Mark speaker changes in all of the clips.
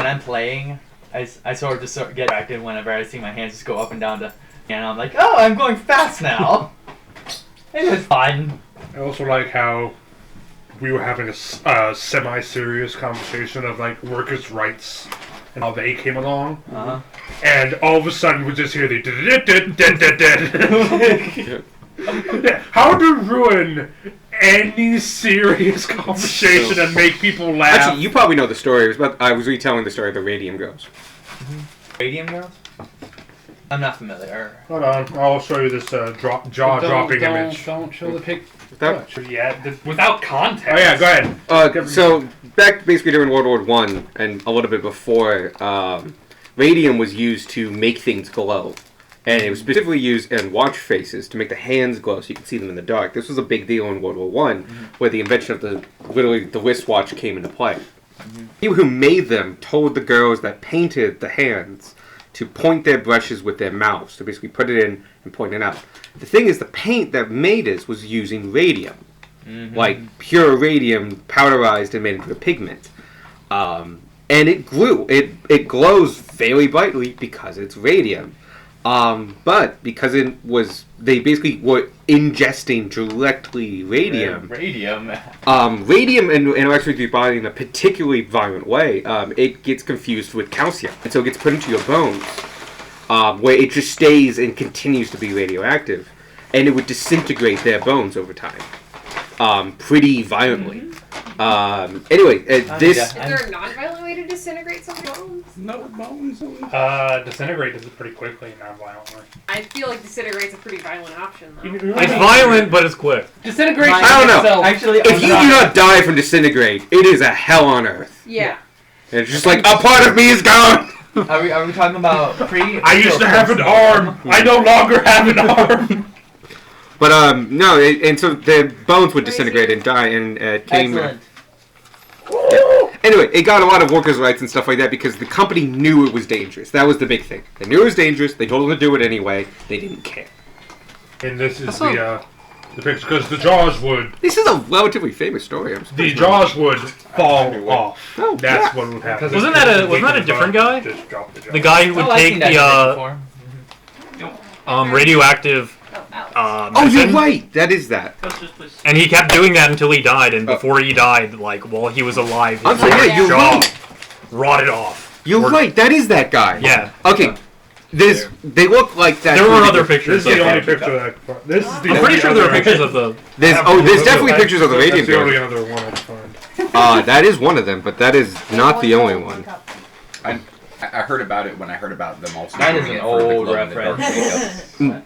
Speaker 1: when I'm playing, I sort of just get distracted whenever I see my hands just go up and down and I'm like, oh, I'm going fast now. It was fun.
Speaker 2: I also like how we were having a semi-serious conversation of like workers' rights and how they came along, and all of a sudden we just hear the how to ruin any serious conversation and make people laugh.
Speaker 3: Actually, you probably know the story. I was retelling the story of the Radium Girls.
Speaker 1: Radium Girls? I'm not familiar.
Speaker 2: Hold on, I'll show you this jaw-dropping image.
Speaker 4: Don't show the pic.
Speaker 2: Without context. Oh yeah, go ahead.
Speaker 3: So back basically during World War I and a little bit before, radium was used to make things glow. And it was specifically used in watch faces to make the hands glow so you could see them in the dark. This was a big deal in World War I, where the invention of the wristwatch came into play. People who made them told the girls that painted the hands to point their brushes with their mouths, to basically put it in and point it out. The thing is, the paint that made this was using radium. Like pure radium powderized and made into a pigment. And it grew. It glows very brightly because it's radium. But because they basically were ingesting directly radium.
Speaker 1: Radium.
Speaker 3: Radium interacts with your body in a particularly violent way. It gets confused with calcium, and so it gets put into your bones, where it just stays and continues to be radioactive, and it would disintegrate their bones over time, pretty violently. Anyway, this...
Speaker 5: Is there a non-violent way to disintegrate someone's bones?
Speaker 4: No bones.
Speaker 2: Disintegrate does it pretty quickly, not violently.
Speaker 5: I feel like disintegrate's a pretty violent option, though.
Speaker 4: It's violent, but it's quick.
Speaker 6: Disintegration
Speaker 3: I don't know.
Speaker 6: itself.
Speaker 1: Actually,
Speaker 3: If you do not die from disintegrate, it is a hell on earth.
Speaker 5: Yeah.
Speaker 3: And it's just like, a part of me is gone!
Speaker 1: Are we talking about
Speaker 2: I used to have an arm! I no longer have an arm!
Speaker 3: But, no, and so their bones would disintegrate and die, and it came...
Speaker 1: Excellent.
Speaker 3: Yeah. Anyway, it got a lot of workers' rights and stuff like that because the company knew it was dangerous. That was the big thing. They knew it was dangerous, they told them to do it anyway, they didn't care.
Speaker 2: And this is the picture, because the jaws would...
Speaker 3: This is a relatively famous story.
Speaker 2: The jaws would fall off.
Speaker 3: Oh,
Speaker 2: That's what would happen.
Speaker 4: Wasn't that a different guy?
Speaker 2: Just drop the jaws.
Speaker 4: The guy who would take the radioactive
Speaker 3: Oh, you're right! That is that.
Speaker 4: and he kept doing that until he died, and before he died, like, while he was alive,
Speaker 3: I'm sorry, yeah, you're
Speaker 4: jaw
Speaker 3: right.
Speaker 4: rotted off.
Speaker 3: You're right, that is that guy.
Speaker 4: Yeah.
Speaker 3: Okay, they look like that.
Speaker 4: There were other pictures.
Speaker 2: This is
Speaker 4: of
Speaker 2: the only
Speaker 4: that.
Speaker 2: picture that... This is the
Speaker 4: I'm pretty sure there are pictures of the...
Speaker 3: There's definitely pictures of the Radium
Speaker 2: That's the only
Speaker 3: Girls.
Speaker 2: other one I find.
Speaker 3: That is one of them, but that is not the only one.
Speaker 7: I heard about it when I heard about them also.
Speaker 1: That is
Speaker 7: doing
Speaker 1: an
Speaker 7: it for the
Speaker 1: old
Speaker 7: glow-in-the-dark
Speaker 1: reference.
Speaker 7: makeup.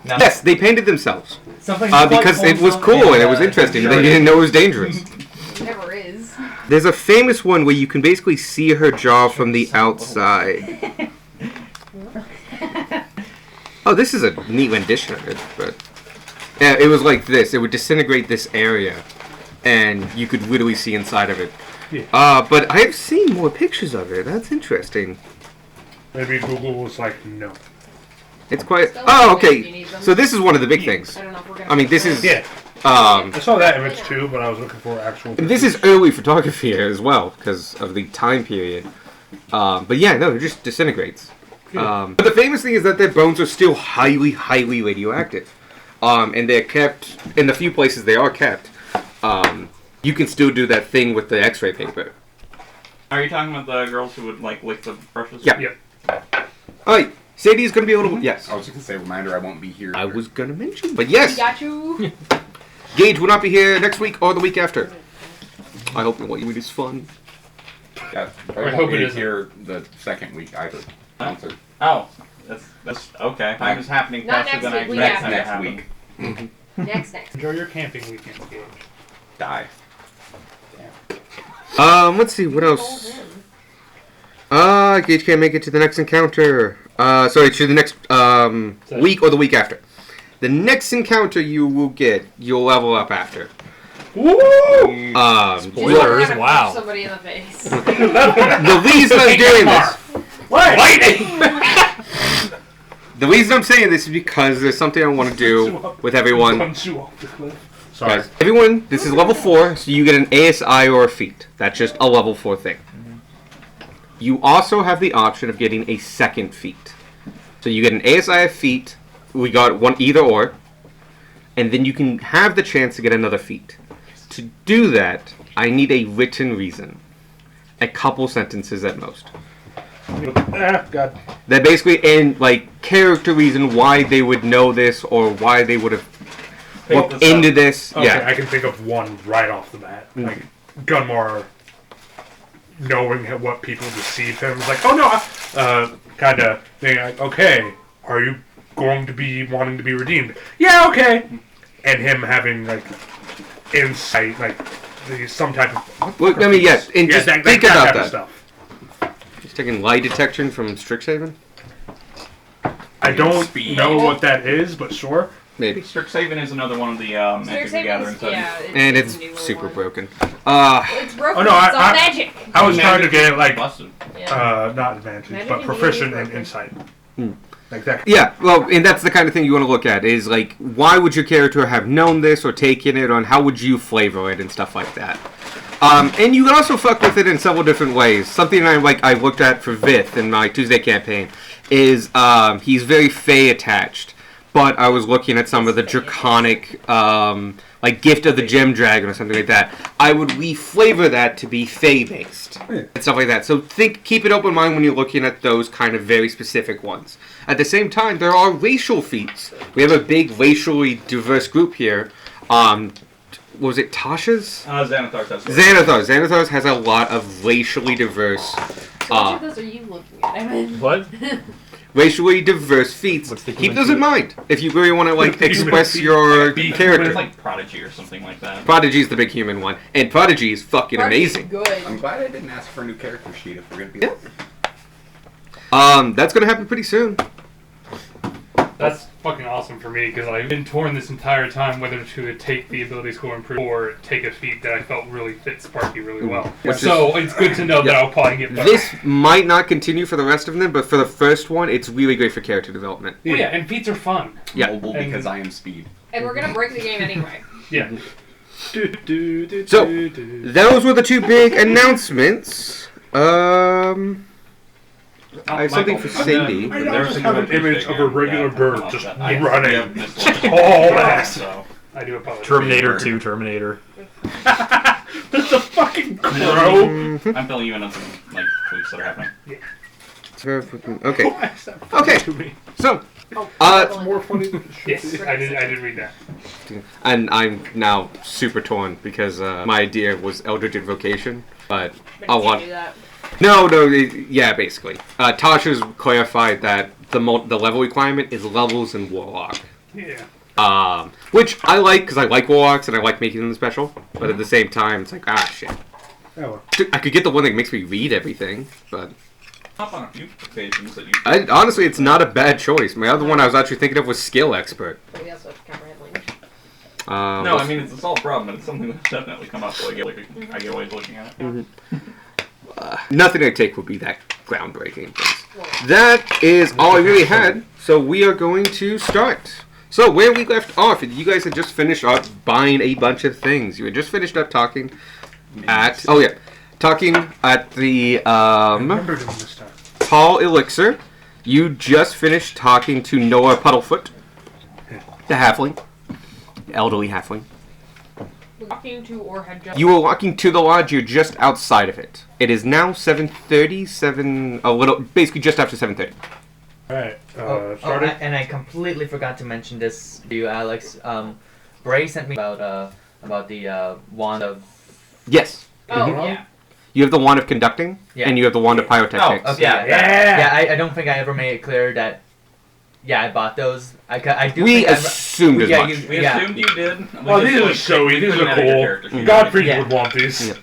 Speaker 1: No.
Speaker 3: Yes, they painted themselves.
Speaker 6: Something
Speaker 3: Because it was cool and it was interesting. They didn't know it was dangerous.
Speaker 5: It never is.
Speaker 3: There's a famous one where you can basically see her jaw from the outside. Oh, this is a neat rendition of it, but... Yeah, it was like this. It would disintegrate this area, and you could literally see inside of it.
Speaker 2: Yeah.
Speaker 3: But I've seen more pictures of it. That's interesting.
Speaker 2: Maybe Google was like, no.
Speaker 3: It's quite...
Speaker 5: Still
Speaker 3: Oh,
Speaker 5: if you
Speaker 3: okay.
Speaker 5: need them.
Speaker 3: So this is one of the big things.
Speaker 5: I don't know if we're gonna...
Speaker 3: I mean, this is...
Speaker 2: Yeah. I saw that image too, but I was looking for actual...
Speaker 3: This is early photography as well, because of the time period. But yeah, no, it just disintegrates. But the famous thing is that their bones are still highly, highly radioactive. And they're kept, in the few places they are kept, you can still do that thing with the x-ray paper.
Speaker 8: Are you talking about the girls who would, like, lick the brushes?
Speaker 3: Yeah. Alright, Sadie's going to be a little... Yes.
Speaker 7: I was just going to say, reminder, I won't be here.
Speaker 3: I was going to mention, but yes!
Speaker 5: We got you.
Speaker 3: Gage will not be here next week or the week after. I hope what you read is fun.
Speaker 7: Yeah,
Speaker 2: I
Speaker 7: I
Speaker 2: hope
Speaker 7: won't
Speaker 2: it
Speaker 7: be
Speaker 2: isn't.
Speaker 7: here the second week either. Concert.
Speaker 8: Oh, that's okay. Time is happening
Speaker 5: Not
Speaker 8: faster
Speaker 5: next
Speaker 8: than I
Speaker 5: week, week
Speaker 8: expected
Speaker 5: after.
Speaker 8: it to
Speaker 7: Next
Speaker 8: happen.
Speaker 7: week.
Speaker 5: Next.
Speaker 2: Enjoy your camping weekend, Gage.
Speaker 7: Die.
Speaker 3: Let's see, what else? Gage can't make it to the next encounter. Sorry, to the next week or the week after. The next encounter you will get, you'll level up after.
Speaker 2: Woo!
Speaker 4: Spoilers, wow.
Speaker 5: Somebody in the face.
Speaker 3: The reason I'm doing this... The reason I'm saying this is because there's something I want to do with everyone.
Speaker 2: Punch you off the cliff. Sorry.
Speaker 3: Guys, everyone, this is level 4, so you get an ASI or a feat. That's just a level 4 thing. you also have the option of getting a second feat. So you get an ASIF feat. We got one either or, and then you can have the chance to get another feat. To do that, I need a written reason, a couple sentences at most.
Speaker 2: God.
Speaker 3: That basically in like character reason why they would know this or why they would have
Speaker 8: Pick
Speaker 3: looked
Speaker 8: this
Speaker 3: into
Speaker 8: up.
Speaker 3: this.
Speaker 2: Okay,
Speaker 3: Yeah.
Speaker 2: I can think of one right off the bat. Like Gunmar knowing what people deceived him. It's like, oh no, kind of thing. Like, okay, are you going to be wanting to be redeemed? Yeah, okay. And him having like insight, like some type of.
Speaker 3: Well, I mean, yes, and just think about
Speaker 2: type of
Speaker 3: that.
Speaker 2: stuff.
Speaker 3: Just taking lie detection from Strixhaven?
Speaker 2: I don't
Speaker 7: Speed.
Speaker 2: know what that is, but sure.
Speaker 3: Maybe.
Speaker 8: Strixhaven is another one of the Magic the Gathering settings.
Speaker 5: Yeah,
Speaker 3: And
Speaker 5: it's
Speaker 3: it's
Speaker 5: a newer
Speaker 3: super
Speaker 5: one.
Speaker 3: broken.
Speaker 5: It's broken.
Speaker 2: Oh, no,
Speaker 5: it's all
Speaker 2: I-
Speaker 5: magic.
Speaker 2: I was trying to get like
Speaker 8: Busted.
Speaker 5: Yeah.
Speaker 2: not advantage,
Speaker 5: Magic
Speaker 2: but
Speaker 5: and
Speaker 2: proficient
Speaker 5: D&D is
Speaker 2: in
Speaker 5: broken.
Speaker 2: insight. Like that.
Speaker 3: Yeah, well, and that's the kind of thing you want to look at is like, why would your character have known this or taken it, or how would you flavor it and stuff like that. And you can also fuck with it in several different ways. Something I looked at for Vith in my Tuesday campaign is he's very Fey attached, but I was looking at some of the draconic, like Gift of the Gem Dragon or something like that. I would reflavor that to be Fey based and stuff like that. So keep an open mind when you're looking at those kind of very specific ones. At the same time, there are racial feats. We have a big racially diverse group here. Was it Tasha's?
Speaker 8: Xanathar's has
Speaker 3: Xanathar's has a lot of racially diverse,
Speaker 5: So which of those are you looking at? I mean,
Speaker 4: What?
Speaker 3: racially diverse feats.
Speaker 4: What's the
Speaker 3: Keep
Speaker 4: human
Speaker 3: those in
Speaker 4: feat?
Speaker 3: mind if you really want to like
Speaker 2: The human
Speaker 3: express
Speaker 2: feat.
Speaker 3: your
Speaker 8: It's
Speaker 3: character.
Speaker 8: like Prodigy or something like that.
Speaker 3: Prodigy is the big human one, and Prodigy is fucking
Speaker 5: Prodigy's
Speaker 3: amazing.
Speaker 5: Good.
Speaker 7: I'm glad I didn't ask for a new character sheet if we're gonna be.
Speaker 3: Yeah. That's gonna happen pretty soon.
Speaker 6: That's fucking awesome for me because I've been torn this entire time whether to take the ability score improve or take a feat that I felt really fit Sparky really well.
Speaker 3: Which
Speaker 6: So it's good to know that
Speaker 3: Yeah.
Speaker 6: I'll probably get better.
Speaker 3: This might not continue for the rest of them, but for the first one, it's really great for character development.
Speaker 6: Oh, yeah, and feats are fun.
Speaker 3: Yeah.
Speaker 7: Mobile
Speaker 6: And-
Speaker 7: because I am speed.
Speaker 5: And we're gonna break the game anyway.
Speaker 6: Yeah.
Speaker 3: So, those were the two big announcements. I have something for Cindy.
Speaker 2: I just have an image of a regular bird just running.
Speaker 6: Oh,
Speaker 2: All ass.
Speaker 8: So.
Speaker 6: I do apologize.
Speaker 4: Terminator 2, Terminator.
Speaker 2: That's a fucking crow.
Speaker 8: I'm filling you in on some like tweaks that are happening.
Speaker 3: Okay. Okay.
Speaker 2: To me.
Speaker 3: So,
Speaker 2: More funny than
Speaker 6: Yes, I did read that.
Speaker 3: and I'm now super torn because my idea was Eldritch Invocation, but
Speaker 5: But
Speaker 3: I
Speaker 5: you can't
Speaker 3: want.
Speaker 5: do that.
Speaker 3: No, yeah, basically. Tasha's clarified that the level requirement is levels and Warlock.
Speaker 6: Yeah.
Speaker 3: Which I like because I like Warlocks and I like making them special, but at the same time, it's like, shit.
Speaker 2: Oh,
Speaker 3: I could get the one that makes me read everything, but
Speaker 8: Up on a few occasions that you.
Speaker 3: honestly, it's not a bad choice. My other one I was actually thinking of was Skill Expert.
Speaker 5: But we also have to comprehend language.
Speaker 8: No, I mean it's a solved problem, and it's something that's definitely come up. So I get always looking at it.
Speaker 3: Nothing I take would be that groundbreaking. That is all I really had, so we are going to start. So where we left off, you guys had just finished up buying a bunch of things. You had just finished up talking at talking at the
Speaker 2: I remembered him this time.
Speaker 3: Tall Elixir. You just finished talking to Noah Puddlefoot, the halfling, the elderly halfling.
Speaker 5: Walking to or had just.
Speaker 3: You were walking to the lodge. You're just outside of it. It is now 7:30. Basically just after 7:30.
Speaker 2: Alright,
Speaker 1: Oh,
Speaker 2: started.
Speaker 1: and I completely forgot to mention this to you, Alex. Bray sent me about the wand of.
Speaker 3: Yes.
Speaker 5: Oh
Speaker 2: Mhm.
Speaker 5: yeah.
Speaker 3: You have the wand of conducting,
Speaker 1: Yeah.
Speaker 3: and you have the wand of pyrotechnics.
Speaker 1: Oh, yeah,
Speaker 2: Yeah.
Speaker 1: yeah. I don't think I ever made it clear that. Yeah, I bought those. I do.
Speaker 3: We
Speaker 1: think I-
Speaker 3: assumed as
Speaker 1: yeah,
Speaker 3: much.
Speaker 1: you-
Speaker 8: We
Speaker 1: yeah.
Speaker 8: assumed you did. We
Speaker 2: Oh,
Speaker 8: just,
Speaker 2: these are
Speaker 8: like,
Speaker 2: showy. These
Speaker 8: couldn't
Speaker 2: are
Speaker 8: edit your
Speaker 2: cool.
Speaker 8: character sheet.
Speaker 2: Godfrey
Speaker 1: Yeah.
Speaker 2: would want these.
Speaker 3: Yeah.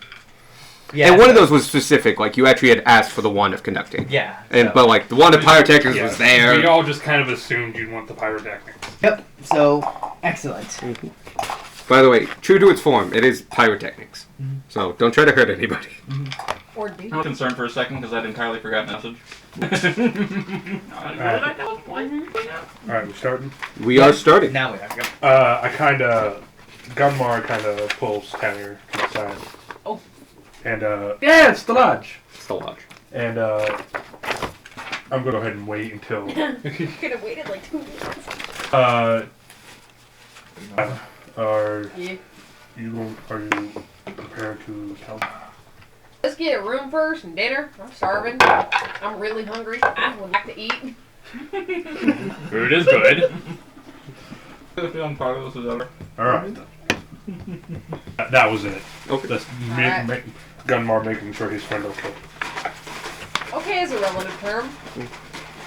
Speaker 1: Yeah,
Speaker 3: And one of
Speaker 1: so-
Speaker 3: those was specific, like you actually had asked for the wand of conducting.
Speaker 1: Yeah.
Speaker 3: And
Speaker 1: so-
Speaker 3: but like the wand of pyrotechnics
Speaker 6: Yeah.
Speaker 3: was there.
Speaker 6: We all just kind of assumed you'd want the pyrotechnics.
Speaker 1: Yep. So excellent.
Speaker 3: By the way, true to its form, it is pyrotechnics. So don't try to hurt anybody.
Speaker 5: Or do.
Speaker 8: I was concerned for a second because I'd entirely forgotten the message.
Speaker 2: Alright, we're starting.
Speaker 3: We are starting.
Speaker 1: Now we are.
Speaker 2: Gunmar kind of pulls Tanner to the side.
Speaker 5: Oh.
Speaker 2: And, yeah, it's the lodge.
Speaker 3: It's the lodge.
Speaker 2: And I'm gonna go ahead and wait until.
Speaker 5: You could have waited like 2 weeks.
Speaker 2: Are
Speaker 5: Yeah.
Speaker 2: you prepared to tell?
Speaker 5: Let's get a room first and dinner. I'm starving. I'm really hungry. I would like to eat.
Speaker 1: Food is good.
Speaker 8: I'm part of this is over.
Speaker 2: All right. That was it.
Speaker 3: Okay.
Speaker 2: That's
Speaker 5: Alright.
Speaker 2: Gunmar making sure his friend okay.
Speaker 5: Okay is a relative term.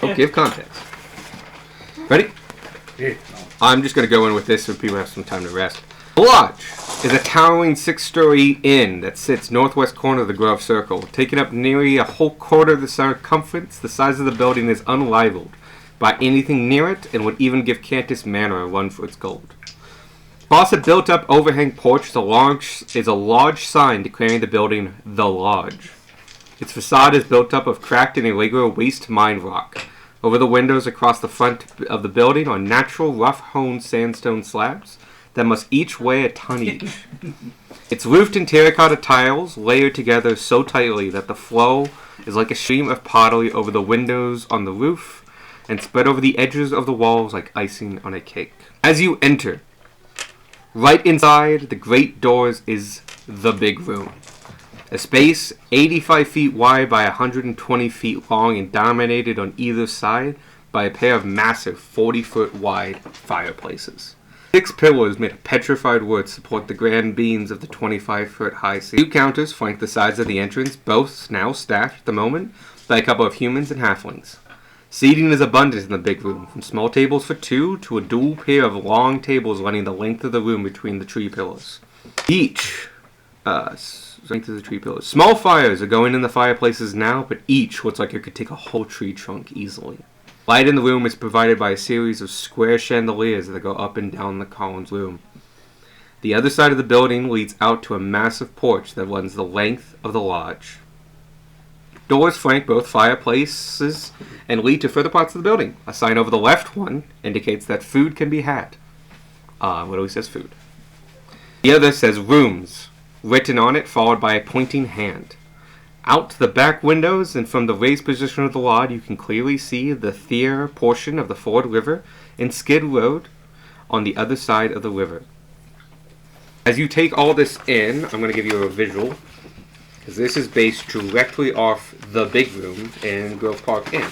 Speaker 3: Oh, give context. Ready?
Speaker 2: Yeah.
Speaker 3: I'm just going to go in with this so people have some time to rest. The Lodge is a towering 6-story inn that sits northwest corner of the Grove Circle. Taking up nearly a whole quarter of the circumference, the size of the building is unrivaled by anything near it and would even give Cantus Manor a run for its gold. Across a built-up overhang porch is a large sign declaring the building The Lodge. Its facade is built up of cracked and irregular waste mine rock. Over the windows across the front of the building are natural rough-hewn sandstone slabs that must each weigh a ton each. It's roofed in terracotta tiles, layered together so tightly that the flow is like a stream of pottery over the windows on the roof and spread over the edges of the walls like icing on a cake. As you enter, right inside the great doors is the big room. A space 85 feet wide by 120 feet long and dominated on either side by a pair of massive 40-foot wide fireplaces. 6 pillars made of petrified wood support the grand beams of the 25-foot high ceiling. 2 counters flank the sides of the entrance, both now staffed at the moment by a couple of humans and halflings. Seating is abundant in the big room, from small tables for 2 to a dual pair of long tables running the length of the room between the tree pillars. Length of the tree pillars. Small fires are going in the fireplaces now, but each looks like it could take a whole tree trunk easily. Light in the room is provided by a series of square chandeliers that go up and down the column's room. The other side of the building leads out to a massive porch that runs the length of the lodge. Doors flank both fireplaces and lead to further parts of the building. A sign over the left one indicates that food can be had. What always says food. The other says rooms, written on it, followed by a pointing hand. Out to the back windows and from the raised position of the lodge, you can clearly see the Thier portion of the Ford River and Skid Road on the other side of the river. As you take all this in, I'm going to give you a visual, because this is based directly off the big room in Grove Park Inn.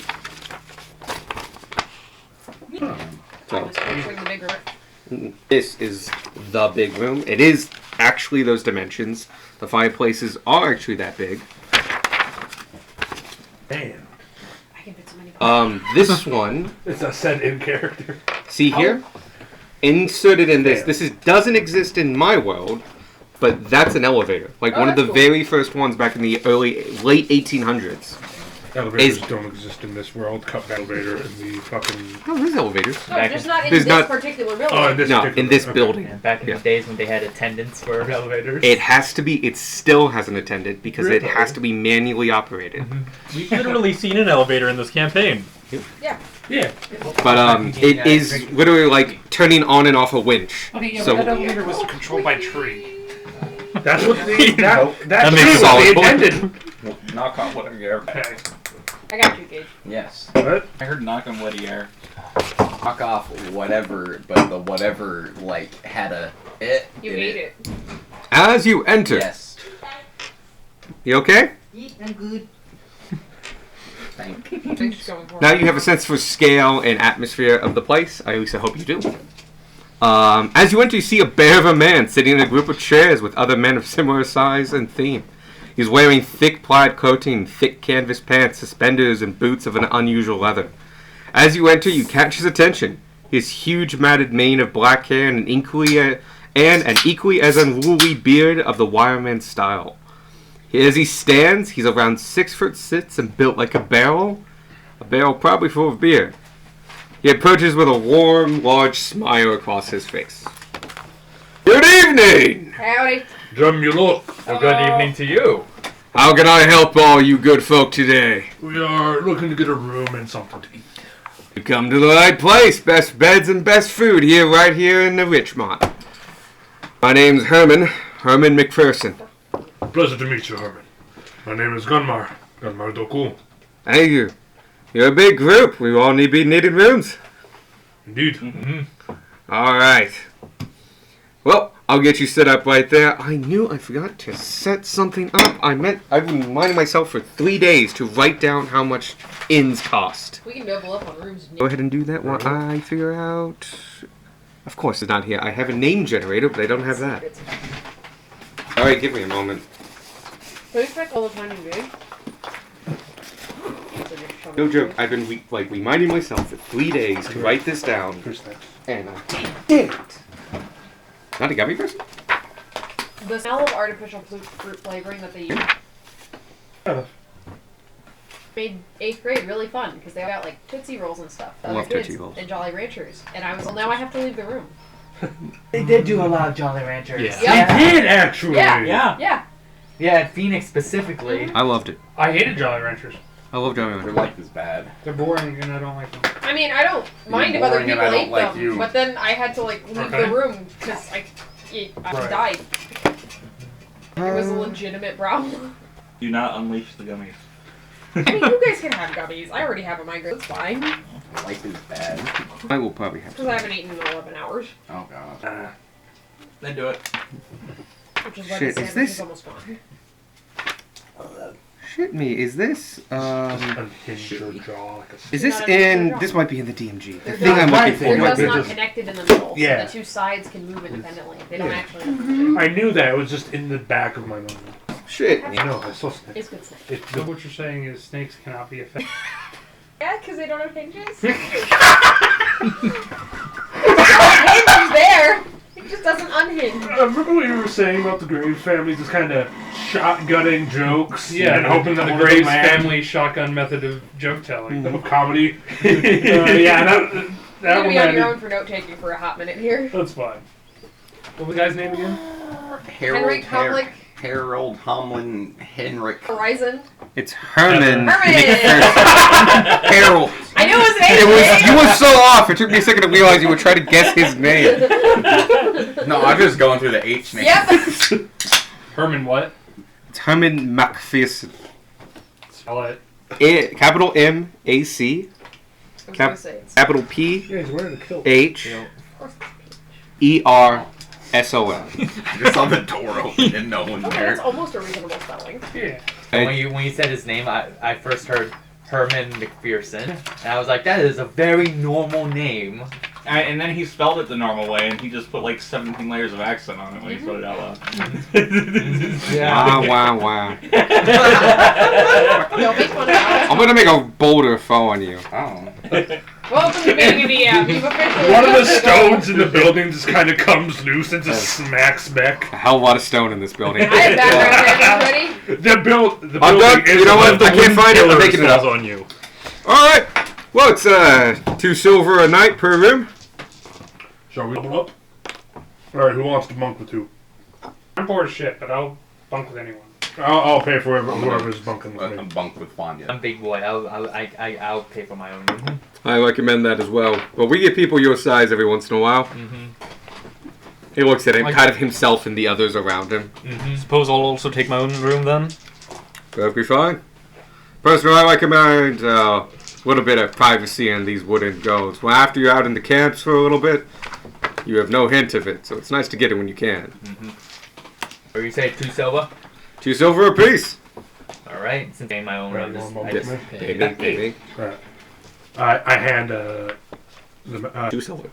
Speaker 5: I was picturing the big room.
Speaker 3: This is the big room. It is actually those dimensions. The fireplaces are actually that big.
Speaker 2: Damn.
Speaker 5: I can fit so many.
Speaker 3: This one,
Speaker 2: It's a set in character.
Speaker 3: see here? Inserted in this.
Speaker 2: Yeah.
Speaker 3: This doesn't exist in my world, but that's an elevator. Like
Speaker 5: Oh,
Speaker 3: one of the
Speaker 5: that's cool.
Speaker 3: very first ones back in the late 1800s.
Speaker 2: Elevators don't exist in this world. Cut the elevator in the fucking.
Speaker 3: Oh, there's elevators.
Speaker 5: No,
Speaker 1: Back
Speaker 5: just
Speaker 1: in-
Speaker 5: not in
Speaker 3: there's
Speaker 5: this
Speaker 3: not-
Speaker 5: particular building.
Speaker 2: Oh, in this
Speaker 3: No,
Speaker 2: particular-
Speaker 3: in this
Speaker 2: okay.
Speaker 3: building.
Speaker 1: And back in
Speaker 3: Yeah.
Speaker 1: the days when they had attendants for elevators.
Speaker 3: It has to be, it still has an attendant because it
Speaker 2: Really?
Speaker 3: has to be manually operated.
Speaker 4: We've literally seen an elevator in this campaign.
Speaker 5: Yeah.
Speaker 2: Yeah.
Speaker 3: But it is literally like turning on and off a winch.
Speaker 6: Okay, yeah,
Speaker 3: So-
Speaker 6: but that elevator was controlled by tree.
Speaker 2: That's what the that
Speaker 4: That
Speaker 2: tree
Speaker 4: makes
Speaker 2: was
Speaker 3: solid
Speaker 2: the
Speaker 3: point.
Speaker 2: intended.
Speaker 8: Knock on wood air.
Speaker 6: Okay.
Speaker 5: I got you, Gage.
Speaker 7: Yes.
Speaker 2: What?
Speaker 8: I heard knock on woody air.
Speaker 7: Knock off whatever, but the whatever like had a it.
Speaker 5: You
Speaker 7: in
Speaker 5: ate it.
Speaker 3: As you enter,
Speaker 7: Yes.
Speaker 3: you okay?
Speaker 5: I'm good.
Speaker 7: Thank you.
Speaker 5: Thanks for going for
Speaker 3: Now
Speaker 5: it.
Speaker 3: you have a sense for scale and atmosphere of the place. At least I hope you do. As you enter, you see a bear of a man sitting in a group of chairs with other men of similar size and theme. He's wearing thick plaid clothing, thick canvas pants, suspenders, and boots of an unusual leather. As you enter, you catch his attention. His huge matted mane of black hair and an equally as unruly beard of the wireman style. As he stands, he's around 6'6" and built like a barrel probably full of beer. He approaches with a warm, large smile across his face. Good evening!
Speaker 5: Howdy.
Speaker 2: Drum you look.
Speaker 1: Well, good evening to you.
Speaker 3: How can I help all you good folk today?
Speaker 2: We are looking to get a room and something to eat.
Speaker 3: You come to the right place. Best beds and best food right here in the Richmond. My name's Herman McPherson.
Speaker 2: Pleasure to meet you, Herman. My name is Gunmar. Doku.
Speaker 3: Thank you. You're a big group. We all needed rooms.
Speaker 2: Indeed.
Speaker 1: Mm-hmm.
Speaker 3: All right. Well, I'll get you set up right there. I knew I forgot to set something up. I've been reminding myself for 3 days to write down how much inns cost.
Speaker 5: We can double up on rooms.
Speaker 3: Go ahead and do that while I figure out. Of course, it's not here. I have a name generator, but I don't have that. All right, give me a moment.
Speaker 5: Can we expect all the time you do?
Speaker 3: No joke. I've been reminding myself for 3 days to write this down, and I did it. Not a gummy person?
Speaker 5: The smell of artificial fruit flavoring that they use made 8th grade really fun because they got like Tootsie Rolls and stuff.
Speaker 3: I love Tootsie Rolls.
Speaker 5: And Jolly Ranchers. And I was, well, now I have to leave the room.
Speaker 1: They did do a lot of Jolly Ranchers.
Speaker 4: Yeah.
Speaker 5: Yeah.
Speaker 2: They did, actually.
Speaker 1: Yeah.
Speaker 5: Yeah.
Speaker 1: Yeah, at Phoenix specifically.
Speaker 3: I loved it.
Speaker 6: I hated Jolly Ranchers.
Speaker 3: I love Jolly
Speaker 7: Their
Speaker 3: Rancher.
Speaker 7: life is bad.
Speaker 6: They're boring and I don't like them.
Speaker 5: I mean, I don't mind if other
Speaker 7: boring and
Speaker 5: people
Speaker 7: I don't
Speaker 5: ate
Speaker 7: like
Speaker 5: them,
Speaker 7: you.
Speaker 5: but then I had to like leave
Speaker 6: Okay.
Speaker 5: the room because I
Speaker 6: Right.
Speaker 5: died. It was a legitimate problem.
Speaker 8: Do not unleash the gummies.
Speaker 5: I mean, you guys can have gummies. I already have a migraine. It's fine.
Speaker 7: Life is bad.
Speaker 3: I will probably have
Speaker 5: Because I haven't eaten in 11 hours.
Speaker 7: Oh god.
Speaker 8: Then do it.
Speaker 5: Which is why
Speaker 3: Shit,
Speaker 5: the
Speaker 3: is
Speaker 5: sandwich
Speaker 3: this-
Speaker 5: is almost gone.
Speaker 3: Shit me, is this
Speaker 2: Unhinge your jaw like a
Speaker 3: is this
Speaker 5: Not a
Speaker 3: in
Speaker 5: jaw.
Speaker 3: this might be in the DMG. The
Speaker 5: They're
Speaker 3: thing I'm
Speaker 1: not-
Speaker 3: looking for
Speaker 5: They're
Speaker 3: might
Speaker 5: just
Speaker 3: be
Speaker 5: not
Speaker 3: just
Speaker 5: connected in the middle,
Speaker 2: Yeah.
Speaker 5: so the two sides can move independently. They don't
Speaker 2: Yeah.
Speaker 5: actually have to.
Speaker 2: I knew that. It was just in the back of my mind.
Speaker 3: shit.
Speaker 2: I know. I saw snakes.
Speaker 5: It's good snack.
Speaker 6: So what you're saying is snakes cannot be affected.
Speaker 5: Yeah, because they don't have hinges. The hinge is there. It just doesn't unhinge.
Speaker 2: I remember what you were saying about the Graves family, just kind of shotgunning jokes.
Speaker 6: Yeah,
Speaker 2: and hoping that
Speaker 6: the
Speaker 2: one of
Speaker 6: Graves
Speaker 2: them lands.
Speaker 6: family shotgun method of joke telling.
Speaker 2: Of comedy. Yeah, that
Speaker 5: You're
Speaker 2: one
Speaker 5: gonna be on your
Speaker 2: landed.
Speaker 5: own for note taking for a hot minute here.
Speaker 2: That's fine.
Speaker 6: What was the guy's name again?
Speaker 5: Henrik Hamlick.
Speaker 7: Harold Hamlin Henrik.
Speaker 5: Horizon.
Speaker 3: It's Herman.
Speaker 5: Herman!
Speaker 3: Harold.
Speaker 5: I knew his name.
Speaker 3: It was you were so off. It took me a second to realize you were trying to guess his name.
Speaker 7: No, I'm just going through the H name.
Speaker 5: Yep.
Speaker 6: Herman what?
Speaker 3: It's Herman MacPherson.
Speaker 6: Spell it.
Speaker 3: Capital M A C,
Speaker 5: I was gonna say it's.
Speaker 3: capital P
Speaker 2: Yeah, he's wearing a kilt.
Speaker 3: H
Speaker 5: Of course.
Speaker 3: E R S O N.
Speaker 7: I just saw the door open and no one
Speaker 5: Okay,
Speaker 7: there.
Speaker 5: that's almost a reasonable spelling.
Speaker 6: Yeah.
Speaker 1: And when you said his name, I first heard Herman McPherson, and I was like, that is a very normal name.
Speaker 8: And then he spelled it the normal way, and he just put like 17 layers of accent on it when he spelled it out loud.
Speaker 3: Wow, wow, wow.
Speaker 5: Don't make fun of us.
Speaker 3: I'm gonna make a boulder fall on you.
Speaker 7: Oh.
Speaker 5: Welcome to being a DM. You've officially.
Speaker 2: One of the stones in the building just kind of comes loose and just smacks back.
Speaker 3: A hell of a lot of stone in this building.
Speaker 5: I have background checks already.
Speaker 2: The building
Speaker 3: done.
Speaker 2: is
Speaker 3: You know what?
Speaker 2: a-
Speaker 3: I can't find it. I'm making it
Speaker 4: falls
Speaker 3: up.
Speaker 4: on you.
Speaker 3: Alright. Well, it's 2 silver a night per room.
Speaker 2: Shall we double up? Alright, who wants to bunk with who?
Speaker 6: I'm bored as shit, but I'll bunk with anyone.
Speaker 2: I'll pay for whoever's bunking with
Speaker 7: A
Speaker 2: me.
Speaker 7: bunk with Fanya.
Speaker 1: I'm big boy. I'll pay for my own room.
Speaker 3: I recommend that as well. But we get people your size every once in a while.
Speaker 1: Mm-hmm.
Speaker 3: He looks at him, kind of himself and the others around him.
Speaker 1: Mm-hmm.
Speaker 4: Suppose I'll also take my own room then.
Speaker 3: Perfectly fine. Personally, I recommend a little bit of privacy in these wooden goals. Well, after you're out in the camps for a little bit, you have no hint of it, so it's nice to get it when you can.
Speaker 1: Or you say 2 silver?
Speaker 3: 2 silver apiece.
Speaker 1: All right. Since I made my own
Speaker 2: Right,
Speaker 1: room,
Speaker 2: you
Speaker 1: just,
Speaker 2: want
Speaker 1: I
Speaker 2: to
Speaker 1: just
Speaker 2: bunk with
Speaker 1: paid.
Speaker 3: Maybe.
Speaker 2: Right. I hand
Speaker 3: 2 silver.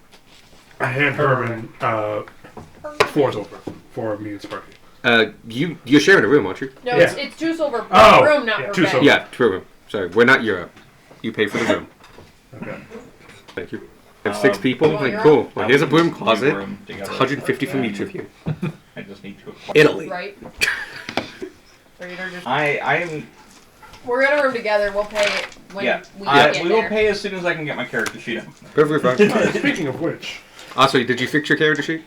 Speaker 2: I hand Herman 4 silver for me and Sparky.
Speaker 3: You're sharing a room, aren't you?
Speaker 5: No,
Speaker 2: Yeah.
Speaker 5: it's 2 silver per
Speaker 2: Oh,
Speaker 5: room, not
Speaker 2: yeah,
Speaker 5: per
Speaker 2: 2
Speaker 5: bed.
Speaker 2: silver.
Speaker 3: Yeah, true room. Sorry, we're not Europe. You pay for the room.
Speaker 2: Okay.
Speaker 3: Thank you. We have 6 people.
Speaker 5: Well, you're
Speaker 3: Cool.
Speaker 5: up.
Speaker 3: Well, here's a broom closet.
Speaker 8: Room
Speaker 3: It's
Speaker 8: together.
Speaker 3: 150 from each of you.
Speaker 8: I just need to.
Speaker 3: Italy.
Speaker 5: Right. Or you're just,
Speaker 8: I'm.
Speaker 5: we're in a room together. We'll pay it when
Speaker 8: Yeah.
Speaker 5: we get
Speaker 8: We will
Speaker 5: there.
Speaker 8: pay as soon as I can get my character sheet in.
Speaker 3: Perfectly fine.
Speaker 2: Speaking of which,
Speaker 3: Also, did you fix your character sheet?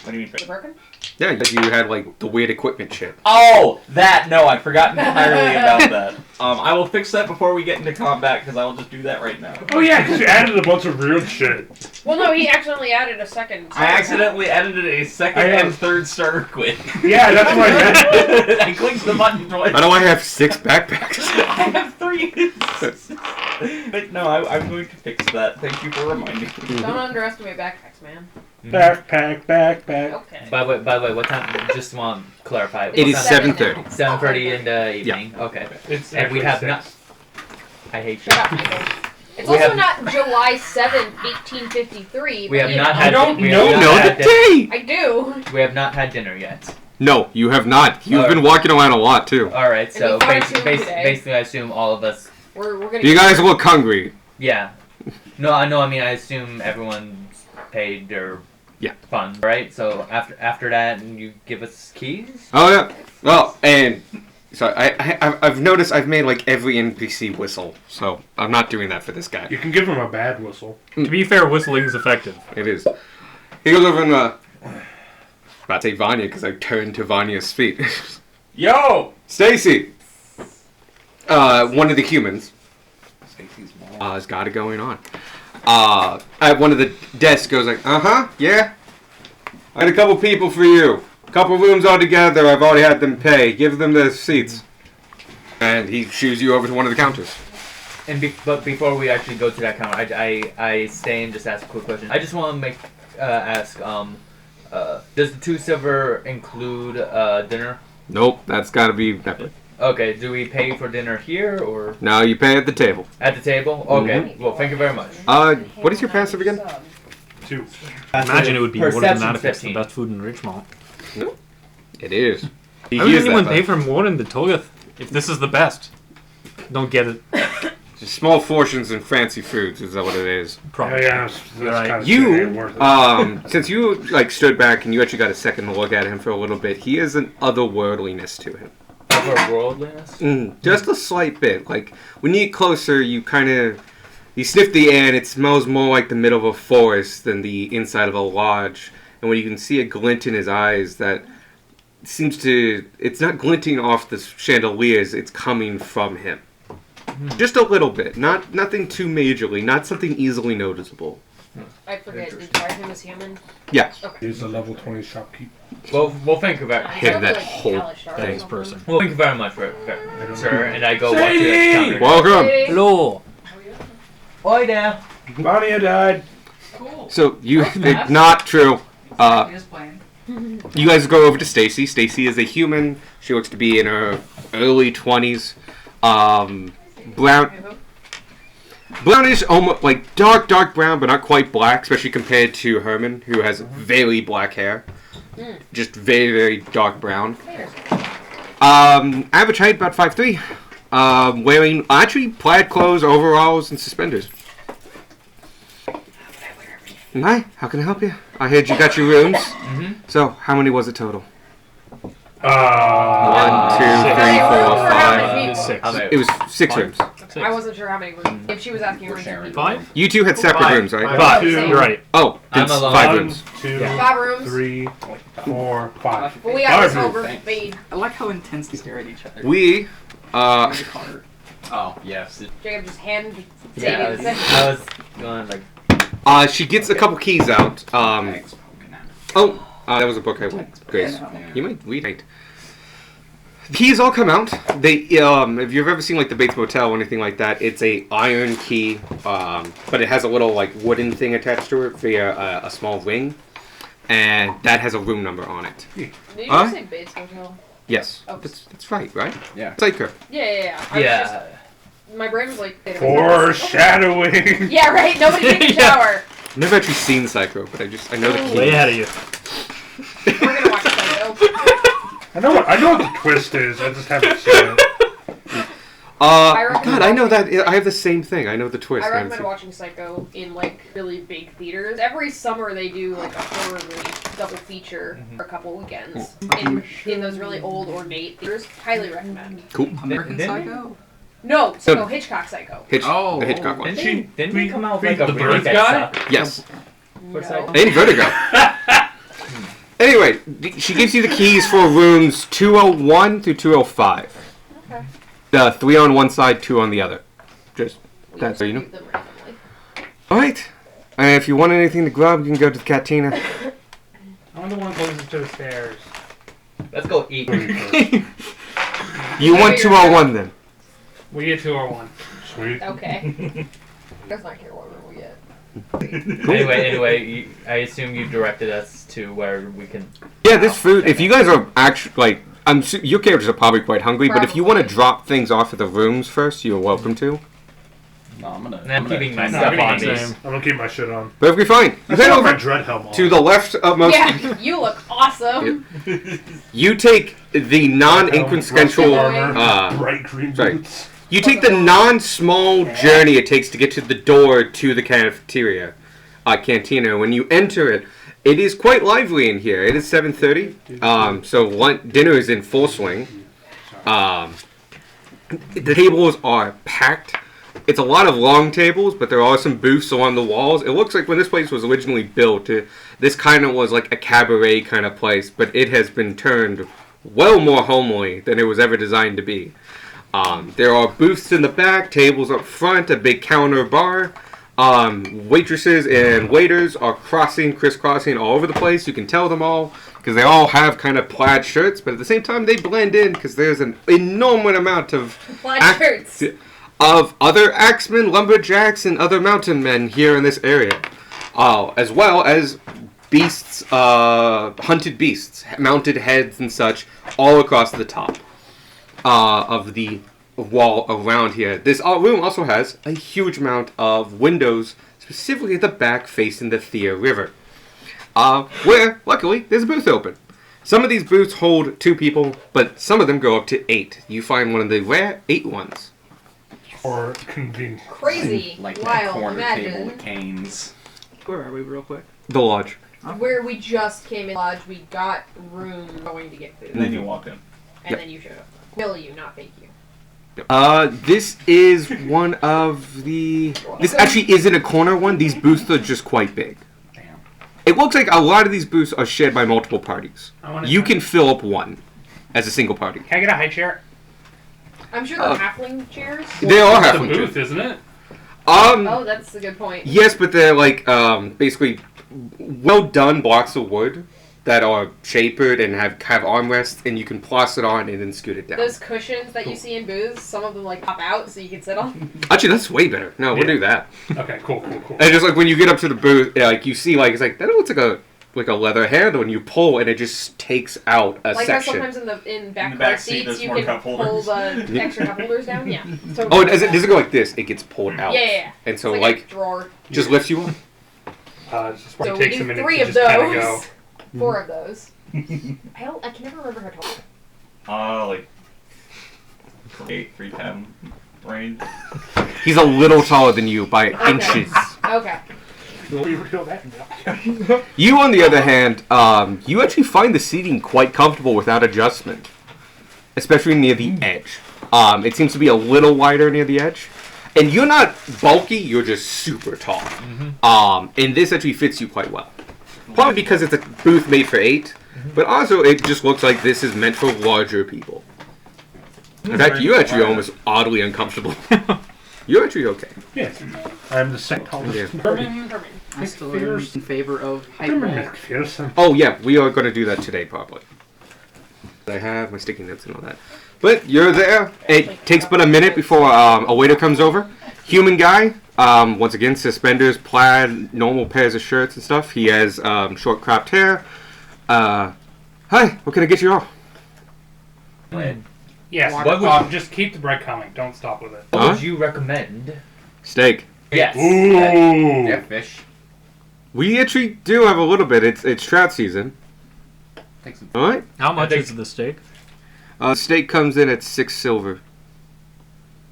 Speaker 8: What do you mean?
Speaker 5: The Birkin?
Speaker 3: Yeah, you had like the weird equipment shit.
Speaker 8: Oh, that! No, I'd forgotten entirely about that. I will fix that before we get into combat, because I will just do that right now.
Speaker 2: Oh yeah, because you added a bunch of weird shit.
Speaker 5: Well, no, he accidentally added a second.
Speaker 8: I accidentally edited a second and third starter quit.
Speaker 2: Yeah, that's what I meant.
Speaker 8: I clicked the button twice.
Speaker 3: Why do I have 6 backpacks?
Speaker 8: I have 3. But no, I'm going to fix that. Thank you for reminding me.
Speaker 5: Don't underestimate backpacks, man.
Speaker 2: Backpack.
Speaker 5: Okay.
Speaker 1: By the way, what time? Just want to clarify.
Speaker 3: It is 7:30.
Speaker 1: 7:30 in the evening. Okay.
Speaker 6: It's
Speaker 1: And we
Speaker 6: actually
Speaker 1: have
Speaker 6: 6.
Speaker 1: not. I hate you.
Speaker 5: Shut up, Michael. It's
Speaker 1: We
Speaker 5: also
Speaker 1: have-
Speaker 5: not July 7th, 1853.
Speaker 1: We
Speaker 5: but
Speaker 1: have
Speaker 5: you
Speaker 1: not
Speaker 5: know.
Speaker 1: had.
Speaker 2: don't
Speaker 1: we
Speaker 2: know
Speaker 1: have
Speaker 3: No,
Speaker 1: not
Speaker 3: the
Speaker 1: had din-
Speaker 3: day!
Speaker 5: I do.
Speaker 1: We have not had dinner yet.
Speaker 3: No, you have not. You've
Speaker 1: Alright.
Speaker 3: been walking around a lot too.
Speaker 1: All right. So
Speaker 5: we fine-tuned today.
Speaker 1: basically, I assume all of us.
Speaker 5: We're gonna.
Speaker 3: You guys look hungry.
Speaker 1: Yeah. No, I know. I mean, I assume everyone's paid their
Speaker 3: Yeah.
Speaker 1: funds, right? So after that, you give us keys.
Speaker 3: Oh yeah. Well, and so I've noticed I've made like every NPC whistle, so I'm not doing that for this guy.
Speaker 2: You can give him a bad whistle.
Speaker 4: To be fair, whistling is effective.
Speaker 3: It is. He goes over and about to say Vanya because I turned to Vanya's feet.
Speaker 8: Yo!
Speaker 3: Stacy. One of the humans.
Speaker 7: Stacy's mom.
Speaker 3: Has got it going on. At one of the desks goes like, yeah. I had a couple people for you. Couple rooms all together. I've already had them pay. Give them their seats. And he shoos you over to one of the counters.
Speaker 1: And but before we actually go to that counter, I stay and just ask a quick question. I just want to ask does the 2 silver include dinner?
Speaker 3: Nope, that's got to be separate.
Speaker 1: Okay, do we pay for dinner here or
Speaker 3: No, you pay at the table.
Speaker 1: at the table? Okay, well, thank you very much.
Speaker 3: What is your passive again?
Speaker 2: 2.
Speaker 4: Imagine it would be more than
Speaker 1: Perception
Speaker 4: that if it's the
Speaker 1: 15.
Speaker 4: best food in Richmond.
Speaker 3: It is. He
Speaker 4: How would
Speaker 3: hears
Speaker 4: anyone
Speaker 3: that,
Speaker 4: pay
Speaker 3: but
Speaker 4: for more in the Togath if this is the best? Don't get it.
Speaker 3: just small portions and fancy foods is that what it is.
Speaker 4: Probably.
Speaker 2: Yeah, that's
Speaker 4: Right.
Speaker 2: kind of
Speaker 3: You,
Speaker 2: worth it.
Speaker 3: since you like stood back and you actually got a second look at him for a little bit, he has an otherworldliness to him.
Speaker 1: Otherworldliness?
Speaker 3: Just a slight bit. Like when you get closer, you sniff the air and it smells more like the middle of a forest than the inside of a lodge. And when you can see a glint in his eyes that seems to, it's not glinting off the chandeliers, it's coming from him. Just a little bit, nothing too majorly, not something easily noticeable.
Speaker 5: I forget. Did you try him as human?
Speaker 3: Yeah.
Speaker 2: He's a level 20 shopkeep.
Speaker 1: Well, thank you very much.
Speaker 3: Hit that
Speaker 5: Like
Speaker 3: whole
Speaker 5: Kalish or
Speaker 4: Thanks,
Speaker 5: something.
Speaker 4: person.
Speaker 1: Well, thank you very much, sir. And I go walk to the
Speaker 2: Sadie!
Speaker 1: counter.
Speaker 3: Welcome.
Speaker 5: Hey.
Speaker 4: Hello.
Speaker 1: Oi there.
Speaker 2: Vanya died.
Speaker 3: So it's not true.
Speaker 9: Just playing.
Speaker 3: You guys go over to Stacy. Stacy is a human. She looks to be in her early 20s. Brownish, almost like dark brown, but not quite black, especially compared to Herman, who has very black hair. Just very, very dark brown. Average height, about 5'3". Wearing actually plaid clothes, overalls, and suspenders. Hi, how can I help you? I heard you got your rooms. So, how many was it total? 1, 2, 3, 4,
Speaker 5: How
Speaker 3: 5.
Speaker 5: many people?
Speaker 4: 6.
Speaker 1: How many?
Speaker 3: It was 6 rooms.
Speaker 5: I wasn't sure how many rooms. If she was asking rooms,
Speaker 7: sharing.
Speaker 4: 5?
Speaker 3: You two had separate
Speaker 4: Five.
Speaker 3: rooms, right?
Speaker 4: 5.
Speaker 2: Two.
Speaker 4: You're right.
Speaker 3: Oh,
Speaker 1: I'm
Speaker 3: it's
Speaker 1: alone.
Speaker 3: 5
Speaker 2: 1,
Speaker 3: rooms.
Speaker 2: 2,
Speaker 5: 5 rooms.
Speaker 2: 3, 4, 5.
Speaker 5: Well, we got this
Speaker 2: Five
Speaker 5: whole
Speaker 2: rooms.
Speaker 5: group paid.
Speaker 9: I like how intense they stare at each other.
Speaker 3: We,
Speaker 7: Oh, yes.
Speaker 5: Jacob just handed
Speaker 1: Yeah, I
Speaker 5: Sadie
Speaker 1: was, I was going like,
Speaker 3: she gets a couple keys out.
Speaker 7: Thanks, poking at it.
Speaker 3: Oh, that was a book I want. Grace.
Speaker 7: Yeah.
Speaker 3: You might read it. The keys all come out. They, if you've ever seen like the Bates Motel or anything like that, it's a iron key, but it has a little like wooden thing attached to it via a small ring, and that has a room number on it.
Speaker 5: Did you
Speaker 3: Huh?
Speaker 5: just say Bates Motel?
Speaker 3: Yes,
Speaker 5: Oh.
Speaker 3: that's right, right?
Speaker 7: Yeah.
Speaker 3: Psycho.
Speaker 5: Yeah. I was
Speaker 1: yeah.
Speaker 5: just- my brain was like.
Speaker 2: Foreshadowing.
Speaker 5: Yeah, right. Nobody take a
Speaker 4: Yeah.
Speaker 5: shower.
Speaker 3: I've never actually seen Psycho, but I know the keys.
Speaker 4: Way ahead of you.
Speaker 5: We're gonna watch Psycho.
Speaker 2: I know what the twist is. I just haven't seen it.
Speaker 5: recommend
Speaker 3: God, I know
Speaker 5: watching-
Speaker 3: that. I have the same thing. I know the twist.
Speaker 5: I
Speaker 3: I haven't
Speaker 5: recommend watching Psycho in like really big theaters. Every summer they do like a horror movie double feature for a couple weekends in those really old ornate theaters. Highly recommend.
Speaker 3: Cool.
Speaker 9: American
Speaker 1: Didn't-
Speaker 9: Psycho?
Speaker 5: No, Psycho, Hitchcock Psycho.
Speaker 9: Oh,
Speaker 3: the Hitchcock one.
Speaker 1: Didn't he come out with like
Speaker 6: the
Speaker 1: a remake
Speaker 6: bird
Speaker 1: that
Speaker 6: guy?
Speaker 1: sucked?
Speaker 3: Yes.
Speaker 1: For
Speaker 5: No.
Speaker 1: Psycho?
Speaker 3: And Vertigo. Anyway, she gives you the keys for rooms 201 through 205.
Speaker 5: Okay.
Speaker 3: 3 on one side, 2 on the other. Just that's how you know.
Speaker 5: Them randomly.
Speaker 3: All right. And if you want anything to grab, you can go to the cantina.
Speaker 6: I'm the one closest to the stairs.
Speaker 1: Let's go eat.
Speaker 3: You want 201 then?
Speaker 6: We get 201.
Speaker 2: Sweet.
Speaker 5: Okay. Does not care what room we get.
Speaker 1: Anyway, I assume you directed us to where we can.
Speaker 3: Yeah, this food. If you guys are actually like, your characters are probably quite hungry. But if you want to
Speaker 5: Probably.
Speaker 3: drop things off at the rooms first, you're welcome to.
Speaker 8: No, I'm gonna.
Speaker 1: And I'm keeping my
Speaker 6: No,
Speaker 1: stuff
Speaker 6: give me
Speaker 1: on
Speaker 6: the
Speaker 1: me.
Speaker 6: same.
Speaker 2: I'm gonna keep my shit on.
Speaker 3: Perfectly fine. You
Speaker 2: I
Speaker 3: head
Speaker 2: still have my
Speaker 3: over
Speaker 2: dread helm on.
Speaker 3: to the left most.
Speaker 5: Yeah, you look awesome.
Speaker 3: You take the non-inconsequential.
Speaker 2: armor, bright green
Speaker 3: sorry.
Speaker 2: boots.
Speaker 3: You take the non-small journey it takes to get to the door to the cafeteria, cantina. When you enter it, it is quite lively in here. It is 7:30. So dinner is in full swing. The tables are packed. It's a lot of long tables, but there are some booths along the walls. It looks like when this place was originally built, this kind of was like a cabaret kind of place, but it has been turned well more homely than it was ever designed to be. There are booths in the back, tables up front, a big counter bar. Waitresses and waiters are crisscrossing all over the place. You can tell them all because they all have kind of plaid shirts, but at the same time they blend in because there's an enormous amount of
Speaker 5: Black shirts.
Speaker 3: of other axemen, lumberjacks, and other mountain men here in this area, as well as beasts, hunted beasts, mounted heads and such, all across the top of the wall around here. This room also has a huge amount of windows, specifically at the back facing the Thea River, where, luckily, there's a booth open. Some of these booths hold 2 people, but some of them go up to 8. You find one of the rare 8 ones.
Speaker 2: Or convenient.
Speaker 5: Crazy.
Speaker 7: Like that
Speaker 5: Wild.
Speaker 7: corner table
Speaker 5: Imagine.
Speaker 7: with canes.
Speaker 9: Where are we, real quick?
Speaker 3: The lodge.
Speaker 5: Where we just came in lodge, we got room going to get food.
Speaker 8: And then you walked in.
Speaker 5: And then you showed up. Real you, not fake you.
Speaker 3: This is one of the... This actually isn't a corner one. These booths are just quite big.
Speaker 7: Damn.
Speaker 3: It looks like a lot of these booths are shared by multiple parties. You can fill up one as a single party.
Speaker 6: Can I get a high chair?
Speaker 5: I'm sure they're halfling chairs.
Speaker 3: They are
Speaker 6: It's a
Speaker 3: halfling
Speaker 6: booth,
Speaker 3: chairs.
Speaker 6: isn't it?
Speaker 5: Oh, that's a good point.
Speaker 3: Yes, but they're like basically well done blocks of wood that are shapered and have armrests, and you can plus it on and then scoot it down.
Speaker 5: Those cushions that you see in booths, some of them like pop out so you can sit on.
Speaker 3: Actually, that's way better. No, we'll do that.
Speaker 6: Okay, cool.
Speaker 3: And just like when you get up to the booth, like you see like it's like that looks like a leather handle, and you pull, and it just takes out a
Speaker 5: Like
Speaker 3: section.
Speaker 5: how sometimes in back
Speaker 8: In the
Speaker 5: car
Speaker 8: back seat,
Speaker 5: seats
Speaker 8: there's
Speaker 5: you
Speaker 8: more
Speaker 5: can
Speaker 8: cup
Speaker 5: pull
Speaker 8: holders.
Speaker 5: the extra cup holders down. Yeah. So
Speaker 3: Oh, does it go like this? It gets pulled out.
Speaker 5: Yeah.
Speaker 3: And so
Speaker 5: It's
Speaker 3: like
Speaker 5: a drawer.
Speaker 3: just lifts you up.
Speaker 2: Just
Speaker 5: So we
Speaker 6: takes a
Speaker 5: do
Speaker 6: minute
Speaker 5: 3
Speaker 6: to
Speaker 5: of
Speaker 6: just kinda go.
Speaker 5: those. 4 of those. I can never remember her total.
Speaker 8: Like 310 range.
Speaker 3: He's a little taller than you by
Speaker 5: Okay.
Speaker 3: inches.
Speaker 5: Okay.
Speaker 3: You, on the other hand, you actually find the seating quite comfortable without adjustment, especially near the edge. It seems to be a little wider near the edge, and you're not bulky; you're just super tall. And this actually fits you quite well. Probably because it's a booth made for 8, but also it just looks like this is meant for larger people. In fact, you're actually almost oddly uncomfortable. You're actually okay.
Speaker 2: Yes. I'm the second tallest.
Speaker 3: Yeah.
Speaker 5: Herman.
Speaker 9: I still am in favor of height
Speaker 2: Herman
Speaker 9: roll.
Speaker 2: McPherson.
Speaker 3: Oh yeah, we are going to do that today probably. I have my sticky notes and all that. But you're there. It takes but a minute before a waiter comes over. Human guy. Once again, suspenders, plaid, normal pairs of shirts and stuff. He has short cropped hair. Hi, what can I get you all?
Speaker 6: Yes.
Speaker 1: What would-
Speaker 6: Just keep the bread coming. Don't stop with it.
Speaker 1: What
Speaker 3: Huh?
Speaker 1: would you recommend?
Speaker 3: Steak.
Speaker 1: Yes.
Speaker 2: Ooh.
Speaker 7: Yeah, fish.
Speaker 3: We actually do have a little bit. It's trout season.
Speaker 7: Take some.
Speaker 3: All right.
Speaker 4: How much
Speaker 1: think-
Speaker 4: is the steak?
Speaker 3: Steak comes in at 6 silver.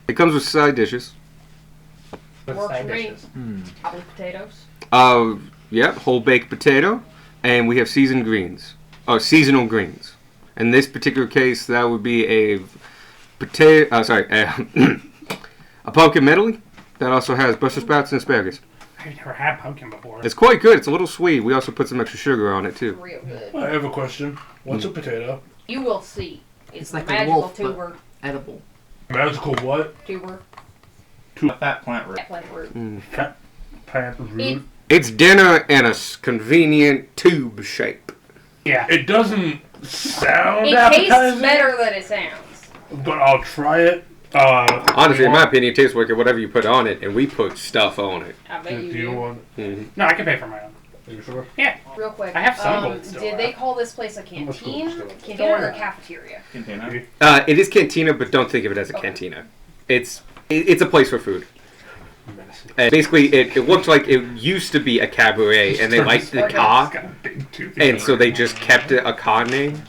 Speaker 3: It comes with side dishes.
Speaker 6: With
Speaker 5: Works
Speaker 6: side
Speaker 5: for me.
Speaker 6: dishes.
Speaker 5: Probably potatoes.
Speaker 3: Yeah, whole baked potato, and we have seasoned greens. Oh, seasonal greens. In this particular case, that would be a potato. A pumpkin medley that also has Brussels sprouts and asparagus.
Speaker 2: I've never had pumpkin before.
Speaker 3: It's quite good. It's a little sweet. We also put some extra sugar on it too.
Speaker 5: Real good.
Speaker 2: I have a question. What's a potato?
Speaker 5: You will see. It's
Speaker 9: It's
Speaker 5: a
Speaker 9: like a
Speaker 5: magical
Speaker 9: wolf, but-
Speaker 5: tuber.
Speaker 9: Edible.
Speaker 2: Magical what?
Speaker 5: Tuber.
Speaker 8: A fat plant root.
Speaker 5: That plant root.
Speaker 2: Plant root.
Speaker 3: It's dinner in a convenient tube shape.
Speaker 2: Yeah. It doesn't sound
Speaker 5: It
Speaker 2: appetizing,
Speaker 5: tastes better than it sounds.
Speaker 2: but I'll try it.
Speaker 3: Honestly, in my opinion, it tastes like whatever you put on it, and we put stuff on it.
Speaker 5: I bet
Speaker 2: Do
Speaker 5: you
Speaker 2: you
Speaker 5: do.
Speaker 2: want?
Speaker 6: No, I can pay for my own.
Speaker 2: Are you sure?
Speaker 5: Real quick.
Speaker 6: I have some gold still
Speaker 5: Did they
Speaker 6: left.
Speaker 5: call this place a
Speaker 2: much
Speaker 5: canteen?
Speaker 2: gold still?
Speaker 5: Cantina or cafeteria?
Speaker 8: Container.
Speaker 3: It is cantina, but don't think of it as a cantina. It's a place for food. And basically, it looked like it used to be a cabaret, and they liked the car, and so they just kept it a car name.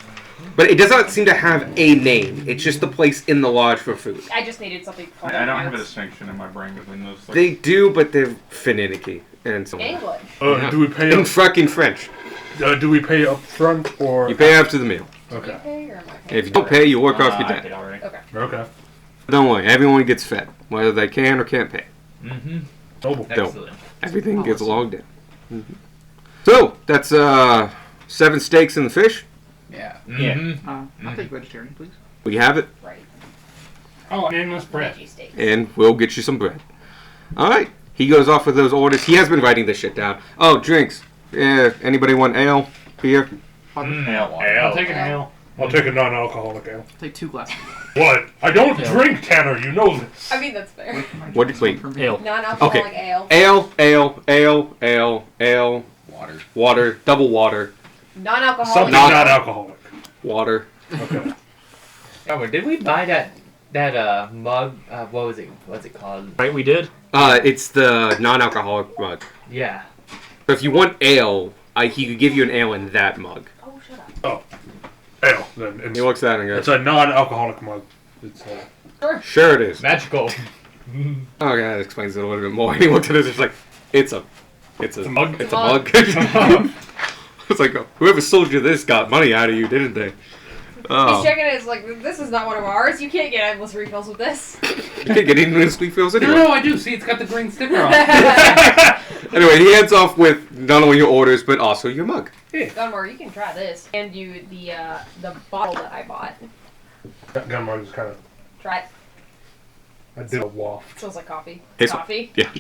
Speaker 3: But it does not seem to have a name. It's just the place in the lodge for food.
Speaker 5: I just needed something called
Speaker 8: I don't have a distinction in my brain between those. Like,
Speaker 3: They do, but they're finicky and so on.
Speaker 5: English.
Speaker 2: Do we pay
Speaker 3: In
Speaker 2: up?
Speaker 3: fucking French.
Speaker 2: Do we pay up front or?
Speaker 3: You pay after the meal.
Speaker 5: Do you
Speaker 2: Okay.
Speaker 5: pay or am I
Speaker 3: And
Speaker 5: paying?
Speaker 3: if you don't pay, you work off your
Speaker 8: I
Speaker 3: debt.
Speaker 8: paid already.
Speaker 5: Okay.
Speaker 2: Okay.
Speaker 3: Don't worry, everyone gets fed, whether they can or can't pay.
Speaker 1: Mm-hmm.
Speaker 2: Noble.
Speaker 1: Excellent.
Speaker 3: Everything gets logged in. So, that's 7 steaks and the fish.
Speaker 7: Yeah.
Speaker 1: Mm-hmm.
Speaker 9: I'll take vegetarian, please.
Speaker 3: We have it,
Speaker 5: Right.
Speaker 6: Oh, nameless bread.
Speaker 5: Veggie steaks.
Speaker 3: and we'll get you some bread. Alright, he goes off with those orders. He has been writing this shit down. Oh, drinks. Yeah, anybody want ale? Beer?
Speaker 8: Ale.
Speaker 6: I'll take an ale.
Speaker 2: I'll take a non-alcoholic ale.
Speaker 9: I'll take 2 glasses.
Speaker 2: What? I don't drink, Tanner. You know this.
Speaker 5: I mean, that's fair.
Speaker 3: What? Wait.
Speaker 4: Ale.
Speaker 5: Non-alcoholic
Speaker 3: Okay.
Speaker 5: ale.
Speaker 3: Ale,
Speaker 7: Water.
Speaker 3: water, double water,
Speaker 5: Non-alcoholic.
Speaker 2: Something
Speaker 3: Not-
Speaker 2: non-alcoholic.
Speaker 3: water.
Speaker 2: Okay.
Speaker 1: Oh, did we buy that mug? What was it? What's it called?
Speaker 4: Right, we did.
Speaker 3: It's the non-alcoholic mug.
Speaker 1: Yeah.
Speaker 3: So if you want ale, he could give you an ale in that mug.
Speaker 5: Oh, shut up.
Speaker 2: Ale. Then it's,
Speaker 3: He looks at it and
Speaker 2: it's
Speaker 3: goes,
Speaker 2: a non-alcoholic mug. It's
Speaker 3: sure it is.
Speaker 1: Magical.
Speaker 3: Oh, yeah, that explains it a little bit more. He looked at it, it's like, it's a
Speaker 6: mug.
Speaker 3: It's a mug. It's like, whoever sold you this got money out of you, didn't they?
Speaker 5: He's
Speaker 3: Oh,
Speaker 5: checking it. It's like, this is not one of ours. You can't get endless refills with this.
Speaker 3: you can't get any sweet feels
Speaker 6: No,
Speaker 3: anyway.
Speaker 6: no, I do. See, it's got the green sticker on.
Speaker 3: Anyway, he heads off with not only your orders, but also your mug.
Speaker 5: Gunmore, you can try this. And you the bottle that I bought.
Speaker 2: gun mug is kind of.
Speaker 5: Try it.
Speaker 2: I did a waft.
Speaker 5: It smells like coffee.
Speaker 3: It's-
Speaker 5: Coffee.
Speaker 3: Yeah.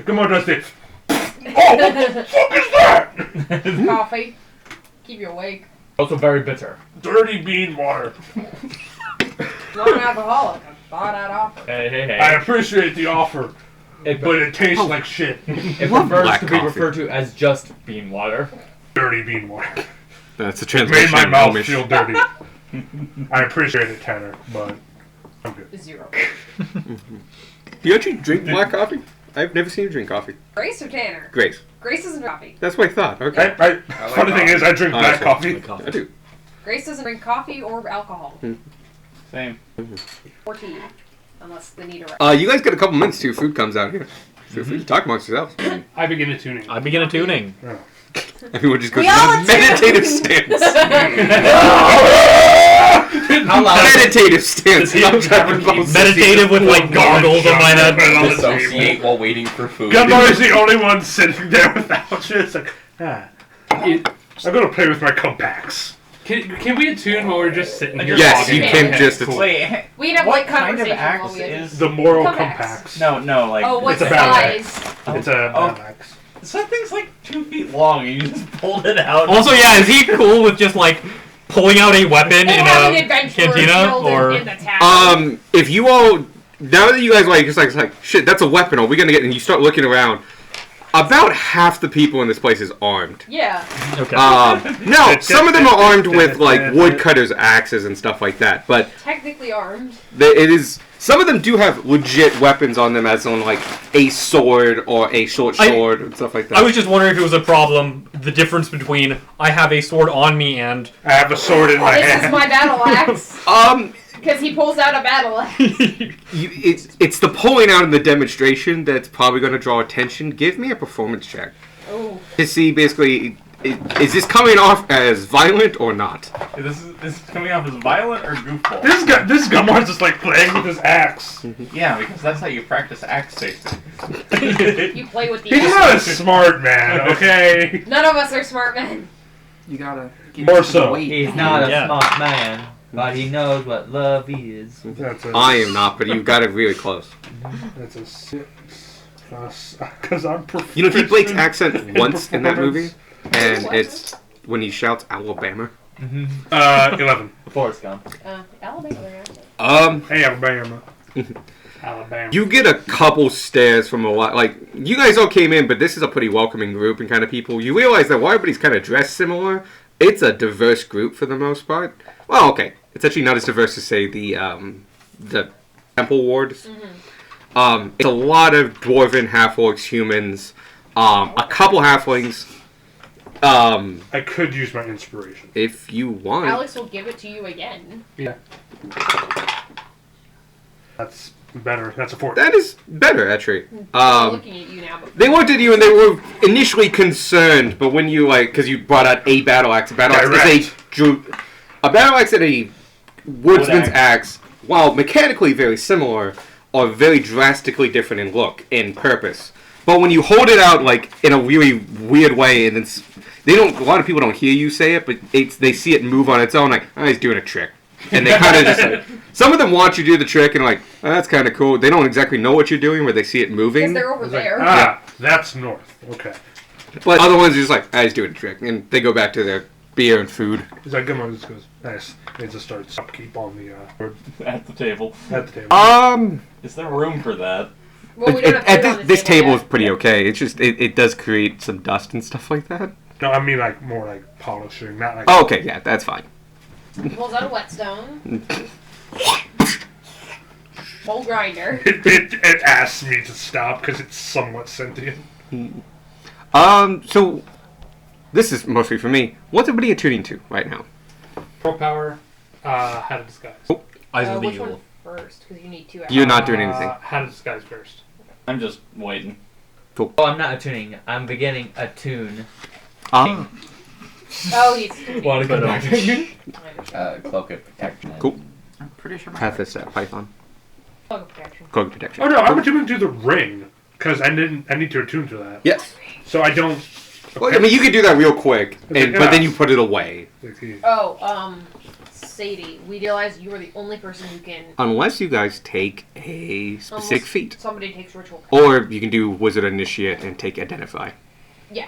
Speaker 2: Come on, Dusty. Oh, what the fuck is that?
Speaker 5: Coffee. Keep you awake.
Speaker 1: Also very bitter.
Speaker 2: Dirty bean water.
Speaker 5: Non-alcoholic. I thought I'd offer.
Speaker 1: Hey.
Speaker 2: I appreciate the offer,
Speaker 1: It,
Speaker 2: but it tastes like shit.
Speaker 1: it
Speaker 3: love
Speaker 1: prefers
Speaker 3: black
Speaker 1: to be
Speaker 3: coffee.
Speaker 1: referred to as just bean water.
Speaker 2: Dirty bean water.
Speaker 3: That's a
Speaker 2: Made
Speaker 3: translation.
Speaker 2: my mouth
Speaker 3: Amish.
Speaker 2: feel dirty. I appreciate it, Tanner, but I'm good.
Speaker 5: 0.
Speaker 3: Do you actually drink black coffee? I've never seen you drink coffee.
Speaker 5: Grace or Tanner?
Speaker 3: Grace.
Speaker 5: Grace doesn't drink coffee.
Speaker 3: That's what I thought. Okay.
Speaker 2: Funny thing is, I drink black coffee.
Speaker 3: I do.
Speaker 5: Grace doesn't drink coffee or alcohol.
Speaker 8: Same.
Speaker 5: Or tea. Unless they need a
Speaker 3: You guys got a couple minutes till food comes out here. Feel free to talk amongst yourselves.
Speaker 6: I begin a tuning.
Speaker 4: I begin a tuning.
Speaker 3: Everyone just goes
Speaker 5: We all
Speaker 3: in a meditative stance.
Speaker 1: How loud?
Speaker 3: Meditative stance. Not Dragon Ball Z.
Speaker 4: Meditative with like goggles on my head.
Speaker 7: Dissociate while waiting for food.
Speaker 2: Gunbar is the only one sitting there without you. It's like, I'm gonna play with my compacts.
Speaker 6: Can we attune while we're just sitting here
Speaker 3: Yes,
Speaker 6: talking?
Speaker 3: you can just.
Speaker 8: Wait,
Speaker 5: We can have
Speaker 8: what
Speaker 5: like
Speaker 8: kind of
Speaker 5: conversation
Speaker 8: axe
Speaker 5: while we
Speaker 8: is?
Speaker 2: The moral
Speaker 5: Compacts.
Speaker 2: compacts.
Speaker 8: No, like.
Speaker 5: Oh, what's
Speaker 2: It's
Speaker 5: the
Speaker 2: a battle
Speaker 5: size?
Speaker 2: It's a
Speaker 8: Oh.
Speaker 2: battle axe.
Speaker 8: Something's like 2 feet long, and you just pulled it out.
Speaker 4: Also, yeah, is he cool with just like pulling out a weapon
Speaker 5: And
Speaker 4: in
Speaker 5: have an
Speaker 4: a
Speaker 5: adventurer
Speaker 4: cantina,
Speaker 5: killed
Speaker 4: or
Speaker 5: in the tavern.
Speaker 3: If you all now that you guys like just like shit, that's a weapon. Are we gonna get? And you start looking around. About half the people in this place is armed.
Speaker 5: Yeah.
Speaker 4: okay?
Speaker 3: No, some of them are armed with like woodcutters, axes, and stuff like that. But
Speaker 5: Technically armed.
Speaker 3: it is some of them do have legit weapons on them, as on like a sword or a short sword and stuff like that.
Speaker 4: I was just wondering if it was a problem. The difference between I have a sword on me and
Speaker 2: I have a sword in my
Speaker 5: This is
Speaker 2: hand.
Speaker 5: my battle axe. Because he pulls out a battle axe.
Speaker 3: it's the pulling out in the demonstration that's probably going to draw attention. Give me a performance check
Speaker 5: Oh.
Speaker 3: to see basically Is this coming off as violent or not?
Speaker 8: This is coming off as violent or goofball?
Speaker 2: This Gummar's just like playing with his axe.
Speaker 8: Yeah, because that's how you practice axe safety.
Speaker 5: You play with the
Speaker 2: He's not a smart man, okay?
Speaker 5: None of us are smart men.
Speaker 9: You gotta give
Speaker 2: More
Speaker 9: it some
Speaker 2: so.
Speaker 9: weight.
Speaker 1: He's not a
Speaker 4: Yeah.
Speaker 1: smart man, but he knows what love is.
Speaker 2: That's a,
Speaker 3: I am not, but you got it really close.
Speaker 2: That's a 6. Because I'm
Speaker 3: You know, he
Speaker 2: proficient
Speaker 3: Blake's accent once in that movie,
Speaker 2: performance.
Speaker 3: and
Speaker 5: What?
Speaker 3: it's when he shouts Alabama.
Speaker 2: 11.
Speaker 1: Forrest Gump.
Speaker 5: Alabama. Right?
Speaker 2: Hey, Alabama. Alabama.
Speaker 3: You get a couple stares from a lot. Like, you guys all came in, but this is a pretty welcoming group and kind of people. You realize that while everybody's kind of dressed similar, it's a diverse group for the most part. Well, okay. It's actually not as diverse as, say, the Temple Wards. It's a lot of dwarven half-orcs, humans, a couple halflings.
Speaker 2: I could use my inspiration.
Speaker 3: If you want.
Speaker 5: Alex will give it to you again.
Speaker 2: That's better. That's a 4.
Speaker 3: That is better, actually.
Speaker 5: I'm looking at you now. But
Speaker 3: They looked at you and they were initially concerned, but when you because you brought out a battle axe is a battle axe and a woodsman's axe, while mechanically very similar, are very drastically different in look and purpose. But when you hold it out like in a really weird way, and it's, a lot of people don't hear you say it, but they see it move on its own, like, oh, he's doing a trick. And they kind of just like, some of them watch you do the trick and like, oh, that's kind of cool. They don't exactly know what you're doing, but they see it moving.
Speaker 5: because they're over there.
Speaker 2: That's north. Okay.
Speaker 3: But other ones are just like, he's doing a trick. And they go back to their beer and food.
Speaker 2: He's like, Gummar just goes, nice. He just starts upkeep on the,
Speaker 8: At the table.
Speaker 2: at the table.
Speaker 8: Is there room for that?
Speaker 5: Well, we don't have food on the
Speaker 3: This table
Speaker 5: yet.
Speaker 3: is pretty okay. It's just, it does create some dust and stuff like that.
Speaker 2: No, I mean like more like polishing, not like.
Speaker 3: Oh, okay, yeah, that's fine.
Speaker 5: Pulls out a whetstone. Whole grinder.
Speaker 2: It asks me to stop because it's somewhat sentient.
Speaker 3: So, this is mostly for me. What's everybody attuning to right now?
Speaker 6: Pro power, how to disguise.
Speaker 4: Eyes of the
Speaker 5: Which one
Speaker 4: Evil.
Speaker 5: first? Because you need 2
Speaker 3: You're not doing anything.
Speaker 6: How to disguise first.
Speaker 8: I'm just waiting.
Speaker 1: Oh, I'm not attuning. I'm beginning a tune.
Speaker 3: Ah,
Speaker 5: Oh, he's.
Speaker 1: Want to come back?
Speaker 7: Cloak of protection.
Speaker 3: Cool.
Speaker 9: I'm pretty sure.
Speaker 3: Path is Python.
Speaker 5: Plug protection.
Speaker 3: Code protection.
Speaker 2: Oh no, I'm attuning to the ring because I need to attune to that.
Speaker 3: Yes.
Speaker 2: So I don't.
Speaker 3: Well, I mean, you could do that real quick, but then you put it away.
Speaker 5: Oh, Sadie, we realized you are the only person who can.
Speaker 3: Unless you guys take a specific
Speaker 5: Unless
Speaker 3: feat.
Speaker 5: Somebody takes ritual.
Speaker 3: Or you can do Wizard Initiate and take Identify.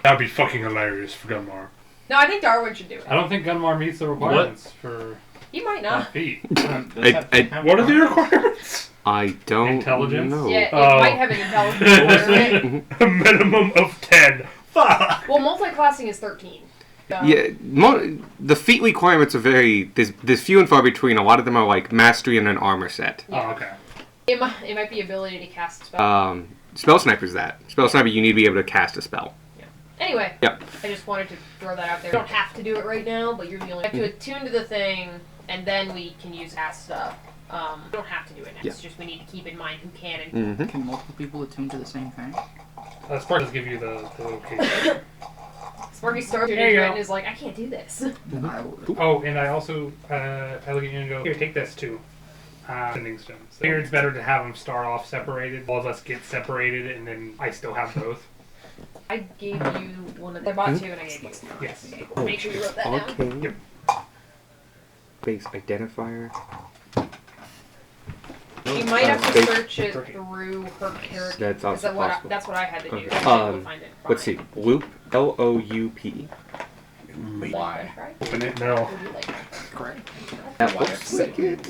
Speaker 2: That'd be fucking hilarious for Gunmar.
Speaker 5: No, I think Darwin should do it.
Speaker 6: I don't think Gunmar meets the requirements for
Speaker 5: He might
Speaker 6: that
Speaker 5: not.
Speaker 6: feat.
Speaker 2: What are the requirements?
Speaker 3: I don't
Speaker 6: Intelligence?
Speaker 3: know.
Speaker 5: Yeah, it
Speaker 2: Oh.
Speaker 5: might have an intelligence requirement.
Speaker 2: A minimum of 10. Fuck.
Speaker 5: Well, multi-classing is 13. So.
Speaker 3: Yeah, the feat requirements are very. There's few and far between. A lot of them are like mastery and an armor set.
Speaker 2: Oh, okay.
Speaker 5: It might be ability to cast spell.
Speaker 3: Spell Sniper's that. Spell Sniper, you need to be able to cast a spell.
Speaker 5: Anyway,
Speaker 3: Yep.
Speaker 5: I just wanted to throw that out there. You don't have to do it right now, but you're the only. You have to attune to the thing, and then we can use cast stuff. We don't have to do it now.
Speaker 3: Yeah.
Speaker 5: It's just we need to keep in mind who can and
Speaker 9: Can multiple people attune to the same thing?
Speaker 6: Spark does give you the location.
Speaker 5: Sparky starts
Speaker 6: There you go.
Speaker 5: and is like, I can't do this.
Speaker 6: Oh, and I also I look at you and go, here, take this too. Sending stones. Here it's better to have them start off separated. All of us get separated, and then I still have both.
Speaker 5: I gave you one of them. I bought 2 and I gave you 1.
Speaker 6: Yes.
Speaker 5: Okay, make sure you wrote that down.
Speaker 3: Okay. Base Identifier.
Speaker 5: You might have to
Speaker 3: Base-
Speaker 5: search it through her character.
Speaker 3: That's also possible.
Speaker 5: That's what I had to do.
Speaker 3: Okay.
Speaker 5: I had to find it.
Speaker 3: Let's see. Loop. L-O-U-P.
Speaker 7: Why?
Speaker 2: Open it now.
Speaker 5: Would you like
Speaker 9: Correct.
Speaker 7: That looks like it.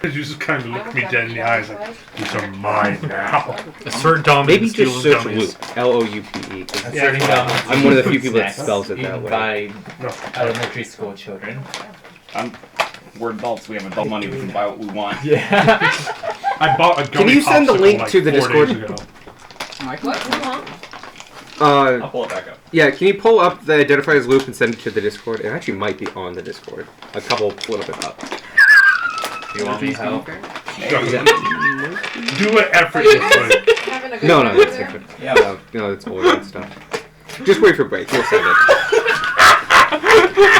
Speaker 2: You just kind of look me dead in the eyes like, these are mine now.
Speaker 4: Assert dominance.
Speaker 3: Maybe
Speaker 4: steal
Speaker 3: just
Speaker 4: his
Speaker 3: search
Speaker 4: dummies.
Speaker 3: Loop. L-O-U-P-E.
Speaker 1: Yeah,
Speaker 3: I'm one of the few people that spells it that
Speaker 1: eaten
Speaker 3: way.
Speaker 1: by
Speaker 2: No.
Speaker 1: elementary school children.
Speaker 8: We're adults. We have adult money. We can buy what we want.
Speaker 1: Yeah.
Speaker 2: I bought a gummy
Speaker 3: Can you send the
Speaker 2: popsicle,
Speaker 3: link
Speaker 2: like,
Speaker 3: to the
Speaker 2: 4
Speaker 3: Discord?
Speaker 2: days ago.
Speaker 9: Mike?
Speaker 5: What? Huh?
Speaker 8: I'll pull it back up.
Speaker 3: Yeah, can you pull up the identifier's loop and send it to the Discord? It actually might be on the Discord. A little bit up.
Speaker 1: You want me help?
Speaker 2: Do it effortlessly.
Speaker 5: Having a good
Speaker 3: No,
Speaker 5: time
Speaker 3: that's
Speaker 5: over there?
Speaker 3: different.
Speaker 8: Yeah.
Speaker 3: No, it's older and stuff. Just wait for break. We'll send it.
Speaker 1: Very good.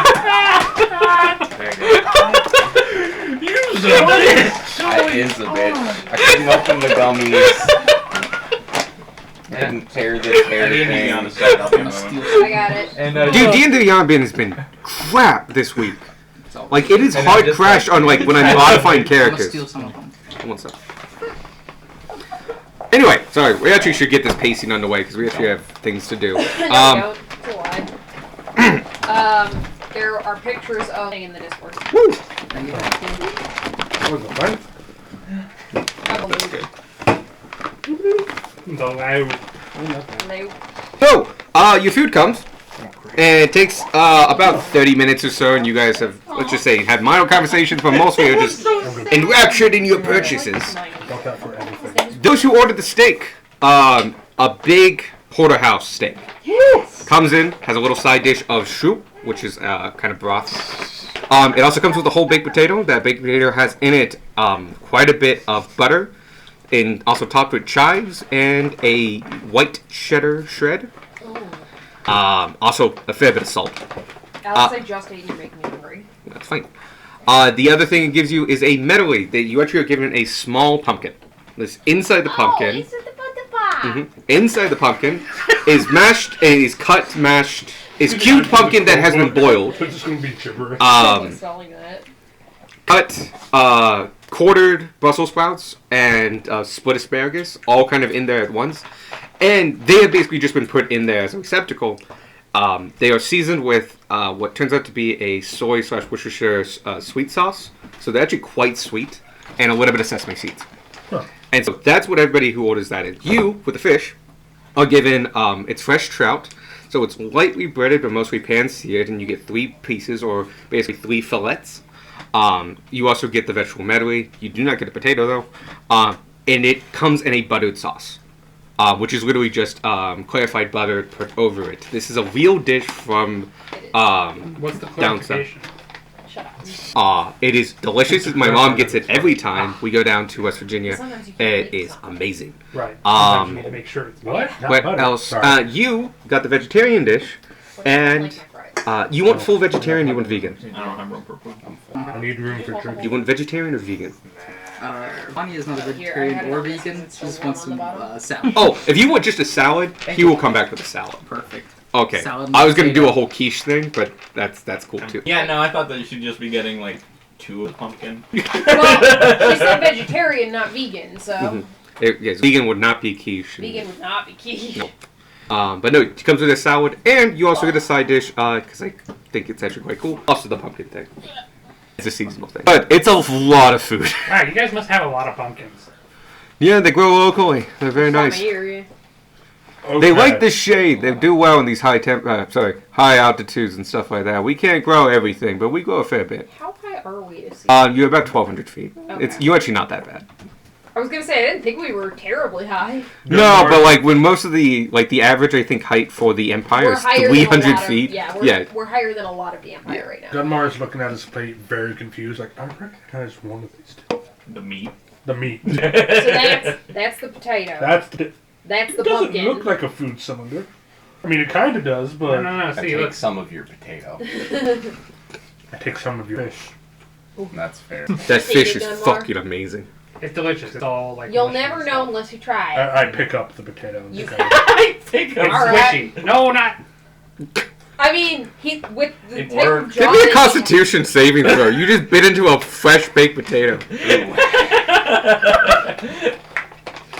Speaker 7: That is a bitch. I couldn't open the gummies. Couldn't tear this hair
Speaker 8: I need to be
Speaker 7: thing.
Speaker 8: on the side. I'll be on the one.
Speaker 5: I got it.
Speaker 1: And
Speaker 3: Dude, D&D Beyond Bin has been crap this week.
Speaker 9: So,
Speaker 3: Like, it is
Speaker 1: And
Speaker 3: hard
Speaker 1: just
Speaker 3: crash
Speaker 1: like-
Speaker 3: on, like, when I'm modifying
Speaker 9: I'm gonna
Speaker 3: characters.
Speaker 9: steal some of them.
Speaker 3: One sec. Anyway, sorry, we actually should get this pacing underway because we actually have things to do.
Speaker 5: No, we don't. It's a lie. There are pictures of in the Discord.
Speaker 3: Woo!
Speaker 9: Thank you.
Speaker 2: What was the fun?
Speaker 5: No.
Speaker 3: So, your food comes, and it takes about 30 minutes or so, and you guys have, let's just say, had mild conversations, but mostly you're just enraptured in your purchases.
Speaker 2: Got that for everything.
Speaker 3: Those who ordered the steak, a big porterhouse steak.
Speaker 5: Yes.
Speaker 3: Comes in, has a little side dish of soup, which is kind of broth. It also comes with a whole baked potato. That baked potato has in it quite a bit of butter, and also topped with chives and a white cheddar shred. Also a fair bit of salt.
Speaker 5: Alex, I just ate you make me hungry.
Speaker 3: That's fine. The other thing it gives you is a medley that you actually are given a small pumpkin. This inside the pumpkin.
Speaker 5: Oh, it's the butterfly.
Speaker 3: Inside the pumpkin is cubed pumpkin that has been boiled.
Speaker 2: It's just gonna be gibberish.
Speaker 5: I'm spelling that.
Speaker 3: Cut quartered Brussels sprouts and split asparagus, all kind of in there at once. And they have basically just been put in there as a receptacle. They are seasoned with what turns out to be a soy/Worcestershire sweet sauce. So they're actually quite sweet. And a little bit of sesame seeds.
Speaker 2: Huh.
Speaker 3: And so that's what everybody who orders that is. You, with the fish, are given, it's fresh trout. So it's lightly breaded but mostly pan-seared. And you get 3 pieces, or basically 3 fillets. You also get the vegetable medley. You do not get a potato, though. And it comes in a buttered sauce. Which is literally just clarified butter put over it. This is a real dish from
Speaker 6: What's the
Speaker 3: down south.
Speaker 6: clarification?
Speaker 5: Shut up.
Speaker 3: It is delicious. My mom gets it every time we go down to West Virginia.
Speaker 5: Sometimes you can't
Speaker 3: It
Speaker 5: make
Speaker 3: is
Speaker 5: something.
Speaker 3: amazing.
Speaker 6: Right. Sometimes you need to make sure it's
Speaker 2: What? Not
Speaker 3: What
Speaker 2: butter.
Speaker 3: else?
Speaker 2: Sorry.
Speaker 3: You got the vegetarian dish, and
Speaker 5: Like my fries.
Speaker 3: you want full vegetarian. You want vegan.
Speaker 8: I don't have room for food.
Speaker 2: I need room for turkey.
Speaker 3: You want vegetarian or vegan?
Speaker 9: Bonnie is not a
Speaker 5: Here, I had
Speaker 9: vegetarian or
Speaker 5: it.
Speaker 9: vegan.
Speaker 5: It's
Speaker 9: She just
Speaker 5: still
Speaker 9: wants
Speaker 5: one
Speaker 9: some
Speaker 5: on the bottom.
Speaker 9: salad.
Speaker 3: Oh, if you want just a salad, he will come back with a salad.
Speaker 9: Perfect.
Speaker 3: Okay.
Speaker 9: Salad
Speaker 3: I was gonna do
Speaker 9: potato.
Speaker 3: a whole quiche thing, but that's cool too.
Speaker 8: Yeah, no, I thought that you should just be getting like 2 of the pumpkin.
Speaker 5: Well, she said vegetarian, not vegan, so
Speaker 3: Mhm. Yes, vegan would not be quiche. and-
Speaker 5: vegan would not be key.
Speaker 3: No. But no, it comes with a salad, and you also get a side dish, because I think it's actually quite cool. Also the pumpkin thing. It's a seasonal thing. But it's a lot of food.
Speaker 6: Wow, you guys must have a lot of pumpkins.
Speaker 3: Yeah, they grow locally. They're very
Speaker 5: Time of
Speaker 3: nice.
Speaker 5: year, yeah.
Speaker 3: They
Speaker 2: Okay.
Speaker 3: like the shade. They do well in these high high altitudes and stuff like that. We can't grow everything, but we grow a fair bit.
Speaker 5: How high are we to see?
Speaker 3: You're about 1,200 feet.
Speaker 5: Okay.
Speaker 3: You're actually not that bad.
Speaker 5: I was gonna say I didn't think we were terribly high.
Speaker 3: No, but like when most of the average I think height for the Empire
Speaker 5: We're
Speaker 3: is
Speaker 5: higher than a
Speaker 3: 300
Speaker 5: lot of-
Speaker 3: feet.
Speaker 5: Yeah, we're higher than a lot of the Empire right now.
Speaker 2: Gunmar's looking at his plate, very confused. Like, I recognize one of these two.
Speaker 8: The meat.
Speaker 2: The meat.
Speaker 5: So that's the potato.
Speaker 2: That's the.
Speaker 5: That's the
Speaker 2: It doesn't
Speaker 5: pumpkin.
Speaker 2: look like a food cylinder. I mean, it kind of does, but
Speaker 6: No.
Speaker 7: I
Speaker 6: See,
Speaker 7: take
Speaker 6: look.
Speaker 7: some of your potato.
Speaker 2: I take some of your fish.
Speaker 7: That's fair.
Speaker 3: That fish is
Speaker 5: Dunmar.
Speaker 3: fucking amazing.
Speaker 6: It's delicious. It's all like.
Speaker 5: You'll
Speaker 6: mushy
Speaker 5: never
Speaker 6: and
Speaker 5: know
Speaker 6: stuff.
Speaker 5: unless you try it.
Speaker 2: I pick up the potato. And
Speaker 5: You-
Speaker 2: stick it.
Speaker 8: I think
Speaker 6: It's
Speaker 5: All right.
Speaker 6: squishy. No, not.
Speaker 5: I mean, he with the
Speaker 8: It
Speaker 5: type
Speaker 8: worked.
Speaker 5: of
Speaker 3: Give
Speaker 5: jaw
Speaker 3: me a
Speaker 5: that he-
Speaker 3: Constitution saving throw. You just bit into a fresh baked potato.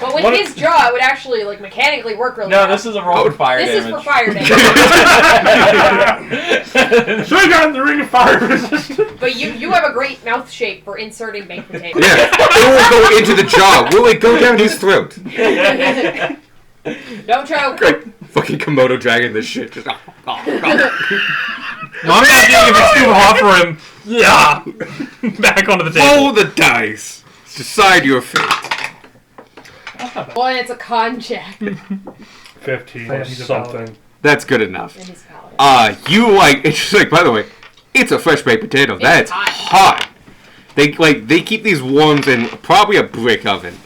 Speaker 5: But with
Speaker 2: What-
Speaker 5: his jaw, it would actually like mechanically work really
Speaker 8: No,
Speaker 5: well.
Speaker 8: this is a roll for fire
Speaker 5: This is
Speaker 8: damage.
Speaker 5: for fire damage.
Speaker 2: So I got in the ring of fire resistance.
Speaker 5: But you have a great mouth shape for inserting baked potatoes.
Speaker 3: Yeah, it will go into the jaw. Will it go down his throat?
Speaker 5: Don't choke.
Speaker 3: Great. Fucking Komodo dragging this shit. Just,
Speaker 4: I'm not being if it's too hot for him. Yeah. Back onto the table.
Speaker 3: roll the dice. Decide your fate.
Speaker 5: Well, and it's a con check.
Speaker 2: 15
Speaker 6: Yeah,
Speaker 2: or
Speaker 6: he's a
Speaker 2: something.
Speaker 3: That's good enough.
Speaker 5: And he's paladin.
Speaker 3: You like, it's just like, by the way, it's a fresh baked potato.
Speaker 5: It's
Speaker 3: That's
Speaker 5: hot.
Speaker 3: hot. They keep these ones in probably a brick oven.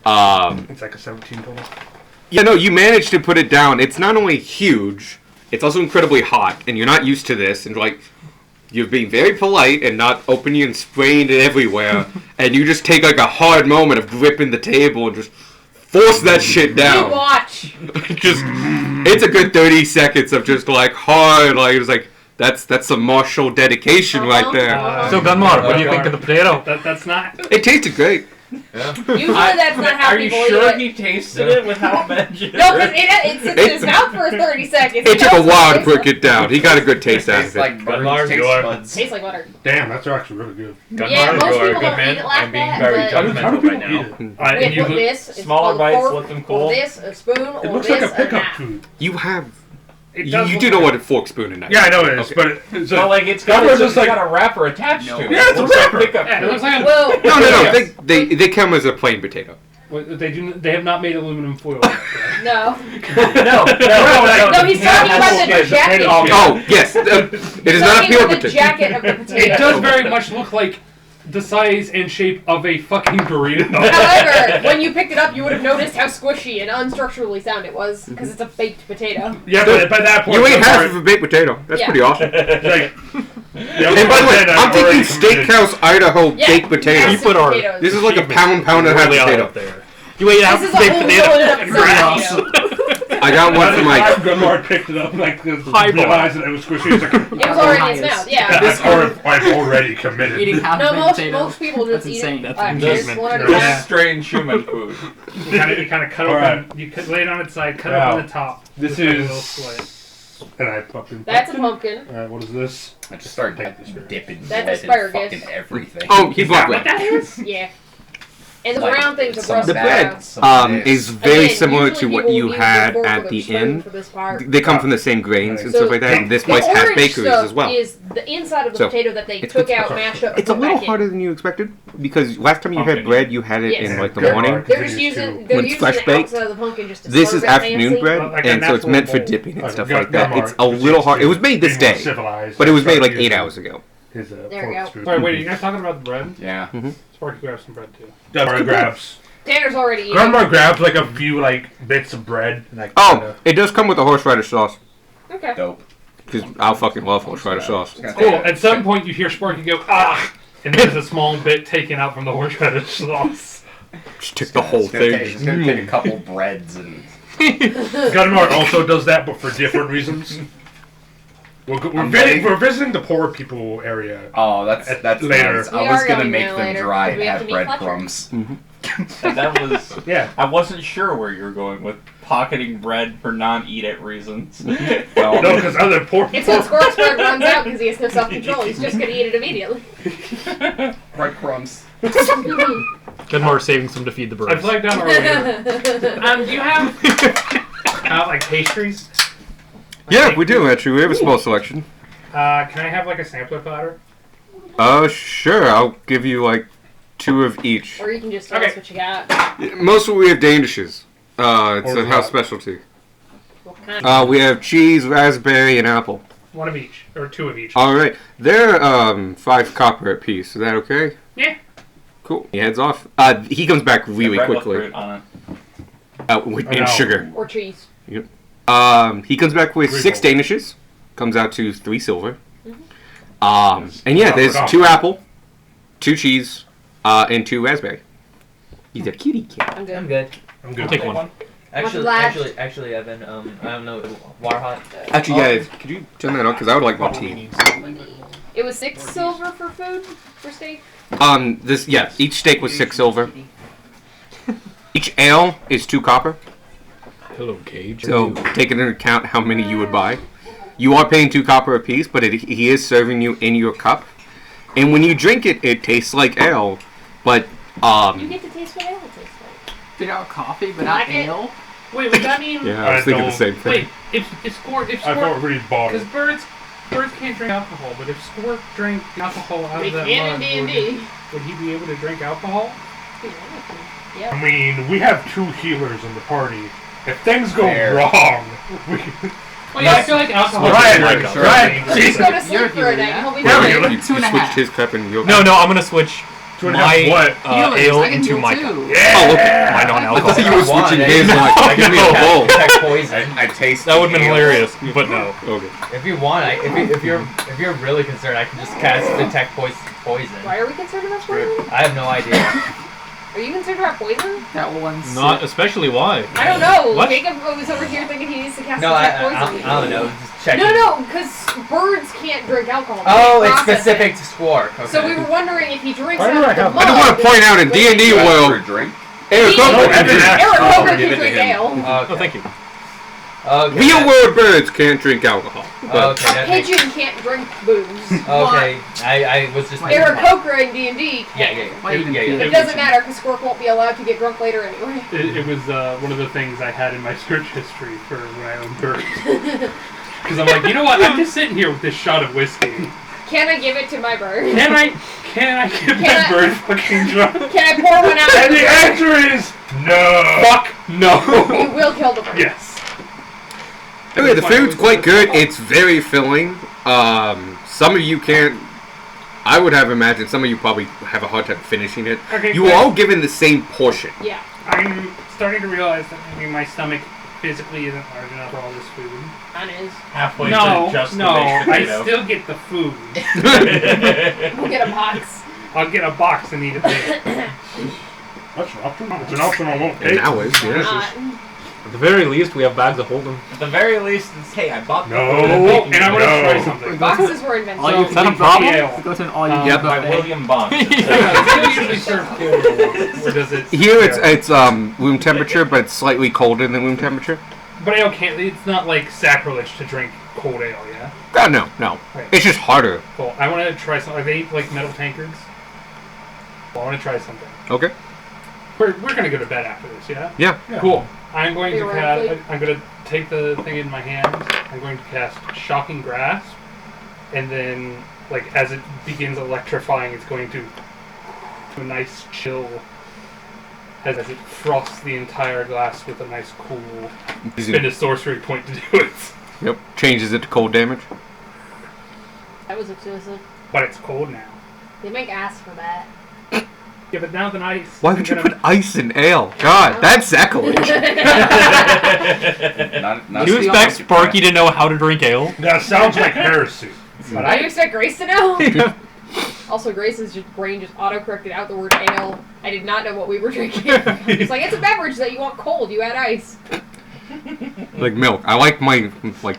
Speaker 2: It's like a 17 total.
Speaker 3: Yeah, no, you managed to put it down. It's not only huge, It's also incredibly hot, and you're not used to this, and like you're being very polite and not opening and spraying it everywhere, and you just take like a hard moment of gripping the table and just force that shit
Speaker 5: You
Speaker 3: down.
Speaker 5: watch.
Speaker 3: Just it's a good 30 seconds of just like hard, like it's like that's some martial dedication right there.
Speaker 4: So Gunmar, what do you think of the potato?
Speaker 6: That's not.
Speaker 3: It tasted great.
Speaker 5: Usually that's not how
Speaker 8: Are you
Speaker 5: people
Speaker 8: sure
Speaker 5: eat it.
Speaker 8: he tasted it without mentioning?
Speaker 5: No, because it sits in his mouth for 30 seconds.
Speaker 3: It took a
Speaker 5: He
Speaker 3: while to
Speaker 5: knows
Speaker 3: break it down. He got a good taste out
Speaker 7: Tastes
Speaker 3: of it.
Speaker 7: like
Speaker 1: Gunmar's
Speaker 7: taste
Speaker 1: your-
Speaker 7: buds.
Speaker 5: Tastes like butter.
Speaker 2: Damn, that's actually really good.
Speaker 5: Yeah, most
Speaker 1: you are a
Speaker 5: people
Speaker 1: good
Speaker 5: don't
Speaker 1: man.
Speaker 5: eat it like
Speaker 1: I'm being
Speaker 5: that,
Speaker 1: very
Speaker 5: but-
Speaker 2: How do
Speaker 1: judgmental
Speaker 2: people
Speaker 1: right now.
Speaker 2: eat it?
Speaker 6: And
Speaker 5: Yeah, put this. It's
Speaker 8: smaller
Speaker 5: called a
Speaker 8: bites,
Speaker 5: fork,
Speaker 8: let them
Speaker 5: or
Speaker 8: cool.
Speaker 5: this, a spoon,
Speaker 2: It
Speaker 5: or
Speaker 2: looks
Speaker 5: this,
Speaker 2: like a
Speaker 5: a
Speaker 2: pickup
Speaker 5: knife.
Speaker 2: food.
Speaker 3: You have.
Speaker 6: It does
Speaker 3: You
Speaker 6: look
Speaker 3: do know
Speaker 6: like-
Speaker 3: what a fork, spoon, and knife.
Speaker 2: Yeah, I know it is,
Speaker 3: Okay.
Speaker 2: but it's
Speaker 8: So like it's got,
Speaker 2: Gunmar's
Speaker 8: it's
Speaker 2: just
Speaker 8: got a wrapper attached
Speaker 9: No.
Speaker 8: to it.
Speaker 2: Yeah, it's a
Speaker 8: Looks like
Speaker 2: wrapper.
Speaker 8: pickup
Speaker 6: Yeah, it
Speaker 8: food.
Speaker 6: looks like a.
Speaker 5: Well,
Speaker 3: No. They come as a plain potato.
Speaker 6: They have not made aluminum foil. Yet.
Speaker 5: no.
Speaker 8: No,
Speaker 5: No, he's talking about the jacket.
Speaker 3: Oh, yes. It is not a pure
Speaker 5: the
Speaker 3: potato.
Speaker 5: jacket of the
Speaker 6: It
Speaker 5: potato.
Speaker 6: does very much look like the size and shape of a fucking burrito.
Speaker 5: However, when you picked it up, you would have noticed how squishy and unstructurally sound it was, because it's a baked potato.
Speaker 2: Yeah, but by that point,
Speaker 3: You ate half
Speaker 2: Gunmar-
Speaker 3: of a baked potato. That's
Speaker 5: Yeah.
Speaker 3: pretty awesome.
Speaker 2: it's like,
Speaker 3: And by the way, I'm thinking Steakhouse Idaho
Speaker 5: Yeah.
Speaker 3: baked potato.
Speaker 5: Massive
Speaker 4: put our-
Speaker 5: potatoes.
Speaker 3: This is like a pound and a half
Speaker 4: Really out
Speaker 3: potato.
Speaker 4: up there. You ate half
Speaker 5: This is
Speaker 4: a
Speaker 5: a
Speaker 4: baked
Speaker 5: whole
Speaker 4: potato.
Speaker 5: load of potato.
Speaker 3: I got one for my.
Speaker 2: Gunmar picked it up, like,
Speaker 4: Highball.
Speaker 2: realized that it was squishy. It's like,
Speaker 5: It was already in his mouth, yeah.
Speaker 2: I've already committed.
Speaker 9: Eating half
Speaker 5: No,
Speaker 9: a
Speaker 5: most
Speaker 9: potato.
Speaker 5: most people just
Speaker 9: That's
Speaker 5: eat
Speaker 9: insane.
Speaker 5: it.
Speaker 4: That's
Speaker 5: Here's
Speaker 4: engagement.
Speaker 5: one at a
Speaker 8: This
Speaker 5: time.
Speaker 8: is strange human food.
Speaker 6: You kind of cut
Speaker 2: Alright.
Speaker 6: open. You lay it on its side, cut
Speaker 2: Wow.
Speaker 6: open the top.
Speaker 2: This
Speaker 6: Just like a
Speaker 2: is-
Speaker 6: little slit.
Speaker 2: And I fucking.
Speaker 5: That's a pumpkin.
Speaker 2: Alright, what is this?
Speaker 7: I just started dipping
Speaker 5: That's
Speaker 7: bread in
Speaker 5: asparagus.
Speaker 7: fucking everything.
Speaker 3: Oh, he brought
Speaker 6: What
Speaker 3: bread.
Speaker 6: that is?
Speaker 5: Yeah. And the
Speaker 7: Like,
Speaker 5: brown things are
Speaker 7: some
Speaker 5: broken
Speaker 3: The
Speaker 7: that,
Speaker 3: bread
Speaker 7: some of this.
Speaker 3: is very
Speaker 5: Again,
Speaker 3: similar
Speaker 5: usually
Speaker 3: to what
Speaker 5: people
Speaker 3: you
Speaker 5: use
Speaker 3: had
Speaker 5: a fork
Speaker 3: at
Speaker 5: with a
Speaker 3: the
Speaker 5: spoon
Speaker 3: inn.
Speaker 5: for this part.
Speaker 3: They come from the same grains and
Speaker 5: So
Speaker 3: stuff like that. And this
Speaker 5: the
Speaker 3: place has
Speaker 5: orange
Speaker 3: bakeries
Speaker 5: stuff
Speaker 3: as well.
Speaker 5: is the inside of the
Speaker 3: So,
Speaker 5: potato that they
Speaker 3: it's
Speaker 5: took
Speaker 3: good
Speaker 5: out,
Speaker 3: stuff.
Speaker 5: mashed up, and
Speaker 3: It's a
Speaker 5: put
Speaker 3: little
Speaker 5: back
Speaker 3: harder
Speaker 5: in.
Speaker 3: than you expected because last time you
Speaker 2: Okay.
Speaker 3: had bread, you had it
Speaker 5: Yes.
Speaker 3: in like the
Speaker 2: Good.
Speaker 3: morning.
Speaker 5: They're just
Speaker 2: Continues
Speaker 5: using
Speaker 2: to-
Speaker 5: they're
Speaker 3: When it's
Speaker 5: using
Speaker 3: fresh
Speaker 5: the
Speaker 3: baked,
Speaker 5: outside of the pumpkin just to
Speaker 3: This
Speaker 5: serve
Speaker 3: is
Speaker 5: it
Speaker 3: afternoon
Speaker 5: fancy.
Speaker 3: bread,
Speaker 6: Like a
Speaker 3: and so it's
Speaker 6: natural
Speaker 3: meant for
Speaker 6: bowl.
Speaker 3: dipping and
Speaker 2: Like,
Speaker 3: stuff
Speaker 2: Gun-
Speaker 3: like that.
Speaker 2: Gunmar
Speaker 3: It's a little hard. It was made this
Speaker 2: being more
Speaker 3: day,
Speaker 2: civilized,
Speaker 3: but it was made
Speaker 2: started
Speaker 3: like 8
Speaker 2: using
Speaker 3: hours ago.
Speaker 2: His,
Speaker 5: There we
Speaker 2: fork
Speaker 5: go.
Speaker 2: spoon.
Speaker 6: Sorry, wait, are you guys talking about the bread?
Speaker 7: Yeah.
Speaker 6: Sparky grabs some bread too.
Speaker 2: Gunmar grabs.
Speaker 5: Tanner's already eating.
Speaker 2: Gunmar grabs like a few like bits of bread. And, like,
Speaker 3: Oh, it does come with a horseradish sauce
Speaker 5: Okay.
Speaker 7: Dope.
Speaker 3: because I fucking love horseradish sauce.
Speaker 6: Cool. At some point, you hear Sparky go, ah! And there's a small bit taken out from the horseradish sauce.
Speaker 3: Just took the whole
Speaker 7: It's gonna take-
Speaker 3: thing.
Speaker 7: It's gonna take a couple breads and.
Speaker 2: Gunmar also does that, but for different reasons. We're visiting the poor people area.
Speaker 7: Oh, that's
Speaker 2: Later.
Speaker 7: nice.
Speaker 5: We
Speaker 7: I was
Speaker 5: are
Speaker 7: gonna
Speaker 5: going
Speaker 7: make
Speaker 5: there
Speaker 7: them
Speaker 5: later,
Speaker 7: dry
Speaker 5: because we
Speaker 7: and
Speaker 5: have
Speaker 7: have
Speaker 5: to meet Fletcher.
Speaker 7: breadcrumbs.
Speaker 8: And that was.
Speaker 2: Yeah.
Speaker 8: I wasn't sure where you were going with pocketing bread for non-eat it reasons.
Speaker 7: Well,
Speaker 2: No, because other poor
Speaker 5: It's
Speaker 2: people.
Speaker 5: when Squirt's bread runs out because he has no self-control. He's just gonna eat it immediately.
Speaker 7: breadcrumbs.
Speaker 4: Gunmar saving some to feed the
Speaker 6: I
Speaker 4: birds.
Speaker 6: flagged down earlier. Do you have like pastries?
Speaker 3: Yeah, we do actually. We have a small selection.
Speaker 6: Can I have like a sampler platter?
Speaker 3: Sure. I'll give you like 2 of each.
Speaker 5: Or you can just tell
Speaker 6: Okay.
Speaker 5: us what you got.
Speaker 3: Most of what we have Danishes. It's
Speaker 2: Or
Speaker 3: a house
Speaker 2: what?
Speaker 3: specialty.
Speaker 5: What kind?
Speaker 3: We have cheese, raspberry, and apple.
Speaker 6: One of each, or 2 of each.
Speaker 3: All right, they're 5 copper a piece. Is that okay?
Speaker 6: Yeah.
Speaker 3: Cool. He heads off. He comes back really
Speaker 8: Bread with
Speaker 3: quickly.
Speaker 8: fruit on it.
Speaker 3: With
Speaker 2: I know.
Speaker 3: and sugar.
Speaker 5: Or cheese.
Speaker 3: He comes back with 6
Speaker 2: Greenville.
Speaker 3: Danishes. Comes out to 3 silver.
Speaker 5: Mm-hmm.
Speaker 3: And yeah,
Speaker 2: Copper,
Speaker 3: there's
Speaker 2: copper.
Speaker 3: 2 apple, 2 cheese, and 2 raspberry. He's a kitty cat.
Speaker 5: I'm good.
Speaker 1: I'm good.
Speaker 2: I'm good.
Speaker 4: Take one.
Speaker 1: Actually, Evan. I don't know. Water hot.
Speaker 3: Actually, guys, could you turn that on? Because I would like more tea.
Speaker 5: It was 6 silver for food for steak.
Speaker 3: Each steak was 6 silver. Each ale is 2 copper.
Speaker 4: Hello, Cage.
Speaker 3: So, taking into account how many you would buy, you are paying 2 copper a piece, but he is serving you in your cup. And when you drink it, it tastes like ale, but
Speaker 5: You get to taste what ale tastes like.
Speaker 9: Figure out coffee, but not
Speaker 5: Like it.
Speaker 9: ale.
Speaker 6: Wait, would that mean?
Speaker 3: yeah, I was thinking the same thing.
Speaker 6: Wait, if Squirt,
Speaker 2: I thought we bought
Speaker 6: because
Speaker 2: it.
Speaker 6: birds can't drink alcohol, but if Squirt drank alcohol out
Speaker 5: They
Speaker 6: of that
Speaker 5: can
Speaker 6: mud,
Speaker 5: in D&D.
Speaker 6: would he be able to drink alcohol?
Speaker 2: I
Speaker 5: Yeah.
Speaker 2: mean, we have 2 healers in the party. If things go
Speaker 7: Fair.
Speaker 2: wrong, we
Speaker 6: Well, yeah, I feel like alcohol.
Speaker 2: Ryan,
Speaker 6: is
Speaker 2: Ryan,
Speaker 5: Just go to
Speaker 9: You're
Speaker 5: sleep for a
Speaker 9: here,
Speaker 5: night.
Speaker 9: yeah?
Speaker 5: He'll be
Speaker 2: Yeah,
Speaker 5: fine.
Speaker 2: we-
Speaker 3: You
Speaker 9: 2.5.
Speaker 3: switched his cup and your
Speaker 4: No, I'm gonna switch. my
Speaker 2: what?
Speaker 4: ale
Speaker 9: I can
Speaker 4: into
Speaker 9: heal
Speaker 4: my
Speaker 9: too.
Speaker 3: Oh, okay.
Speaker 4: my
Speaker 3: I
Speaker 4: non-alcohol.
Speaker 3: thought you were switching
Speaker 1: Why?
Speaker 3: games. Like,
Speaker 4: No,
Speaker 3: give me
Speaker 4: no.
Speaker 3: a bowl.
Speaker 1: Detect poison.
Speaker 7: I taste.
Speaker 4: That would have been
Speaker 7: ale.
Speaker 4: hilarious, but no.
Speaker 3: Okay.
Speaker 1: If you want, if you're really concerned, I can just cast detect poison.
Speaker 5: Why are we concerned about poison?
Speaker 1: I have no idea.
Speaker 5: Are you concerned about poison?
Speaker 9: That one's
Speaker 4: Not especially why.
Speaker 5: I don't know.
Speaker 4: What?
Speaker 5: Jacob was over here thinking he needs to cast
Speaker 1: No,
Speaker 5: detect
Speaker 1: I
Speaker 5: poison.
Speaker 1: don't know. Just checking.
Speaker 5: No, because birds can't drink alcohol. They
Speaker 1: Oh,
Speaker 5: can't
Speaker 1: it's
Speaker 5: process
Speaker 1: specific
Speaker 5: it.
Speaker 1: to Squark. Okay.
Speaker 5: So we were wondering if he drinks
Speaker 2: Why
Speaker 5: out
Speaker 2: do I
Speaker 5: of the
Speaker 2: have-
Speaker 5: mug.
Speaker 3: I just want to point out in D&D
Speaker 7: Do you guys
Speaker 3: world,
Speaker 7: for a drink?
Speaker 3: Eric
Speaker 5: No,
Speaker 3: Coker
Speaker 2: Evan asked.
Speaker 5: Eric
Speaker 7: Oh,
Speaker 5: Coker
Speaker 7: give
Speaker 5: can
Speaker 7: it to
Speaker 5: drink
Speaker 7: him.
Speaker 5: ale.
Speaker 4: Oh,
Speaker 1: Okay.
Speaker 4: thank you.
Speaker 1: Okay.
Speaker 3: real world birds can't drink alcohol. But
Speaker 1: Okay.
Speaker 5: A
Speaker 1: That makes,
Speaker 5: pigeon can't drink booze.
Speaker 1: okay. I was just.
Speaker 5: Eric Coker in D&D
Speaker 1: Yeah,
Speaker 5: can.
Speaker 1: yeah,
Speaker 9: Why even
Speaker 1: yeah.
Speaker 9: feel
Speaker 5: It doesn't matter because Squirk won't be allowed to get drunk later anyway.
Speaker 6: It was one of the things I had in my search history for when I owned birds. Because I'm like, you know what? I'm just sitting here with this shot of whiskey.
Speaker 5: Can I give it to my bird?
Speaker 6: Can I get my
Speaker 5: I-
Speaker 6: bird fucking drunk?
Speaker 5: Can I pour one out?
Speaker 2: And the answer is no.
Speaker 6: Fuck no.
Speaker 5: You will kill the bird.
Speaker 6: Yes.
Speaker 3: anyway, the food's quite good. It's very filling. Some of you can't. I would have imagined some of you probably have a hard time finishing it.
Speaker 6: Okay,
Speaker 3: You were
Speaker 6: but
Speaker 3: all given the same portion.
Speaker 5: Yeah.
Speaker 6: I'm starting to realize that maybe my stomach physically isn't large enough for all this food.
Speaker 5: Mine is.
Speaker 8: Halfway
Speaker 6: No,
Speaker 8: to just
Speaker 6: no,
Speaker 8: the baked
Speaker 6: I
Speaker 8: potato.
Speaker 6: still get the food.
Speaker 5: We'll get a box.
Speaker 6: I'll get a box and eat it later.
Speaker 2: That's an option. It's an option I won't
Speaker 3: And
Speaker 2: take.
Speaker 3: now is, yes.
Speaker 5: Not.
Speaker 4: At the very least, we have bags to hold them.
Speaker 8: At the very least, it's, hey, I bought the
Speaker 2: No.
Speaker 8: food
Speaker 6: Oh, and I'm gonna
Speaker 2: No.
Speaker 6: try something.
Speaker 5: Boxes were invented.
Speaker 9: all you
Speaker 4: Is that a
Speaker 6: leave the
Speaker 4: problem?
Speaker 6: ale.
Speaker 9: go to an all you
Speaker 6: Um,
Speaker 9: can
Speaker 8: by
Speaker 9: buffet.
Speaker 8: William Bond.
Speaker 6: Does it usually serve cold, or does it?
Speaker 3: Here it's room temperature, but it's slightly colder than room temperature.
Speaker 6: But ale can't. It's not like sacrilege to drink cold ale, yeah.
Speaker 3: No.
Speaker 6: Right.
Speaker 3: It's just harder.
Speaker 6: Cool. I want to try something. Are they like metal tankards? Well, I want to try something.
Speaker 3: Okay.
Speaker 6: We're gonna go to bed after this, yeah.
Speaker 3: Yeah.
Speaker 6: Cool. I'm going to
Speaker 5: Theoretically.
Speaker 6: I'm going to take the thing in my hand. I'm going to cast Shocking Grasp, and then like as it begins electrifying, it's going to a nice chill as it frosts the entire glass with a nice cool spend a sorcery point to do it.
Speaker 3: Yep. Changes it to cold damage.
Speaker 5: That was exclusive.
Speaker 6: But it's cold now.
Speaker 5: They make ass for that.
Speaker 6: Yeah, but now the ice.
Speaker 3: Why would you put ice in ale? God, that's sacrilege.
Speaker 7: Not
Speaker 4: Do you expect Sparky to know how to drink ale?
Speaker 2: That sounds like heresy.
Speaker 6: But
Speaker 5: I expect Grace to know. Also, Grace's brain just auto-corrected out the word ale. I did not know what we were drinking. It's like, it's a beverage that you want cold. You add ice.
Speaker 3: Like milk. I like my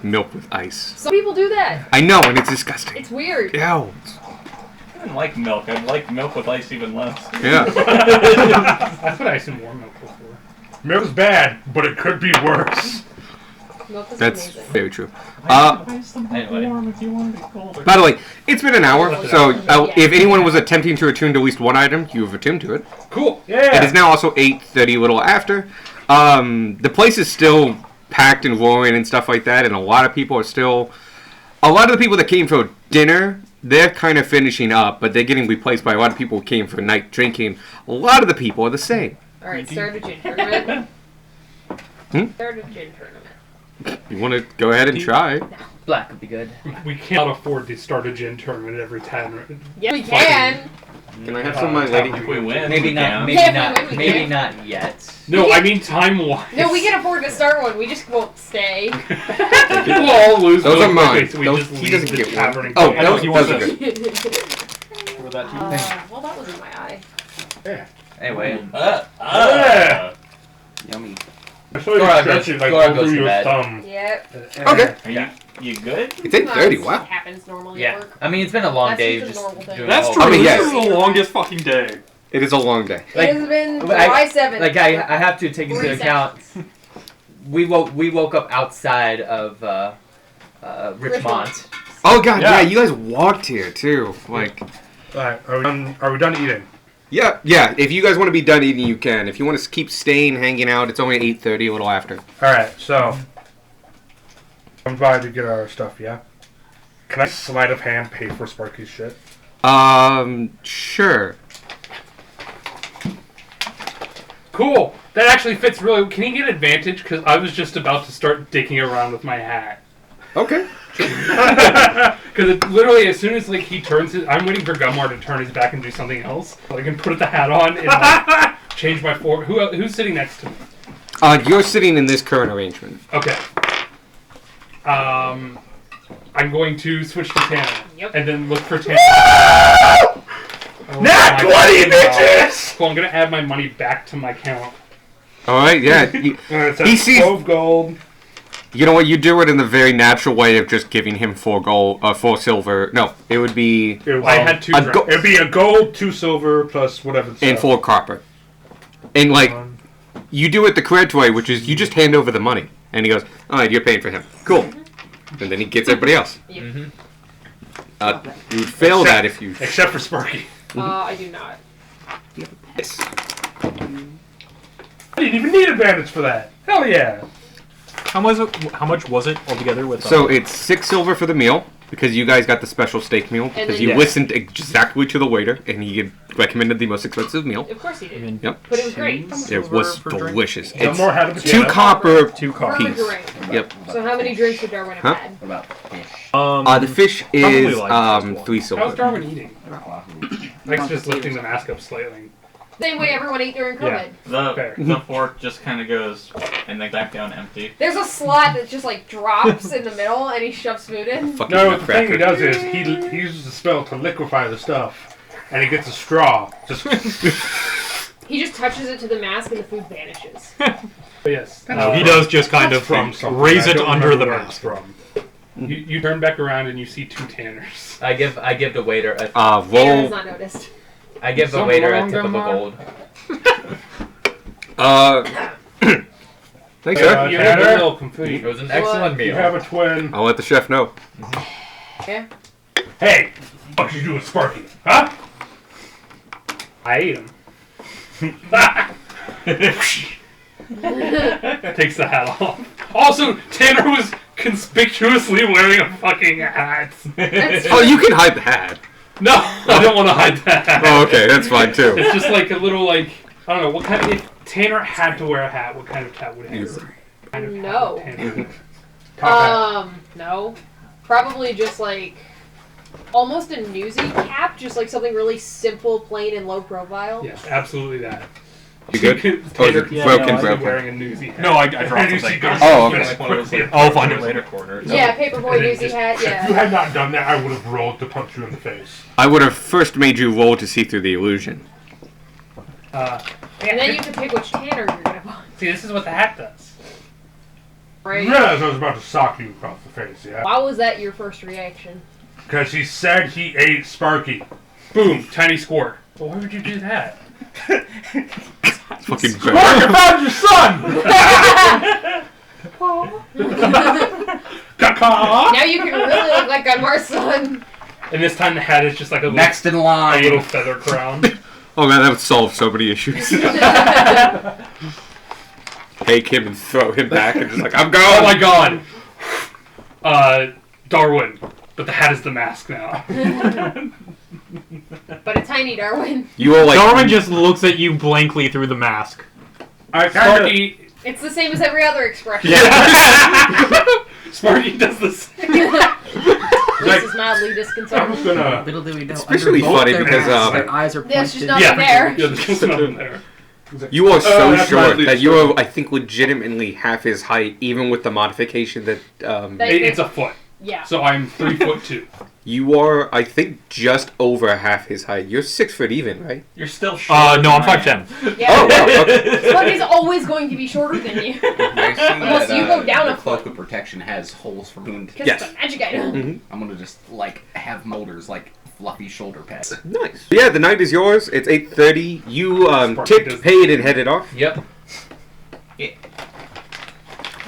Speaker 3: milk with ice.
Speaker 5: Some people do that.
Speaker 3: I know, and it's disgusting.
Speaker 5: It's weird.
Speaker 3: Ew.
Speaker 8: I didn't like milk. I'd like milk with ice even less.
Speaker 3: Yeah.
Speaker 6: I put ice in warm milk before.
Speaker 2: Milk's bad, but it could be worse.
Speaker 5: Milk is
Speaker 3: That's
Speaker 5: amazing.
Speaker 3: very true.
Speaker 1: Anyway.
Speaker 3: By the way, it's been an hour, so if anyone was attempting to attune to at least one item, you've attuned to it.
Speaker 2: Cool. Yeah.
Speaker 3: It is now also 8:30, a little after. The place is still packed and roaring and stuff like that, and a lot of people are still... A lot of the people that came for dinner, they're kind of finishing up, but they're getting replaced by a lot of people who came for night drinking. A lot of the people are the same.
Speaker 5: Alright, start a gin tournament. Start a gin tournament.
Speaker 3: You want to go ahead and try?
Speaker 1: Black would be good.
Speaker 6: We can't afford to start a gin tournament every 10.
Speaker 5: Yeah, we can.
Speaker 3: Can I have some of my lady?
Speaker 8: If we win,
Speaker 1: Maybe
Speaker 8: we
Speaker 1: not.
Speaker 8: can.
Speaker 1: Maybe
Speaker 5: Yeah,
Speaker 1: not.
Speaker 5: we
Speaker 1: Maybe
Speaker 5: can.
Speaker 1: not yet.
Speaker 6: No, I mean time-wise.
Speaker 5: No, we can afford to start one. We just won't stay.
Speaker 6: We'll all lose.
Speaker 3: Those
Speaker 6: really
Speaker 3: are mine.
Speaker 6: quickly, so we
Speaker 3: Those-
Speaker 6: just
Speaker 3: he
Speaker 6: leave
Speaker 3: doesn't
Speaker 6: the
Speaker 3: get one.
Speaker 6: tavern and
Speaker 3: Oh,
Speaker 6: go.
Speaker 3: those,
Speaker 8: you
Speaker 3: those
Speaker 8: want
Speaker 3: are
Speaker 8: this.
Speaker 3: good.
Speaker 8: For that too.
Speaker 5: Well, that was in my eye.
Speaker 1: Anyway.
Speaker 7: Yummy.
Speaker 2: I saw you
Speaker 1: Sora
Speaker 2: stretch
Speaker 1: goes-
Speaker 2: it like
Speaker 1: Sora
Speaker 2: all
Speaker 1: goes
Speaker 2: through
Speaker 1: to
Speaker 2: your
Speaker 1: bed.
Speaker 2: thumb.
Speaker 5: Yep.
Speaker 3: Okay.
Speaker 8: Are you good?
Speaker 3: It's 8:30, wow.
Speaker 5: It happens normally
Speaker 1: Yeah.
Speaker 5: at work.
Speaker 1: I mean, it's been a long
Speaker 5: That's
Speaker 1: day.
Speaker 5: just a
Speaker 1: Just
Speaker 5: normal thing.
Speaker 1: doing
Speaker 4: That's
Speaker 1: all-
Speaker 4: true.
Speaker 3: I mean,
Speaker 4: This
Speaker 3: yes.
Speaker 4: is the longest fucking day.
Speaker 3: It is a long day.
Speaker 1: Like-
Speaker 5: it has been
Speaker 1: I-
Speaker 5: July 7th.
Speaker 1: Like I have to take into
Speaker 5: 3
Speaker 1: account. We woke up outside of Richmond.
Speaker 3: Oh god,
Speaker 2: Yeah.
Speaker 3: yeah, you guys walked here too. Like,
Speaker 2: Alright, are we done eating?
Speaker 3: yeah. If you guys want to be done eating, you can. If you want to keep staying, hanging out, it's only 8:30, a little after.
Speaker 2: Alright, so come by to get our stuff, yeah? Can I sleight of hand pay for Sparky's shit?
Speaker 3: Sure.
Speaker 6: Cool. That actually fits really. Can he get advantage? Because I was just about to start dicking around with my hat.
Speaker 3: Okay.
Speaker 6: Because it literally, as soon as like he turns his, I'm waiting for Gumar to turn his back and do something else. So I can put the hat on and like, change my form. Who's sitting next to me?
Speaker 3: You're sitting in this current arrangement.
Speaker 6: Okay. I'm going to switch to Tanner.
Speaker 5: Yep.
Speaker 6: And then look for Tanner.
Speaker 2: Nat 20, bitches!
Speaker 6: Well, I'm gonna add my money back to my account.
Speaker 3: All right, yeah. He sees.
Speaker 2: 12 gold.
Speaker 3: You know what? You do it in the very natural way of just giving him 4 gold, 4 silver. No, it would be
Speaker 6: I had 2
Speaker 3: a
Speaker 6: drinks.
Speaker 3: go-
Speaker 2: It'd be a gold, 2 silver, plus whatever. the
Speaker 3: and
Speaker 2: stuff.
Speaker 3: 4 copper. And like, you do it the correct way, which is you just hand over the money, and he goes, "All right, you're paying for him. Cool." And then he gets everybody else.
Speaker 5: Yep.
Speaker 3: You would fail that if you.
Speaker 2: Except for Sparky.
Speaker 5: I do not.
Speaker 3: Yes.
Speaker 2: I didn't even need advantage for that. Hell yeah.
Speaker 4: How much was it altogether with?
Speaker 3: So it's 6 silver for the meal because you guys got the special steak meal because
Speaker 5: then-
Speaker 3: you
Speaker 5: Yes.
Speaker 3: listened exactly to the waiter and he recommended the most expensive meal.
Speaker 5: Of course he did.
Speaker 4: even
Speaker 3: Yep.
Speaker 5: But it was great.
Speaker 3: It was delicious. It's
Speaker 2: Gilmore had a
Speaker 3: 2
Speaker 2: potato.
Speaker 3: copper
Speaker 4: 2
Speaker 5: Per
Speaker 4: copper.
Speaker 3: piece.
Speaker 5: drink.
Speaker 3: Yep.
Speaker 5: So how many drinks would Darwin have
Speaker 3: Huh?
Speaker 5: had?
Speaker 7: What about fish?
Speaker 3: The fish
Speaker 4: Probably
Speaker 3: is
Speaker 4: like just one.
Speaker 3: 3
Speaker 6: How's
Speaker 3: silver.
Speaker 6: Darwin eating? Mike's just lifting the mask up slightly.
Speaker 5: Same way everyone ate during COVID.
Speaker 6: Fair.
Speaker 8: The fork just kind of goes and then back down empty.
Speaker 5: There's a slot that just like drops in the middle and he shoves food in.
Speaker 3: Fucking
Speaker 2: No, the thing he
Speaker 3: nutcracker.
Speaker 2: does is he uses the spell to liquefy the stuff, and he gets a straw. Just
Speaker 5: He just touches it to the mask and the food vanishes.
Speaker 6: But yes.
Speaker 4: No, he does just kind of
Speaker 2: from something.
Speaker 4: raise
Speaker 2: I
Speaker 4: it
Speaker 2: don't
Speaker 4: under
Speaker 2: remember
Speaker 4: the
Speaker 2: where it's
Speaker 4: mask.
Speaker 2: from.
Speaker 6: You turn back around and you see 2 Tanners.
Speaker 1: I give the waiter a
Speaker 5: Tanner has
Speaker 3: Roll.
Speaker 5: not noticed.
Speaker 1: I give the
Speaker 6: Something
Speaker 1: waiter a
Speaker 6: wrong,
Speaker 1: tip of a
Speaker 6: Gumar?
Speaker 1: gold.
Speaker 3: Thanks,
Speaker 2: Yeah.
Speaker 3: sir.
Speaker 6: You're a
Speaker 2: Tanner?
Speaker 6: little confused.
Speaker 1: It was an excellent
Speaker 2: You
Speaker 1: meal.
Speaker 2: have a twin.
Speaker 3: I'll let the chef know.
Speaker 5: Yeah.
Speaker 2: Hey, what you doing, Sparky? Huh?
Speaker 6: I ate him. Takes the hat off. Also, Tanner was conspicuously wearing a fucking hat.
Speaker 5: That's
Speaker 3: Oh, you can hide the hat.
Speaker 6: No, I don't want to hide that.
Speaker 3: Oh, okay, that's fine too.
Speaker 6: It's just like a little like I don't know what kind of. If Tanner had to wear a hat, what kind of hat would he wear? Kind of hat
Speaker 5: No.
Speaker 6: would Tanner- Top hat.
Speaker 5: No. Probably just like almost a newsy cap, just like something really simple, plain, and low profile.
Speaker 6: Yes, absolutely that.
Speaker 3: You good? Oh,
Speaker 6: Tanner
Speaker 3: is it
Speaker 6: is
Speaker 3: broken,
Speaker 6: obviously
Speaker 3: broken?
Speaker 6: wearing a newsy hat.
Speaker 4: No, I dropped something.
Speaker 3: Oh, okay.
Speaker 8: Like one of those, like,
Speaker 4: I'll find it later.
Speaker 8: corners.
Speaker 5: Yeah, paperboy
Speaker 2: And then
Speaker 5: newsy
Speaker 2: just-
Speaker 5: hat.
Speaker 2: If you
Speaker 5: Yeah.
Speaker 2: had not done that, I would have rolled to punch you in the face.
Speaker 3: I would have first made you roll to see through the illusion.
Speaker 5: And then you can pick which Tanner you're gonna want.
Speaker 6: See, this is what the hat does.
Speaker 5: Right.
Speaker 2: You realize I was about to sock you across the face, yeah?
Speaker 5: Why was that your first reaction?
Speaker 2: Because he said he ate Sparky.
Speaker 6: Boom, tiny squirt. Well, why would you do that?
Speaker 3: Fucking
Speaker 2: Sparky,
Speaker 3: great.
Speaker 2: I found your son! Caca!
Speaker 5: Now you can really look like Gunmar's son.
Speaker 6: And this time the hat is just like a little,
Speaker 7: Next in
Speaker 6: a
Speaker 7: line.
Speaker 6: little feather crown.
Speaker 3: Oh man, that would solve so many issues. Take him and throw him back and just like, I'm going!
Speaker 6: Oh my god! Darwin. But the hat is the mask now.
Speaker 5: But a tiny Darwin.
Speaker 3: You are like...
Speaker 4: Darwin just looks at you blankly through the mask.
Speaker 2: I kinda,
Speaker 6: Sparky.
Speaker 5: It's the same as every other expression.
Speaker 6: Sparky does this.
Speaker 5: This is mildly
Speaker 2: I was
Speaker 5: disconcerting.
Speaker 2: gonna...
Speaker 9: Little do we know.
Speaker 3: Especially
Speaker 9: under both
Speaker 3: funny
Speaker 9: their
Speaker 3: because,
Speaker 9: masks, their eyes are pointed.
Speaker 5: There's just nothing
Speaker 6: Yeah.
Speaker 5: there.
Speaker 6: Yeah, there's nothing there.
Speaker 3: You are so
Speaker 2: that's
Speaker 3: short
Speaker 2: mildly
Speaker 3: that you are, I think, legitimately half his height, even with the modification that...
Speaker 6: It's a foot.
Speaker 5: Yeah.
Speaker 6: So I'm 3'2".
Speaker 3: You are, I think, just over half his height. You're 6 foot even, right?
Speaker 8: You're still short.
Speaker 4: No, I'm
Speaker 8: than I
Speaker 4: 5'10".
Speaker 5: Yeah.
Speaker 3: Oh, wow, okay.
Speaker 5: Sparky's always going to be shorter than you.
Speaker 7: I see
Speaker 5: Unless
Speaker 7: that,
Speaker 5: you go down
Speaker 7: the
Speaker 5: a
Speaker 7: cloak
Speaker 5: foot.
Speaker 7: of protection has holes for wound.
Speaker 5: Because
Speaker 3: Yes.
Speaker 5: it's a magic item.
Speaker 7: I'm gonna just like have motors like fluffy shoulder pads.
Speaker 3: Nice. Yeah, the night is yours. It's 8:30. You
Speaker 6: Sparky
Speaker 3: tipped,
Speaker 6: does-
Speaker 3: paid, and headed off.
Speaker 1: Yep.
Speaker 3: You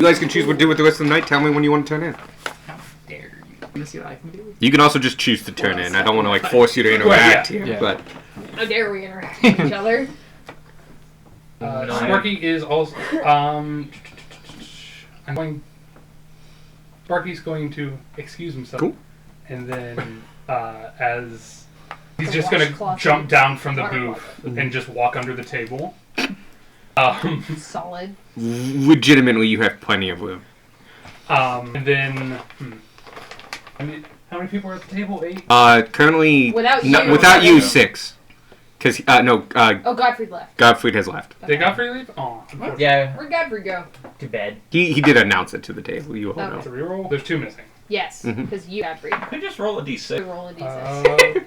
Speaker 3: guys can choose what to do with the rest of the night. Tell me when you want to turn in.
Speaker 7: How dare you?
Speaker 9: Let me see what I can do.
Speaker 3: You can also just choose to turn in. I don't want to like force you to interact here,
Speaker 4: Yeah.
Speaker 3: but
Speaker 5: How dare we interact with each other?
Speaker 6: Sparky is also. I'm going. Sparky's going to excuse himself.
Speaker 3: Cool.
Speaker 6: And then, as. He's
Speaker 5: The
Speaker 6: just going to
Speaker 5: washcloth
Speaker 6: jump down from the
Speaker 5: water
Speaker 6: booth
Speaker 3: Mm-hmm.
Speaker 6: and just walk under the table.
Speaker 5: Solid.
Speaker 3: legitimately, you have plenty of room.
Speaker 6: And then, how many people are at the table? 8?
Speaker 3: Currently,
Speaker 5: Without
Speaker 3: no,
Speaker 5: you.
Speaker 3: without you, 6. Because
Speaker 5: Oh, Godfrey left.
Speaker 3: Godfried has left.
Speaker 6: Did Godfrey leave? Oh, unfortunately.
Speaker 1: Yeah,
Speaker 5: Where'd Godfrey go?
Speaker 1: to bed.
Speaker 3: He did announce it to the table. You all
Speaker 5: Okay.
Speaker 3: know.
Speaker 6: It's a reroll. There's 2 missing.
Speaker 5: Yes,
Speaker 3: Mhm.
Speaker 5: because you, Godfrey.
Speaker 8: I just roll a
Speaker 5: We
Speaker 8: d6.
Speaker 5: roll a d6.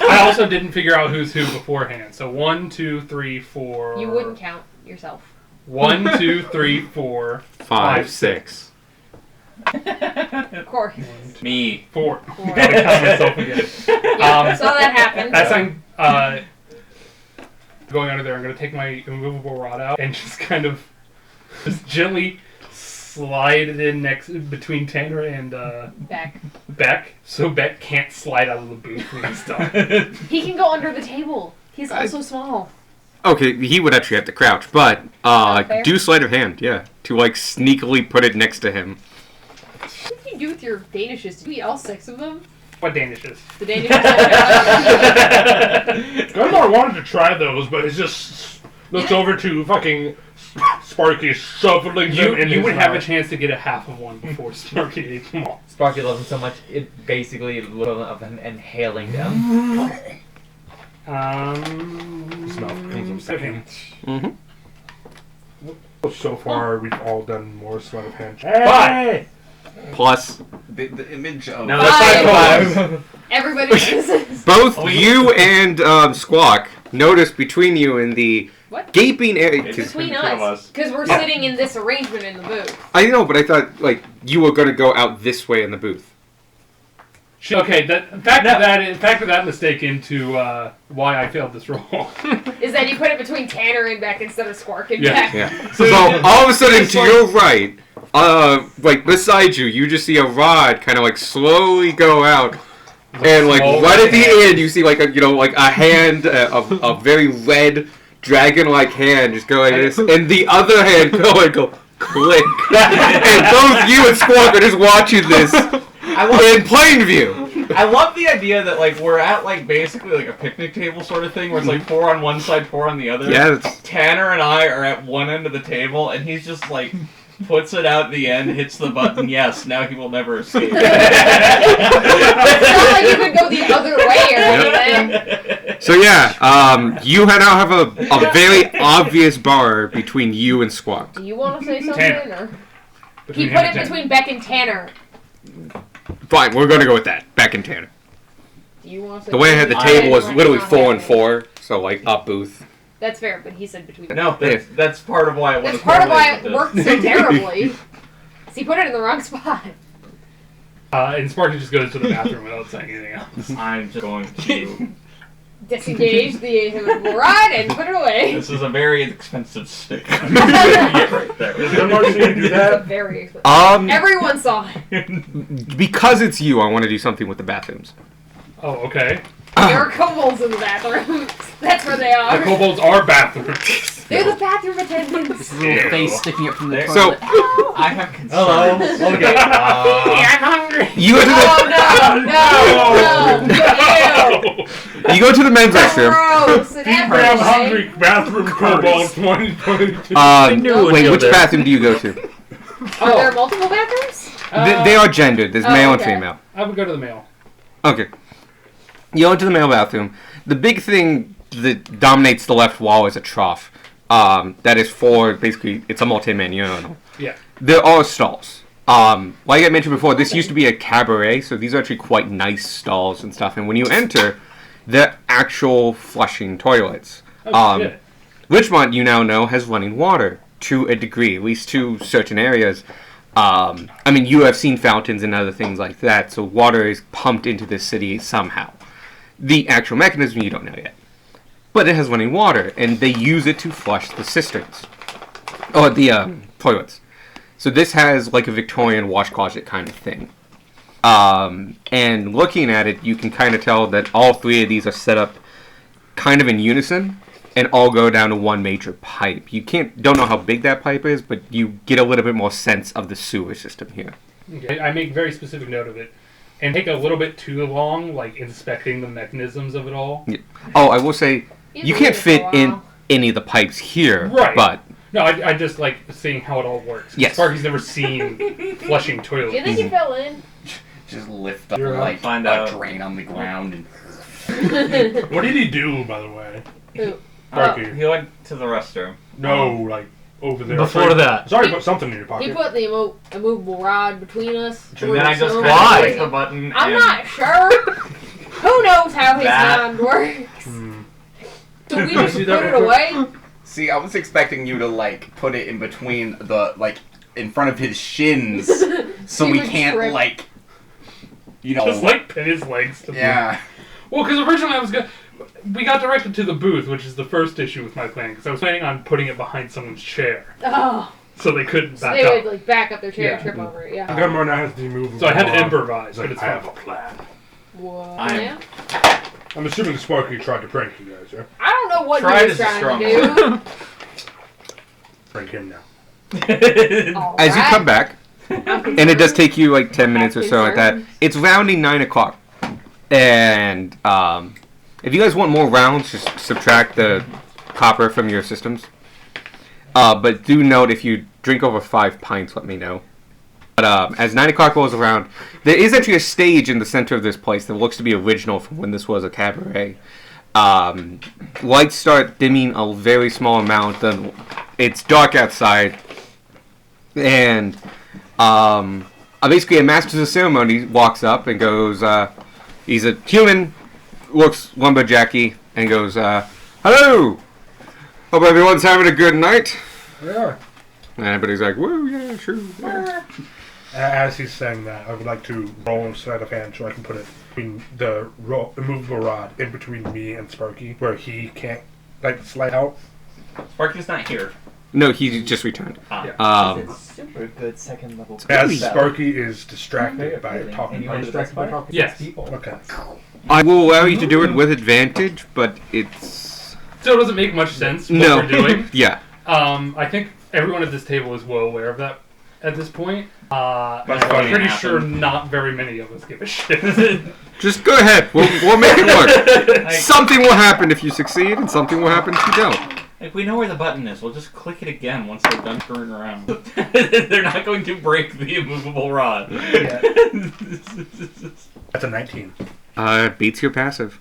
Speaker 6: I also didn't figure out who's who beforehand. So 1, 2, 3, 4.
Speaker 5: You wouldn't count yourself.
Speaker 6: 1, 2, 3, 4,
Speaker 3: 5, 6.
Speaker 5: Of course.
Speaker 8: Me.
Speaker 6: 4.
Speaker 5: Four.
Speaker 6: Gotta count myself again.
Speaker 5: Yeah, so that happened.
Speaker 6: As I'm going under there, I'm going to take my immovable rod out and just kind of just gently slide it in between Tanner and
Speaker 5: Back.
Speaker 6: Beck, so Beck can't slide out of the booth when he's done.
Speaker 5: He can go under the table. He's also small.
Speaker 3: Okay, he would actually have to crouch, but
Speaker 5: fair.
Speaker 3: do sleight of hand, yeah, to like sneakily put it next to him.
Speaker 5: What did you do with your Danishes? Did you eat all 6 of them?
Speaker 6: What Danishes?
Speaker 5: The Danishes.
Speaker 2: Gunmar wanted to try those, but it just looks over to fucking Sparky shoveling them in
Speaker 6: You
Speaker 2: his
Speaker 6: would have a
Speaker 2: mouth.
Speaker 6: chance to get a half of one before Sparky ate them all.
Speaker 1: Sparky loves them so much, it basically equivalent of him inhaling them.
Speaker 2: Smell comes from second.
Speaker 3: Mm-hmm.
Speaker 2: So far, we've all done more sleight of hand.
Speaker 6: Five!
Speaker 3: Plus,
Speaker 7: The image of
Speaker 8: No,
Speaker 5: that's
Speaker 1: Five.
Speaker 5: Everybody uses.
Speaker 3: both
Speaker 8: Oh,
Speaker 3: you and Squawk notice between you in the
Speaker 5: What?
Speaker 3: gaping area.
Speaker 8: It's
Speaker 3: 'Cause-
Speaker 5: Between
Speaker 8: Between the two of
Speaker 5: us.
Speaker 8: us.
Speaker 5: Because we're sitting in this arrangement in the booth.
Speaker 3: I know, but I thought like you were gonna go out this way in the booth.
Speaker 6: Okay, factor that mistake into why I failed this roll.
Speaker 5: Is that you put it between Tanner and Beck instead of Squark and
Speaker 6: Yeah.
Speaker 5: Beck.
Speaker 3: Yeah. So all of a sudden, to your right, like beside you, you just see a rod kind of like slowly go out, and like
Speaker 6: small
Speaker 3: right at the
Speaker 6: hand.
Speaker 3: end, you see like a hand, a very red dragon-like hand, just go like this, and the other hand go and go click, and both you and Squawk are just watching this in plain view.
Speaker 8: I love the idea that like we're at like basically like a picnic table sort of thing where it's like 4 on one side, 4 on the other.
Speaker 3: Yeah, it's,
Speaker 8: Tanner and I are at one end of the table and he's just like puts it out at the end, hits the button, yes, now he will never escape.
Speaker 5: It's not like you could go the other way or anything.
Speaker 3: so yeah, you now have a very obvious bar between you and Squawk.
Speaker 5: Do you want to say something?
Speaker 6: Tanner.
Speaker 5: Or? He put it between Beck and Tanner.
Speaker 3: Fine, we're gonna go with that. Beck and Tanner.
Speaker 5: Do you want to say
Speaker 3: The way I had the
Speaker 5: something?
Speaker 3: table was literally 4 and 4, so like a booth.
Speaker 5: That's fair, but he said between.
Speaker 8: No, that's part of why it
Speaker 5: That's
Speaker 8: was
Speaker 5: part of why it worked so terribly. So he put it in the wrong spot.
Speaker 6: And Sparky just goes to the bathroom without saying anything else.
Speaker 8: I'm just going to.
Speaker 5: Disengage the rod and put it away.
Speaker 8: This is a very expensive stick. Yeah, right there.
Speaker 2: Is Gunmar seeing you do
Speaker 5: It's
Speaker 2: that?
Speaker 5: very expensive.
Speaker 3: Um,
Speaker 5: Everyone saw it.
Speaker 3: because it's you, I want to do something with the bathrooms.
Speaker 6: Oh, okay.
Speaker 5: There are kobolds in the bathroom. That's where they
Speaker 6: The
Speaker 5: are.
Speaker 6: kobolds are bathrooms.
Speaker 5: They're the bathroom attendants.
Speaker 9: Little face sticking up from the
Speaker 8: There-
Speaker 3: So
Speaker 9: toilet.
Speaker 8: I have concerns.
Speaker 1: Hello. Okay.
Speaker 6: I'm hungry.
Speaker 3: you go to
Speaker 5: Oh no! No! Ew!
Speaker 3: you go to the men's restroom.
Speaker 5: Gross! And
Speaker 2: I'm
Speaker 5: everything.
Speaker 2: hungry. Bathroom Cobalt 2022.
Speaker 3: Wait, which bathroom do you go to?
Speaker 5: Are there multiple bathrooms?
Speaker 3: They are gendered. There's
Speaker 5: Oh,
Speaker 3: male and
Speaker 5: okay.
Speaker 3: female.
Speaker 6: I would go to the male.
Speaker 3: Okay. You go into the male bathroom. The big thing that dominates the left wall is a trough. That is for basically it's a multi-man urinal.
Speaker 6: Yeah.
Speaker 3: There are stalls. Like I mentioned before, this used to be a cabaret, so these are actually quite nice stalls and stuff. And when you enter, they're actual flushing toilets.
Speaker 6: Oh, shit.
Speaker 3: Richmond, you now know, has running water to a degree, at least to certain areas. I mean, you have seen fountains and other things like that, so water is pumped into this city somehow. The actual mechanism you don't know yet. But it has running water, and they use it to flush the cisterns. Or the toilets. So this has like a Victorian wash closet kind of thing. And looking at it, you can kind of tell that all 3 of these are set up kind of in unison and all go down to one major pipe. You don't know how big that pipe is, but you get a little bit more sense of the sewer system here.
Speaker 6: Okay. I make very specific note of it. And take a little bit too long, like inspecting the mechanisms of it all.
Speaker 3: Oh, I will say, you can't fit in
Speaker 5: Wow.
Speaker 3: any of the pipes here,
Speaker 6: Right.
Speaker 3: but
Speaker 6: No, I just like seeing how it all works.
Speaker 3: Yes.
Speaker 6: Sparky's never seen flushing
Speaker 5: Do you
Speaker 6: toilets.
Speaker 5: think he fell in?
Speaker 7: Just lift up
Speaker 2: You're
Speaker 7: like
Speaker 8: find
Speaker 7: a
Speaker 8: out.
Speaker 7: drain on the ground and
Speaker 2: What did he do, by the way?
Speaker 5: Who?
Speaker 2: Sparky.
Speaker 8: He went to the restroom.
Speaker 2: No, like over there.
Speaker 4: Before
Speaker 2: Sorry-
Speaker 4: that.
Speaker 2: Sorry, put something in your
Speaker 5: He
Speaker 2: pocket.
Speaker 5: put the immovable rod between us.
Speaker 8: And then I just
Speaker 5: So-
Speaker 8: kind of
Speaker 4: Why?
Speaker 8: clicked the button.
Speaker 5: I'm
Speaker 8: and
Speaker 5: not sure. Who knows how his
Speaker 8: That-
Speaker 5: mind works?
Speaker 2: Hmm.
Speaker 5: So we just
Speaker 1: Do
Speaker 5: put
Speaker 1: that
Speaker 5: it
Speaker 1: real
Speaker 5: away?
Speaker 7: see. I was expecting you to like put it in between the like in front of his shins, so
Speaker 5: He
Speaker 7: we
Speaker 5: would
Speaker 7: can't
Speaker 5: trip.
Speaker 7: like, you know.
Speaker 6: Just like pin his legs to
Speaker 7: yeah.
Speaker 6: Well, because originally I was gonna. We got directed to the booth, which is the first issue with my plan, because I was planning on putting it behind someone's chair,
Speaker 5: Oh.
Speaker 6: so they couldn't
Speaker 5: So
Speaker 6: back
Speaker 5: they
Speaker 6: up.
Speaker 5: would like back up their chair and
Speaker 6: Yeah.
Speaker 5: trip over it, yeah.
Speaker 2: Gunmore now has the movable.
Speaker 6: So I had to
Speaker 2: rod.
Speaker 6: improvise,
Speaker 2: He's
Speaker 6: but
Speaker 2: like,
Speaker 6: it's
Speaker 2: I
Speaker 6: fine.
Speaker 2: have a plan.
Speaker 5: What?
Speaker 8: I'm-
Speaker 5: Yeah?
Speaker 2: I'm assuming Sparky tried to prank you guys, yeah?
Speaker 5: I don't know what
Speaker 8: Tried
Speaker 5: he was
Speaker 8: is a
Speaker 5: trying
Speaker 8: strong
Speaker 5: to do.
Speaker 2: Prank him now.
Speaker 3: As you come back,
Speaker 5: I'm
Speaker 3: and it does take you like 10 minutes or so like that.
Speaker 5: concerned.
Speaker 3: It's rounding 9 o'clock. And if you guys want more rounds, just subtract the copper from your systems. But do note, if you drink over 5 pints, let me know. But as 9 o'clock rolls around, there is actually a stage in the center of this place that looks to be original from when this was a cabaret. Lights start dimming a very small amount. It's dark outside. And basically a master of ceremony walks up and goes, he's a human, looks lumberjacky, and goes, hello! Hope everyone's having a good night.
Speaker 2: They are.
Speaker 3: And everybody's like, woo, yeah, sure. Yeah.
Speaker 2: As he's saying that, I would like to roll a sleight of hand so I can put it between the immovable rod in between me and Sparky, where he can't like slide out.
Speaker 8: Sparky's not here.
Speaker 3: No, he just returned.
Speaker 1: It's super good second level.
Speaker 2: As
Speaker 1: spell.
Speaker 2: Sparky is distracted by
Speaker 1: And
Speaker 2: talking
Speaker 1: you
Speaker 2: about
Speaker 1: distracted by talking
Speaker 6: Yes.
Speaker 1: to people.
Speaker 2: Okay.
Speaker 3: I will allow you to do it with advantage, but it's...
Speaker 6: Still doesn't make much sense what
Speaker 3: No.
Speaker 6: we're doing.
Speaker 3: Yeah.
Speaker 6: I think everyone at this table is well aware of that at this point.
Speaker 8: But
Speaker 6: I'm
Speaker 8: it's going to
Speaker 6: pretty
Speaker 8: happen.
Speaker 6: sure not very many of us give a shit.
Speaker 3: Just go ahead. We'll make it work.
Speaker 8: Like,
Speaker 3: Something will happen if you succeed, and something will happen if you don't.
Speaker 8: if we know where the button is, we'll just click it again once they're done screwing around. They're not going to break the immovable rod.
Speaker 2: That's a 19.
Speaker 3: Beats your passive.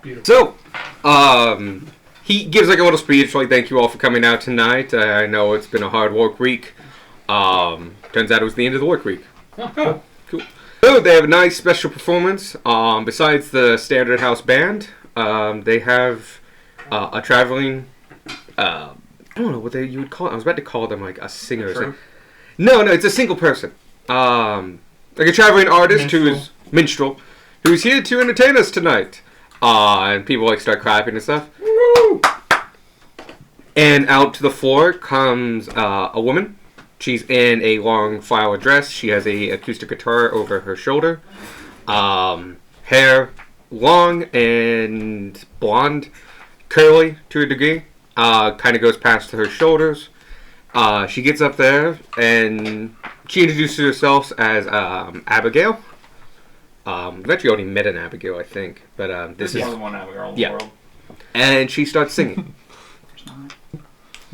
Speaker 6: Beautiful.
Speaker 3: So, he gives like a little speech, like, thank you all for coming out tonight. I know it's been a hard work week. Turns out it was the end of the work week.
Speaker 6: Oh,
Speaker 3: Cool. So, they have a nice special performance. Besides the Standard House Band, they have a traveling, I don't know what you would call it. I was about to call them like a singer or something. No, it's a single person. Like a traveling artist minstrel, who's here to entertain us tonight. And people like start clapping and stuff. Woo! And out to the floor comes a woman. She's in a long flower dress. She has a acoustic guitar over her shoulder. Hair long and blonde, curly to a degree. Kind of goes past her shoulders. She gets up there and she introduces herself as Abigail. We've actually already met an Abigail, I think, but this
Speaker 8: There's
Speaker 3: is
Speaker 8: more than one Abigail in the
Speaker 3: yeah.
Speaker 8: world.
Speaker 3: And she starts singing.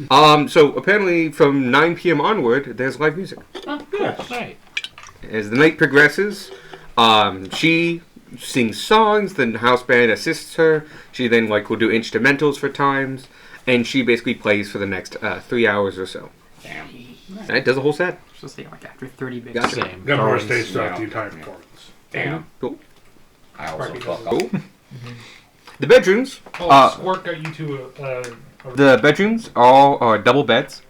Speaker 3: So apparently from 9 p.m. onward, there's live music.
Speaker 4: Right.
Speaker 3: As the night progresses, she sings songs, then the house band assists her. She then will do instrumentals for times, and she basically plays for the next 3 hours or so.
Speaker 8: Damn.
Speaker 3: And it does a whole set.
Speaker 9: So say like after 30 big
Speaker 3: Gotcha.
Speaker 9: same.
Speaker 2: Gunmore
Speaker 4: Darn.
Speaker 2: stays throughout
Speaker 7: Yeah.
Speaker 2: the entire performance.
Speaker 6: damn.
Speaker 3: Cool.
Speaker 7: I also
Speaker 6: Sparky
Speaker 7: fuck
Speaker 3: Cool.
Speaker 7: up.
Speaker 3: The bedrooms.
Speaker 6: Squirt got you to
Speaker 3: The bedrooms all are double beds,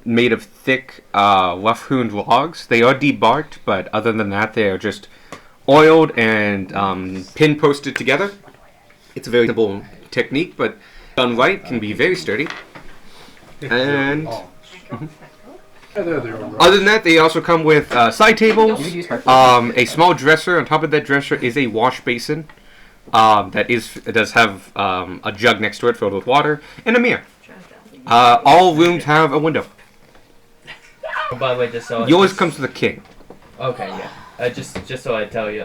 Speaker 3: made of thick, rough-hewn logs. They are debarked, but other than that, they are just oiled and pin-posted together. It's a very simple technique, but done right can be very sturdy. And other than that, they also come with side tables, a small dresser. On top of that dresser is a wash basin. It does have a jug next to it filled with water and a mirror. All rooms have a window.
Speaker 1: Oh, by the way, just so
Speaker 3: Yours comes with a king.
Speaker 1: Okay, yeah. Just so I tell you,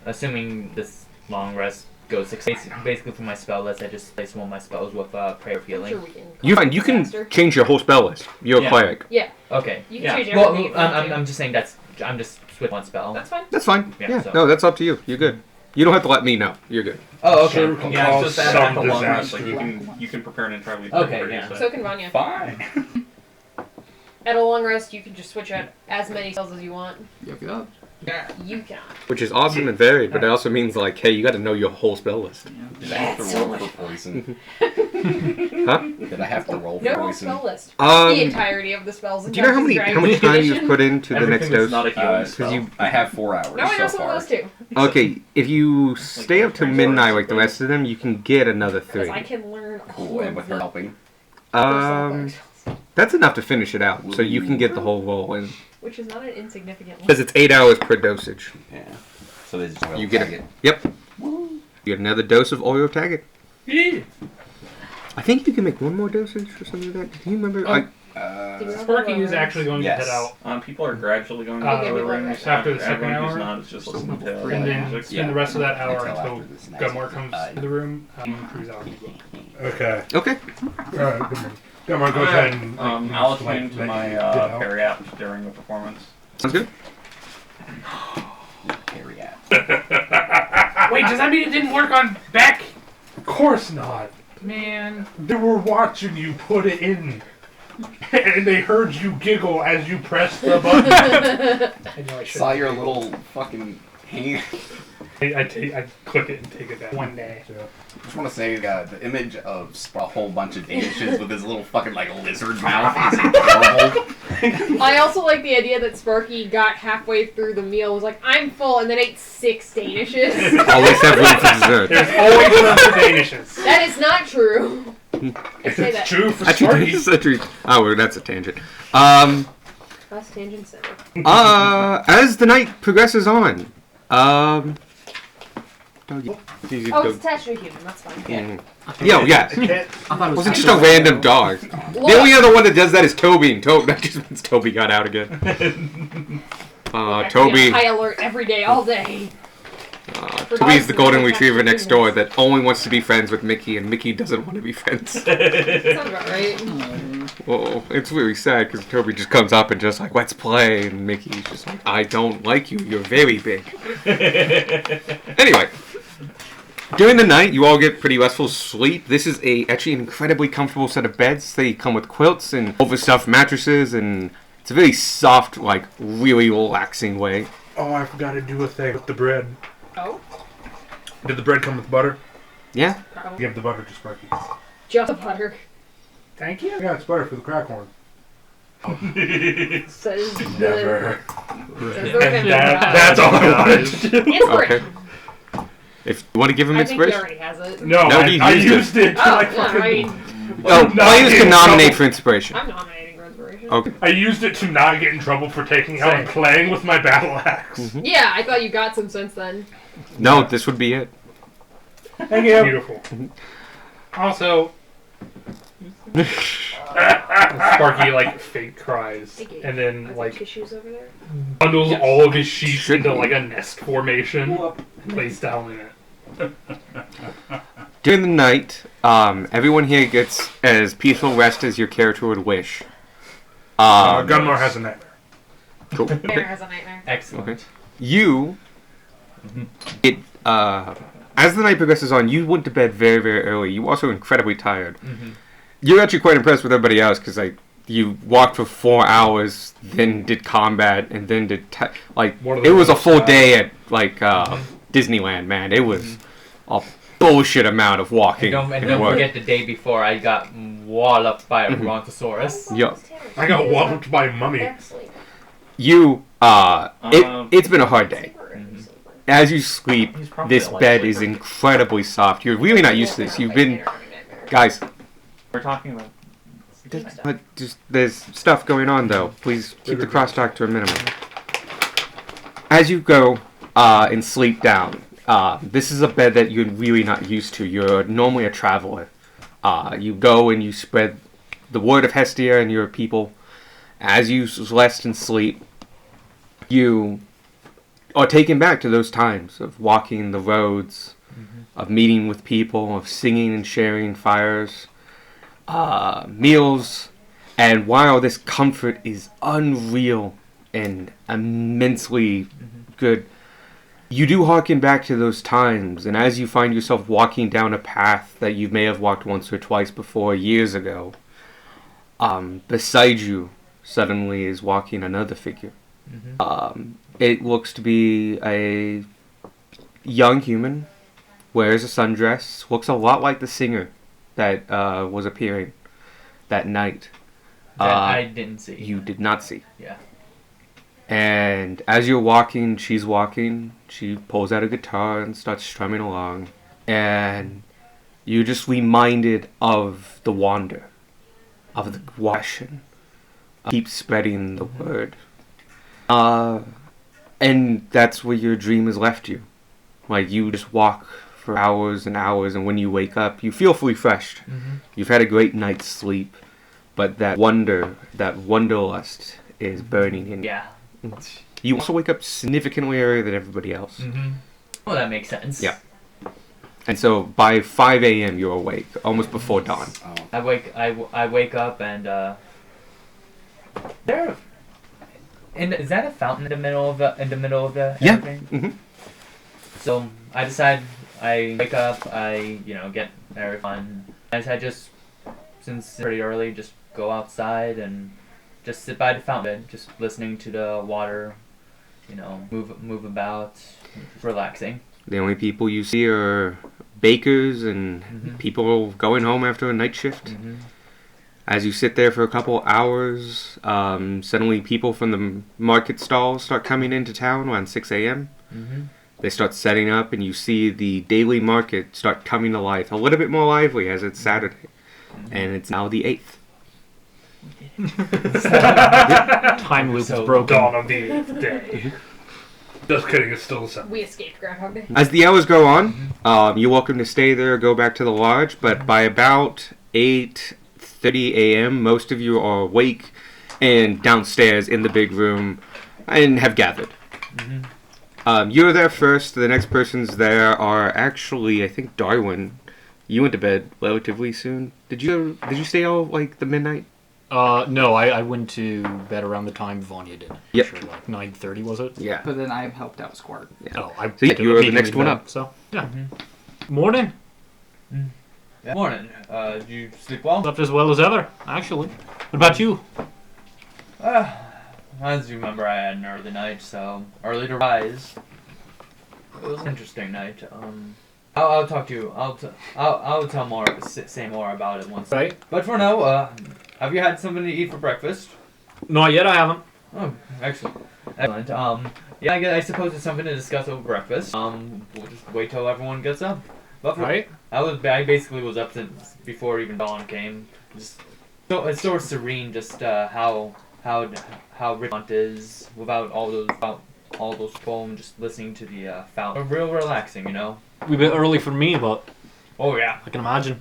Speaker 1: assuming this long rest goes basically for my spell list. I just place one of my spells with prayer of healing.
Speaker 5: Sure, we can.
Speaker 3: You find you can
Speaker 5: Faster.
Speaker 3: change your whole spell list. You're a
Speaker 8: Yeah.
Speaker 3: cleric.
Speaker 5: Yeah,
Speaker 1: Okay.
Speaker 5: you can
Speaker 8: Yeah.
Speaker 5: change
Speaker 1: Well,
Speaker 5: everything. if you want to.
Speaker 1: I'm just saying I'm just with one spell.
Speaker 5: That's fine.
Speaker 3: That's fine.
Speaker 1: Yeah,
Speaker 3: Yeah.
Speaker 1: so-
Speaker 3: No, that's up to you. You're good. You don't have to let me know. You're good.
Speaker 1: Oh, okay.
Speaker 2: Sure, can
Speaker 8: Yeah,
Speaker 2: cause
Speaker 8: it's just that
Speaker 2: some
Speaker 8: at the long rest.
Speaker 2: disaster.
Speaker 8: Like you can prepare an entirely
Speaker 1: Okay,
Speaker 8: different party,
Speaker 1: yeah.
Speaker 8: so-
Speaker 5: So can Vanya.
Speaker 7: Fine.
Speaker 5: At a long rest, you can just switch out as many spells as you want.
Speaker 9: Yup, yup.
Speaker 5: You can.
Speaker 3: Which is awesome and varied, but it also means like, hey, you got to know your whole spell list.
Speaker 7: Did I have to
Speaker 5: That's
Speaker 7: roll
Speaker 5: so
Speaker 7: for poison?
Speaker 3: Huh?
Speaker 7: Did I have to roll
Speaker 5: No
Speaker 7: for
Speaker 5: whole
Speaker 7: poison?
Speaker 5: spell list. The
Speaker 3: Um,
Speaker 5: entirety of the spells. In
Speaker 3: do you know how
Speaker 5: Dungeons
Speaker 3: many
Speaker 5: and
Speaker 3: how much
Speaker 5: Dragons
Speaker 3: time you've
Speaker 5: edition.
Speaker 3: put into the next
Speaker 8: Everything that's
Speaker 3: dose?
Speaker 8: not a healing
Speaker 7: So
Speaker 8: spell.
Speaker 3: you-
Speaker 7: I have 4 hours
Speaker 5: No, I know
Speaker 7: so
Speaker 5: some of
Speaker 7: far.
Speaker 5: those too.
Speaker 3: Okay, if you stay up to
Speaker 8: Like
Speaker 3: midnight
Speaker 8: swords,
Speaker 3: like the rest of them, you can get another
Speaker 5: Because
Speaker 3: 3.
Speaker 5: I can learn all
Speaker 7: Cool, and
Speaker 5: of
Speaker 7: with her
Speaker 5: the
Speaker 7: helping.
Speaker 3: That's enough to finish it out, so you can get the whole roll in.
Speaker 5: which is not an insignificant
Speaker 3: Because it's 8 hours per dosage.
Speaker 7: Yeah. So they just
Speaker 3: You get
Speaker 7: tag
Speaker 3: it. Yep. You get another dose of oil taggot.
Speaker 6: Yeah.
Speaker 3: I think you can make one more dosage or something like that. Do you remember?
Speaker 6: Oh. Sparky is
Speaker 5: Rollers.
Speaker 6: actually going
Speaker 7: Yes.
Speaker 6: to head out
Speaker 8: People are gradually going
Speaker 6: Uh,
Speaker 8: to the
Speaker 5: okay,
Speaker 8: rooms.
Speaker 6: after the second
Speaker 8: Everyone who's
Speaker 6: hour.
Speaker 8: not is just listening to
Speaker 6: and then
Speaker 8: music.
Speaker 6: spend the rest of that hour
Speaker 7: Until
Speaker 6: until
Speaker 7: after this next
Speaker 6: Gumar comes
Speaker 7: one.
Speaker 6: to the room. Cruise out.
Speaker 2: Okay.
Speaker 3: Okay.
Speaker 2: Alright, come on, go ahead and.
Speaker 8: I'll explain to my parry app during the performance.
Speaker 3: Sounds good.
Speaker 7: Carry out.
Speaker 6: Wait, does that mean it didn't work on Beck?
Speaker 2: Of course not.
Speaker 6: Man.
Speaker 2: They were watching you put it in. And they heard you giggle as you pressed the button.
Speaker 6: I know I should.
Speaker 7: Saw your little fucking hand.
Speaker 6: I click it and take it back. One day.
Speaker 7: I just want to say the image of a whole bunch of Danishes with his little fucking like lizard mouth is adorable.
Speaker 5: I also like the idea that Sparky got halfway through the meal, was like, I'm full, and then ate 6 Danishes.
Speaker 3: Always have room for dessert.
Speaker 6: There's always room for Danishes.
Speaker 5: That is not true. I say that.
Speaker 2: It's true for
Speaker 3: Actually,
Speaker 2: Sparky.
Speaker 3: oh, well, that's a tangent.
Speaker 5: Last tangent center.
Speaker 3: As the night progresses on, Doggy.
Speaker 5: Oh, it's attached to a human, that's fine.
Speaker 3: Yeah, yeah.
Speaker 2: Can't-
Speaker 9: I thought it
Speaker 3: It
Speaker 9: was
Speaker 3: wasn't just a random dog. The only other one that does that is Toby, and that just means Toby got out again.
Speaker 5: Like,
Speaker 3: Toby.
Speaker 5: high alert every day, all day.
Speaker 3: Toby's the golden retriever next door that only wants to be friends with Mickey, and Mickey doesn't want to be friends.
Speaker 5: Sounds about right.
Speaker 3: Well, it's really sad because Toby just comes up and just like, let's play, and Mickey's just like, I don't like you, you're very big. Anyway, during the night, you all get pretty restful sleep. This is actually an incredibly comfortable set of beds. They come with quilts and overstuffed mattresses, and it's a very soft, like, really relaxing way.
Speaker 2: Oh, I forgot to do a thing with the bread.
Speaker 5: Oh?
Speaker 2: Did the bread come with butter?
Speaker 3: Yeah?
Speaker 5: Probably.
Speaker 2: Give the butter to Sparky.
Speaker 5: Just butter.
Speaker 6: Thank you.
Speaker 2: Yeah, it's butter for the crack horn.
Speaker 5: Says the...
Speaker 2: Never.
Speaker 5: Says the
Speaker 6: And that's all I wanted to do.
Speaker 5: Inspiration.
Speaker 3: If you want to give him
Speaker 5: I think he
Speaker 3: inspiration.
Speaker 5: already has it.
Speaker 6: No,
Speaker 3: No,
Speaker 6: I
Speaker 3: he
Speaker 6: used it.
Speaker 5: Oh,
Speaker 6: Like
Speaker 5: yeah,
Speaker 6: fucking,
Speaker 5: I mean,
Speaker 3: Oh,
Speaker 2: Not
Speaker 3: players
Speaker 2: get
Speaker 3: can
Speaker 2: in
Speaker 3: nominate
Speaker 2: trouble.
Speaker 3: for inspiration.
Speaker 5: I'm nominating for inspiration.
Speaker 3: Okay.
Speaker 2: I used it to not get in trouble for taking how I'm playing with my battle axe.
Speaker 5: Yeah, I thought you got some since then.
Speaker 3: No, this would be it.
Speaker 2: Thank you.
Speaker 6: Beautiful. Also, Sparky like fake cries
Speaker 5: Thank you.
Speaker 6: and
Speaker 5: Are
Speaker 6: then
Speaker 5: there
Speaker 6: like
Speaker 5: tissues over there?
Speaker 6: bundles all of his sheets
Speaker 3: Should
Speaker 6: into
Speaker 3: be.
Speaker 6: like a nest formation and lays down in it.
Speaker 3: During the night, everyone here gets as peaceful rest as your character would wish.
Speaker 2: Gunmar has a nightmare.
Speaker 3: Cool.
Speaker 5: Bear has a nightmare.
Speaker 1: Excellent.
Speaker 3: Okay. You, as the night progresses on, you went to bed very, very early. You were also incredibly tired. You're actually quite impressed with everybody else because you walked for 4 hours, then did combat, and then did
Speaker 2: What are
Speaker 3: it
Speaker 2: the
Speaker 3: was a
Speaker 2: most,
Speaker 3: full day at Disneyland, man. It was a bullshit amount of walking.
Speaker 1: And
Speaker 3: and
Speaker 1: don't
Speaker 3: work.
Speaker 1: forget the day before I got walloped by a Brontosaurus.
Speaker 3: Yeah.
Speaker 2: I got walloped by Mummy.
Speaker 5: Excellent.
Speaker 3: You it's been a hard day. As you sleep,
Speaker 8: He's probably
Speaker 3: this
Speaker 8: a light
Speaker 3: bed
Speaker 8: sleeper.
Speaker 3: is incredibly soft. You're really not used to this. You've been, guys.
Speaker 8: We're talking about.
Speaker 3: But just there's stuff going on though. Please keep the crosstalk to a minimum. As you go and sleep down, this is a bed that you're really not used to. You're normally a traveler. You go and you spread the word of Hestia and your people. As you rest and sleep, you are taken back to those times of walking the roads of meeting with people, of singing and sharing fires, meals, and while this comfort is unreal and immensely good, you do harken back to those times, and as you find yourself walking down a path that you may have walked once or twice before years ago, beside you suddenly is walking another figure. It looks to be a young human, wears a sundress, looks a lot like the singer that was appearing that night.
Speaker 1: That I didn't see.
Speaker 3: You did not see.
Speaker 1: Yeah.
Speaker 3: And as you're walking, she's walking. She pulls out a guitar and starts strumming along. And you're just reminded of the wander, of the question. Keep spreading the word. And that's where your dream has left you. Like, you just walk for hours and hours, and when you wake up, you feel refreshed. You've had a great night's sleep, but that wonder, that wanderlust is burning in you.
Speaker 1: Yeah.
Speaker 3: You also wake up significantly earlier than everybody else.
Speaker 1: Well, that makes sense.
Speaker 3: Yeah. And so by 5 a.m. you're awake, almost before dawn.
Speaker 1: I wake up and is that a fountain in the middle of the
Speaker 3: Yeah.
Speaker 1: everything? So I decide I wake up, I get very fun. I since it's pretty early, just go outside and just sit by the fountain, just listening to the water, move about, relaxing.
Speaker 3: The only people you see are bakers and people going home after a night shift. As you sit there for a couple hours, suddenly people from the market stalls start coming into town around 6 a.m. They start setting up, and you see the daily market start coming to life, a little bit more lively as it's Saturday. And it's now the 8th.
Speaker 4: Time loop is
Speaker 1: So
Speaker 4: broken.
Speaker 2: Dawn of the 8th day. Just kidding, it's still the 7th.
Speaker 5: We escaped Groundhog Day.
Speaker 3: As the hours go on, you're welcome to stay there or go back to the lodge, but by about 8:30 a.m., most of you are awake and downstairs in the big room and have gathered. You're there first. The next persons there are actually, I think, Darwin. You went to bed relatively soon. Did you stay all like the midnight?
Speaker 4: No, I went to bed around the time Vanya did.
Speaker 3: Yep.
Speaker 4: Sure, like 9:30 was it?
Speaker 3: Yeah.
Speaker 9: But then I helped out Squart.
Speaker 4: Oh, I
Speaker 3: So you
Speaker 4: did
Speaker 3: were the
Speaker 4: immediately
Speaker 3: next one
Speaker 4: then,
Speaker 3: up.
Speaker 4: So yeah. Morning.
Speaker 1: Morning. Did you sleep well?
Speaker 4: Slept as well as ever, actually. What about you?
Speaker 1: As you remember, I had an early night, so early to rise. It was an interesting night. I'll talk to you. I'll tell more. Say more about it once.
Speaker 4: Right.
Speaker 1: But for now, have you had something to eat for breakfast?
Speaker 4: Not yet. I haven't.
Speaker 1: Oh, excellent. Yeah, I suppose it's something to discuss over breakfast. We'll just wait till everyone gets up. But
Speaker 4: Right.
Speaker 1: I basically was up since before even dawn came. Just so it's sort of serene, just how Richmond is without all those foam, just listening to the fountain. Real relaxing,
Speaker 4: We bit early for me, but
Speaker 1: Oh yeah,
Speaker 4: I can imagine.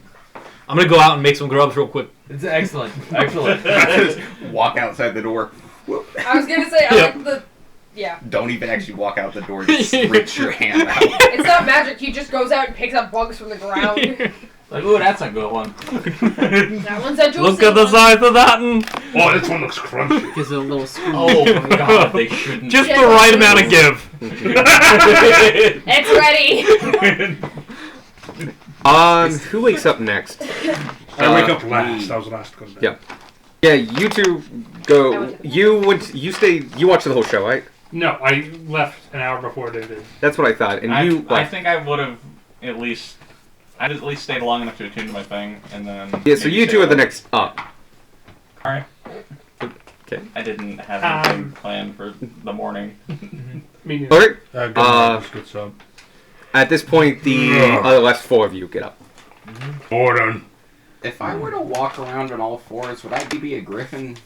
Speaker 4: I'm gonna go out and make some grubs real quick.
Speaker 1: it's excellent, excellent.
Speaker 7: Just walk outside the door.
Speaker 5: I was gonna say, I
Speaker 4: Yep.
Speaker 5: like the. Yeah.
Speaker 7: Don't even actually walk out the door. Just reach your hand out.
Speaker 5: It's not magic, he just goes out and picks up bugs from the ground.
Speaker 8: Like, ooh, that's a good one.
Speaker 5: That one's a juicy
Speaker 4: Look at the
Speaker 5: one.
Speaker 4: size of that and
Speaker 2: Oh, this one looks crunchy.
Speaker 9: Gives it a little squeeze.
Speaker 8: Oh my god, they shouldn't.
Speaker 4: just
Speaker 5: Yeah.
Speaker 4: the right amount of give.
Speaker 5: It's ready!
Speaker 3: Who wakes up next?
Speaker 2: I wake up last. I was the last to go to bed.
Speaker 3: Yeah. Yeah, you two go. You watched the whole show, right?
Speaker 2: No, I left an hour before they did.
Speaker 3: That's what I thought. And
Speaker 8: I
Speaker 3: you
Speaker 8: think I would have at least stayed long enough to attune to my thing, and then.
Speaker 3: Yeah, so
Speaker 8: maybe
Speaker 3: you
Speaker 8: stay
Speaker 3: two are the
Speaker 8: over.
Speaker 3: next up.
Speaker 8: Alright.
Speaker 3: Okay.
Speaker 8: I didn't have anything planned for the morning.
Speaker 2: Me neither.
Speaker 3: Alright.
Speaker 2: Good sub.
Speaker 3: At this point, the last four of you get up.
Speaker 2: Gordon.
Speaker 7: If I were to walk around on all fours, would I be a griffin?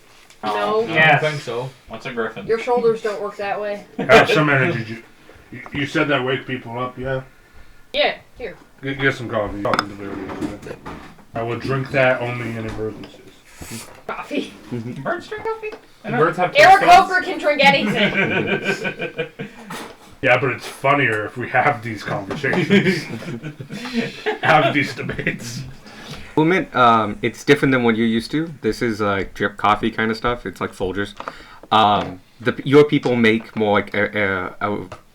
Speaker 5: No.
Speaker 8: Oh,
Speaker 1: I
Speaker 6: Yes.
Speaker 1: don't think so.
Speaker 8: What's a griffin?
Speaker 5: Your shoulders don't work that way.
Speaker 2: Have some energy. You said that wake people up, yeah?
Speaker 5: Yeah, here.
Speaker 2: Get some coffee. Coffee delivery. I will drink that only in emergencies.
Speaker 5: Coffee.
Speaker 8: Birds drink coffee?
Speaker 6: And birds have
Speaker 5: Eric
Speaker 6: taste buds.
Speaker 5: Hofer can drink anything.
Speaker 2: Yeah, but it's funnier if we have these conversations, have these debates.
Speaker 3: Well, admit, it's different than what you're used to. This is like drip coffee kind of stuff. It's like Folgers. Your people make more like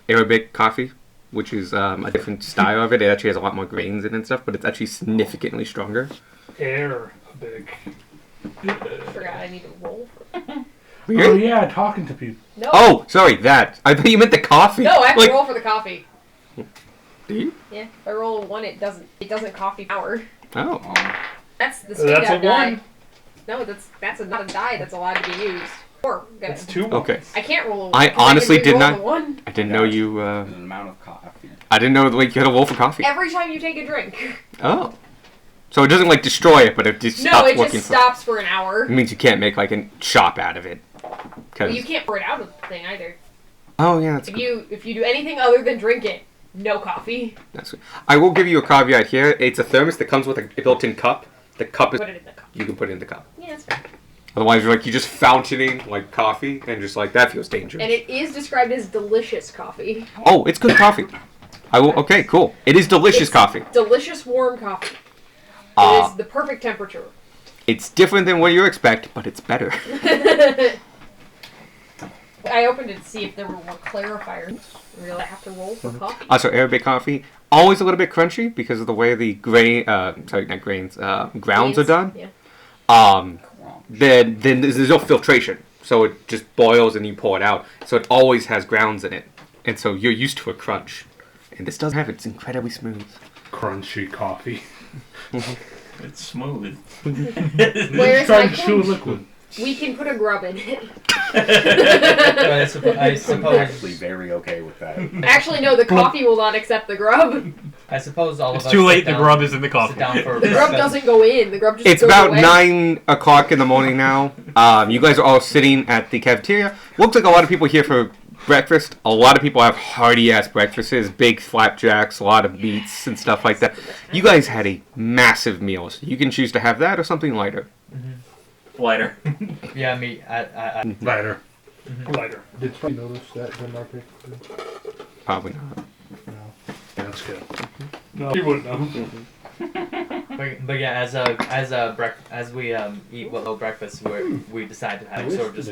Speaker 3: Arabic coffee, which is a different style of it. It actually has a lot more grains in it and stuff, but it's actually significantly stronger.
Speaker 6: Arabic.
Speaker 5: Forgot I need to roll.
Speaker 2: Oh yeah, talking to people.
Speaker 5: No.
Speaker 3: Oh, sorry, that. I thought you meant the coffee.
Speaker 5: No, I have
Speaker 3: like,
Speaker 5: to roll for the coffee.
Speaker 3: Do you?
Speaker 5: Yeah, if I roll a 1, it doesn't coffee power.
Speaker 3: Oh.
Speaker 5: That's the
Speaker 6: That's
Speaker 5: speed
Speaker 6: a
Speaker 5: up die.
Speaker 6: 1.
Speaker 5: No, that's not a die that's allowed to be used. 4. Good.
Speaker 6: It's 2
Speaker 3: Okay.
Speaker 6: ones.
Speaker 5: I can't roll a 1.
Speaker 3: I
Speaker 5: 'cause
Speaker 3: honestly
Speaker 5: can
Speaker 3: did
Speaker 5: roll
Speaker 3: not-
Speaker 5: a 1.
Speaker 3: I didn't know you.
Speaker 7: There's an amount of coffee.
Speaker 3: I didn't know like you had a roll for coffee.
Speaker 5: Every time you take a drink.
Speaker 3: Oh. So it doesn't like destroy it, but it just
Speaker 5: No,
Speaker 3: stops
Speaker 5: it
Speaker 3: working.
Speaker 5: just stops for an hour.
Speaker 3: It means you can't make like a shop out of it.
Speaker 5: Well, you can't pour it out of the thing either.
Speaker 3: Oh yeah, that's
Speaker 5: If
Speaker 3: good.
Speaker 5: you do anything other than drink it, no coffee.
Speaker 3: That's good. I will give you a caveat here. It's a thermos that comes with a built-in cup. The cup is
Speaker 5: Put it in the cup.
Speaker 3: you can put it in the cup.
Speaker 5: Yeah, that's fair.
Speaker 3: Otherwise, you're just fountaining like coffee, and just like that feels dangerous.
Speaker 5: And it is described as delicious coffee.
Speaker 3: Oh, it's good coffee. I will. Okay, cool. It is delicious
Speaker 5: It's
Speaker 3: coffee.
Speaker 5: Delicious warm coffee. It is the perfect temperature.
Speaker 3: It's different than what you expect, but it's better.
Speaker 5: I opened it to see if there were more clarifiers. Really, I have to roll for coffee.
Speaker 3: Also, Arabic coffee always a little bit crunchy because of the way the grounds are done.
Speaker 5: Yeah.
Speaker 3: Then there's no filtration, so it just boils and you pour it out. So it always has grounds in it, and so you're used to a crunch. And this doesn't have it. It's incredibly smooth.
Speaker 2: Crunchy coffee.
Speaker 8: It's smooth.
Speaker 5: Where's
Speaker 2: Trying
Speaker 5: my
Speaker 2: to chew
Speaker 5: crunch?
Speaker 2: liquid.
Speaker 5: We can put a grub in it.
Speaker 1: I
Speaker 7: I'm
Speaker 1: suppose.
Speaker 7: actually very okay with that.
Speaker 5: Actually, no, the coffee will not accept the grub.
Speaker 1: I suppose all of
Speaker 4: It's
Speaker 1: us.
Speaker 4: too late.
Speaker 1: sit
Speaker 4: The
Speaker 1: down-
Speaker 4: grub is in the
Speaker 1: Sit
Speaker 4: coffee.
Speaker 1: down for
Speaker 5: The grub doesn't go in. The grub just
Speaker 3: It's
Speaker 5: goes
Speaker 3: about
Speaker 5: away.
Speaker 3: 9 o'clock in the morning now. You guys are all sitting at the cafeteria. Looks like a lot of people here for breakfast. A lot of people have hearty ass breakfasts, big flapjacks, a lot of meats and stuff like that. You guys had a massive meal, so you can choose to have that or something lighter.
Speaker 8: Lighter.
Speaker 1: Yeah, me.
Speaker 2: Lighter.
Speaker 6: Lighter.
Speaker 2: Did you notice that Denmark picked?
Speaker 3: Probably not.
Speaker 2: No. Yeah, that's good.
Speaker 6: No, you wouldn't know.
Speaker 1: But yeah, as we eat well breakfast, we decide to have sort of just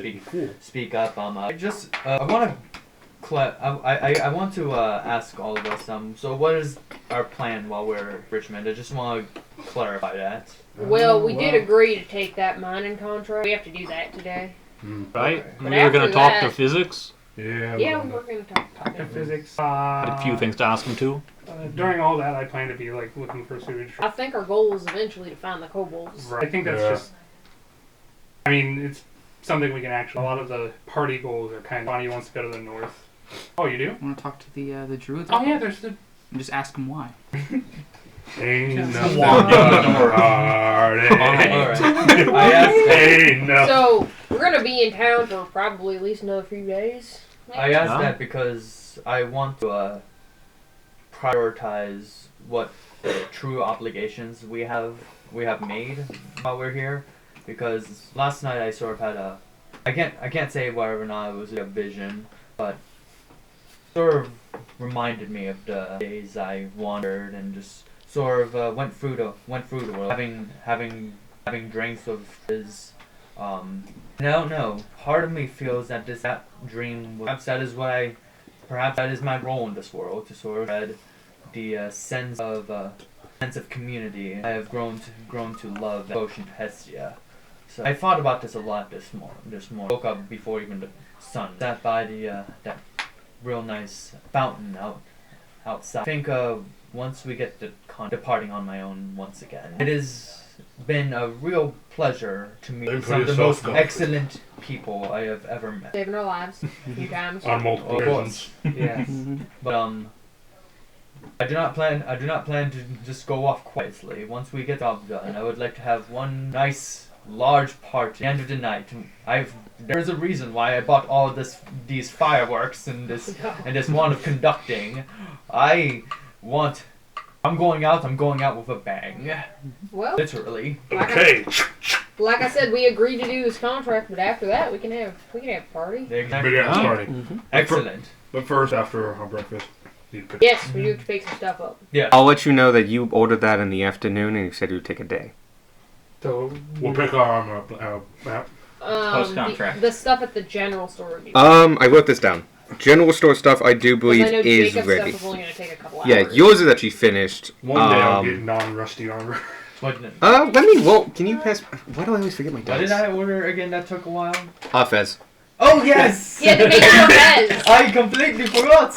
Speaker 1: speak up. I just I want to I want to ask all of us. So what is our plan while we're in Richmond? I just want to clarify that.
Speaker 5: Well, we did agree to take that mining contract. We have to do that today.
Speaker 4: Right?
Speaker 5: But
Speaker 4: We were going
Speaker 5: after
Speaker 4: to talk
Speaker 5: that-
Speaker 4: to physics.
Speaker 2: Yeah.
Speaker 5: Yeah, we were going to talk
Speaker 6: In
Speaker 5: to
Speaker 6: physics.
Speaker 4: Had a few things to ask him too.
Speaker 6: During all that, I plan to be like looking for sewage.
Speaker 5: I think our goal is eventually to find the kobolds.
Speaker 6: Right. I think that's
Speaker 2: Yeah.
Speaker 6: just. I mean, it's something we can actually. A lot of the party goals are kind of. Bonnie wants to go to the north. Oh, you do?
Speaker 9: I want to talk to the druids.
Speaker 6: Oh yeah, there's the.
Speaker 9: And just ask them why.
Speaker 2: Ain't
Speaker 6: Just
Speaker 2: nothing
Speaker 6: walk
Speaker 2: but
Speaker 6: in the door.
Speaker 2: heartache.
Speaker 1: Alright. I asked.
Speaker 2: Ain't nothing.
Speaker 5: So, we're going to be in town for probably at least another few days.
Speaker 1: I asked
Speaker 4: Yeah.
Speaker 1: that because I want to prioritize what true obligations we have made while we're here. Because last night I sort of had I can't say whether or not it was a vision, but sort of reminded me of the days I wandered and just sort of went through the world, having drinks of his. I don't know. Part of me feels that that dream. Perhaps that is my role in this world, to sort of spread the sense of community I have grown to love at Ocean Hestia. So I thought about this a lot this morning. Woke up before even the sun. Sat by that real nice fountain outside. I think once we get departing on my own once again, it has been a real pleasure to meet
Speaker 2: Then
Speaker 1: some of the
Speaker 2: put
Speaker 1: most
Speaker 2: yourself up.
Speaker 1: excellent people I have ever met.
Speaker 5: Saving our lives a few times.
Speaker 2: On multiple
Speaker 1: Of
Speaker 2: occasions.
Speaker 1: course, yes. But I do not plan to just go off quietly. Once we get the job done, I would like to have one nice, large party at the end of the night. There's a reason why I bought all of these fireworks and this one of conducting. I'm going out with a bang.
Speaker 5: Well,
Speaker 1: Literally.
Speaker 2: Okay.
Speaker 5: like I said, we agreed to do this contract, but after that, we can have a party.
Speaker 1: Exactly.
Speaker 2: Big ass party.
Speaker 1: Excellent.
Speaker 2: But first, after our breakfast, need to pick.
Speaker 5: Yes, we do have to pick some stuff up.
Speaker 3: I'll let you know that you ordered that in the afternoon, and you said it would take a day.
Speaker 6: So
Speaker 2: We'll pick our armor up.
Speaker 8: Post-contract.
Speaker 5: The stuff at the general store would be.
Speaker 3: I wrote this down. General store stuff, I do believe,
Speaker 5: I know
Speaker 3: is
Speaker 5: Jacob's
Speaker 3: ready.
Speaker 5: stuff is only going to take a couple
Speaker 3: Yeah,
Speaker 5: hours.
Speaker 3: yours is actually finished.
Speaker 2: One day I'll get non-rusty armor.
Speaker 1: What
Speaker 3: Let me roll. Can you pass? Why do I always forget my dice?
Speaker 1: did I order again? That took a while.
Speaker 3: Fez.
Speaker 1: Oh yes!
Speaker 5: Yeah, to make your beds.
Speaker 1: I completely forgot.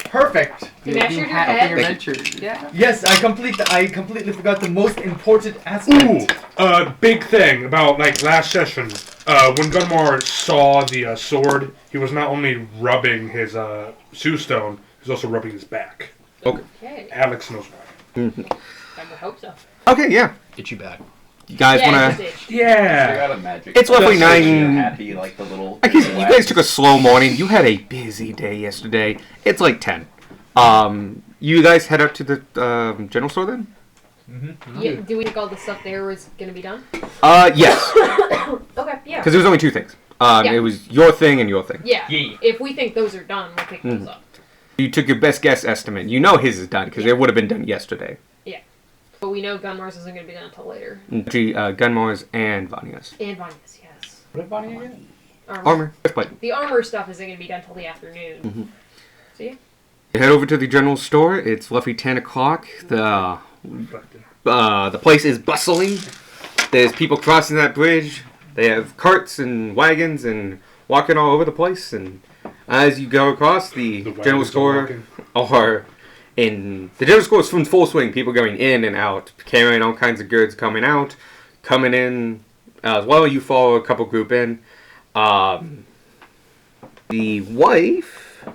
Speaker 1: Perfect.
Speaker 5: To match your
Speaker 9: hat
Speaker 5: head.
Speaker 9: for your adventure. Yeah.
Speaker 1: Yes, I completely forgot the most important aspect.
Speaker 2: Ooh, big thing about like last session. When Gunmar saw the sword, he was not only rubbing his Sue Stone, he was also rubbing his back.
Speaker 5: Okay.
Speaker 2: Alex knows why.
Speaker 5: I would hope so.
Speaker 3: Okay, yeah.
Speaker 4: Itchy back.
Speaker 3: You guys
Speaker 5: Yeah,
Speaker 3: wanna?
Speaker 5: it's just itched.
Speaker 7: I
Speaker 2: Yeah.
Speaker 7: got a magic.
Speaker 3: It's roughly
Speaker 7: Just makes you
Speaker 3: 9.
Speaker 7: Happy, like the little.
Speaker 3: I guess you guys took a slow morning. You had a busy day yesterday. It's like 10. You guys head up to the general store then?
Speaker 5: Yeah, do we think all the stuff there was going to be done?
Speaker 3: Yes.
Speaker 5: Okay, yeah.
Speaker 3: Because there was only 2 things.
Speaker 5: Yeah.
Speaker 3: It was your thing and your thing.
Speaker 5: Yeah.
Speaker 1: Yeah.
Speaker 5: If we think those are done, we'll pick those up.
Speaker 3: You took your best guess estimate. You know his is done because it would have been done yesterday.
Speaker 5: But we know Gunmar's isn't going to be done until later.
Speaker 3: Actually, Gunmar's and Vanya's.
Speaker 5: And Vanya's, yes.
Speaker 4: What did Bonnie get?
Speaker 3: Armor. But
Speaker 5: The armor stuff isn't going to be done until the afternoon. See?
Speaker 3: you head over to the general store. It's roughly 10 o'clock. The place is bustling. There's people crossing that bridge. They have carts and wagons and walking all over the place. And as you go across, the general
Speaker 2: wagons are
Speaker 3: store
Speaker 2: walking.
Speaker 3: are in the general store is in full swing. People going in and out, carrying all kinds of goods, coming out, coming in as well. You follow a couple group in. The wife,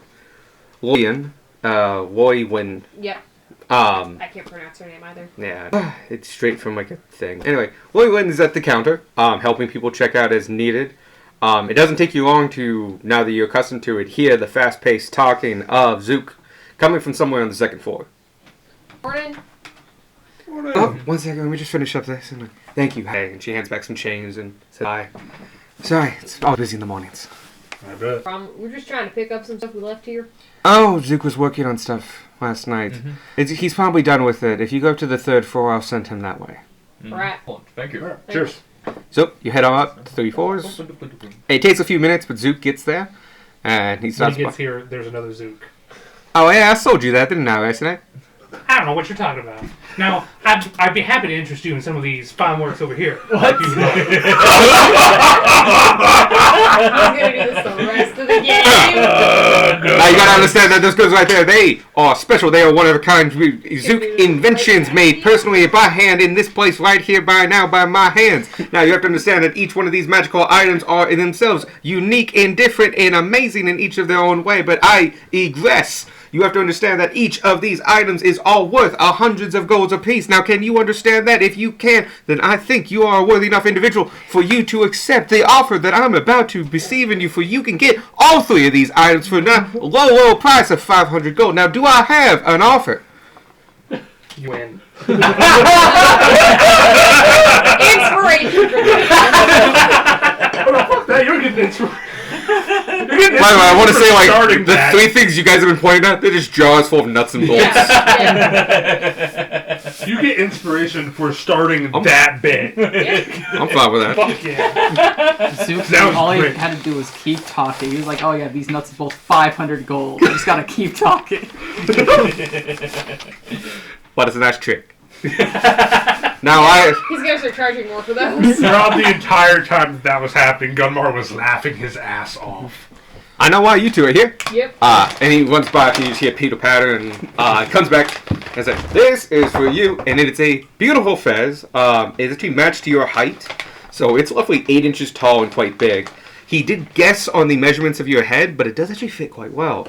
Speaker 3: Loyan, Loy
Speaker 5: Yep.
Speaker 3: I
Speaker 5: can't pronounce her name either.
Speaker 3: Yeah, it's straight from like a thing. Anyway, Loy is at the counter, helping people check out as needed. It doesn't take you long to, now that you're accustomed to it, hear the fast-paced talking of Zook coming from somewhere on the second floor.
Speaker 5: Morning.
Speaker 3: Oh, 1 second, let me just finish up this. And thank you. Hey, and she hands back some chains and says, "Hi. Sorry, it's all busy in the mornings."
Speaker 2: I bet.
Speaker 5: We're just trying to pick up some stuff we left here.
Speaker 3: Oh, Zook was working on stuff last night. He's probably done with it. If you go up to the 3rd floor, I'll send him that way.
Speaker 5: Right.
Speaker 1: Oh, thank you.
Speaker 2: Cheers.
Speaker 3: So, you head on up to 3 floors. It takes a few minutes, but Zook gets there. And he
Speaker 6: when
Speaker 3: starts...
Speaker 6: he gets here, there's another Zook.
Speaker 3: Oh, yeah, I told you that, didn't I, yesterday?
Speaker 6: I don't know what you're talking about. Now, I'd be happy to interest you in some of these fine works over here.
Speaker 1: What?
Speaker 5: He's gonna do this the rest of the game.
Speaker 3: Now, you gotta understand that those goods right there, they are special. They are one of a kind Zook inventions made personally by hand in this place right here by now by my hands. Now, you have to understand that each one of these magical items are in themselves unique and different and amazing in each of their own way, but I egress. You have to understand that each of these items is all worth hundreds of golds apiece. Now, can you understand that? If you can, then I think you are a worthy enough individual for you to accept the offer that I'm about to receive in you. For you can get all 3 of these items for a low price of 500 gold. Now, do I have an offer?
Speaker 6: You win.
Speaker 5: Inspiration.
Speaker 6: You're getting inspiration.
Speaker 3: By the way, I want to say, like, the 3 things you guys have been pointing at, they're just jars full of nuts and bolts.
Speaker 2: You get inspiration for starting that bit.
Speaker 3: I'm fine with that.
Speaker 6: Fuck yeah.
Speaker 9: Zook,
Speaker 2: That was
Speaker 9: all he
Speaker 2: great.
Speaker 9: had to do was keep talking. He was like, "Oh yeah, these nuts are both 500 gold. You just gotta keep talking."
Speaker 3: But it's a nice trick. Now,
Speaker 5: He's gonna start charging more for those.
Speaker 2: Throughout the entire time that was happening, Gunmar was laughing his ass off.
Speaker 3: I know why you 2 are here.
Speaker 5: Yep.
Speaker 3: And he runs by after you see a Peter patter and comes back and says, "This is for you," and it's a beautiful fez. It's actually matched to your height, so it's roughly 8 inches tall and quite big. He did guess on the measurements of your head, but it does actually fit quite well.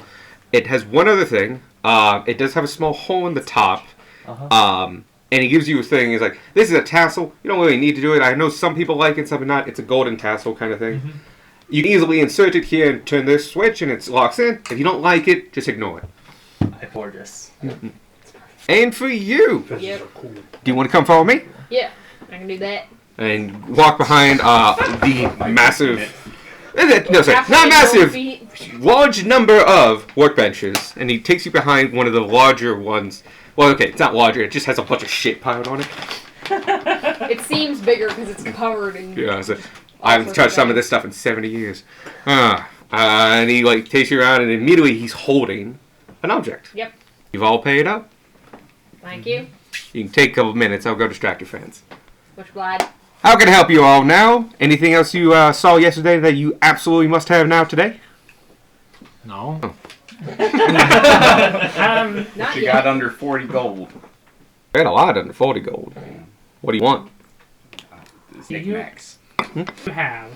Speaker 3: It has one other thing. It does have a small hole in the top. And he gives you a thing. He's like, "This is a tassel. You don't really need to do it. I know some people like it, some not. It's a golden tassel kind of thing. You can easily insert it here and turn this switch, and it locks in. If you don't like it, just ignore it."
Speaker 1: Gorgeous.
Speaker 3: And for you,
Speaker 5: Yep.
Speaker 2: Cool.
Speaker 3: do you want to come follow me?
Speaker 5: Yeah. I can do that.
Speaker 3: And walk behind the massive No, sorry,
Speaker 5: Halfway
Speaker 3: not
Speaker 5: no
Speaker 3: massive.
Speaker 5: feet.
Speaker 3: Large number of workbenches, and he takes you behind one of the larger ones. Well, okay, it's not larger. It just has a bunch of shit piled on it.
Speaker 5: It seems bigger because it's covered in.
Speaker 3: Yeah, so I haven't touched some of this stuff in 70 years. And he like takes you around, and immediately he's holding an object.
Speaker 5: Yep.
Speaker 3: You've all paid up.
Speaker 5: Thank you.
Speaker 3: You can take a couple minutes. I'll go distract your friends.
Speaker 5: Much obliged.
Speaker 3: How can I help you all now? Anything else you saw yesterday that you absolutely must have now today?
Speaker 4: No.
Speaker 5: Not
Speaker 7: She
Speaker 5: yet.
Speaker 7: got under 40 gold.
Speaker 3: I had a lot under 40 gold. What do you want?
Speaker 7: Knickknacks.
Speaker 6: You have.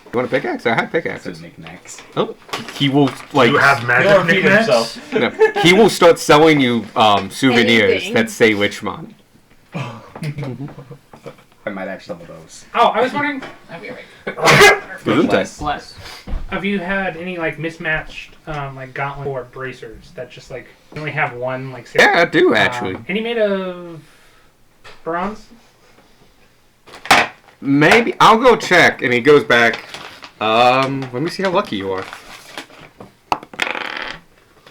Speaker 3: You want a pickaxe? I had
Speaker 7: Says
Speaker 3: pickaxes.
Speaker 7: knickknacks.
Speaker 3: Oh, he will like.
Speaker 2: You have
Speaker 8: He'll
Speaker 2: magic
Speaker 8: repeat
Speaker 2: knickknacks?
Speaker 8: himself.
Speaker 3: No, he will start selling you souvenirs
Speaker 5: Anything.
Speaker 3: that say Witchmon.
Speaker 7: I might actually have those.
Speaker 6: Oh, I was wondering,
Speaker 7: Less.
Speaker 9: Bless.
Speaker 6: have you had any like mismatched like gauntlet or bracers that just like only have one like? Say,
Speaker 3: Yeah, I do actually.
Speaker 6: Any made of bronze?
Speaker 3: Maybe I'll go check. And he goes back. Let me see how lucky you are.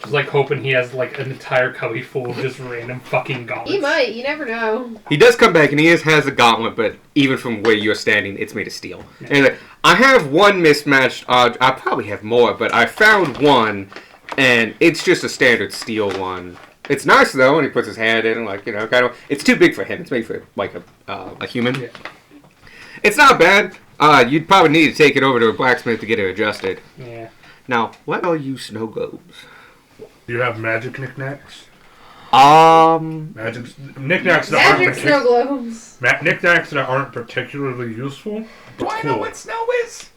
Speaker 6: Just like hoping he has like an entire cubby full of just random fucking gauntlets.
Speaker 5: He might. You never know.
Speaker 3: He does come back, and he has a gauntlet, but even from where you're standing, it's made of steel. And he's like, I have one mismatched. I probably have more, but I found one, and it's just a standard steel one. It's nice though, and he puts his hand in, and like kind of. It's too big for him. It's made for like a human.
Speaker 6: Yeah.
Speaker 3: It's not bad. You'd probably need to take it over to a blacksmith to get it adjusted.
Speaker 6: Yeah.
Speaker 3: Now, what are you snow globes?
Speaker 2: Do you have magic knickknacks?
Speaker 3: Magic
Speaker 2: Knickknacks that aren't
Speaker 5: Magic snow globes.
Speaker 2: knickknacks that aren't particularly useful.
Speaker 7: Do I know what snow is?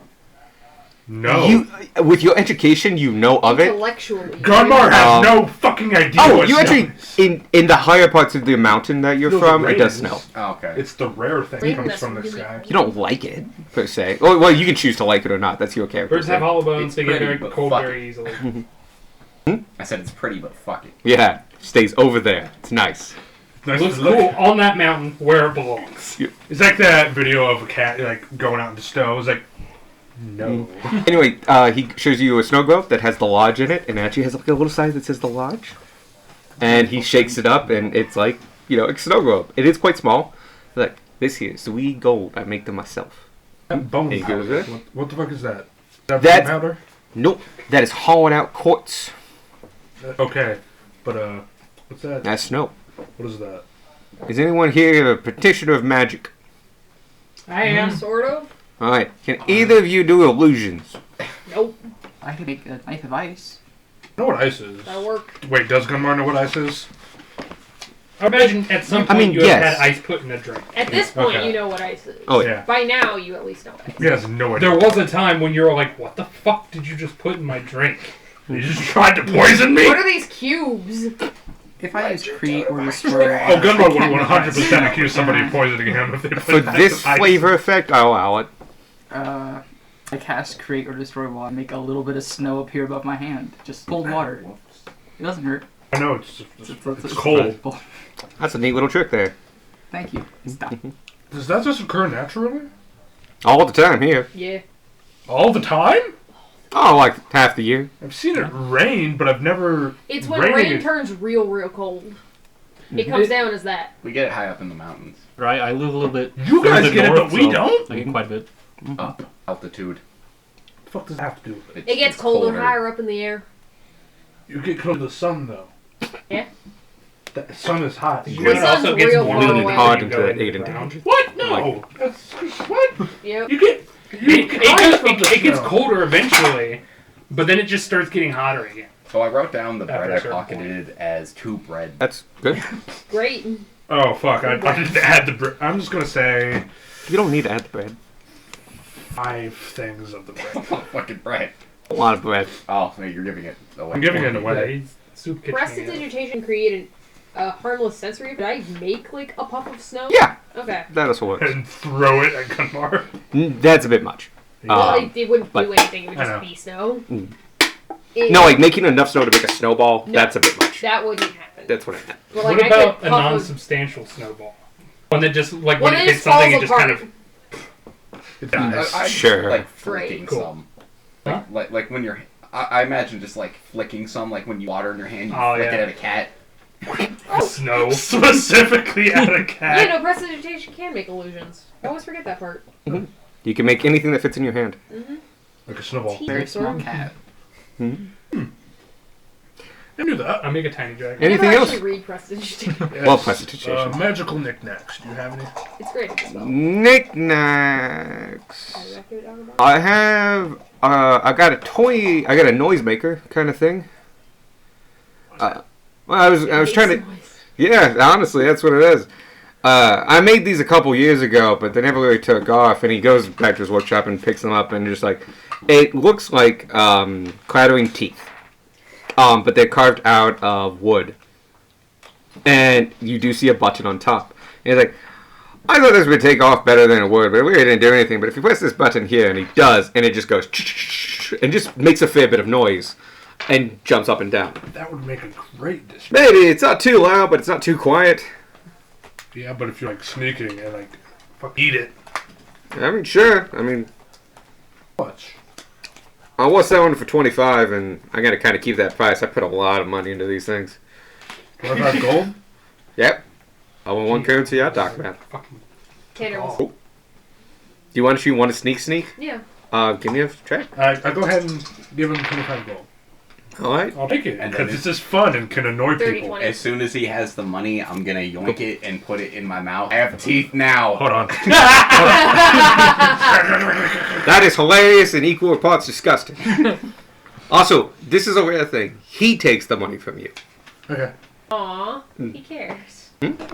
Speaker 2: No.
Speaker 3: You, with your education, you know of it.
Speaker 5: Intellectually.
Speaker 2: Gunmar has no fucking idea.
Speaker 3: Oh,
Speaker 2: what
Speaker 3: you
Speaker 2: snow
Speaker 3: actually
Speaker 2: is.
Speaker 3: in the higher parts of the mountain that you're
Speaker 2: No, the
Speaker 3: from, it does
Speaker 2: rains.
Speaker 3: snow.
Speaker 7: Oh, okay.
Speaker 2: It's the rare thing that
Speaker 5: Rain
Speaker 2: comes
Speaker 5: that's
Speaker 2: from the
Speaker 5: really
Speaker 2: sky.
Speaker 3: You don't like it per se. Well, you can choose to like it or not. That's your character.
Speaker 6: Birds have hollow bones.
Speaker 7: It's
Speaker 6: They get
Speaker 7: pretty,
Speaker 6: very
Speaker 7: but
Speaker 6: cold
Speaker 7: fuck
Speaker 6: very
Speaker 7: it.
Speaker 6: easily.
Speaker 7: I said it's pretty, but fuck it.
Speaker 3: Yeah, stays over there. It's nice.
Speaker 2: Nice
Speaker 6: Looks
Speaker 2: to look
Speaker 6: cool
Speaker 2: at.
Speaker 6: on that mountain where it belongs.
Speaker 2: It's like that video of a cat like going out in the snow. It's like, no.
Speaker 3: Anyway, he shows you a snow globe that has the lodge in it, and it actually has like a little sign that says the lodge. And he shakes it up, and it's like it's snow globe. It is quite small. Like this here, sweet gold. I make them myself.
Speaker 2: Bone
Speaker 3: He goes
Speaker 2: powder.
Speaker 3: there.
Speaker 2: What the fuck is that? Is that
Speaker 3: That's-
Speaker 2: bone powder?
Speaker 3: Nope, that is hollowed out quartz.
Speaker 2: Okay, but what's that?
Speaker 3: That's snow.
Speaker 2: What is that?
Speaker 3: Is anyone here a practitioner of magic?
Speaker 6: I am.
Speaker 5: Sort of.
Speaker 3: All right, can either of you do illusions?
Speaker 5: Nope.
Speaker 9: I could make a knife of ice.
Speaker 2: I know what ice is.
Speaker 5: That'll work.
Speaker 2: Wait, does Gunmar know what ice is?
Speaker 6: I imagine at some
Speaker 3: I
Speaker 6: point
Speaker 3: mean,
Speaker 6: you
Speaker 3: yes.
Speaker 6: have had ice put in a drink.
Speaker 5: At this point,
Speaker 2: Okay.
Speaker 5: you know what ice is.
Speaker 3: Oh,
Speaker 2: Yeah.
Speaker 5: By now, you at least know ice.
Speaker 2: He has no idea.
Speaker 6: There was a time when you were like, "What the fuck did you just put in my drink?"
Speaker 2: You just tried to poison me?
Speaker 5: What are these cubes?
Speaker 9: If I use create or destroy,
Speaker 2: Oh, Gunmar would
Speaker 9: I can't
Speaker 2: 100% accuse somebody of poisoning him if they put
Speaker 3: For
Speaker 2: ice
Speaker 3: this
Speaker 2: in ice.
Speaker 3: flavor effect, I'll allow it.
Speaker 9: I cast create or destroy water, make a little bit of snow appear above my hand. Just cold water. It doesn't hurt.
Speaker 2: I know, it's
Speaker 9: It's
Speaker 2: cold.
Speaker 3: That's a neat little trick there.
Speaker 9: Thank you. Stop.
Speaker 2: Does that just occur naturally?
Speaker 3: All the time here.
Speaker 5: Yeah.
Speaker 2: All the time?
Speaker 3: Oh, like half the year.
Speaker 2: I've seen it rain, but I've never...
Speaker 5: It's when
Speaker 2: Raining
Speaker 5: rain
Speaker 2: is-
Speaker 5: turns real cold. It comes down as that.
Speaker 7: We get it high up in the mountains.
Speaker 4: Right, I live a little bit.
Speaker 2: You
Speaker 4: further
Speaker 2: guys get it,
Speaker 4: north,
Speaker 2: but we
Speaker 4: so
Speaker 2: don't?
Speaker 4: I get quite a bit.
Speaker 7: Up. Altitude.
Speaker 2: What the fuck does that have to do with it?
Speaker 5: It gets
Speaker 7: it's
Speaker 5: colder higher up in the air.
Speaker 2: You get close to the sun, though.
Speaker 5: Yeah.
Speaker 2: The sun is hot.
Speaker 6: You
Speaker 5: The
Speaker 6: know it
Speaker 5: sun's
Speaker 6: also gets
Speaker 5: real
Speaker 6: warmer
Speaker 5: far
Speaker 6: when
Speaker 5: away.
Speaker 6: you
Speaker 3: Hard
Speaker 6: go
Speaker 3: into
Speaker 6: into
Speaker 3: it,
Speaker 6: the
Speaker 3: 8 and
Speaker 6: ground.
Speaker 2: What? No! That's... What?
Speaker 5: Yep.
Speaker 2: You get... You
Speaker 6: It gets colder eventually, but then it just starts getting hotter again.
Speaker 7: So I wrote down the
Speaker 6: After
Speaker 7: bread
Speaker 6: a
Speaker 7: I
Speaker 6: certain
Speaker 7: pocketed as 2 bread.
Speaker 3: That's good.
Speaker 5: Great.
Speaker 2: Oh, fuck. I didn't add the... I'm just gonna say...
Speaker 3: You don't need to add the bread.
Speaker 2: 5 things of the bread.
Speaker 7: Fucking bread.
Speaker 3: A lot of bread.
Speaker 7: Oh, no, you're giving it away.
Speaker 2: I'm giving it
Speaker 6: Yeah,
Speaker 2: away.
Speaker 6: he's soup kitchen.
Speaker 5: Prestidigitation created a harmless sensory. Did I make like a puff of snow?
Speaker 3: Yeah,
Speaker 5: Okay.
Speaker 3: that also works.
Speaker 2: And throw it at Gunmar.
Speaker 3: That's a bit much.
Speaker 5: Well, it wouldn't
Speaker 3: but-
Speaker 5: do anything. It would
Speaker 2: I
Speaker 5: just
Speaker 2: know.
Speaker 5: be snow.
Speaker 3: Mm.
Speaker 5: It-
Speaker 3: No, like making enough snow to make a snowball,
Speaker 5: No.
Speaker 3: that's a bit much.
Speaker 5: that wouldn't happen.
Speaker 3: That's what I meant.
Speaker 5: But,
Speaker 6: What
Speaker 5: like, I
Speaker 6: about
Speaker 5: could
Speaker 6: a
Speaker 5: puff of-
Speaker 6: non-substantial snowball? One that just like
Speaker 5: One
Speaker 6: when it
Speaker 5: that
Speaker 6: hits
Speaker 5: just
Speaker 6: something,
Speaker 5: falls
Speaker 6: it just kind
Speaker 5: apart.
Speaker 6: of
Speaker 2: It dies.
Speaker 7: I
Speaker 3: Sure.
Speaker 7: like
Speaker 5: Great.
Speaker 7: freaking
Speaker 6: Cool.
Speaker 7: some. Like when you're, I imagine just like flicking some, like when you water in your hand, you
Speaker 6: Oh,
Speaker 7: flick
Speaker 6: yeah.
Speaker 7: it at a cat.
Speaker 6: Snow.
Speaker 2: Specifically at a cat.
Speaker 5: Yeah, no, prestidigitation can make illusions. I always forget that part.
Speaker 3: You can make anything that fits in your hand.
Speaker 2: Like a snowball.
Speaker 9: Very small cat.
Speaker 2: I knew that.
Speaker 6: I make a tiny dragon.
Speaker 3: Anything
Speaker 5: I never
Speaker 3: else?
Speaker 5: actually read prestidigitation.
Speaker 2: Yes.
Speaker 3: Well, prestidigitation.
Speaker 2: Magical knickknacks. Do you have any?
Speaker 5: It's great as well.
Speaker 3: Knickknacks.
Speaker 5: How did I get out of that?
Speaker 3: I have. I got a toy. I got a noisemaker kind of thing. Well, I was trying to. Yeah, honestly, that's what it is. I made these a couple years ago, but they never really took off. And he goes back to his workshop and picks them up, and just like, it looks like clattering teeth, but they're carved out of wood. And you do see a button on top. And he's like, I thought this would take off better than it would, but it really didn't do anything. But if you press this button here, and he does, and it just goes, and just makes a fair bit of noise, and jumps up and down.
Speaker 2: That would make a great display.
Speaker 3: Maybe it's not too loud, but it's not too quiet.
Speaker 2: Yeah, but if you're like sneaking and like, fuck, eat it.
Speaker 3: I mean, sure. I mean,
Speaker 2: Much.
Speaker 3: I was selling for $25, and I gotta kind of keep that price. I put a lot of money into these things.
Speaker 2: 25 gold?
Speaker 3: Yep. I want one currency I talk about.
Speaker 6: Fucking
Speaker 5: Tanner.
Speaker 3: Do you want to sneak?
Speaker 5: Yeah.
Speaker 3: Give me a check.
Speaker 2: I go ahead and give him 25 gold.
Speaker 3: All right.
Speaker 2: I'll take it
Speaker 7: And
Speaker 2: because
Speaker 7: then
Speaker 2: it's just fun and can annoy
Speaker 5: 30,
Speaker 2: people.
Speaker 5: 20.
Speaker 7: As soon as he has the money, I'm gonna yoink it and put it in my mouth. I have teeth now.
Speaker 2: Hold on.
Speaker 3: That is hilarious and equal parts disgusting. Also, this is a rare thing. He takes the money from you.
Speaker 2: Okay.
Speaker 5: Aw, he cares.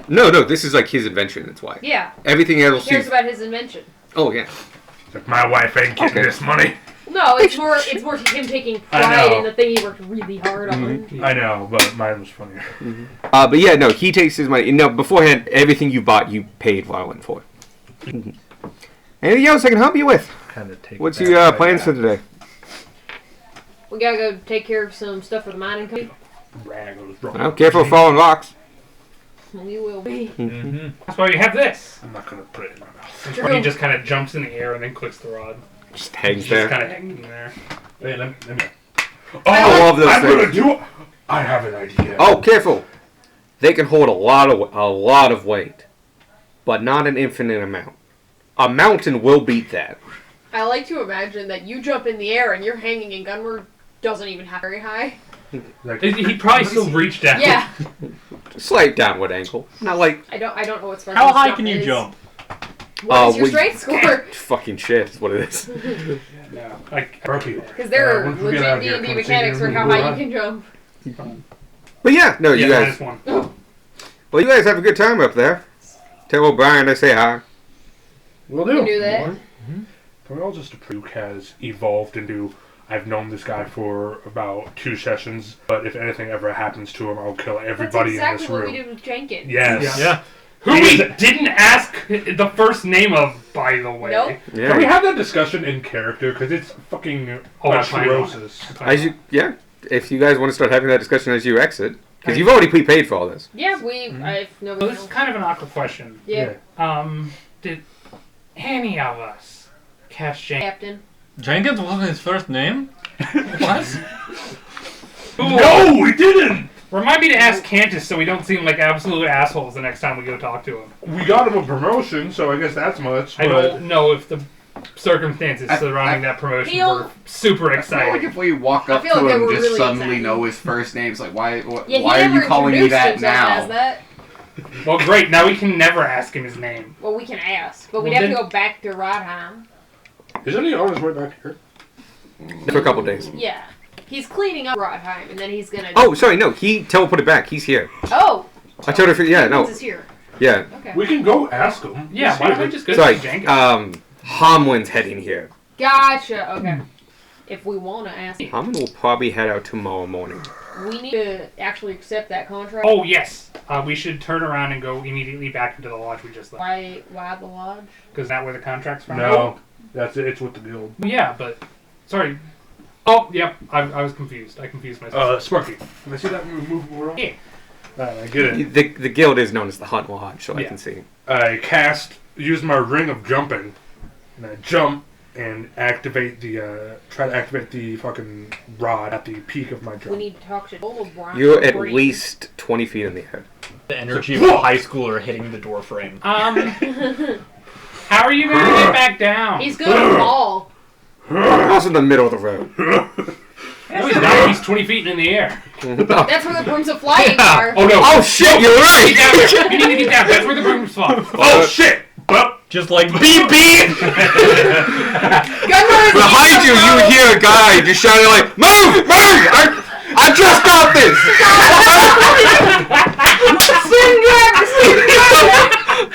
Speaker 3: No, this is like his invention. That's why.
Speaker 5: Yeah,
Speaker 3: Everything else.
Speaker 5: he cares about his invention.
Speaker 3: Oh yeah.
Speaker 2: It's like, my wife ain't getting
Speaker 3: Okay.
Speaker 2: this money.
Speaker 5: No, it's more him taking
Speaker 2: I
Speaker 5: pride
Speaker 2: know.
Speaker 5: in the thing he worked really hard on.
Speaker 2: I know, but mine was funnier.
Speaker 3: But yeah, no, he takes his money. No, beforehand, everything you bought, you paid violent for. Anything else I can help you with?
Speaker 2: Kind of take.
Speaker 3: What's
Speaker 2: that,
Speaker 3: your
Speaker 2: but
Speaker 3: plans
Speaker 2: yeah.
Speaker 3: for today?
Speaker 5: We gotta go take care of some stuff for the mining company.
Speaker 2: Rag was wrong.
Speaker 3: Well, careful of falling rocks.
Speaker 5: We will be.
Speaker 6: That's why you have this.
Speaker 2: I'm not gonna put it in my mouth.
Speaker 6: That's why he just kind of jumps in the air and then clicks the rod.
Speaker 3: Just hangs
Speaker 6: He's
Speaker 3: there.
Speaker 6: just kind of hanging there.
Speaker 2: Wait, let me.
Speaker 3: I love those
Speaker 2: I'm
Speaker 3: things.
Speaker 2: gonna do. I have an idea.
Speaker 3: Oh, careful! They can hold a lot of weight, but not an infinite amount. A mountain will beat that.
Speaker 5: I like to imagine that you jump in the air and you're hanging and Gunward doesn't even have very high.
Speaker 2: Like,
Speaker 6: He probably still reached down.
Speaker 5: Yeah,
Speaker 3: Slight downward angle. Not like
Speaker 5: I don't know what's fun.
Speaker 8: How high can you jump?
Speaker 5: What is your
Speaker 3: we-
Speaker 5: strength score?
Speaker 3: fucking shit is what it is.
Speaker 6: No. Like,
Speaker 2: Brokey.
Speaker 5: Because there are
Speaker 2: Once we get
Speaker 5: legit
Speaker 2: out of here,
Speaker 5: D&D
Speaker 2: come
Speaker 5: mechanics
Speaker 2: see
Speaker 5: for
Speaker 2: you.
Speaker 5: how high you can jump.
Speaker 3: But yeah, no, you
Speaker 6: yeah,
Speaker 3: guys.
Speaker 6: minus one.
Speaker 3: Well, you guys have a good time up there. Tell O'Brien I say hi.
Speaker 2: We'll
Speaker 5: We
Speaker 2: do.
Speaker 5: can do that.
Speaker 2: Can we all just approve has evolved into? I've known this guy for about 2 sessions, but if anything ever happens to him, I'll kill
Speaker 5: That's
Speaker 2: everybody
Speaker 5: exactly
Speaker 2: in this
Speaker 5: what
Speaker 2: room.
Speaker 5: we did with Jenkins.
Speaker 2: Yes.
Speaker 6: Yeah. Who we didn't ask the first name of, by the way.
Speaker 5: Nope.
Speaker 2: Can we
Speaker 3: Yeah.
Speaker 2: have that discussion in character? Because it's fucking
Speaker 6: Oh, I plan on it.
Speaker 2: atrocious.
Speaker 3: As you, yeah. If you guys want to start having that discussion as you exit, because you've already prepaid for all this.
Speaker 5: Yeah,
Speaker 2: Mm-hmm.
Speaker 5: if
Speaker 6: So
Speaker 5: nobody
Speaker 6: this is
Speaker 5: knows.
Speaker 6: kind of an awkward question.
Speaker 5: Yeah,
Speaker 6: Did any of us cast Jenkins?
Speaker 5: Captain.
Speaker 4: Jenkins wasn't his first name? What?
Speaker 2: No, we didn't!
Speaker 6: Remind me to ask Cantus so we don't seem like absolute assholes the next time we go talk to him.
Speaker 2: We got him a promotion, so I guess that's much.
Speaker 6: I
Speaker 2: but-
Speaker 6: don't know if the circumstances surrounding that promotion
Speaker 5: He'll-
Speaker 6: were super
Speaker 7: I feel like
Speaker 6: exciting.
Speaker 7: if we walk up
Speaker 5: I feel
Speaker 7: to
Speaker 5: like they
Speaker 7: him
Speaker 5: were
Speaker 7: and just
Speaker 5: really
Speaker 7: suddenly
Speaker 5: excited.
Speaker 7: know his first name, it's like, why
Speaker 5: Yeah, he
Speaker 7: why are
Speaker 5: never
Speaker 7: you calling me
Speaker 5: introduced
Speaker 7: that
Speaker 5: himself
Speaker 7: now?
Speaker 5: as that.
Speaker 6: Well, great. Now we can never ask him his name.
Speaker 5: Well, we can ask, but we'd
Speaker 6: Well,
Speaker 5: have
Speaker 6: then-
Speaker 5: to go back to Rodheim.
Speaker 2: Isn't he on his way back here?
Speaker 3: For a couple days.
Speaker 5: Yeah. He's cleaning up Rodheim, and then he's gonna...
Speaker 3: Oh, sorry, no. He teleported back. He's here.
Speaker 5: Oh!
Speaker 3: I told her. Yeah,
Speaker 5: Jenkins
Speaker 3: no.
Speaker 5: is here.
Speaker 3: Yeah.
Speaker 5: Okay.
Speaker 2: We can go ask him.
Speaker 6: Yeah, why don't we just go
Speaker 3: Sorry.
Speaker 6: see Jenkins?
Speaker 3: Hamlin's heading here.
Speaker 5: Gotcha, okay. If we want to ask,
Speaker 3: Hamlin will probably head out tomorrow morning.
Speaker 5: we need to actually accept that contract.
Speaker 6: Oh, yes. We should turn around and go immediately back into the lodge we just left.
Speaker 5: Why the lodge?
Speaker 6: Because that where the contract's from?
Speaker 2: No, that's it. It's with the guild.
Speaker 6: Yeah, but... Sorry. Oh, yep. I was confused. I confused myself.
Speaker 2: Sparky. Can I see that move around?
Speaker 6: Yeah.
Speaker 2: I get it.
Speaker 3: The guild is known as the Hunt Lodge, so I
Speaker 6: Yeah.
Speaker 3: can see.
Speaker 2: I use my ring of jumping, and I jump, and activate the try to activate the fucking rod at the peak of my
Speaker 5: We
Speaker 2: jump.
Speaker 5: need to talk to Joel Brown.
Speaker 3: You're at least 20 feet in the air.
Speaker 4: The energy of a high schooler hitting the door frame.
Speaker 6: How are you gonna get back down?
Speaker 5: He's gonna fall.
Speaker 3: Also in the middle of the road.
Speaker 6: No, he's not. He's 20 feet in the air.
Speaker 5: That's where the brooms of flying are.
Speaker 6: Oh no!
Speaker 3: Oh shit, you're
Speaker 6: Get
Speaker 3: right!
Speaker 6: down there. You need to get down. That's where the brooms fall.
Speaker 2: Oh shit! Well,
Speaker 4: Just like beep beep.
Speaker 5: Gunrunner
Speaker 3: Behind you, you hear a guy just shouting like, "Move! Move! I just got this!"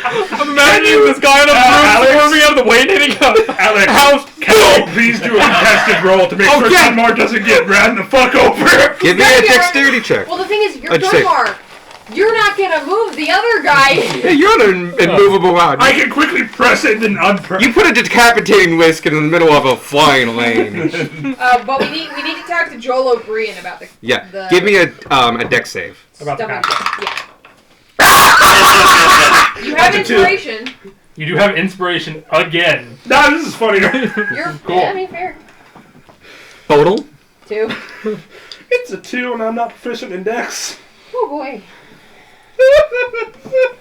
Speaker 4: I'm imagining this guy on a broom swerving out of the way and hitting up.
Speaker 2: Alex, can you please do a contested roll to make sure
Speaker 3: Okay.
Speaker 2: Dunmore doesn't get ran the fuck over?
Speaker 3: Give me a dexterity check.
Speaker 5: Well, the thing is, you're
Speaker 3: I'd say-
Speaker 5: Dunmar. You're not gonna move the other guy.
Speaker 3: Hey, you're an immovable rod.
Speaker 2: I can quickly press it and unpress.
Speaker 3: You put a decapitating whisk in the middle of a flying lane.
Speaker 5: But we need to talk to Joel O'Brien about the
Speaker 3: Yeah,
Speaker 5: the
Speaker 3: give me a dex save.
Speaker 6: About the
Speaker 5: stomach.
Speaker 6: pass.
Speaker 5: Yeah. You have
Speaker 2: That's a two.
Speaker 5: inspiration.
Speaker 6: You do have inspiration again.
Speaker 2: Nah, this is funnier.
Speaker 5: You're
Speaker 6: Cool.
Speaker 5: Yeah, I mean, fair.
Speaker 3: Total?
Speaker 5: 2.
Speaker 2: It's a 2 and I'm not proficient in dex.
Speaker 5: Oh boy.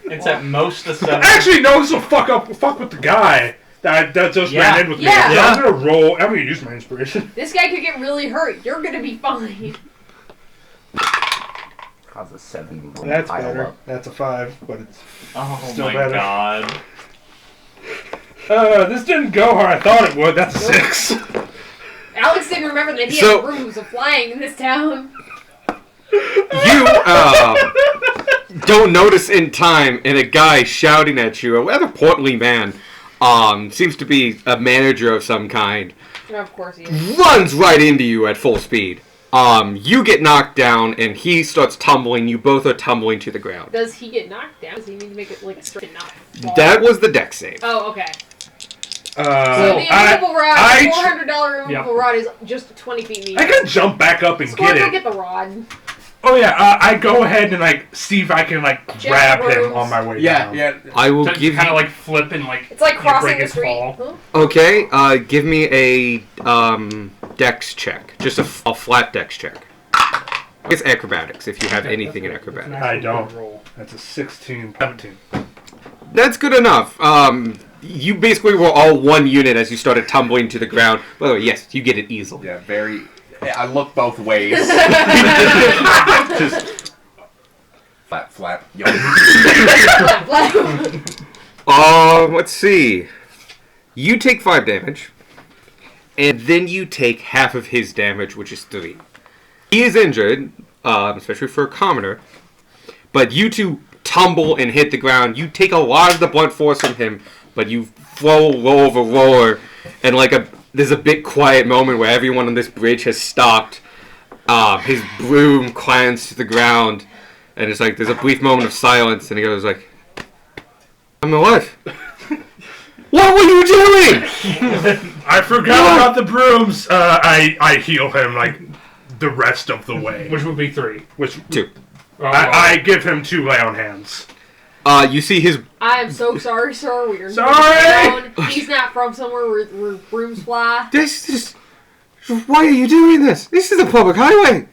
Speaker 8: It's at most a 7.
Speaker 2: Actually, no, this will fuck with the guy that just ran in with me.
Speaker 5: Yeah.
Speaker 2: So I'm gonna roll. I'm gonna use my inspiration.
Speaker 5: This guy could get really hurt. You're gonna be fine.
Speaker 7: How's a 7?
Speaker 2: That's
Speaker 7: pile
Speaker 2: better.
Speaker 7: up?
Speaker 2: That's a 5, but it's
Speaker 8: Oh
Speaker 2: Still
Speaker 8: my
Speaker 2: better.
Speaker 8: god.
Speaker 2: this didn't go how I thought it would. That's a 6.
Speaker 5: Alex didn't remember that he
Speaker 3: So-
Speaker 5: had rooms of flying in this town.
Speaker 3: You don't notice in time, and a guy shouting at you, a rather portly man, seems to be a manager of some kind,
Speaker 5: And of course he is.
Speaker 3: runs right into you at full speed. You get knocked down, and he starts tumbling. You both are tumbling to the ground.
Speaker 5: Does he get knocked down? Does he need to make it like a straight not fall?
Speaker 3: That was the dex save.
Speaker 5: Oh, okay. So
Speaker 2: So
Speaker 5: the immovable rod,
Speaker 2: I-
Speaker 5: the $400 immovable
Speaker 6: Yep.
Speaker 5: rod is just 20 feet in the
Speaker 2: I
Speaker 5: air.
Speaker 2: can jump back up and
Speaker 5: Score,
Speaker 2: get
Speaker 5: go
Speaker 2: it.
Speaker 5: get the rod.
Speaker 2: Oh yeah, I go ahead and see if I can
Speaker 5: Check
Speaker 2: grab
Speaker 5: the
Speaker 2: him
Speaker 5: rooms.
Speaker 2: on my way
Speaker 7: Yeah,
Speaker 2: down.
Speaker 7: yeah.
Speaker 3: I will
Speaker 6: To
Speaker 3: give
Speaker 6: kind of
Speaker 3: you...
Speaker 6: like flip and like.
Speaker 5: It's like
Speaker 6: you
Speaker 5: crossing
Speaker 6: break
Speaker 5: the
Speaker 6: his
Speaker 5: street.
Speaker 6: fall.
Speaker 5: Huh?
Speaker 3: Okay, give me a dex check. Just a flat dex check. It's acrobatics, if you have anything in acrobatics.
Speaker 2: I don't. That's a 16, 17.
Speaker 3: That's good enough. You basically were all one unit as you started tumbling to the ground. By the way, yes, you get it easily.
Speaker 7: Yeah, very. I look both ways. Just flat. Yo.
Speaker 3: Let's see. You take 5 damage, and then you take half of his damage, which is 3. He is injured, especially for a commoner, but you two tumble and hit the ground. You take a lot of the blunt force from him, but you roll over roar, and there's a big quiet moment where everyone on this bridge has stopped. His broom clangs to the ground, and it's like there's a brief moment of silence, and he goes like, "I'm alive." What were you doing?
Speaker 2: I forgot about the brooms. I heal him the rest of the way.
Speaker 6: Which would be 3.
Speaker 2: Which
Speaker 3: 2.
Speaker 6: Oh,
Speaker 2: I give him 2 lay on hands.
Speaker 3: You see his...
Speaker 5: I am so sorry, sir. We are
Speaker 2: Sorry!
Speaker 5: not He's not from somewhere where brooms fly.
Speaker 3: Why are you doing this? This is a public highway.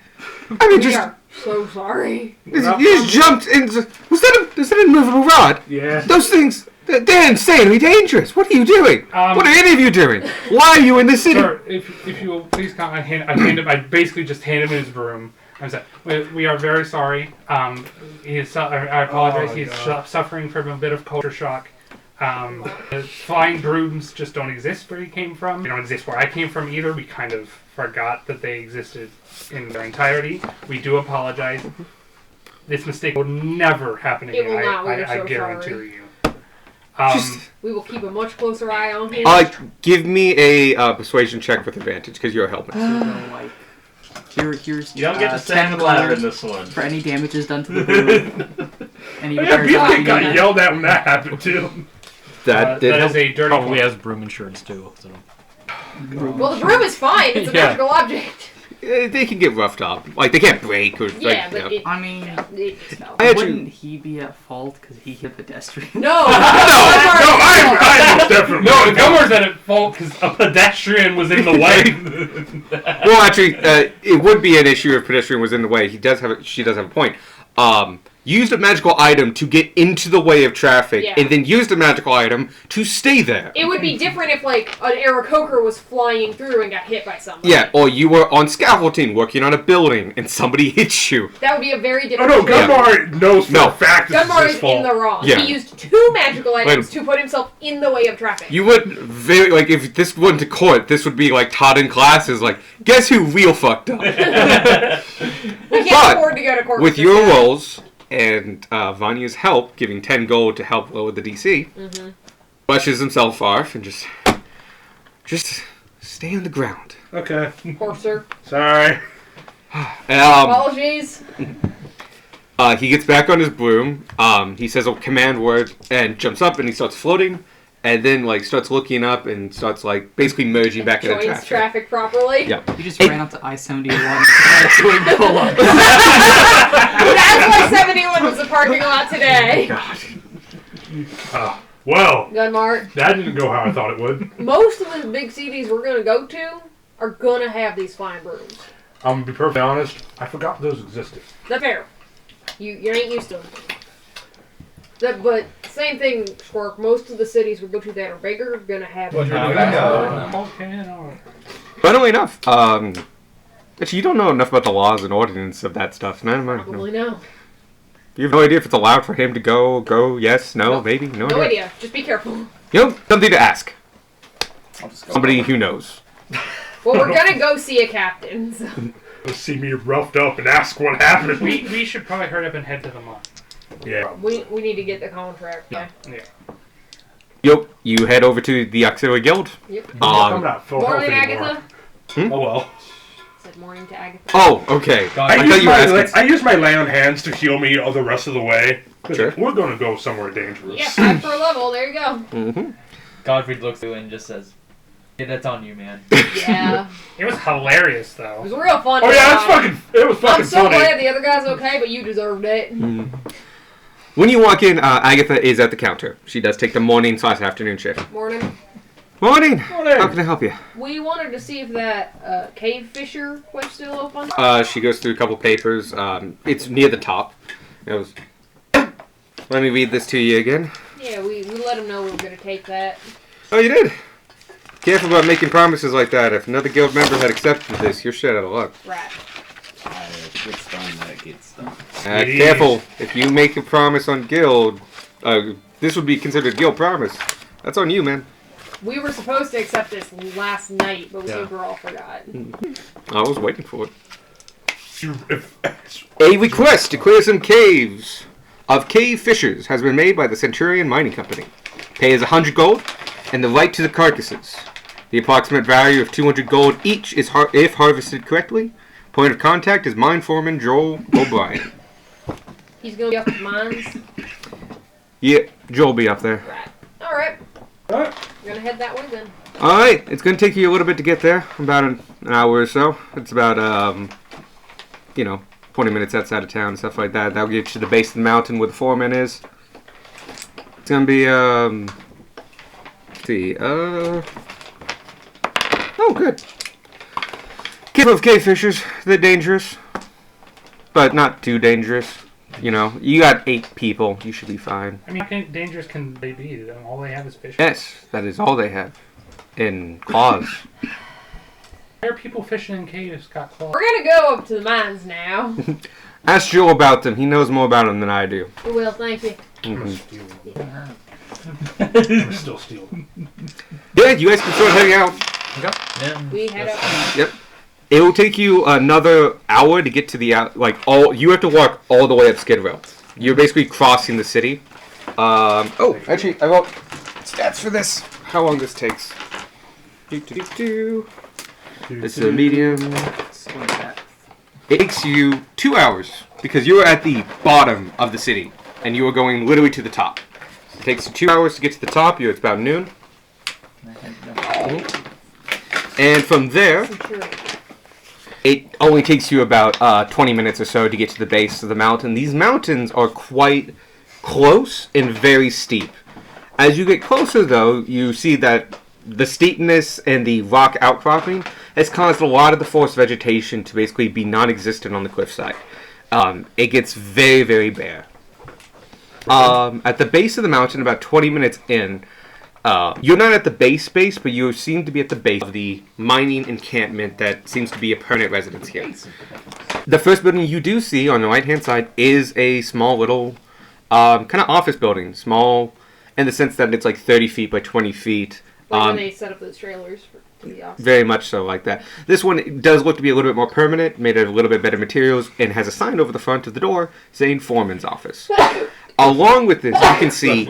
Speaker 3: I mean,
Speaker 5: We are so sorry.
Speaker 3: you just jumped into... Was that an immovable rod?
Speaker 2: Yeah.
Speaker 3: Those things, they're insanely dangerous. What are you doing? What are any of you doing? Why are you in the city?
Speaker 6: Sir, if you will please come, I basically just hand him his broom. I'm sorry. We are very sorry. I apologize.
Speaker 2: Oh,
Speaker 6: He's
Speaker 2: God.
Speaker 6: suffering from a bit of culture shock. The flying brooms just don't exist where he came from. They don't exist where I came from either. We kind of forgot that they existed in their entirety. We do apologize. This mistake will never happen again.
Speaker 5: It will not. We are
Speaker 6: I
Speaker 5: so
Speaker 6: guarantee
Speaker 5: sorry.
Speaker 6: you.
Speaker 5: We will keep a much closer eye on him.
Speaker 3: Give me a persuasion check with advantage, because you're helping.
Speaker 9: Here's
Speaker 8: You don't get to
Speaker 9: 10
Speaker 8: stand the ladder in
Speaker 9: gold
Speaker 8: this one.
Speaker 9: for any damages done to the broom. Any
Speaker 2: Yeah,
Speaker 9: repairs
Speaker 2: people
Speaker 9: needed.
Speaker 2: got yelled at when that happened too.
Speaker 3: That did
Speaker 6: that
Speaker 3: help.
Speaker 6: is a dirty
Speaker 4: Probably
Speaker 6: point.
Speaker 4: has broom insurance too. So.
Speaker 5: Well, the broom is fine. It's a
Speaker 4: Yeah.
Speaker 5: magical object.
Speaker 3: They can get roughed up. They can't break or...
Speaker 5: Yeah, but it,
Speaker 9: I mean,
Speaker 5: it just fell.
Speaker 3: I actually-
Speaker 9: wouldn't he be at fault because he hit the pedestrian?
Speaker 5: No.
Speaker 2: No, I most definitely.
Speaker 6: No, Gilmore's 100% at fault because a pedestrian was in the way.
Speaker 3: Well, actually, it would be an issue if pedestrian was in the way. She does have a point. Used a magical item to get into the way of traffic,
Speaker 5: Yeah.
Speaker 3: and then used a magical item to stay there.
Speaker 5: It would be different if, like, an Aarakocra was flying through and got hit by somebody.
Speaker 3: Yeah, or you were on scaffolding working on a building and somebody hit you.
Speaker 5: That would be a very
Speaker 2: Oh
Speaker 5: different
Speaker 2: no,
Speaker 5: situation.
Speaker 2: Gunmar knows for
Speaker 3: No.
Speaker 2: a fact this
Speaker 5: Gunmar
Speaker 2: is
Speaker 5: is
Speaker 2: his fault.
Speaker 5: in the wrong.
Speaker 3: Yeah.
Speaker 5: He used 2 magical items
Speaker 3: Wait.
Speaker 5: to put himself in the way of traffic.
Speaker 3: You would very, like, if this went to court, this would be like taught in classes, like, guess who real fucked up?
Speaker 5: We can't
Speaker 3: But
Speaker 5: afford to go to court
Speaker 3: With
Speaker 5: this
Speaker 3: your
Speaker 5: guy.
Speaker 3: rolls and Vanya's help, giving 10 gold to help lower the DC, brushes himself off and just stay on the ground.
Speaker 2: Okay,
Speaker 5: Horser.
Speaker 2: sorry.
Speaker 5: Apologies.
Speaker 3: He gets back on his broom. He says a command word and jumps up and he starts floating, and then like starts looking up and starts like basically merging back into
Speaker 5: Joins
Speaker 3: traffic.
Speaker 5: traffic properly.
Speaker 3: Yeah.
Speaker 9: You just ran up to I-71 doing pull-ups.
Speaker 5: That's why 71 was the parking lot today.
Speaker 2: Well,
Speaker 5: Gunmar,
Speaker 2: that didn't go how I thought it would.
Speaker 5: most of the big cities we're going to go to are going to have these flying brooms.
Speaker 2: I'm gonna be perfectly honest. I forgot those existed.
Speaker 5: That's fair. You ain't used to them. But same thing, Squirk. Most of the cities we go to that are bigger are going to have
Speaker 2: Well,
Speaker 5: these.
Speaker 2: you're
Speaker 3: Funnily enough, actually, you don't know enough about the laws and ordinance of that stuff. None of mine. No.
Speaker 5: Probably no.
Speaker 3: You have no idea if it's allowed for him to go, yes, no,
Speaker 5: Nope.
Speaker 3: maybe, no,
Speaker 5: No idea. Just be careful.
Speaker 3: You know, something to ask.
Speaker 7: I'll just go.
Speaker 3: Somebody who knows.
Speaker 5: Well, we're going to go see a captain. So.
Speaker 2: Let's see me roughed up and ask what happened.
Speaker 6: We should probably hurry up and head to the mine.
Speaker 2: Yeah.
Speaker 5: We need to get the contract. Yeah.
Speaker 3: Yep, you head over to the Auxiliary Guild.
Speaker 5: Yep.
Speaker 2: I'm not full health
Speaker 5: Morning,
Speaker 2: anymore.
Speaker 5: Agatha.
Speaker 2: Oh well.
Speaker 5: Said morning to Agatha.
Speaker 3: Oh, okay.
Speaker 1: God,
Speaker 3: I thought you were asking.
Speaker 2: I use my lay on hands to heal me all the rest of the way. 'Cause
Speaker 3: Sure.
Speaker 2: we're gonna go somewhere dangerous.
Speaker 5: Yeah, 5 per level. There you go.
Speaker 3: Mm-hmm.
Speaker 1: Godfrey looks at you and just says, "Yeah, that's on you, man."
Speaker 5: Yeah.
Speaker 6: It was hilarious,
Speaker 5: It
Speaker 6: though.
Speaker 5: was real fun.
Speaker 2: Oh
Speaker 5: to
Speaker 2: yeah,
Speaker 5: watch.
Speaker 2: it was fucking
Speaker 5: I'm so
Speaker 2: funny.
Speaker 5: glad the other guy's okay, but you deserved it.
Speaker 3: When you walk in, Agatha is at the counter. She does take the morning/afternoon shift.
Speaker 5: Morning.
Speaker 3: Morning.
Speaker 2: Morning.
Speaker 3: How can I help you?
Speaker 5: We wanted to see if that cave fisher was still open.
Speaker 3: She goes through a couple papers. It's near the top. It goes, let me read this to you again.
Speaker 5: Yeah, we let him know we were going to take that.
Speaker 3: Oh, you did? Careful about making promises like that. If another guild member had accepted this, you're shit out of luck.
Speaker 5: Right.
Speaker 7: It gets done, that gets done.
Speaker 2: Jeez.
Speaker 3: Careful. If you make a promise on guild, this would be considered guild promise. That's on you, man.
Speaker 5: We were supposed to accept this last night, but we
Speaker 3: Yeah.
Speaker 5: seem to all forgot.
Speaker 3: I was waiting for it.
Speaker 2: If-
Speaker 3: A request to clear some caves of cave fissures has been made by the Centurion Mining Company. Pay is 100 gold, and the right to the carcasses. The approximate value of 200 gold each is if harvested correctly. Point of contact is Mine Foreman Joel O'Brien.
Speaker 5: He's going to be up at mines.
Speaker 3: Yeah, Joel will be up there.
Speaker 5: Right. All right.
Speaker 2: Alright.
Speaker 5: We're going to head that way then.
Speaker 3: Alright, it's going to take you a little bit to get there. About an hour or so. It's about, 20 minutes outside of town and stuff like that. That'll get you to the base of the mountain where the foreman is. It's going to be, let's see, oh, good. Careful of cave fishers. They're dangerous. But not too dangerous. You know, you got 8 people. You should be fine.
Speaker 6: I mean, how dangerous can they be? All they have is fish.
Speaker 3: Yes, that is all they have. And claws.
Speaker 6: Why are people fishing in caves got claws?
Speaker 5: We're going to go up to the mines now.
Speaker 3: Ask Joel about them. He knows more about them than I do.
Speaker 5: We will, thank you.
Speaker 2: I'm gonna
Speaker 3: Mhm.
Speaker 2: steal. I'm gonna still steal.
Speaker 3: Yeah, you guys can start heading out.
Speaker 1: Yeah.
Speaker 5: We head up.
Speaker 3: It will take you another hour to get to the you have to walk all the way up Skid Row. You're basically crossing the city. Actually, I wrote stats for this. How long this takes? This is a medium. It takes you 2 hours because you're at the bottom of the city and you are going literally to the top. It takes you 2 hours to get to the top. It's about noon. And from there, it only takes you about 20 minutes or so to get to the base of the mountain. These mountains are quite close and very steep. As you get closer, though, you see that the steepness and the rock outcropping has caused a lot of the forest vegetation to basically be non-existent on the cliffside. It gets very, very bare. At the base of the mountain, about 20 minutes in, you're not at the base, but you seem to be at the base of the mining encampment that seems to be a permanent residence here. The first building you do see on the right-hand side is a small little kind of office building. Small in the sense that it's like 30 feet by 20 feet.
Speaker 5: Like when they set up those trailers for the office.
Speaker 3: Very much so like that. This one does look to be a little bit more permanent, made of a little bit better materials, and has a sign over the front of the door saying Foreman's Office. Along with this, you can see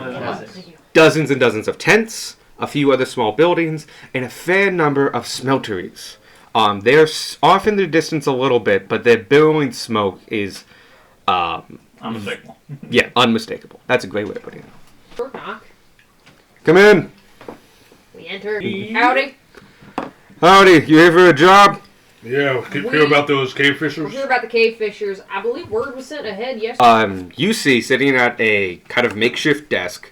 Speaker 3: dozens and dozens of tents, a few other small buildings, and a fair number of smelteries. They're off in the distance a little bit, but their billowing smoke is
Speaker 8: Unmistakable.
Speaker 3: yeah, unmistakable. That's a great way of putting it.
Speaker 5: Door knock.
Speaker 3: Come in.
Speaker 5: We enter. Howdy.
Speaker 3: Howdy, you here for a job?
Speaker 2: Yeah, hear about those cave
Speaker 5: We're
Speaker 2: fishers?
Speaker 5: here about the cave fishers. I believe word was sent ahead yesterday.
Speaker 3: You see sitting at a kind of makeshift desk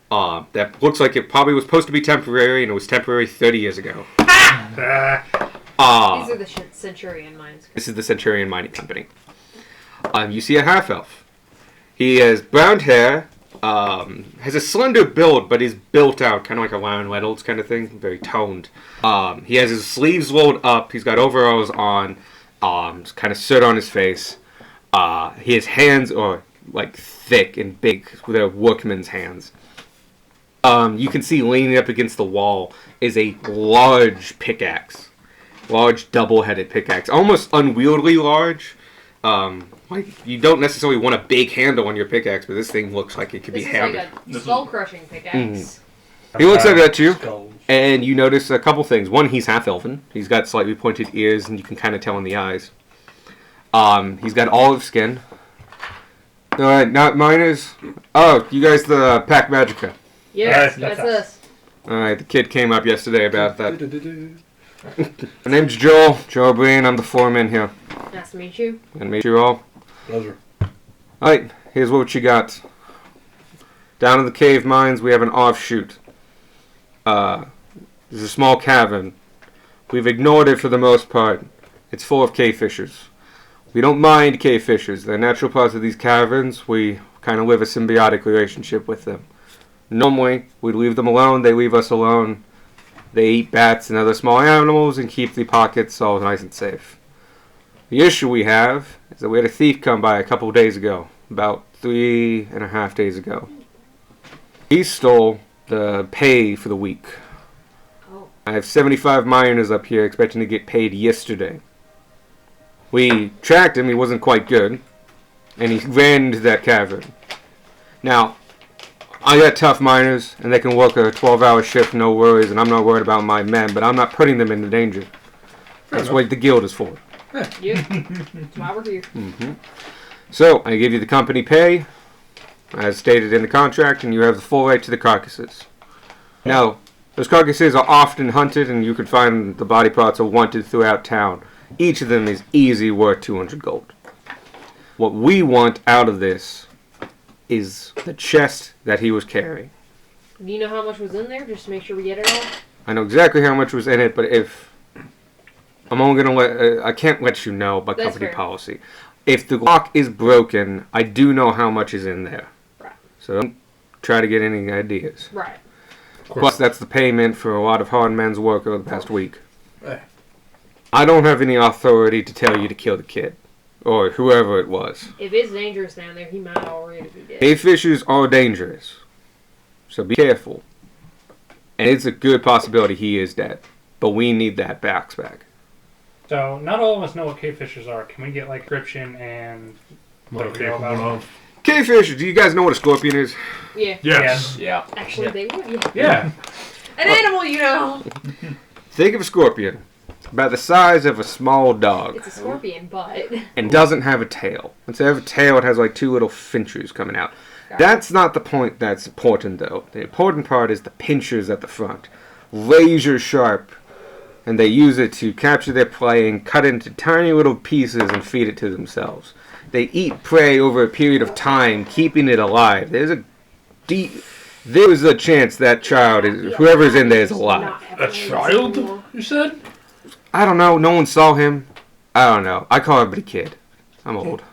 Speaker 3: that looks like it probably was supposed to be temporary, and it was temporary 30 years ago.
Speaker 2: Ah,
Speaker 5: These are the Centurion mines.
Speaker 3: This is the Centurion Mining Company. You see a half-elf. He has brown hair, has a slender build, but is built out, kind of like a Ryan Reynolds kind of thing, very toned. He has his sleeves rolled up, he's got overalls on, kind of soot on his face. His hands are like thick and big, they're workman's hands. You can see leaning up against the wall is a large pickaxe. Large double-headed pickaxe. Almost unwieldy large. Like, you don't necessarily want a big handle on your pickaxe, but this thing looks like it could be
Speaker 5: This is
Speaker 3: hammered.
Speaker 5: like a skull-crushing pickaxe.
Speaker 3: He looks up at you,
Speaker 2: skulls.
Speaker 3: and you notice a couple things. One, he's half-elven. He's got slightly pointed ears, and you can kind of tell in the eyes. He's got olive skin. Alright, not miners. Oh, you guys the Pack Magica.
Speaker 5: Yes,
Speaker 2: Alright,
Speaker 5: that's us.
Speaker 3: Alright, the kid came up yesterday about that. My name's Joel Breen. I'm the foreman here.
Speaker 5: Nice to meet you.
Speaker 3: And meet you all.
Speaker 2: Pleasure.
Speaker 3: Alright, here's what you got. Down in the cave mines, we have an offshoot. There's a small cavern. We've ignored it for the most part. It's full of cave fishers. We don't mind cave fishers. They're natural parts of these caverns. We kind of live a symbiotic relationship with them. Normally, we'd leave them alone. They leave us alone. They eat bats and other small animals and keep the pockets all nice and safe. The issue we have is that we had a thief come by a couple of days ago, about 3.5 days ago. He stole the pay for the week.
Speaker 5: Oh.
Speaker 3: I have 75 miners up here expecting to get paid yesterday. We tracked him, he wasn't quite good, and he ran into that cavern. Now, I got tough miners, and they can work a 12-hour shift, no worries, and I'm not worried about my men, but I'm not putting them into danger. That's what the guild is for.
Speaker 5: Yeah. That's why we're here.
Speaker 3: So, I give you the company pay, as stated in the contract, and you have the full right to the carcasses. Now, those carcasses are often hunted, and you can find the body parts are wanted throughout town. Each of them is easy worth 200 gold. What we want out of this is the chest that he was carrying.
Speaker 5: Do you know how much was in there, just to make sure we get it all?
Speaker 3: I know exactly how much was in it, but if I'm only gonna let I can't let you know by
Speaker 5: That's
Speaker 3: company
Speaker 5: fair.
Speaker 3: policy. If the lock is broken, I do know how much is in there.
Speaker 5: Right.
Speaker 3: So don't try to get any ideas.
Speaker 5: Right.
Speaker 3: Plus, that's the payment for a lot of hard men's work over the past week.
Speaker 2: Right.
Speaker 3: I don't have any authority to tell you to kill the kid, or whoever it was.
Speaker 5: If it's dangerous down there, he might already be dead.
Speaker 3: Cave fishers are dangerous, so be careful. And it's a good possibility he is dead, but we need that box back.
Speaker 6: So, not all of us know what cave fishers are. Can we get, like, description and what
Speaker 2: Okay,
Speaker 6: they know about them?
Speaker 2: of.
Speaker 3: Cave fishers, do you guys know what a scorpion is?
Speaker 5: Yeah.
Speaker 2: Yes.
Speaker 8: Yeah.
Speaker 5: Actually, they would. Yeah.
Speaker 2: Yeah.
Speaker 5: An animal, you know.
Speaker 3: Think of a scorpion, about the size of a small dog,
Speaker 5: It's a scorpion, but
Speaker 3: and doesn't have a tail. Instead of a tail, it has like two little finchers coming out. That's not the point that's important, though. The important part is the pinchers at the front. Razor sharp. And they use it to capture their prey and cut into tiny little pieces and feed it to themselves. They eat prey over a period of time, keeping it alive. There's a deep there is a chance that child is whoever's in there is alive.
Speaker 6: A child? You said?
Speaker 3: I don't know. No one saw him. I don't know. I call everybody kid. I'm old.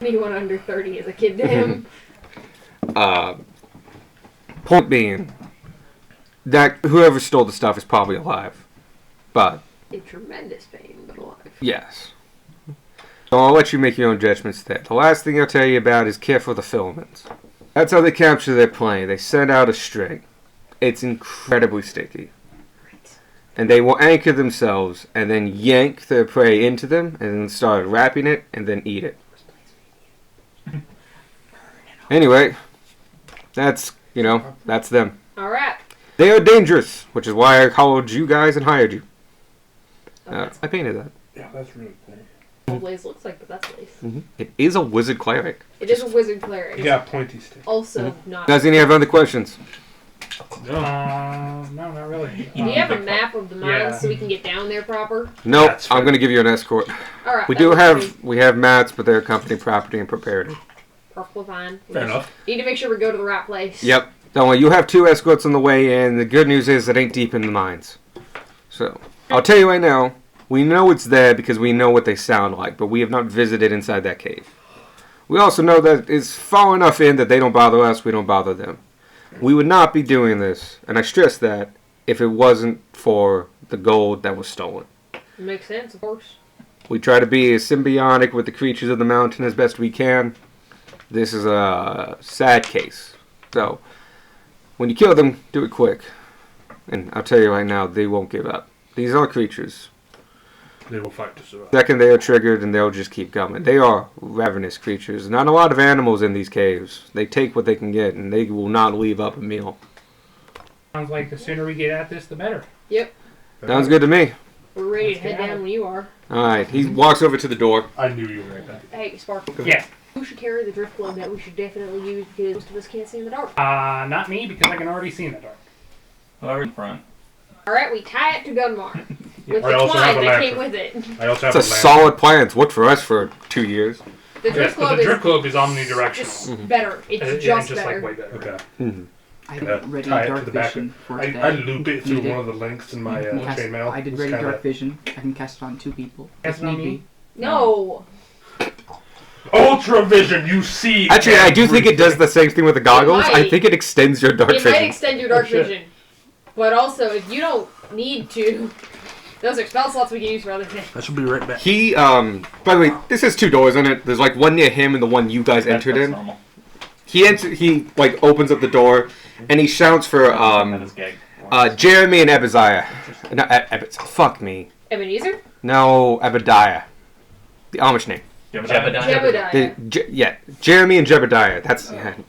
Speaker 5: Anyone under 30 is a kid to him.
Speaker 3: Point being that whoever stole the stuff is probably alive. But
Speaker 5: In tremendous pain, but alive.
Speaker 3: yes. So I'll let you make your own judgments there. The last thing I'll tell you about is care for the filaments. That's how they capture their prey. They send out a string. It's incredibly sticky. And they will anchor themselves and then yank their prey into them and then start wrapping it and then eat it. Anyway, that's them.
Speaker 5: Alright.
Speaker 3: They are dangerous, which is why I called you guys and hired you. I painted that.
Speaker 6: Yeah, that's really cool.
Speaker 5: What Blaze looks like, but that's Blaze.
Speaker 3: It is a wizard cleric.
Speaker 5: It is a wizard cleric.
Speaker 6: You got pointy stick.
Speaker 5: Also not.
Speaker 3: Does any have other questions?
Speaker 6: No, not really.
Speaker 5: Do you have a map of the mines
Speaker 6: Yeah.
Speaker 5: so we can get down there proper?
Speaker 3: Nope.
Speaker 6: That's
Speaker 3: I'm
Speaker 6: fair.
Speaker 3: going to give you an escort.
Speaker 5: Alright.
Speaker 3: We
Speaker 5: that
Speaker 3: do
Speaker 5: works for me.
Speaker 3: we have mats, but they're company property and prepared.
Speaker 5: Perfectly fine. We
Speaker 6: Fair
Speaker 5: just
Speaker 6: enough.
Speaker 5: Need to make sure we go to the right place.
Speaker 3: Yep. Don't worry, you have 2 escorts on the way in. The good news is it ain't deep in the mines. So, I'll tell you right now, we know it's there because we know what they sound like, but we have not visited inside that cave. We also know that it's far enough in that they don't bother us, we don't bother them. We would not be doing this, and I stress that, if it wasn't for the gold that was stolen.
Speaker 5: Makes sense, of course.
Speaker 3: We try to be as symbiotic with the creatures of the mountain as best we can. This is a sad case. So, when you kill them, do it quick. And I'll tell you right now, they won't give up. These are creatures.
Speaker 2: They will fight to survive.
Speaker 3: Second they are triggered, and they'll just keep coming. They are ravenous creatures. Not a lot of animals in these caves. They take what they can get, and they will not leave up a meal.
Speaker 6: Sounds like the sooner we get at this, the better.
Speaker 5: Yep.
Speaker 3: Sounds good to me.
Speaker 5: We're ready to head down when you are.
Speaker 3: Alright, he walks over to the door.
Speaker 2: I knew you were right back.
Speaker 5: Hey, Spark.
Speaker 6: Yeah.
Speaker 5: Who should carry the drift globe that we should definitely use because most of us can't see in the dark?
Speaker 6: Not me, because I can already see in the dark.
Speaker 8: Whoever in front.
Speaker 5: Alright, we tie it to Gunmar. With
Speaker 2: I
Speaker 5: the
Speaker 2: also have
Speaker 5: twine
Speaker 2: a
Speaker 5: that came
Speaker 2: lantern.
Speaker 5: with it.
Speaker 2: I also have
Speaker 3: It's a
Speaker 2: a lamp.
Speaker 3: solid plan. It's worked for us for 2 years.
Speaker 5: The
Speaker 6: Yes,
Speaker 5: drift
Speaker 6: but
Speaker 5: globe
Speaker 6: the
Speaker 5: is
Speaker 6: drift globe is omnidirectional.
Speaker 5: just better. It's
Speaker 6: Yeah,
Speaker 5: just
Speaker 6: just
Speaker 5: better.
Speaker 6: like way better.
Speaker 2: Okay.
Speaker 3: Mhm.
Speaker 9: I
Speaker 2: Uh,
Speaker 9: did ready
Speaker 2: tie it to
Speaker 9: dark
Speaker 2: the back
Speaker 9: vision for
Speaker 2: I
Speaker 9: today.
Speaker 2: loop it through
Speaker 9: You
Speaker 2: one
Speaker 9: did?
Speaker 2: of the links in my
Speaker 9: Cast-
Speaker 2: chainmail.
Speaker 9: I did
Speaker 2: It's
Speaker 9: ready
Speaker 2: kinda-
Speaker 9: dark vision. I can cast it on 2 people.
Speaker 6: Cast
Speaker 9: if
Speaker 6: it on
Speaker 9: need
Speaker 6: me?
Speaker 9: be.
Speaker 5: No.
Speaker 2: Ultra vision, you see.
Speaker 3: Actually, I do think it does the same thing with the goggles. I
Speaker 5: might.
Speaker 3: think it extends your dark
Speaker 5: It might
Speaker 3: vision.
Speaker 5: extend your dark
Speaker 6: Oh, shit.
Speaker 5: vision. But also, if you don't need to, those are spell slots we can use for other things.
Speaker 2: I should be right back.
Speaker 3: He, by the way, this has 2 doors in it. There's like one near him and the one you guys entered
Speaker 8: That's
Speaker 3: in.
Speaker 8: normal.
Speaker 3: He like opens up the door and he shouts for
Speaker 8: That is gag.
Speaker 3: Jeremy and Ebeziah. No, fuck me.
Speaker 5: Ebenezer?
Speaker 3: No, Ebediah. The Amish name.
Speaker 1: Jebediah.
Speaker 5: Jebediah.
Speaker 3: Jeremy and Jebediah. That's
Speaker 5: And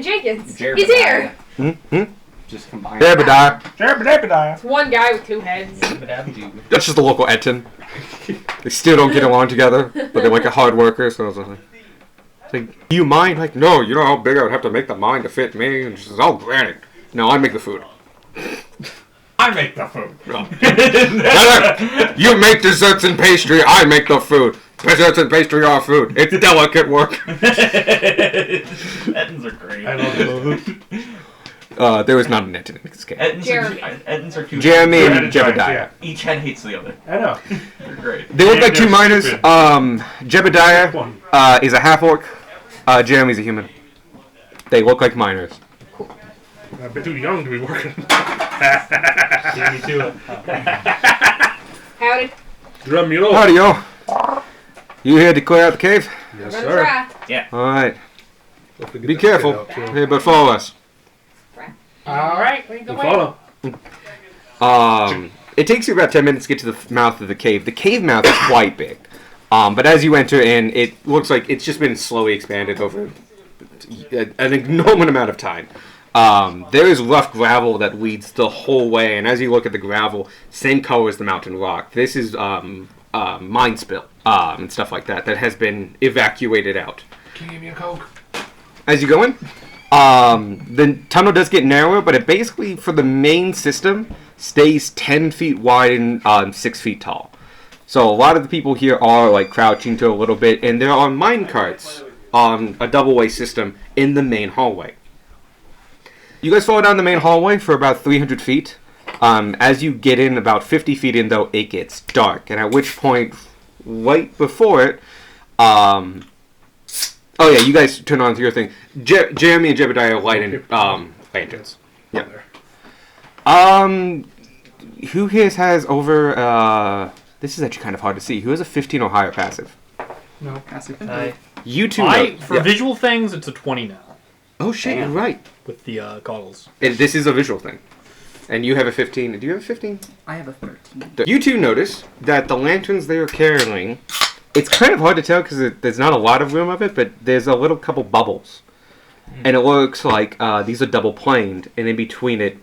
Speaker 5: Jenkins.
Speaker 7: Jebediah.
Speaker 5: He's here.
Speaker 7: Just combine.
Speaker 3: Ebediah.
Speaker 5: It's one guy with 2 heads.
Speaker 3: That's just a local Eton. They still don't get along together, but they're like a hard worker. So I was like, do you mind? Like, no, you know how big I would have to make the mine to fit me. And she says, oh, granted. No, I make the food.
Speaker 8: I make the food.
Speaker 3: You make desserts and pastry. I make the food. Desserts and pastry are food. It's delicate work.
Speaker 8: Ettins are great.
Speaker 2: I love it.
Speaker 3: There was not an Eton in this case.
Speaker 8: Ettins are cute.
Speaker 3: Jeremy and
Speaker 2: Two-headed giants,
Speaker 3: Jebediah.
Speaker 2: yeah.
Speaker 8: Each head hates the other.
Speaker 2: I know.
Speaker 8: They're great.
Speaker 3: They look
Speaker 2: Yeah,
Speaker 3: like 2
Speaker 2: they're
Speaker 3: miners.
Speaker 2: stupid.
Speaker 3: Jebediah is a half orc. Jeremy's a human. They look like miners.
Speaker 2: A bit too young to be working.
Speaker 6: See me to it.
Speaker 5: Howdy.
Speaker 2: Drum mule.
Speaker 3: Howdy, yo. You here to clear out the cave?
Speaker 5: We're
Speaker 2: Yes,
Speaker 5: gonna
Speaker 2: sir.
Speaker 5: try.
Speaker 3: All right.
Speaker 2: Hopefully get
Speaker 3: Be
Speaker 2: that shit
Speaker 3: careful.
Speaker 2: out, too.
Speaker 3: Hey, but follow us.
Speaker 6: Alright, we can
Speaker 2: We'll
Speaker 6: go
Speaker 2: follow.
Speaker 3: It takes you about 10 minutes to get to the mouth of the cave. The cave mouth is quite big. But as you enter in, it looks like it's just been slowly expanded over an enormous amount of time. There is rough gravel that leads the whole way, and as you look at the gravel, same color as the mountain rock. This is mine spill and stuff like that has been evacuated out.
Speaker 2: Can you give me a Coke?
Speaker 3: As you go in, the tunnel does get narrower, but it basically, for the main system, stays 10 feet wide and 6 feet tall. So a lot of the people here are like crouching to a little bit, and there are mine carts on a double-way system in the main hallway. You guys follow down the main hallway for about 300 feet. As you get in about 50 feet in, though, it gets dark. And at which point, right before it, oh yeah, you guys turn on to your thing. Jeremy and Jebediah are lighting lanterns. Yeah. Who here has over, this is actually kind of hard to see. Who has a 15 or higher passive?
Speaker 6: No.
Speaker 9: Passive.
Speaker 3: You two know.
Speaker 4: For
Speaker 3: Yeah.
Speaker 4: visual things, it's a 20 now
Speaker 3: Oh shit,
Speaker 7: Damn.
Speaker 3: you're right.
Speaker 4: with the goggles.
Speaker 3: This is a visual thing. And you have a 15. Do you have a 15?
Speaker 9: I have a 13.
Speaker 3: You two notice that the lanterns they are carrying, it's kind of hard to tell because there's not a lot of room of it, but there's a little couple bubbles. And it looks like these are double planed, and in between it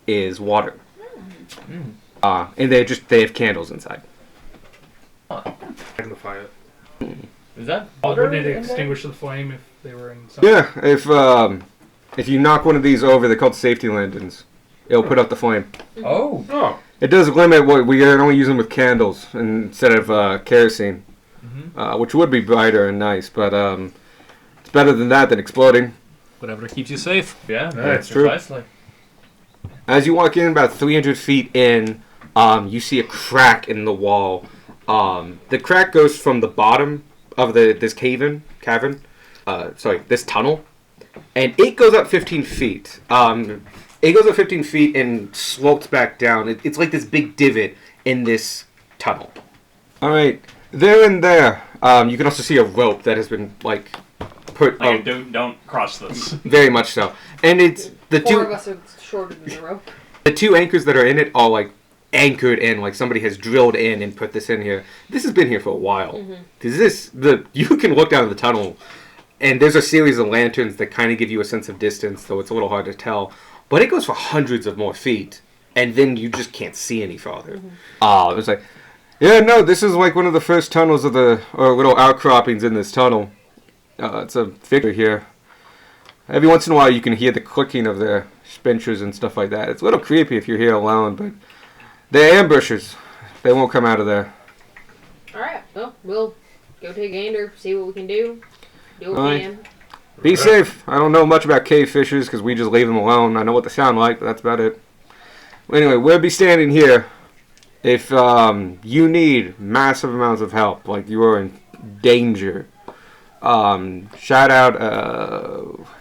Speaker 3: is water. And they have candles inside.
Speaker 2: Magnify it.
Speaker 1: Is that
Speaker 6: Wouldn't
Speaker 1: water
Speaker 6: it
Speaker 1: in there?
Speaker 6: extinguish the flame if they were in some...
Speaker 3: Yeah, if you knock one of these over, they're called safety lanterns. It'll put out the flame.
Speaker 1: Oh.
Speaker 2: Oh.
Speaker 3: It does limit what we can only use them with candles instead of kerosene, which would be brighter and nice, but it's better than that than exploding.
Speaker 4: Whatever keeps you safe.
Speaker 1: Yeah,
Speaker 3: That's true.
Speaker 1: precisely.
Speaker 3: As you walk in about 300 feet in, you see a crack in the wall. The crack goes from the bottom of this cavern, this tunnel, and it goes up 15 feet. It goes up 15 feet and slopes back down. It's like this big divot in this tunnel. All right, there and there. You can also see a rope that has been put.
Speaker 8: Like, don't cross this.
Speaker 3: Very much so, and it's the
Speaker 5: Four of
Speaker 3: two.
Speaker 5: us are shorter than the rope.
Speaker 3: The two anchors that are in it are anchored in, like somebody has drilled in and put this in here. This has been here for a while. You can look down the tunnel, and there's a series of lanterns that kind of give you a sense of distance, though it's a little hard to tell. But it goes for hundreds of more feet, and then you just can't see any farther. It's like, yeah, no, this is like one of the first tunnels of or little outcroppings in this tunnel. It's a figure here. Every once in a while, you can hear the clicking of their spinchers and stuff like that. It's a little creepy if you're here alone, but they're ambushers. They won't come out of there.
Speaker 5: Alright, well, we'll go take a gander, see what we can do. Do what we
Speaker 3: Alright.
Speaker 5: can.
Speaker 3: Be safe. I don't know much about cave fishers because we just leave them alone. I know what they sound like, but that's about it. Anyway, we'll be standing here. If you need massive amounts of help, like you are in danger, shout out.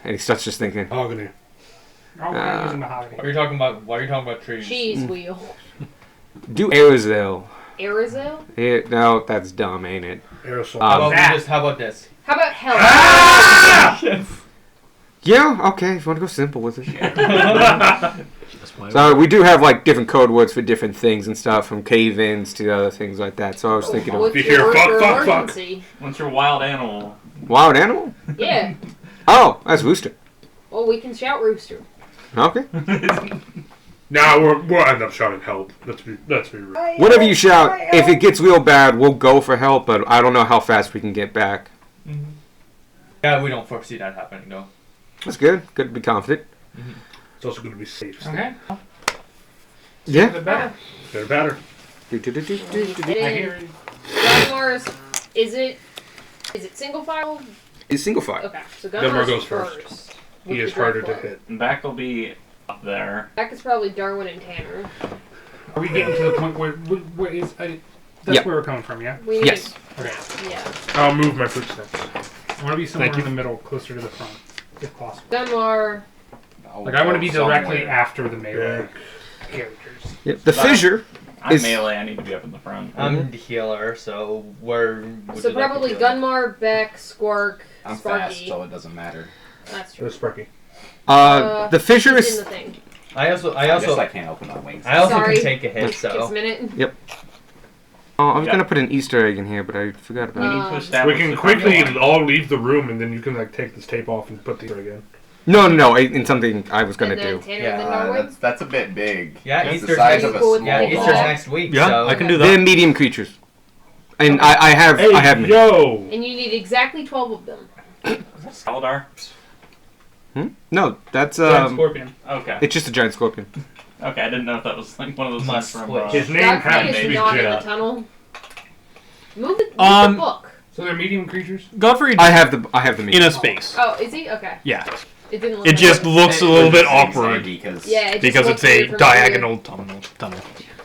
Speaker 3: And he starts just thinking.
Speaker 2: Mahogany.
Speaker 6: Oh, I'm using mahogany.
Speaker 1: Why are you talking about trees?
Speaker 5: Cheese wheel.
Speaker 3: Do Aerosol.
Speaker 5: Aerosol?
Speaker 3: No, that's dumb, ain't it?
Speaker 2: Aerosol.
Speaker 1: How about this?
Speaker 5: How about hell?
Speaker 3: Yeah, okay, if you want to go simple with it. So we do have different code words for different things and stuff, from cave-ins to other things like that. So I was thinking of
Speaker 5: What's
Speaker 2: You
Speaker 5: your
Speaker 2: hear
Speaker 5: word
Speaker 2: fuck,
Speaker 5: for
Speaker 2: fuck, fuck.
Speaker 5: emergency?
Speaker 8: What's your wild animal?
Speaker 3: wild animal.
Speaker 5: Yeah.
Speaker 3: Oh, that's rooster.
Speaker 5: Well, we can shout rooster.
Speaker 3: Okay.
Speaker 2: Nah, we'll end up shouting help. Let's be rude.
Speaker 3: Whatever you shout, if it gets real bad, we'll go for help. But I don't know how fast we can get back.
Speaker 1: Yeah, we don't foresee that happening, though.
Speaker 3: That's good. Good to be confident.
Speaker 2: It's also going to be safe.
Speaker 6: Okay.
Speaker 3: Yeah.
Speaker 6: The better.
Speaker 2: They're better.
Speaker 6: I hear it.
Speaker 5: Gunmars, is it single file?
Speaker 3: It's single file.
Speaker 5: Okay, so
Speaker 2: Gunmar
Speaker 5: Gunmars
Speaker 2: goes
Speaker 5: first.
Speaker 2: first.
Speaker 5: with
Speaker 2: He is
Speaker 5: the direct
Speaker 2: harder to
Speaker 5: fire.
Speaker 2: hit.
Speaker 8: Back will be up there.
Speaker 5: Back is probably Darwin and Tanner.
Speaker 6: Are we getting to the point where is... that's
Speaker 3: Yep.
Speaker 6: where we're coming from, yeah?
Speaker 5: We need,
Speaker 3: Yes.
Speaker 6: Okay.
Speaker 5: Yeah.
Speaker 2: I'll move my footsteps.
Speaker 6: I want to be somewhere
Speaker 4: Thank
Speaker 6: in
Speaker 4: you.
Speaker 6: the middle, closer to the front, if possible.
Speaker 5: Gunmar.
Speaker 6: Like, I want to be directly
Speaker 7: somewhere.
Speaker 6: after the melee characters.
Speaker 3: Yep. The fissure.
Speaker 8: I'm
Speaker 3: Is-
Speaker 8: melee, I need to be up in the front.
Speaker 1: I'm the healer, so where would
Speaker 5: So
Speaker 1: you like
Speaker 5: probably
Speaker 1: to heal?
Speaker 5: Gunmar, Beck, Squark,
Speaker 7: I'm
Speaker 5: Sparky.
Speaker 7: fast, so it doesn't matter.
Speaker 5: That's
Speaker 2: It
Speaker 5: true.
Speaker 2: was Sparky.
Speaker 3: The fissure
Speaker 5: He's in
Speaker 3: is.
Speaker 5: the thing.
Speaker 1: I
Speaker 7: I guess I can't open my wings.
Speaker 5: Sorry.
Speaker 1: can take a hit,
Speaker 5: Give us a
Speaker 1: so
Speaker 5: minute.
Speaker 3: Oh, I was
Speaker 8: Yeah.
Speaker 3: gonna put an Easter egg in here, but I forgot
Speaker 8: We
Speaker 3: about it.
Speaker 8: need to
Speaker 5: We
Speaker 8: establish
Speaker 2: We can
Speaker 8: the
Speaker 2: quickly
Speaker 8: timeline.
Speaker 2: all leave the room, and then you can take this tape off and put the again.
Speaker 3: No. In something I was gonna
Speaker 5: And then
Speaker 3: do.
Speaker 5: Tanner
Speaker 1: Yeah,
Speaker 5: and then Darwin.
Speaker 7: That's a bit big.
Speaker 1: Yeah,
Speaker 7: It's
Speaker 1: Easter's
Speaker 7: the size
Speaker 1: next-
Speaker 7: of a
Speaker 5: Cool with
Speaker 7: small
Speaker 1: yeah,
Speaker 5: Easter's
Speaker 1: Easter's
Speaker 7: ball.
Speaker 1: next week.
Speaker 4: Yeah,
Speaker 1: so
Speaker 4: I can do
Speaker 3: They're
Speaker 4: that.
Speaker 3: medium creatures, and I have
Speaker 2: Hey,
Speaker 3: many.
Speaker 2: yo!
Speaker 5: And you need exactly 12 of them.
Speaker 8: Saladar?
Speaker 3: No, that's
Speaker 6: Giant Scorpion.
Speaker 8: Okay.
Speaker 3: It's just a giant scorpion.
Speaker 8: Okay, I didn't know if that was like one of those
Speaker 1: Must
Speaker 8: things from
Speaker 1: switch.
Speaker 2: His name
Speaker 5: Godfrey
Speaker 2: happens to
Speaker 5: is
Speaker 2: be
Speaker 5: not in the
Speaker 2: Jet.
Speaker 5: tunnel. Move the
Speaker 4: Um,
Speaker 5: book.
Speaker 6: So they're medium creatures?
Speaker 4: Godfrey
Speaker 3: I have the
Speaker 4: in
Speaker 3: medium.
Speaker 4: a space.
Speaker 5: Oh, is he? Okay.
Speaker 4: Yeah.
Speaker 5: It didn't look
Speaker 4: It
Speaker 5: like
Speaker 4: just looks a little bit
Speaker 7: Zigzaggy
Speaker 4: awkward
Speaker 7: because
Speaker 5: Yeah, it just
Speaker 4: because
Speaker 5: looks
Speaker 4: it's a
Speaker 5: weird from
Speaker 4: diagonal tunnel.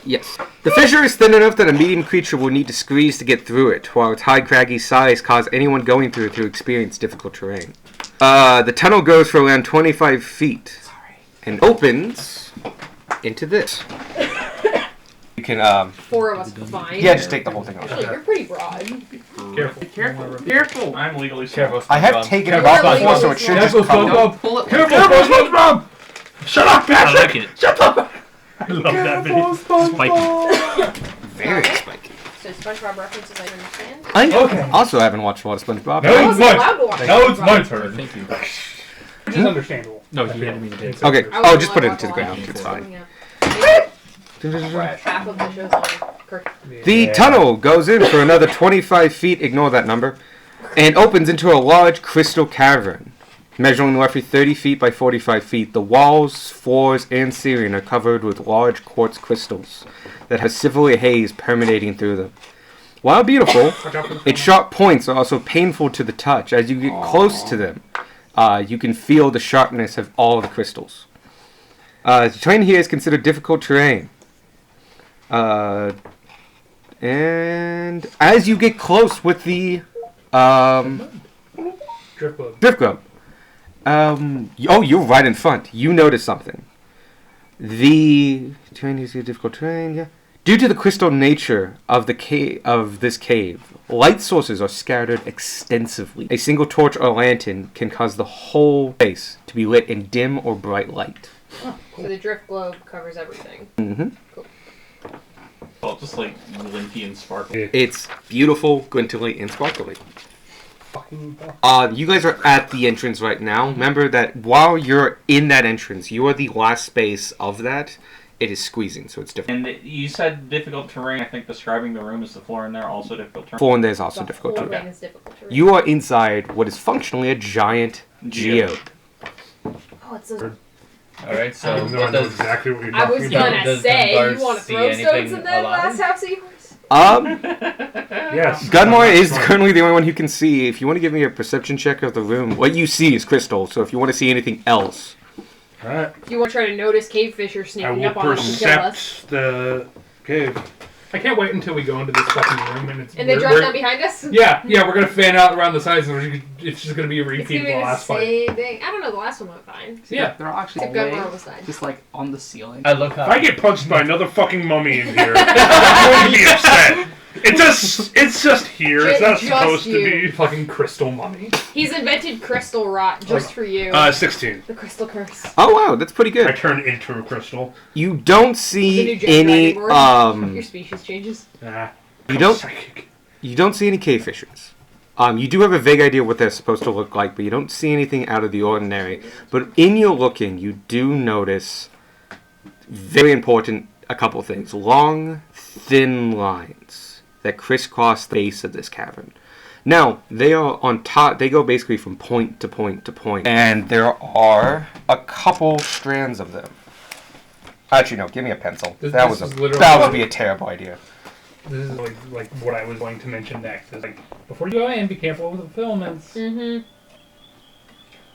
Speaker 3: Yes. The fissure is thin enough that a medium creature will need to squeeze to get through it, while its high craggy size cause anyone going through it to experience difficult terrain. The tunnel goes for around 25 feet and opens into this. You can,
Speaker 5: Four of us combined.
Speaker 3: yeah, just take the whole thing off.
Speaker 5: Actually, you're pretty broad.
Speaker 9: Careful.
Speaker 8: I'm legally
Speaker 1: Careful.
Speaker 3: I have
Speaker 1: SpongeBob.
Speaker 3: taken it
Speaker 5: Careful,
Speaker 3: off before,
Speaker 5: SpongeBob.
Speaker 3: so it should
Speaker 1: Careful,
Speaker 3: just come
Speaker 1: SpongeBob.
Speaker 3: off.
Speaker 9: Pull it.
Speaker 2: Careful, SpongeBob! Shut up,
Speaker 4: I like
Speaker 2: Patrick!
Speaker 4: it.
Speaker 2: Shut up! I love that video.
Speaker 4: Spiky.
Speaker 3: Very spiky.
Speaker 5: So SpongeBob references, I understand.
Speaker 3: I
Speaker 1: Okay.
Speaker 3: also haven't watched a lot of SpongeBob.
Speaker 2: No.
Speaker 5: I wasn't
Speaker 2: Mine.
Speaker 5: allowed to watch
Speaker 2: Now it's my
Speaker 5: SpongeBob.
Speaker 2: turn.
Speaker 1: Thank you.
Speaker 6: Which is understandable.
Speaker 4: No, he handed me the pin.
Speaker 3: Okay.
Speaker 5: I
Speaker 3: Oh,
Speaker 5: wasn't
Speaker 3: just put it
Speaker 5: allowed
Speaker 3: into the
Speaker 5: to
Speaker 3: ground.
Speaker 5: watch
Speaker 3: It's
Speaker 5: it.
Speaker 3: fine.
Speaker 5: Yeah. Half of the show's on Kirk.
Speaker 3: The tunnel goes in for another 25 feet, ignore that number, and opens into a large crystal cavern. Measuring roughly 30 feet by 45 feet, the walls, floors, and ceiling are covered with large quartz crystals that have a silvery haze permeating through them. While beautiful, its sharp points are also painful to the touch. As you get close to them, you can feel the sharpness of all of the crystals. The terrain here is considered difficult terrain. And as you get close with the
Speaker 6: Drift Club.
Speaker 3: drift globe, you're right in front. You notice something. The terrain is a difficult terrain. Yeah. Due to the crystal nature of this cave, light sources are scattered extensively. A single torch or lantern can cause the whole place to be lit in dim or bright light.
Speaker 5: So the drift globe covers everything.
Speaker 3: hmm
Speaker 8: Well, just like linty and sparkle.
Speaker 3: It's beautiful, glintily, and sparkly.
Speaker 6: Fucking
Speaker 3: You guys are at the entrance right now. Remember that while you're in that entrance, you are the last space of that. It is squeezing, so it's different.
Speaker 8: And you said difficult terrain. I think describing the room is the floor in there also difficult terrain.
Speaker 3: Floor and there's also
Speaker 5: The
Speaker 3: difficult
Speaker 5: whole
Speaker 3: terrain.
Speaker 5: thing is difficult to read.
Speaker 3: You are inside what is functionally a giant geode.
Speaker 5: Oh, it's a...
Speaker 1: Alright, so
Speaker 2: I
Speaker 1: what
Speaker 2: know
Speaker 1: does
Speaker 2: exactly what you're
Speaker 5: I was
Speaker 2: talking about.
Speaker 5: gonna
Speaker 1: Does
Speaker 5: say,
Speaker 1: Gunvar
Speaker 5: you want to
Speaker 1: see
Speaker 5: throw stones
Speaker 1: anything
Speaker 5: in that
Speaker 1: alive?
Speaker 5: glass house of yours?
Speaker 2: Yes.
Speaker 3: Gunmore is
Speaker 2: Smart.
Speaker 3: currently the only one who can see. If you want to give me a perception check of the room, what you see is crystal, so if you want to see anything else.
Speaker 2: Alright.
Speaker 5: You want to try to notice cave fisher
Speaker 2: I
Speaker 5: sneaking
Speaker 2: will
Speaker 5: up on us and kill us.
Speaker 2: percept the cave.
Speaker 6: I can't wait until we go into this fucking room and it's.
Speaker 5: And they
Speaker 6: we're-
Speaker 5: drop
Speaker 6: we're-
Speaker 5: down behind us?
Speaker 6: Yeah, we're gonna fan out around the sides and it's just gonna be a
Speaker 5: It's
Speaker 6: repeat
Speaker 5: gonna
Speaker 6: of
Speaker 5: be
Speaker 6: the
Speaker 5: the
Speaker 6: last fight.
Speaker 5: same thing. I don't know, the last one went fine.
Speaker 6: Yeah.
Speaker 9: They're actually
Speaker 5: Except Gunvar
Speaker 9: way,
Speaker 5: almost died.
Speaker 9: just like on the ceiling.
Speaker 1: I look
Speaker 2: If
Speaker 1: up.
Speaker 2: I get punched by another fucking mummy in here, I'm going to be upset. It's just here. It's not
Speaker 5: Just
Speaker 2: supposed to
Speaker 5: you.
Speaker 2: be.
Speaker 6: Fucking crystal mummy.
Speaker 5: He's invented crystal rot just for you.
Speaker 2: 16.
Speaker 5: The crystal curse.
Speaker 3: Oh wow, that's pretty
Speaker 2: I
Speaker 3: good.
Speaker 2: turn into a crystal.
Speaker 3: You don't
Speaker 5: The new
Speaker 3: see
Speaker 5: Jet
Speaker 3: any
Speaker 5: Dragonborn. Your species changes.
Speaker 2: Nah.
Speaker 3: you don't
Speaker 2: Psychic.
Speaker 3: you don't see any cave fissures. You do have a vague idea what they're supposed to look like, but you don't see anything out of the ordinary. But in your looking, you do notice very important a couple things. Long, thin lines that crisscross the base of this cavern. Now, they are on top, they go basically from point to point to point. And there are a couple strands of them. Actually, no, give me a pencil.
Speaker 6: This
Speaker 3: That
Speaker 6: is
Speaker 3: would
Speaker 6: literally-
Speaker 3: be a terrible idea.
Speaker 6: This is like what I was going to mention next. Is like before you go in, be careful with the filaments.
Speaker 5: Mm-hmm.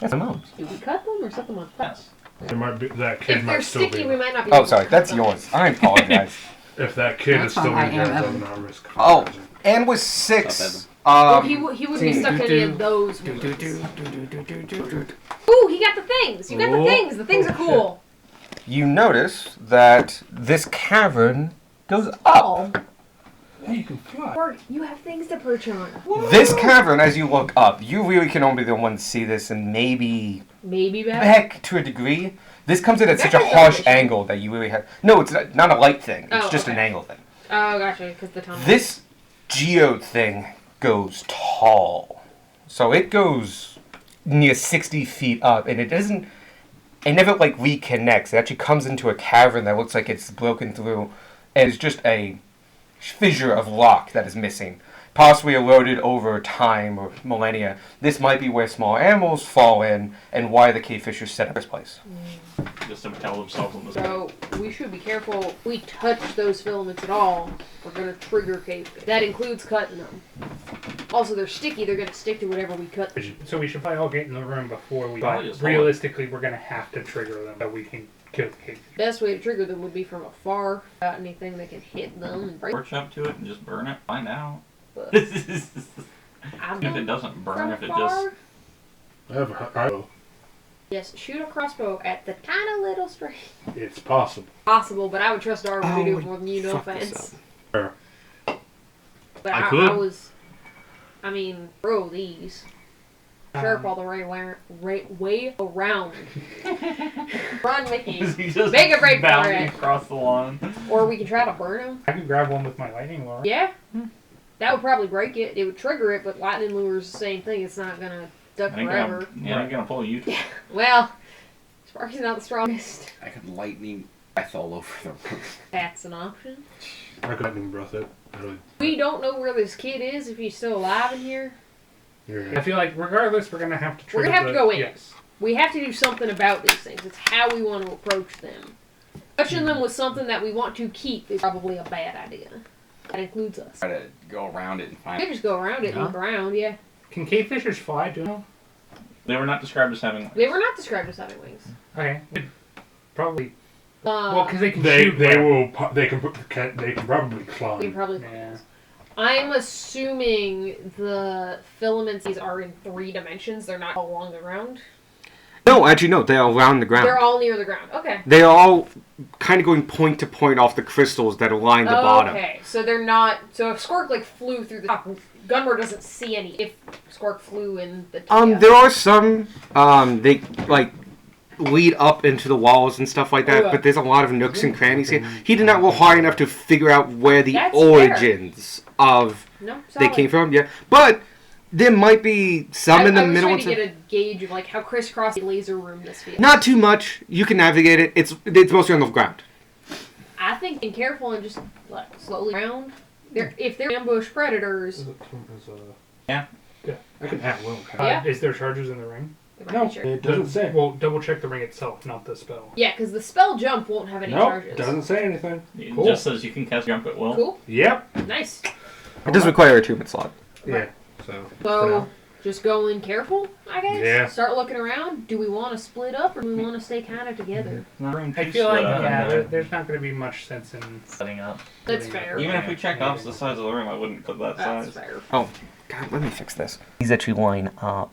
Speaker 3: That's my mom's.
Speaker 5: Do we cut them or set them on fire?
Speaker 2: There might be, that kid
Speaker 5: If
Speaker 2: might
Speaker 5: they're
Speaker 2: still
Speaker 5: sticky,
Speaker 2: be.
Speaker 5: we might not be
Speaker 3: Oh,
Speaker 5: able to
Speaker 3: sorry,
Speaker 5: cut
Speaker 3: that's
Speaker 5: them.
Speaker 3: yours. I apologize.
Speaker 2: If that kid
Speaker 9: That's
Speaker 2: is still
Speaker 9: fine,
Speaker 2: in here,
Speaker 9: I am
Speaker 2: then
Speaker 9: Evan.
Speaker 2: I'll risk.
Speaker 3: Oh, and was 6.
Speaker 5: Well, he would be stuck to any of those
Speaker 9: Do,
Speaker 5: ones.
Speaker 9: do, do, do, do, do, do, do.
Speaker 5: Ooh, he got the things! You got the things! The things are cool!
Speaker 3: You notice that this cavern goes up.
Speaker 5: Oh,
Speaker 2: Hey, you can fly.
Speaker 5: Bart, you have things to perch on.
Speaker 3: This cavern, as you look up, you really can only be the one to see this, and maybe
Speaker 5: Maybe better.
Speaker 3: heck to a degree. This comes in at such a
Speaker 5: Definitely
Speaker 3: harsh
Speaker 5: elevation.
Speaker 3: angle that you really have. No, it's not a light thing. It's
Speaker 5: Oh,
Speaker 3: just an
Speaker 5: okay.
Speaker 3: angle thing.
Speaker 5: Oh, gotcha, because the tunnel.
Speaker 3: This geode thing goes tall, so it goes near 60 feet up, and it doesn't. It never like reconnects. It actually comes into a cavern that looks like it's broken through, and it's just a fissure of rock that is missing, possibly eroded over time or millennia. This might be where small animals fall in, and why the cave fissures set up this place.
Speaker 8: Just to tell themselves on the
Speaker 5: So, we should be careful. If we touch those filaments at all, we're gonna trigger cave. That includes cutting them. Also, they're sticky. They're gonna stick to whatever we cut.
Speaker 6: So we should probably all get in the room before we.
Speaker 8: Probably just
Speaker 6: Realistically, we're gonna have to trigger them so we can kill the cage.
Speaker 5: Best way to trigger them would be from afar. Without anything that can hit them and break.
Speaker 8: Torch up to it and just burn it. Find out.
Speaker 5: But
Speaker 8: If
Speaker 5: I'm
Speaker 8: it doesn't burn,
Speaker 5: from
Speaker 8: if it
Speaker 5: afar.
Speaker 8: just
Speaker 2: I have a arrow.
Speaker 5: Yes, shoot a crossbow at the tiny little string.
Speaker 2: It's possible.
Speaker 5: Possible, but I would trust Darwin to do
Speaker 3: Oh,
Speaker 5: it more than you. No
Speaker 3: fuck this
Speaker 5: offense.
Speaker 2: Sure.
Speaker 5: But
Speaker 2: I
Speaker 5: I
Speaker 2: could.
Speaker 5: was. I mean, throw these. Chirp all the way around. Run, Mickey.
Speaker 8: He's just
Speaker 5: Make a break for
Speaker 8: bounding
Speaker 5: it.
Speaker 8: across the lawn.
Speaker 5: Or we can try to burn them.
Speaker 6: I could grab one with my lightning lure.
Speaker 5: Yeah. That would probably break it. It would trigger it, but lightning lure's the same thing. It's not gonna duck forever.
Speaker 8: Ain't gonna pull you.
Speaker 5: Well, Sparky's not the strongest.
Speaker 7: I could lightning breath all over the room.
Speaker 5: That's an option.
Speaker 2: I couldn't even breath it.
Speaker 5: We don't know where this kid is, if he's still alive in here.
Speaker 6: I feel like regardless, we're gonna have to trigger
Speaker 5: We're gonna have to go in.
Speaker 6: Yes.
Speaker 5: We have to do something about these things. It's how we want to approach them. Touching them with something that we want to keep is probably a bad idea. That includes us.
Speaker 7: Try to go around it and
Speaker 5: We
Speaker 7: find
Speaker 5: can just go around it and look around, yeah.
Speaker 6: Can cave fishers fly? Do you know?
Speaker 8: They were not described as having.
Speaker 5: They were not described as having wings.
Speaker 6: Okay. Probably. Well, because they can
Speaker 2: They
Speaker 6: shoot.
Speaker 2: they can probably
Speaker 5: We
Speaker 2: climb.
Speaker 5: probably.
Speaker 6: Yeah.
Speaker 5: I'm assuming the filaments these are in 3 dimensions. They're not all along the ground.
Speaker 3: No, actually, no. They're around the ground.
Speaker 5: They're all near the ground. Okay.
Speaker 3: They are all kind of going point to point off the crystals that line the bottom.
Speaker 5: Okay, so they're not. So if Squirk like flew through the top, Gunmore doesn't see any. If Squirk flew in the top.
Speaker 3: There are some. They like lead up into the walls and stuff like that,
Speaker 5: Yeah.
Speaker 3: but there's a lot of nooks and crannies here. He did not go hard enough to figure out where the
Speaker 5: That's
Speaker 3: origins of
Speaker 5: No,
Speaker 3: they
Speaker 5: solid.
Speaker 3: came from. Yeah, but there might be some in the
Speaker 5: I was
Speaker 3: middle.
Speaker 5: trying
Speaker 3: and
Speaker 5: to
Speaker 3: some-
Speaker 5: get a gauge of like how crisscross the laser room this feels.
Speaker 3: Not too much. You can navigate it. It's mostly on the ground.
Speaker 5: I think being careful and just like slowly around. If they're ambush predators,
Speaker 8: Yeah.
Speaker 2: I can at will.
Speaker 5: Yeah.
Speaker 6: Is there charges in the ring?
Speaker 5: they might be sure.
Speaker 2: It doesn't say.
Speaker 6: Well, double check the ring itself, not the spell.
Speaker 5: Yeah, because the spell jump won't have any
Speaker 2: Nope,
Speaker 5: charges.
Speaker 2: doesn't say anything.
Speaker 8: It
Speaker 2: Cool.
Speaker 8: just says you can cast jump at will.
Speaker 5: Cool.
Speaker 2: Yep.
Speaker 5: Nice.
Speaker 3: It does require a attunement slot.
Speaker 2: Yeah. So.
Speaker 5: So just go in careful, I guess.
Speaker 2: Yeah.
Speaker 5: Start looking around. Do we want to split up or do we want to stay kind of together?
Speaker 6: I feel like there's not going to be much sense in.
Speaker 1: Setting up.
Speaker 5: That's fair.
Speaker 8: Even if we checked opposite sides of the room, I wouldn't put that
Speaker 5: That's
Speaker 8: size.
Speaker 5: fair.
Speaker 3: God, let me fix this. These actually line up.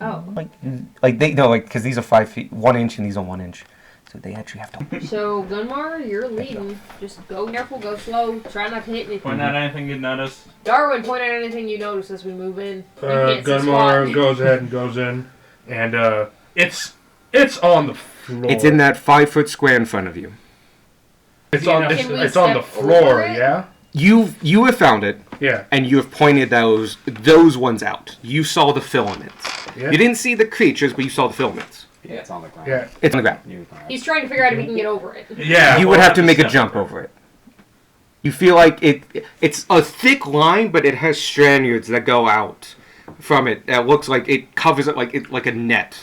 Speaker 5: Oh.
Speaker 3: Like they no, like because these are 5 feet, 1 inch, and these are 1 inch, so they actually have to.
Speaker 5: So, Gunmar, you're leading. Just go careful, go slow. Try not to hit anything.
Speaker 8: Point out anything you'd notice.
Speaker 5: Darwin, point out anything you notice as we move in. You can't see
Speaker 2: Gunmar
Speaker 5: squat.
Speaker 2: goes ahead and goes in, and it's on the floor.
Speaker 3: It's in that 5 foot square in front of you.
Speaker 2: It's
Speaker 5: Can
Speaker 2: on.
Speaker 5: we
Speaker 2: It's on the
Speaker 5: step
Speaker 2: floor.
Speaker 5: over it?
Speaker 2: Yeah.
Speaker 3: You have found it,
Speaker 2: Yeah.
Speaker 3: and you have pointed those ones out. You saw the filaments.
Speaker 2: Yeah.
Speaker 3: You didn't see the creatures, but you saw the filaments.
Speaker 7: Yeah, it's on the ground.
Speaker 2: Yeah.
Speaker 3: It's on the ground.
Speaker 7: You-
Speaker 5: He's trying to figure out if he can get over it.
Speaker 2: Yeah.
Speaker 3: You would
Speaker 8: we'll
Speaker 3: have to
Speaker 8: have to
Speaker 3: make a
Speaker 8: step
Speaker 3: jump
Speaker 8: over.
Speaker 3: over it. You feel like it's a thick line, but it has stranyards that go out from it. That looks like it covers it like a net.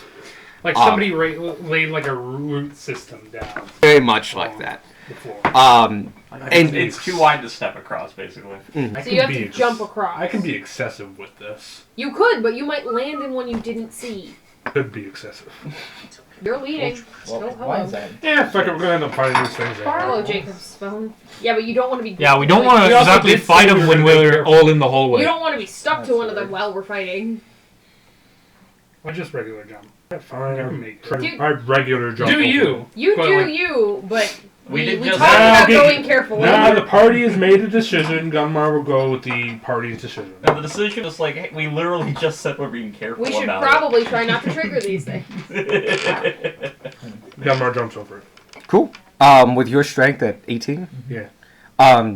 Speaker 6: Like somebody laid like a root system down
Speaker 3: Very much like that.
Speaker 6: before.
Speaker 3: And
Speaker 8: It's too wide to step across, basically.
Speaker 2: I
Speaker 5: So you have
Speaker 2: can
Speaker 5: to
Speaker 2: be
Speaker 5: jump across.
Speaker 2: I can be excessive with this.
Speaker 5: You could, but you might land in one you didn't see.
Speaker 2: Could be excessive.
Speaker 5: You're leading. Oh, hello.
Speaker 8: Why is that?
Speaker 2: Yeah, fuck it. We're gonna end up fighting these things.
Speaker 5: Hello, Jacob's phone. Yeah, but you don't want to be.
Speaker 4: Yeah, we don't want
Speaker 2: We
Speaker 4: to
Speaker 2: also
Speaker 4: exactly
Speaker 2: did
Speaker 4: fight
Speaker 2: say we
Speaker 4: them
Speaker 2: were
Speaker 4: when
Speaker 2: gonna be
Speaker 4: we're
Speaker 2: careful.
Speaker 4: all in the hallway.
Speaker 5: You don't want to be stuck to one of them while we're fighting.
Speaker 6: Or just regular jump.
Speaker 2: Fine.
Speaker 6: You can make it.
Speaker 5: Dude.
Speaker 2: I regular jump.
Speaker 6: Do
Speaker 2: over
Speaker 6: you?
Speaker 5: You
Speaker 6: But,
Speaker 5: do
Speaker 6: like-
Speaker 5: you, but
Speaker 8: We
Speaker 5: we
Speaker 8: did
Speaker 5: talked
Speaker 8: just-
Speaker 5: about
Speaker 2: Okay.
Speaker 5: going carefully.
Speaker 2: Now the party has made a decision. Gunmar will go with the party's decision.
Speaker 8: And the decision is like, hey, we literally just said we're being careful
Speaker 5: We should
Speaker 8: about
Speaker 5: probably try not to trigger these things.
Speaker 8: it.
Speaker 2: Gunmar jumps over it.
Speaker 3: cool. With your strength at 18,
Speaker 2: Yeah.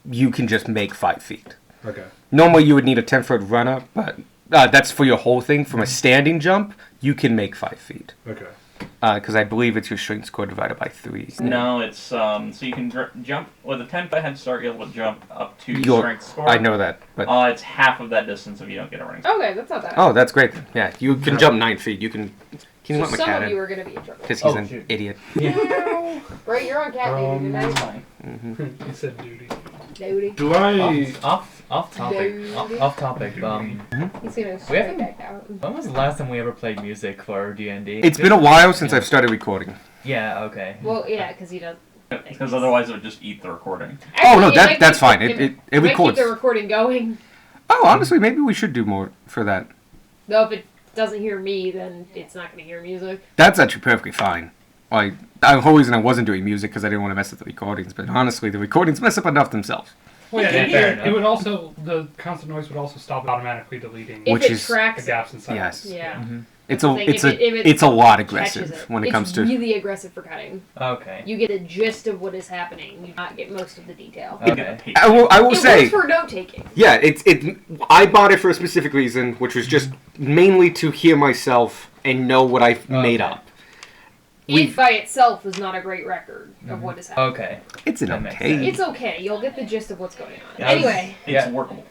Speaker 3: you can just make 5 feet.
Speaker 2: Okay.
Speaker 3: Normally you would need a 10-foot run up, but that's for your whole thing. From a standing jump, you can make 5 feet.
Speaker 2: Okay.
Speaker 3: Because I believe it's your strength score divided by 3.
Speaker 8: No, it's so you can jump with a 10-foot head start. You're able to jump up to
Speaker 3: Your-
Speaker 8: strength score.
Speaker 3: I know that, but
Speaker 8: It's half of that distance if you don't get a running.
Speaker 5: Okay, that's not bad.
Speaker 3: oh, that's great. Then. Yeah, you can jump 9 feet. You can Can you
Speaker 5: So
Speaker 3: let my
Speaker 5: some
Speaker 3: cat
Speaker 5: of you
Speaker 3: in?
Speaker 5: are gonna be in trouble.
Speaker 3: Because he's
Speaker 1: Oh,
Speaker 3: an
Speaker 1: shoot.
Speaker 3: idiot.
Speaker 5: Right, you're on cat duty
Speaker 6: That's
Speaker 5: tonight.
Speaker 6: fine.
Speaker 3: Mm-hmm.
Speaker 6: He said duty.
Speaker 5: Duty.
Speaker 2: Do I?
Speaker 1: Off topic.
Speaker 5: Dude.
Speaker 1: Off topic.
Speaker 5: He's gonna
Speaker 1: We
Speaker 5: straight
Speaker 1: haven't-
Speaker 5: back out.
Speaker 1: When was the last time we ever played music for D&D?
Speaker 3: It's been a while since I've started recording.
Speaker 1: Yeah. Okay.
Speaker 5: Well, yeah, because he does.
Speaker 8: Because otherwise it would just eat the recording.
Speaker 3: Oh no,
Speaker 5: Actually, it might
Speaker 3: that's
Speaker 5: keep-
Speaker 3: fine. It
Speaker 5: might
Speaker 3: records.
Speaker 5: keep the recording going.
Speaker 3: Oh, honestly, maybe we should do more for that.
Speaker 5: Though if it doesn't hear me, then it's not gonna hear music.
Speaker 3: That's actually perfectly fine. Like, the whole reason I wasn't doing music because I didn't want to mess up the recordings, but honestly, the recordings mess up enough themselves.
Speaker 6: Well, yeah,
Speaker 1: Yeah, fair enough.
Speaker 6: it would also, the constant noise would also stop automatically deleting
Speaker 5: If
Speaker 3: Which
Speaker 5: it
Speaker 3: is-
Speaker 6: the
Speaker 5: tracks
Speaker 6: gaps in silence.
Speaker 3: Yes.
Speaker 5: Yeah.
Speaker 3: It's
Speaker 5: the
Speaker 3: a
Speaker 5: thing,
Speaker 3: it's
Speaker 5: if it
Speaker 3: it's a lot
Speaker 5: catches
Speaker 3: aggressive when it
Speaker 5: it's
Speaker 3: comes to.
Speaker 5: really aggressive for cutting.
Speaker 1: Okay.
Speaker 5: You get the gist of what is happening. You do not get most of the detail.
Speaker 1: Okay.
Speaker 3: I will
Speaker 5: It
Speaker 3: say
Speaker 5: works for note taking.
Speaker 3: yeah, it. I bought it for a specific reason, which was just mainly to hear myself and know what I've made
Speaker 1: Okay.
Speaker 3: up. We've-
Speaker 5: It by itself was not a great record of what is happening.
Speaker 1: Okay.
Speaker 3: It's an
Speaker 1: That makes
Speaker 3: okay.
Speaker 1: sense.
Speaker 5: It's okay. You'll get the gist of what's going on.
Speaker 1: Yeah, I was-
Speaker 5: Anyway,
Speaker 8: It's
Speaker 1: Yeah.
Speaker 8: workable.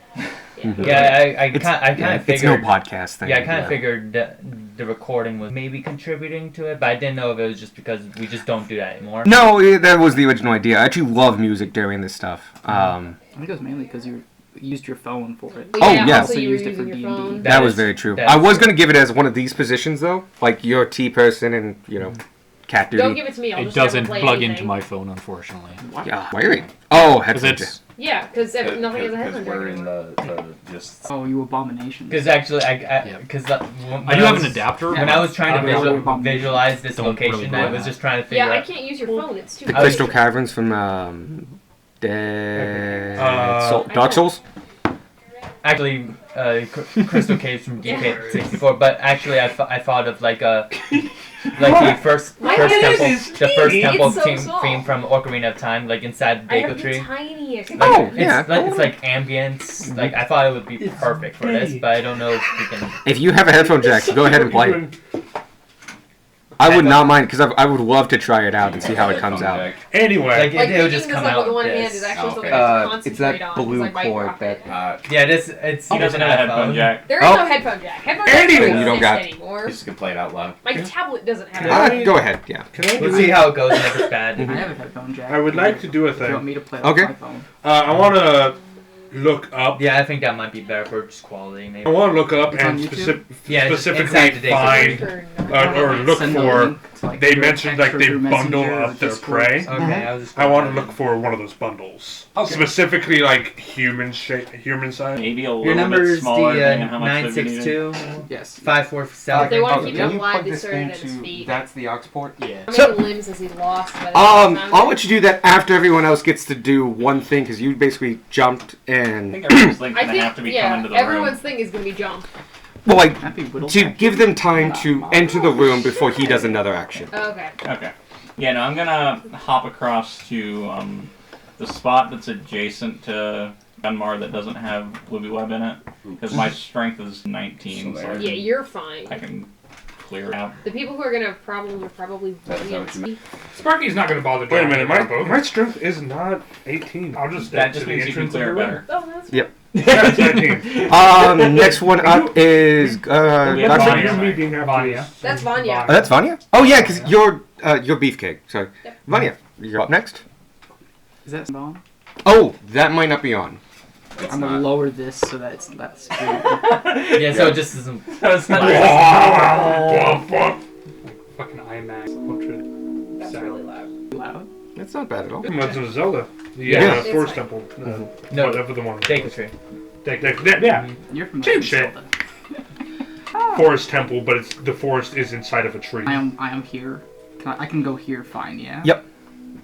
Speaker 3: Mhm.
Speaker 1: Yeah, I
Speaker 3: It's-
Speaker 1: kind
Speaker 3: yeah,
Speaker 1: of
Speaker 3: it's no
Speaker 1: figured.
Speaker 3: podcast thing.
Speaker 1: Yeah, I kind of figured that the recording was maybe contributing to it, but I didn't know if it was just because we just don't do that anymore.
Speaker 3: No, that was the original idea. I actually love music during this stuff.
Speaker 9: I think it was mainly because you used your phone for it.
Speaker 3: Oh, yeah.
Speaker 5: Also, you were
Speaker 9: Used it for
Speaker 5: using your
Speaker 9: D&D.
Speaker 5: phone.
Speaker 3: That was
Speaker 1: is-
Speaker 3: very true.
Speaker 1: that
Speaker 3: I
Speaker 1: is
Speaker 3: was
Speaker 1: true.
Speaker 3: going to give it as one of these positions, though. Like, you're T person and, cat duty.
Speaker 5: Don't give it to me. I'll
Speaker 4: It
Speaker 5: just never
Speaker 4: doesn't
Speaker 5: play
Speaker 4: plug
Speaker 5: anything.
Speaker 4: into my phone, unfortunately.
Speaker 3: Yeah, wiring. Oh,
Speaker 4: Because
Speaker 3: headphones.
Speaker 4: it's
Speaker 5: Yeah, because nothing has a headphone
Speaker 7: we're
Speaker 5: jack
Speaker 7: in
Speaker 5: anymore.
Speaker 7: the just.
Speaker 9: Oh, you abomination.
Speaker 1: Because actually,
Speaker 4: Yeah.
Speaker 1: because
Speaker 4: I do have an adapter.
Speaker 1: When I was trying to
Speaker 9: Yeah.
Speaker 1: visualize this
Speaker 4: Don't really
Speaker 1: location,
Speaker 4: do
Speaker 1: I
Speaker 4: that.
Speaker 1: was just trying to figure
Speaker 5: Yeah, I
Speaker 1: out.
Speaker 5: can't use your phone. It's too.
Speaker 3: The
Speaker 1: I was-
Speaker 3: Crystal Caverns from Dark Souls.
Speaker 1: Actually, Crystal Caves from DK64, but actually, I thought of like the first
Speaker 5: My
Speaker 1: temple,
Speaker 5: hand
Speaker 6: is
Speaker 1: the first
Speaker 6: teeny.
Speaker 1: temple
Speaker 5: It's so small.
Speaker 1: theme from Ocarina of Time, like inside the
Speaker 5: I
Speaker 1: Deku
Speaker 5: have the
Speaker 1: Tree.
Speaker 5: tiniest.
Speaker 3: Oh,
Speaker 1: It's
Speaker 3: yeah.
Speaker 1: like, it's like ambience. Like I thought it would be perfect for this, but I don't know if we can.
Speaker 3: If you have a headphone jack, go ahead and play it. I would not mind, because I would love to try it out and see how it comes out.
Speaker 2: Anyway,
Speaker 1: Like
Speaker 5: Like
Speaker 1: it would
Speaker 5: thinking
Speaker 1: just
Speaker 5: this
Speaker 1: come
Speaker 5: like
Speaker 1: out.
Speaker 5: with one hand
Speaker 1: this.
Speaker 5: is actually
Speaker 7: Oh,
Speaker 5: something
Speaker 7: okay.
Speaker 5: I have to
Speaker 3: It's that
Speaker 5: concentrate on.
Speaker 3: blue
Speaker 5: 'cause I might
Speaker 3: cord
Speaker 5: drop it.
Speaker 1: Yeah, it's.
Speaker 8: He doesn't have a headphone jack.
Speaker 5: There is
Speaker 3: Oh.
Speaker 5: no headphone jack. Headphone jack
Speaker 2: Anyway.
Speaker 5: doesn't
Speaker 3: You don't
Speaker 5: exist
Speaker 3: got-
Speaker 5: anymore.
Speaker 7: You just can play it out loud.
Speaker 5: My tablet doesn't have it.
Speaker 3: Go ahead, yeah.
Speaker 2: can I
Speaker 1: We'll
Speaker 2: do-
Speaker 1: see how it goes. And if it's bad.
Speaker 9: I have a headphone jack.
Speaker 2: I would like to do a
Speaker 9: If you want
Speaker 2: thing.
Speaker 9: me to play
Speaker 3: Okay.
Speaker 9: off my phone.
Speaker 2: I want to look up.
Speaker 1: Yeah, I think that might be better for just quality,
Speaker 2: I
Speaker 1: maybe.
Speaker 2: want to look up
Speaker 9: It's on
Speaker 2: and
Speaker 9: YouTube?
Speaker 1: Yeah, just
Speaker 2: specifically
Speaker 1: inside the
Speaker 2: find
Speaker 1: Deku
Speaker 2: or look
Speaker 9: Send a
Speaker 2: for.
Speaker 9: link to, like,
Speaker 2: They
Speaker 9: through
Speaker 2: mentioned like
Speaker 9: text or
Speaker 2: they
Speaker 9: through
Speaker 2: bundle
Speaker 9: Messenger or
Speaker 2: up their
Speaker 9: Discord.
Speaker 2: prey.
Speaker 1: Okay, I was just.
Speaker 2: I want to look for one of those bundles.
Speaker 8: Okay.
Speaker 2: Specifically, like human shape, human size.
Speaker 8: Maybe a little
Speaker 1: Your number
Speaker 8: bit
Speaker 1: is
Speaker 8: smaller
Speaker 1: the
Speaker 8: depending on how much food you needed.
Speaker 1: 962
Speaker 9: Yes.
Speaker 1: 547.
Speaker 5: If they want to
Speaker 3: Oh,
Speaker 5: keep
Speaker 3: can
Speaker 5: him
Speaker 3: you
Speaker 5: alive,
Speaker 3: plug
Speaker 5: they
Speaker 3: this
Speaker 5: started at his
Speaker 3: into-
Speaker 5: feet.
Speaker 3: That's the aux port?
Speaker 9: Yeah.
Speaker 5: How
Speaker 3: So-
Speaker 5: many limbs has he lost? By the time
Speaker 3: I'll let you do that after everyone else gets to do one thing, because you basically jumped
Speaker 8: I
Speaker 3: and...
Speaker 8: think everyone's link's
Speaker 5: I
Speaker 8: gonna
Speaker 5: think,
Speaker 8: have to be
Speaker 5: yeah,
Speaker 8: coming to the
Speaker 5: everyone's
Speaker 8: room.
Speaker 5: thing is going to be jump.
Speaker 3: Well, like,
Speaker 9: That'd be whittled
Speaker 3: to
Speaker 9: back.
Speaker 3: give them time to enter the room before he does another action.
Speaker 5: Okay.
Speaker 8: Okay. Yeah, no, I'm gonna hop across to the spot that's adjacent to Gunmar that doesn't have Wibby Web in it, because my strength is 19, so
Speaker 5: Yeah, you're fine.
Speaker 8: I can clear it out.
Speaker 5: The people who are going to have problems are probably
Speaker 7: That's
Speaker 5: really
Speaker 7: what you meant.
Speaker 6: Sparky's not going to bother.
Speaker 2: Wait a minute,
Speaker 6: driving
Speaker 2: my,
Speaker 6: both.
Speaker 2: my strength is not 18.
Speaker 6: I'll just
Speaker 8: That
Speaker 6: step
Speaker 8: just
Speaker 6: to the
Speaker 8: means you can
Speaker 6: entrance of
Speaker 8: clear
Speaker 6: the
Speaker 8: it
Speaker 6: room.
Speaker 8: better.
Speaker 5: Oh, that's
Speaker 3: Yep.
Speaker 2: Yeah, it's 19.
Speaker 3: Next one up is...
Speaker 8: We have
Speaker 2: That's
Speaker 8: Vanya.
Speaker 2: like you me being after
Speaker 6: Vanya.
Speaker 2: this.
Speaker 5: That's Vanya.
Speaker 3: Oh, that's Vanya? Oh, yeah, because you're Beefcake. Sorry.
Speaker 5: Yep.
Speaker 3: Vanya, you're up next.
Speaker 9: Is that on?
Speaker 3: Oh, that might not be on.
Speaker 9: I'm gonna lower this so that it's less.
Speaker 1: Yeah, so it just isn't.
Speaker 6: Fucking IMAX Ultra.
Speaker 5: That's really loud.
Speaker 9: loud.
Speaker 3: That's not bad at all.
Speaker 2: Legend of Zelda. The
Speaker 3: Yeah.
Speaker 2: Forest
Speaker 5: It's
Speaker 2: Temple.
Speaker 1: No,
Speaker 2: Whatever the one.
Speaker 1: Deku Tree.
Speaker 2: Yeah.
Speaker 9: You're from
Speaker 2: Same shit.
Speaker 9: Zelda.
Speaker 2: Forest Temple, but it's the forest is inside of a tree.
Speaker 9: I am here. I can go here fine, yeah?
Speaker 3: Yep.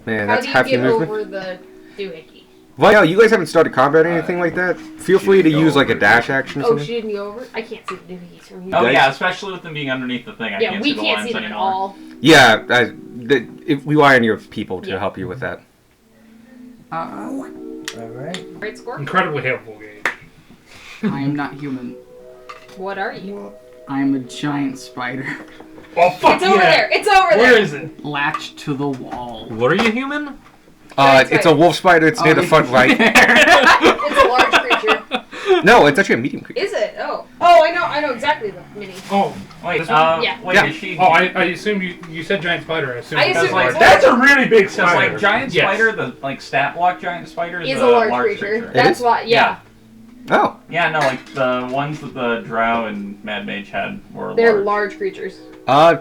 Speaker 3: Man,
Speaker 5: How
Speaker 3: that's
Speaker 5: do
Speaker 3: half
Speaker 5: you
Speaker 3: your
Speaker 5: get
Speaker 3: movement.
Speaker 5: over the doohickey?
Speaker 3: Vanya, you guys haven't started combat or anything like that? Feel
Speaker 7: she
Speaker 3: free to
Speaker 7: didn't go
Speaker 3: use like a
Speaker 7: over it.
Speaker 3: dash action or
Speaker 5: Oh,
Speaker 3: something.
Speaker 5: she didn't go over? I can't see the doohickeys from here.
Speaker 8: Oh
Speaker 3: Guys?
Speaker 8: yeah, especially with them being underneath the thing. I
Speaker 5: Yeah,
Speaker 8: can't
Speaker 5: we
Speaker 8: see the
Speaker 5: can't
Speaker 8: lines
Speaker 5: see them at
Speaker 8: anymore.
Speaker 5: all.
Speaker 3: Yeah, if we rely on your people to
Speaker 5: Yeah.
Speaker 3: help you with that.
Speaker 1: Alright.
Speaker 5: Right score?
Speaker 6: Incredibly helpful, Gage.
Speaker 9: I am not human.
Speaker 5: What are you?
Speaker 9: I am a giant spider.
Speaker 6: Oh fuck
Speaker 5: It's over there! It's over
Speaker 6: Where
Speaker 5: there!
Speaker 6: is it?
Speaker 9: Latched to the wall.
Speaker 4: What are you, human?
Speaker 5: Giant
Speaker 3: It's a wolf spider. It's near the front right.
Speaker 5: It's a large creature.
Speaker 3: No, it's actually a medium creature.
Speaker 5: Is it? Oh, I know exactly the mini.
Speaker 6: Oh,
Speaker 8: Wait,
Speaker 6: This one?
Speaker 5: Yeah.
Speaker 8: wait,
Speaker 3: Yeah.
Speaker 8: is she?
Speaker 6: oh, I assumed you said giant spider. I assumed
Speaker 5: I
Speaker 6: that's
Speaker 5: assumed
Speaker 6: like
Speaker 5: it's
Speaker 2: That's a really big
Speaker 8: Because
Speaker 2: spider.
Speaker 8: like giant
Speaker 6: Yes.
Speaker 8: spider, the like stat block giant spider
Speaker 5: Is a large creature.
Speaker 3: It
Speaker 5: That's
Speaker 3: is?
Speaker 5: why. Yeah,
Speaker 3: Oh,
Speaker 8: Yeah, no, like the ones that the Drow and Mad Mage had were
Speaker 5: they're
Speaker 8: large.
Speaker 5: large creatures.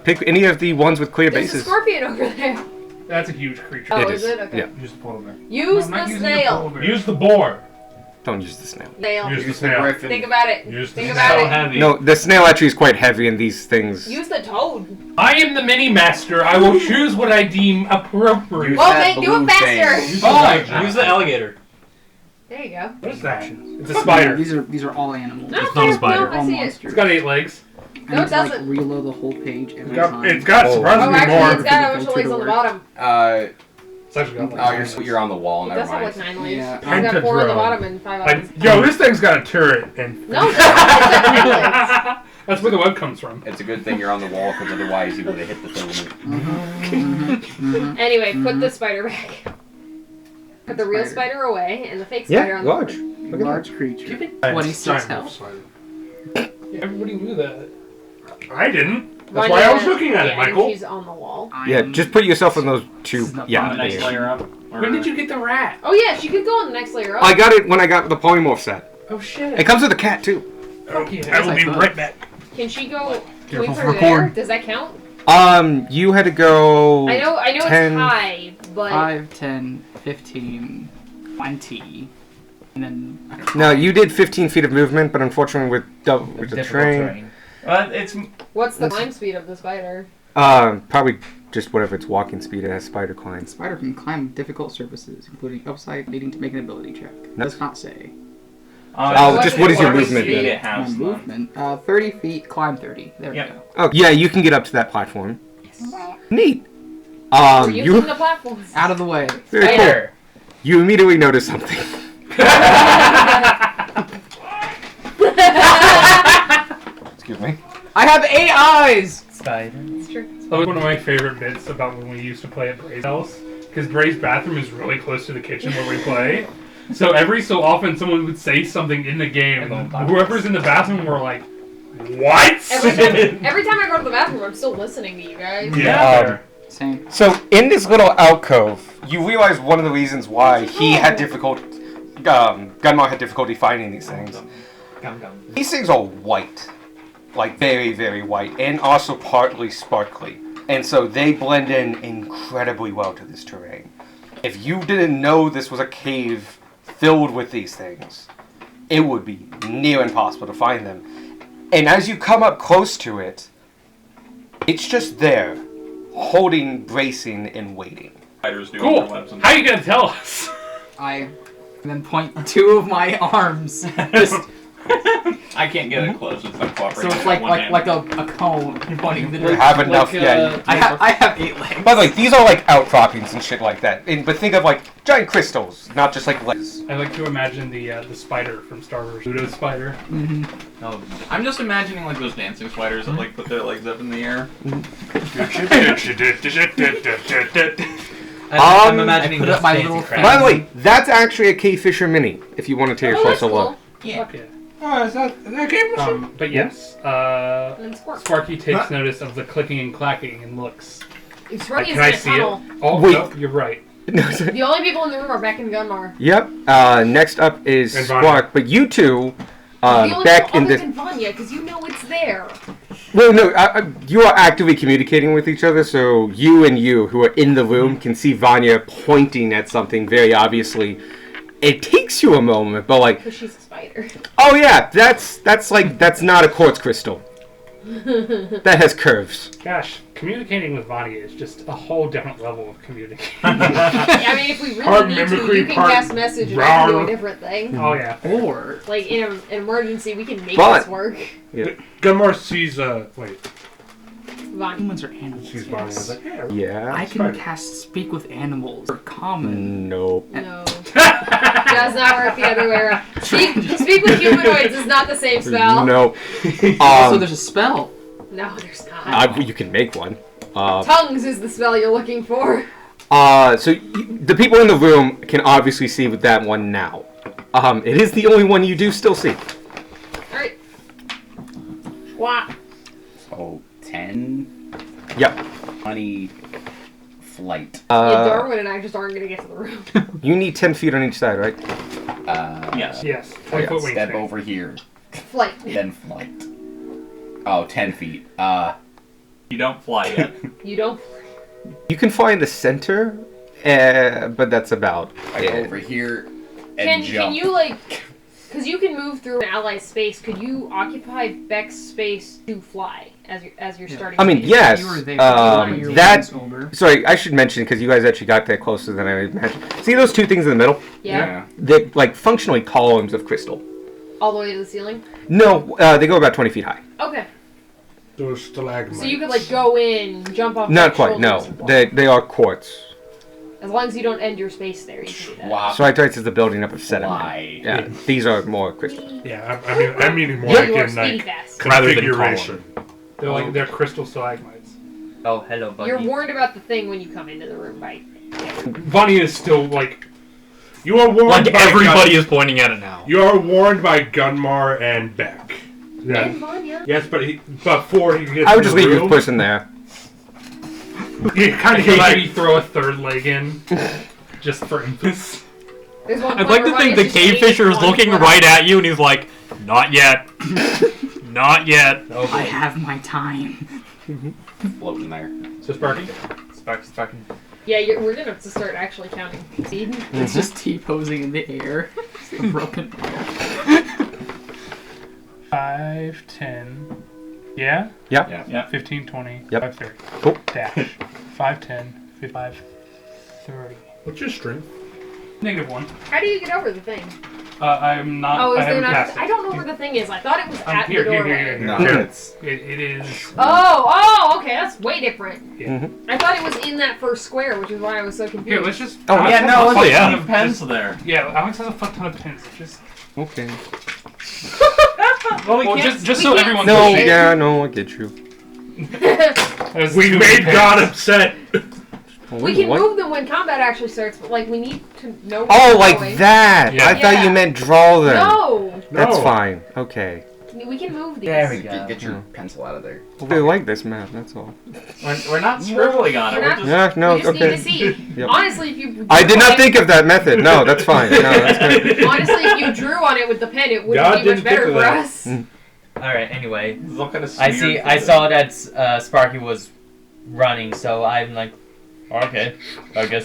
Speaker 3: pick any of the ones with clear
Speaker 5: There's a
Speaker 3: bases.
Speaker 5: scorpion over there.
Speaker 6: that's a huge creature.
Speaker 5: Oh,
Speaker 3: It
Speaker 5: is
Speaker 3: is.
Speaker 5: it? Okay.
Speaker 3: Yeah.
Speaker 2: Use the polar bear.
Speaker 5: Use
Speaker 6: I'm not
Speaker 5: the
Speaker 6: using the
Speaker 5: snail.
Speaker 6: polar bear.
Speaker 2: Use the boar.
Speaker 3: Don't use the snail.
Speaker 5: Snail.
Speaker 2: Use the
Speaker 7: Use the
Speaker 2: snail.
Speaker 7: griffin.
Speaker 5: Think about it.
Speaker 2: Use the
Speaker 5: Think
Speaker 2: snail.
Speaker 5: about
Speaker 8: So
Speaker 5: it.
Speaker 8: heavy.
Speaker 3: No, the snail actually is quite heavy in these things.
Speaker 5: Use the toad.
Speaker 6: I am the mini master. I will choose what I deem appropriate.
Speaker 5: Well,
Speaker 7: that
Speaker 5: do it
Speaker 7: blue
Speaker 5: faster.
Speaker 7: thing.
Speaker 4: Fine. Use the alligator.
Speaker 5: There you go.
Speaker 2: What is that?
Speaker 6: It's a spider.
Speaker 9: These are all animals.
Speaker 5: No,
Speaker 4: It's not a
Speaker 5: fair,
Speaker 4: spider.
Speaker 5: No, I
Speaker 9: all
Speaker 5: see it.
Speaker 9: monsters.
Speaker 6: It's got 8 legs.
Speaker 9: I
Speaker 5: No,
Speaker 9: need
Speaker 5: it
Speaker 9: to, like,
Speaker 5: doesn't.
Speaker 9: reload the whole page every time.
Speaker 2: It's got
Speaker 3: Oh.
Speaker 5: Oh,
Speaker 2: surprisingly
Speaker 5: actually,
Speaker 2: more.
Speaker 5: it's got a bunch of legs on the bottom.
Speaker 6: It's actually got
Speaker 7: Oh,
Speaker 6: legs.
Speaker 7: you're on the wall.
Speaker 5: It
Speaker 7: Never
Speaker 5: does have
Speaker 7: mind.
Speaker 5: like 9 legs.
Speaker 9: Yeah.
Speaker 5: It's got 4 on the
Speaker 2: Pentadrone.
Speaker 5: bottom and 5 on the
Speaker 2: Like, yo, this thing's got a turret and.
Speaker 5: No, it's got 9 legs.
Speaker 6: That's where the web comes from.
Speaker 7: It's a good thing you're on the wall, because otherwise you would have hit the filament.
Speaker 5: Anyway, put the spider back. Put the real
Speaker 9: Spider.
Speaker 5: spider away and the fake spider
Speaker 3: Yeah,
Speaker 5: on the
Speaker 3: large.
Speaker 5: board.
Speaker 3: Look at
Speaker 9: Large creature.
Speaker 2: Giant
Speaker 9: 26
Speaker 2: wolf
Speaker 9: health.
Speaker 2: spider.
Speaker 6: Yeah, everybody knew that.
Speaker 2: I didn't. That's why I was looking at it,
Speaker 5: yeah,
Speaker 2: Michael.
Speaker 5: And she's on the wall.
Speaker 3: Yeah, just put yourself in those two.
Speaker 9: This is not
Speaker 3: Yeah.
Speaker 9: fun.
Speaker 8: On the next
Speaker 3: there.
Speaker 8: layer up. Or-
Speaker 6: When did you get the rat?
Speaker 5: Oh yeah, she could go on the next layer up.
Speaker 3: I got it when I got the polymorph set.
Speaker 6: Oh shit.
Speaker 3: It comes with a cat too.
Speaker 6: Fuck yeah.
Speaker 2: I will be
Speaker 9: Yes, I
Speaker 2: right back.
Speaker 5: Can she go? Can we
Speaker 4: Careful
Speaker 5: put
Speaker 4: for
Speaker 5: her
Speaker 4: the
Speaker 5: there?
Speaker 4: cord.
Speaker 5: Does that count?
Speaker 3: You had to go.
Speaker 5: I know
Speaker 3: 10.
Speaker 5: it's high, but
Speaker 9: 5, 10, 15, 20, and then
Speaker 3: No, you did 15 feet of movement, but unfortunately with the
Speaker 1: Difficult
Speaker 3: train,
Speaker 8: It's
Speaker 5: what's the climb speed of the spider?
Speaker 3: probably just whatever its walking speed it has. Spider climbs.
Speaker 9: spider can climb difficult surfaces, including upside, needing to make an ability check.
Speaker 3: No.
Speaker 9: Does not say.
Speaker 3: Oh, just what is your movement?
Speaker 8: Speed it
Speaker 9: My
Speaker 8: has, though.
Speaker 9: movement. 30 feet, climb 30. There
Speaker 8: Yep.
Speaker 9: we go.
Speaker 3: Oh yeah, you can get up to that platform. Neat.
Speaker 5: We're using
Speaker 3: You
Speaker 5: the platforms.
Speaker 3: Ah.
Speaker 9: Out of the way.
Speaker 3: very cool.
Speaker 1: Spider.
Speaker 3: You immediately notice something.
Speaker 7: Excuse me.
Speaker 9: I have 8 eyes!
Speaker 1: Spider.
Speaker 5: It's true.
Speaker 6: That was one of my favorite bits about when we used to play at Bray's house. Because Bray's bathroom is really close to the kitchen where we play. So every so often someone would say something in the game, and whoever's in the bathroom were like, "What?"
Speaker 5: Every time I go to the bathroom, I'm still listening to you guys.
Speaker 2: Yeah.
Speaker 9: Same.
Speaker 3: So in this little alcove, you realize one of the reasons why he had difficulty, Gunmar had difficulty finding these things.
Speaker 1: Gum gum.
Speaker 3: These things are white, like very, very white, and also partly sparkly. And so they blend in incredibly well to this terrain. If you didn't know this was a cave filled with these things, it would be near impossible to find them. And as you come up close to it, it's just there, holding, bracing, and waiting.
Speaker 8: Spiders do
Speaker 6: Cool.
Speaker 8: their webs and
Speaker 6: How are you gonna tell us?
Speaker 9: I then point 2 of my arms. Just,
Speaker 8: I can't get it close. It's like
Speaker 9: so
Speaker 8: cooperating.
Speaker 9: it's like
Speaker 8: with one
Speaker 9: like
Speaker 8: hand.
Speaker 9: a cone pointing the
Speaker 3: You have enough, yeah.
Speaker 9: I have 8 legs.
Speaker 3: By the way, these are like outcroppings and shit like that. But think of like giant crystals, not just like legs.
Speaker 6: I like to imagine the spider from Star Wars, Pluto's spider.
Speaker 8: Oh, I'm just imagining like those dancing spiders that like put their legs up in the air.
Speaker 1: I'm imagining
Speaker 9: I put
Speaker 1: this
Speaker 9: up my
Speaker 1: fancy
Speaker 9: little
Speaker 1: crab.
Speaker 3: By the way, that's actually a Cave Fisher Mini, if you want to take a
Speaker 5: Oh, that's
Speaker 3: closer
Speaker 5: cool.
Speaker 3: look.
Speaker 6: Fuck yeah.
Speaker 2: Oh, is that game?
Speaker 6: But yes,
Speaker 5: And then squirt.
Speaker 6: Sparky takes notice of the clicking and clacking and looks.
Speaker 5: It's running
Speaker 6: Can
Speaker 5: in
Speaker 6: I
Speaker 5: a
Speaker 6: see
Speaker 5: tunnel.
Speaker 6: it? Oh,
Speaker 3: Wait.
Speaker 6: no, you're right.
Speaker 5: The only people in the room are Beck and Gunmar.
Speaker 3: Yep. Next up is
Speaker 2: And
Speaker 3: Squawk, but you two,
Speaker 5: The only
Speaker 3: back
Speaker 5: people
Speaker 3: in
Speaker 5: other
Speaker 3: the.
Speaker 5: than Vanya, because you know it's there.
Speaker 3: Well, no, you are actively communicating with each other, so you and you, who are in the room, can see Vanya pointing at something very obviously. It takes you a moment, but like,
Speaker 5: Because she's a spider.
Speaker 3: oh yeah, that's not a quartz crystal. That has curves.
Speaker 6: Gosh, communicating with Vanya is just a whole different level of communication.
Speaker 5: I mean, if we really
Speaker 2: Part
Speaker 5: need to,
Speaker 2: mimicry,
Speaker 5: you can
Speaker 2: part
Speaker 5: cast message and I can do a
Speaker 2: rawr.
Speaker 5: different thing.
Speaker 6: Oh yeah.
Speaker 9: Or
Speaker 5: Like, in an emergency, we can make
Speaker 3: But-
Speaker 5: this work.
Speaker 2: Gunmar sees
Speaker 6: Wait.
Speaker 5: Vanya.
Speaker 9: humans are animals.
Speaker 2: sees Bonnie and is
Speaker 9: Yes.
Speaker 2: like, yeah.
Speaker 3: Yeah.
Speaker 9: I can
Speaker 2: Spider.
Speaker 9: cast speak with animals. They're common.
Speaker 3: Nope.
Speaker 5: No. Does not work the other way around. Speak with humanoids is not the same spell.
Speaker 3: Nope.
Speaker 9: Also, there's a spell.
Speaker 5: No, there's not.
Speaker 3: You can make one.
Speaker 5: Tongues is the spell you're looking for.
Speaker 3: The people in the room can obviously see with that one now. It is the only one you do still see.
Speaker 5: Alright. Squat.
Speaker 7: So 10,
Speaker 3: Yep.
Speaker 7: 20, flight.
Speaker 5: Yeah, Darwin and I just aren't gonna get to the room.
Speaker 3: You need 10 feet on each side, right?
Speaker 8: Yes.
Speaker 6: Yes. 20-foot
Speaker 7: Step
Speaker 6: wingspan.
Speaker 7: over here,
Speaker 5: Flight.
Speaker 7: then flight. Oh, 10 feet.
Speaker 8: You don't fly yet.
Speaker 5: You don't.
Speaker 3: You can fly in the center, but that's about
Speaker 7: I go
Speaker 3: it.
Speaker 7: over here and
Speaker 5: Can
Speaker 7: jump.
Speaker 5: you like? Because you can move through an ally's space. Could you occupy Beck's space to fly as you're starting?
Speaker 3: I mean,
Speaker 5: space?
Speaker 3: yes.
Speaker 9: You were there. You were
Speaker 3: That.
Speaker 9: older.
Speaker 3: Sorry, I should mention because you guys actually got there closer than I imagined. See those two things in the middle?
Speaker 5: Yeah.
Speaker 3: They're like functionally columns of crystal.
Speaker 5: All the way to the ceiling.
Speaker 3: No, they go about 20 feet high.
Speaker 5: Okay.
Speaker 2: Those stalagmites.
Speaker 5: So you could like go in, jump off.
Speaker 3: Not
Speaker 5: Beck's
Speaker 3: quite.
Speaker 5: shoulders
Speaker 3: No,
Speaker 5: and fly.
Speaker 3: they are quartz.
Speaker 5: As long as you don't end your space there, you can do that.
Speaker 7: Wow.
Speaker 3: Stalactites is the building up of sediment.
Speaker 7: Fly.
Speaker 3: Yeah, these are more crystal.
Speaker 2: Yeah, I'm meaning more
Speaker 5: Yeah,
Speaker 2: like
Speaker 5: you are
Speaker 2: in
Speaker 5: speedy
Speaker 2: like
Speaker 5: fast.
Speaker 4: Rather than
Speaker 2: configuration.
Speaker 6: They're crystal stalagmites.
Speaker 1: Oh, hello, buddy.
Speaker 5: You're warned about the thing when you come into the room, right?
Speaker 6: Vanya is still like.
Speaker 2: You are warned
Speaker 4: Like
Speaker 2: by
Speaker 4: everybody is pointing at it now.
Speaker 2: You are warned by Gunmar and Beck. Yeah.
Speaker 5: And Vanya.
Speaker 2: Yes, but before he gets
Speaker 3: I would
Speaker 2: in
Speaker 3: just
Speaker 2: the
Speaker 3: leave this
Speaker 2: room,
Speaker 3: person there.
Speaker 2: you kind
Speaker 6: I
Speaker 2: of
Speaker 6: hate
Speaker 2: like,
Speaker 6: that you throw a third leg in, just for emphasis.
Speaker 5: There's one
Speaker 4: I'd
Speaker 5: point
Speaker 4: like to
Speaker 5: where
Speaker 4: think the
Speaker 5: Vanya's just
Speaker 4: cave
Speaker 5: waiting
Speaker 4: fisher
Speaker 5: for
Speaker 4: is
Speaker 5: one
Speaker 4: looking
Speaker 5: foot
Speaker 4: right
Speaker 5: up.
Speaker 4: at you and he's like, not yet. Not yet.
Speaker 1: Oh,
Speaker 9: I have my time.
Speaker 7: Floating there.
Speaker 6: So Sparky,
Speaker 1: Sparking.
Speaker 5: Yeah, we're gonna have to start actually counting. See?
Speaker 9: It's just T-posing in the air. Broken.
Speaker 6: 5, 10. Yeah?
Speaker 3: Yeah.
Speaker 8: Yeah.
Speaker 6: 15, 20,
Speaker 3: Yep.
Speaker 6: 5, 30.
Speaker 3: Cool.
Speaker 6: Dash. 5, 10, 55, 30.
Speaker 2: what's your strength?
Speaker 6: -1.
Speaker 5: How do you get over the thing?
Speaker 6: I'm not.
Speaker 5: Oh,
Speaker 6: I
Speaker 5: is there
Speaker 6: haven't
Speaker 5: not?
Speaker 6: passed it.
Speaker 5: I don't know where the thing is. I thought it was at
Speaker 6: Here,
Speaker 5: the
Speaker 6: here,
Speaker 5: doorway.
Speaker 6: here, here.
Speaker 7: No,
Speaker 2: Yeah.
Speaker 7: it's
Speaker 6: It is.
Speaker 5: Oh, okay, that's way different.
Speaker 6: Yeah.
Speaker 5: I thought it was in that first square, which is why I was so confused.
Speaker 6: Here, let's just.
Speaker 3: Oh,
Speaker 6: Alex
Speaker 8: Yeah,
Speaker 6: has
Speaker 8: no,
Speaker 6: a
Speaker 8: it's
Speaker 6: fuck
Speaker 8: like
Speaker 6: ton
Speaker 8: of
Speaker 6: of
Speaker 8: pens there.
Speaker 6: Yeah, Alex has a fuck ton of pins. Just.
Speaker 3: Okay.
Speaker 8: Well, we
Speaker 6: Well,
Speaker 8: can't.
Speaker 6: just
Speaker 5: we
Speaker 6: so
Speaker 5: can't
Speaker 6: everyone's
Speaker 3: No,
Speaker 5: see it.
Speaker 3: yeah, no, I get you.
Speaker 6: There's
Speaker 2: We
Speaker 6: too
Speaker 2: made
Speaker 6: many
Speaker 2: God
Speaker 6: pins.
Speaker 2: upset.
Speaker 5: We can
Speaker 3: What?
Speaker 5: move them when combat actually starts, but like we need to know. where
Speaker 3: Oh,
Speaker 5: we're
Speaker 3: like
Speaker 5: going.
Speaker 3: that!
Speaker 6: Yeah.
Speaker 3: I thought
Speaker 5: Yeah.
Speaker 3: you meant draw them.
Speaker 5: No,
Speaker 3: That's
Speaker 2: No.
Speaker 3: fine. Okay.
Speaker 5: we can move these.
Speaker 1: There we go.
Speaker 7: get your pencil out of there.
Speaker 3: I like this map, that's all.
Speaker 8: We're not scribbling on it.
Speaker 5: We're
Speaker 8: We're
Speaker 5: not-
Speaker 8: just.
Speaker 3: Yeah, no,
Speaker 5: we just
Speaker 3: okay.
Speaker 5: need to see.
Speaker 3: Yep.
Speaker 5: Honestly, if you.
Speaker 3: I did not
Speaker 5: drew on
Speaker 3: think of that method. No, that's fine. No, that's great.
Speaker 5: it- Honestly, if you drew on it with the pen, it would
Speaker 2: God
Speaker 5: be much
Speaker 2: didn't
Speaker 5: better
Speaker 2: think
Speaker 5: for
Speaker 2: of that.
Speaker 5: us.
Speaker 1: All right. Anyway,
Speaker 8: Look at a
Speaker 1: I see. I saw that Sparky was running, so I'm like, okay. I guess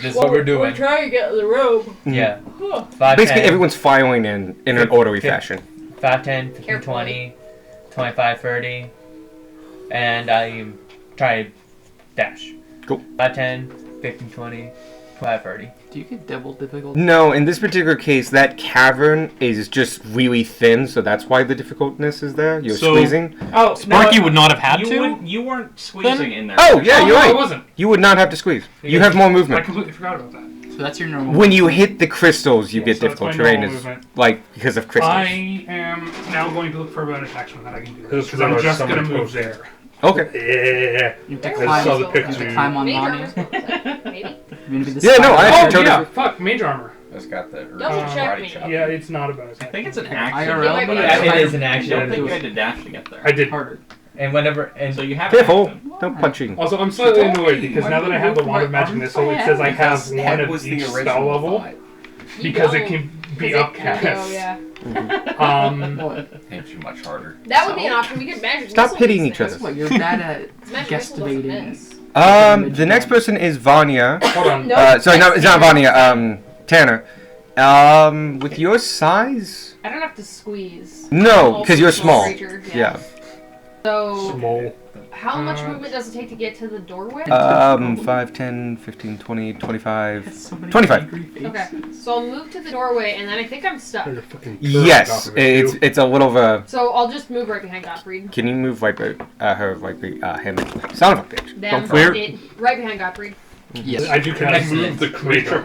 Speaker 1: this is what we're doing.
Speaker 5: We're trying to get the robe.
Speaker 1: Yeah.
Speaker 5: Huh.
Speaker 1: 5,
Speaker 3: Basically,
Speaker 1: 10,
Speaker 3: everyone's filing in an orderly fashion.
Speaker 1: 5, 10, 15,
Speaker 5: Carefully.
Speaker 1: 20, 25, 30, and I try to dash.
Speaker 3: Cool.
Speaker 1: 5, 10, 15, 20, 25, 30.
Speaker 9: Do you get double difficulty?
Speaker 3: No, in this particular case, that cavern is just really thin, so that's why the difficultness is there. You're
Speaker 4: So-
Speaker 3: squeezing.
Speaker 8: Oh,
Speaker 4: Sparky would not have had to.
Speaker 8: You weren't squeezing in there.
Speaker 3: Oh, yeah, you're
Speaker 6: no, I
Speaker 3: right.
Speaker 6: wasn't.
Speaker 3: You would not have to squeeze. You have more
Speaker 6: I
Speaker 3: movement.
Speaker 6: completely forgot about that.
Speaker 9: So that's your normal.
Speaker 3: When you hit the crystals, you
Speaker 6: Yeah,
Speaker 3: get
Speaker 6: so that's
Speaker 3: difficult
Speaker 6: my
Speaker 3: terrain.
Speaker 6: normal
Speaker 3: Is
Speaker 6: movement.
Speaker 3: like because of crystals.
Speaker 6: I am now going to look for a bonus action that I can do.
Speaker 2: This
Speaker 6: Because I'm
Speaker 2: was
Speaker 6: just going to
Speaker 2: somebody
Speaker 6: move there.
Speaker 3: Okay.
Speaker 2: Yeah.
Speaker 9: You have to
Speaker 5: There
Speaker 9: climb,
Speaker 2: saw the
Speaker 5: we go.
Speaker 9: you have to
Speaker 2: picture.
Speaker 9: climb on
Speaker 5: Mage
Speaker 9: Vanya.
Speaker 5: armor's cool. Maybe.
Speaker 9: You're gonna be the
Speaker 3: Yeah, no,
Speaker 9: spider.
Speaker 3: I
Speaker 6: Oh,
Speaker 3: actually
Speaker 6: yeah,
Speaker 3: totally.
Speaker 6: fuck, mage armor.
Speaker 7: Just got the
Speaker 5: Double check
Speaker 7: karate
Speaker 5: me.
Speaker 7: chop.
Speaker 6: Yeah, it's not a bonus
Speaker 8: I
Speaker 6: action.
Speaker 8: think it's an
Speaker 9: IRL,
Speaker 8: action.
Speaker 9: but
Speaker 5: Yeah,
Speaker 1: it is an
Speaker 8: I
Speaker 1: action.
Speaker 8: don't think you had to dash to get there.
Speaker 6: I did.
Speaker 9: harder.
Speaker 1: And whenever and
Speaker 8: So you have
Speaker 3: Careful!
Speaker 8: action.
Speaker 3: Don't punching.
Speaker 6: Also, I'm slightly annoyed because
Speaker 9: Why
Speaker 6: now
Speaker 9: don't
Speaker 6: that I
Speaker 9: you
Speaker 6: have the
Speaker 9: move
Speaker 6: Wand
Speaker 9: my
Speaker 6: of Magic
Speaker 9: arms
Speaker 6: Missile, it
Speaker 9: by
Speaker 6: says I
Speaker 9: hand?
Speaker 6: have
Speaker 7: That
Speaker 6: one of
Speaker 7: was the
Speaker 6: each
Speaker 7: original
Speaker 6: spell level
Speaker 7: thought.
Speaker 5: You
Speaker 6: because it
Speaker 5: don't,
Speaker 6: can be
Speaker 5: 'cause
Speaker 6: upcast.
Speaker 5: Oh, yeah.
Speaker 9: What?
Speaker 7: Hits you much harder.
Speaker 5: That would be an option. We could magic.
Speaker 3: Stop
Speaker 5: missile
Speaker 3: hitting
Speaker 5: these
Speaker 3: each
Speaker 5: things.
Speaker 3: other.
Speaker 9: What, you're bad at
Speaker 5: Magic missile doesn't
Speaker 9: guesstimating.
Speaker 5: miss.
Speaker 3: The next person is Vanya.
Speaker 6: Hold on.
Speaker 5: No,
Speaker 3: Sorry, no,
Speaker 5: that's
Speaker 3: it's not
Speaker 5: Tanner.
Speaker 3: Vanya. Tanner. With your size?
Speaker 5: I don't have to squeeze.
Speaker 3: No,
Speaker 5: I'm
Speaker 3: because
Speaker 5: also
Speaker 3: you're
Speaker 5: a
Speaker 3: small.
Speaker 5: creature,
Speaker 3: Yeah.
Speaker 5: So,
Speaker 2: Small.
Speaker 5: how much movement does it take to get to the doorway?
Speaker 3: 5, 10, 15, 20, 25.
Speaker 9: So many
Speaker 3: 25.
Speaker 9: angry faces.
Speaker 5: Okay, so I'll move to the doorway, and then I think I'm stuck.
Speaker 2: There's a fucking turret
Speaker 3: Yes,
Speaker 2: off of it,
Speaker 3: it's
Speaker 2: too.
Speaker 3: it's a little of a.
Speaker 5: So I'll just move right behind Gottfried.
Speaker 3: Can you move him? Son of a bitch.
Speaker 5: Them,
Speaker 3: Go for it.
Speaker 5: it, right behind Gottfried.
Speaker 9: Yes.
Speaker 6: I do kind of
Speaker 1: Excellent.
Speaker 6: move the creature.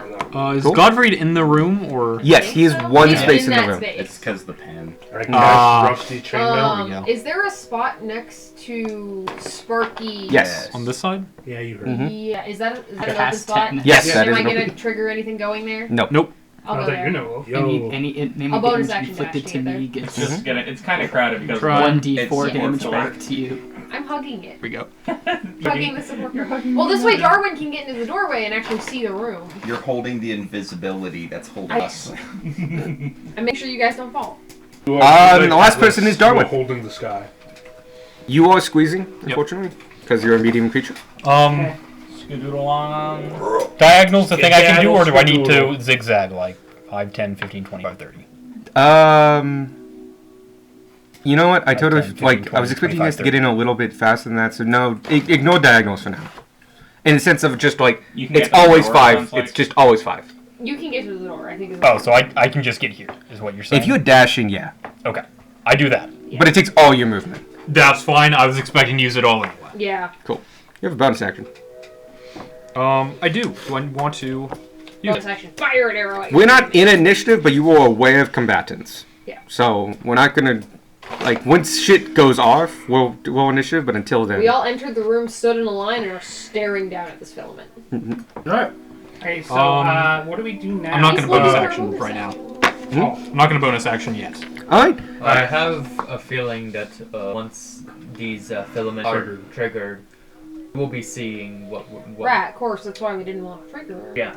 Speaker 4: Is
Speaker 3: Cool.
Speaker 4: Godfried in the room or?
Speaker 3: Yes, he is
Speaker 5: So
Speaker 3: one
Speaker 5: he's
Speaker 3: space in the
Speaker 5: that
Speaker 3: room.
Speaker 5: space.
Speaker 7: It's because the pen.
Speaker 2: I cast
Speaker 4: Ah.
Speaker 2: Rusty Chainmail.
Speaker 4: we go.
Speaker 5: Is there a spot next to Sparky?
Speaker 3: Yes.
Speaker 4: On this side?
Speaker 2: Yeah, you heard.
Speaker 3: Mhm.
Speaker 5: Yeah, is that an open
Speaker 9: Cast
Speaker 5: spot?
Speaker 9: technique.
Speaker 3: Yes,
Speaker 5: Am
Speaker 3: that is
Speaker 5: I
Speaker 3: an
Speaker 5: gonna
Speaker 3: open.
Speaker 5: trigger anything going there?
Speaker 3: No.
Speaker 4: Nope.
Speaker 5: I'll
Speaker 6: Not
Speaker 5: go
Speaker 6: that
Speaker 5: there.
Speaker 6: you know of.
Speaker 2: Yo.
Speaker 9: Any
Speaker 5: I'll bonus
Speaker 9: damage
Speaker 5: action
Speaker 9: inflicted
Speaker 5: dash
Speaker 9: to
Speaker 5: to get
Speaker 9: me
Speaker 5: there.
Speaker 8: It's
Speaker 9: gets
Speaker 8: just gonna. It's kind of crowded because
Speaker 4: Try.
Speaker 9: 1d4
Speaker 8: it's
Speaker 9: damage
Speaker 8: more
Speaker 9: back
Speaker 8: filler.
Speaker 9: to you.
Speaker 5: I'm hugging it.
Speaker 9: Here we go.
Speaker 5: Hugging the support group. Well, this way Darwin can get into the doorway and actually see the room.
Speaker 7: You're holding the invisibility that's holding
Speaker 5: I-
Speaker 7: us.
Speaker 5: And make sure you guys don't fall.
Speaker 2: You are,
Speaker 3: The last person is Darwin.
Speaker 2: you are holding the sky.
Speaker 3: You are squeezing, unfortunately, because you're a medium creature.
Speaker 8: Skedoodle on.
Speaker 4: Diagonal's the thing I can do, or do I need
Speaker 2: Skedaddle.
Speaker 4: to zigzag like 5, 10, 15, 25, 30?
Speaker 3: You know what? I
Speaker 4: 10,
Speaker 3: totally
Speaker 4: 15,
Speaker 3: I was
Speaker 4: 20,
Speaker 3: expecting you guys to
Speaker 4: 25,
Speaker 3: get in a little bit faster than that. So no, ignore diagonals for now. In the sense of just like
Speaker 8: You can
Speaker 3: it's
Speaker 8: get to the
Speaker 3: always
Speaker 8: door,
Speaker 3: 5.
Speaker 8: sounds like.
Speaker 3: It's just always 5.
Speaker 5: You can get to the door, I think. Is
Speaker 4: Oh, so I can just get here, is what you're saying?
Speaker 3: If you're dashing, yeah,
Speaker 4: Okay. I do that.
Speaker 3: but it takes all your movement.
Speaker 4: That's fine. I was expecting to use it all anyway.
Speaker 5: Yeah.
Speaker 3: Cool. You have a bonus action.
Speaker 4: I do. Do I want to use
Speaker 5: Bonus
Speaker 4: it?
Speaker 5: action. Fire an arrow at you.
Speaker 3: We're not in initiative, but you are aware of combatants.
Speaker 5: Yeah.
Speaker 3: So we're not gonna like once shit goes off, we'll initiative. But until then,
Speaker 5: We all entered the room, stood in a line, and are staring down at this filament.
Speaker 2: Alright.
Speaker 6: Okay, so what do we do now?
Speaker 4: I'm not
Speaker 5: He's
Speaker 4: gonna bonus
Speaker 5: looking for a
Speaker 4: action
Speaker 5: bonus
Speaker 4: right now.
Speaker 5: action.
Speaker 4: I'm not gonna bonus action yet.
Speaker 3: all right.
Speaker 1: I have a feeling that once these filaments are triggered, we'll be seeing what.
Speaker 5: Right, of course, that's why we didn't want to trigger.
Speaker 1: Yeah.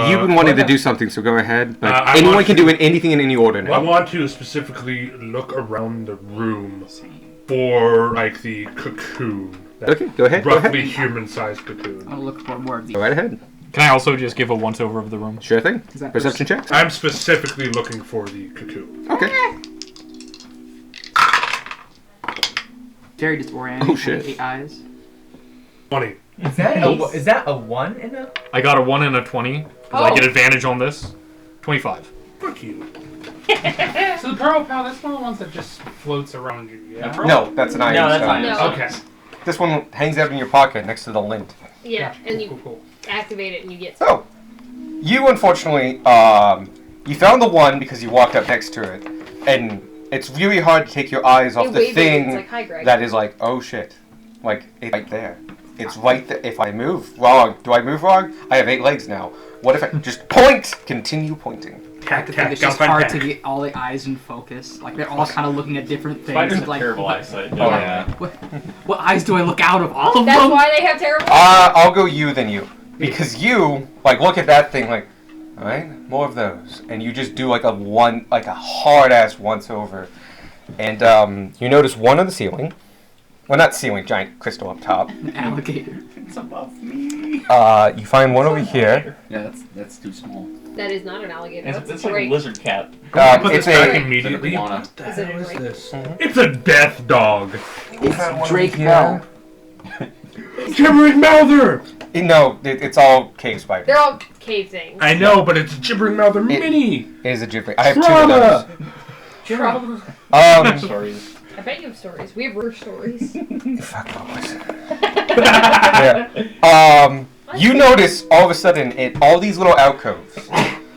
Speaker 3: You've been wanting to do something, so go ahead. But
Speaker 2: I
Speaker 3: anyone
Speaker 2: want
Speaker 3: can
Speaker 2: to-
Speaker 3: do anything in any order
Speaker 2: I
Speaker 3: now.
Speaker 2: want to specifically look around the room for like the cocoon. That
Speaker 3: Okay, go ahead. Go
Speaker 2: roughly
Speaker 3: ahead.
Speaker 2: human-sized cocoon.
Speaker 9: I'll look for more of these.
Speaker 3: Go right ahead.
Speaker 4: Can I also just give a once over of the room?
Speaker 3: Sure thing.
Speaker 9: Is that
Speaker 3: Perception check.
Speaker 2: I'm specifically looking for the cocoon.
Speaker 3: Okay.
Speaker 9: Very disorienting.
Speaker 3: Oh, shit.
Speaker 9: 8 eyes.
Speaker 2: 20.
Speaker 1: Is that a 1 in a?
Speaker 4: I got a 1 and a 20. Because I
Speaker 5: Oh.
Speaker 4: get advantage on this. 25.
Speaker 2: Fuck you.
Speaker 6: So the Pearl Pal, that's one of the ones that just floats around you, yeah?
Speaker 3: No, that's an iron
Speaker 8: No, that's
Speaker 3: stone.
Speaker 8: fine.
Speaker 5: No.
Speaker 6: Okay.
Speaker 3: This one hangs out in your pocket next to the lint.
Speaker 5: Yeah,
Speaker 6: Gotcha.
Speaker 5: and
Speaker 6: Cool,
Speaker 5: you
Speaker 6: cool.
Speaker 5: activate it and you get.
Speaker 3: So, you unfortunately, you found the one because you walked up next to it, and it's really hard to take your eyes off
Speaker 5: It
Speaker 3: the
Speaker 5: waves,
Speaker 3: thing
Speaker 5: it's like, "Hi, Greg."
Speaker 3: that is like, oh shit, like it's right there. It's right there. If I move wrong, do I move wrong? I have 8 legs now. What if I just point? Continue pointing.
Speaker 9: I like to think it's just hard to get all the eyes in focus. Like they're all kind of looking at different things.
Speaker 8: Spiders have
Speaker 9: like,
Speaker 8: terrible
Speaker 9: what,
Speaker 8: eyesight.
Speaker 3: Oh,
Speaker 8: don't
Speaker 3: yeah.
Speaker 9: what eyes do I look out of? All of
Speaker 5: That's
Speaker 9: them?
Speaker 5: why they have terrible.
Speaker 3: I'll go you then you, because you like look at that thing like, all right, more of those, and you just do like a hard ass once over, and you notice one on the ceiling. Well, not ceiling, giant crystal up top.
Speaker 9: An alligator.
Speaker 7: It's above me.
Speaker 3: You find one over here.
Speaker 7: Yeah, that's too small.
Speaker 5: That is not an alligator.
Speaker 8: It's,
Speaker 5: That's
Speaker 8: it's
Speaker 5: a
Speaker 8: like a
Speaker 5: drake.
Speaker 8: lizard cat.
Speaker 2: Put
Speaker 3: It's
Speaker 2: this back
Speaker 3: a
Speaker 2: immediately.
Speaker 7: Iguana.
Speaker 5: Is it a drake?
Speaker 2: It's a death dog.
Speaker 9: It's Drake Bell.
Speaker 2: Gibbering Mouther!
Speaker 3: no, it's all cave spider.
Speaker 5: They're all cave things.
Speaker 2: I know, but it's a Gibbering Mouther mini!
Speaker 3: It is a gibbering. I have 2
Speaker 2: Trauma!
Speaker 3: of
Speaker 5: Trouble.
Speaker 3: those.
Speaker 8: Stories.
Speaker 5: I bet you have stories. We have real stories.
Speaker 3: Fuck boys. Yeah. You notice all of a sudden in all these little alcoves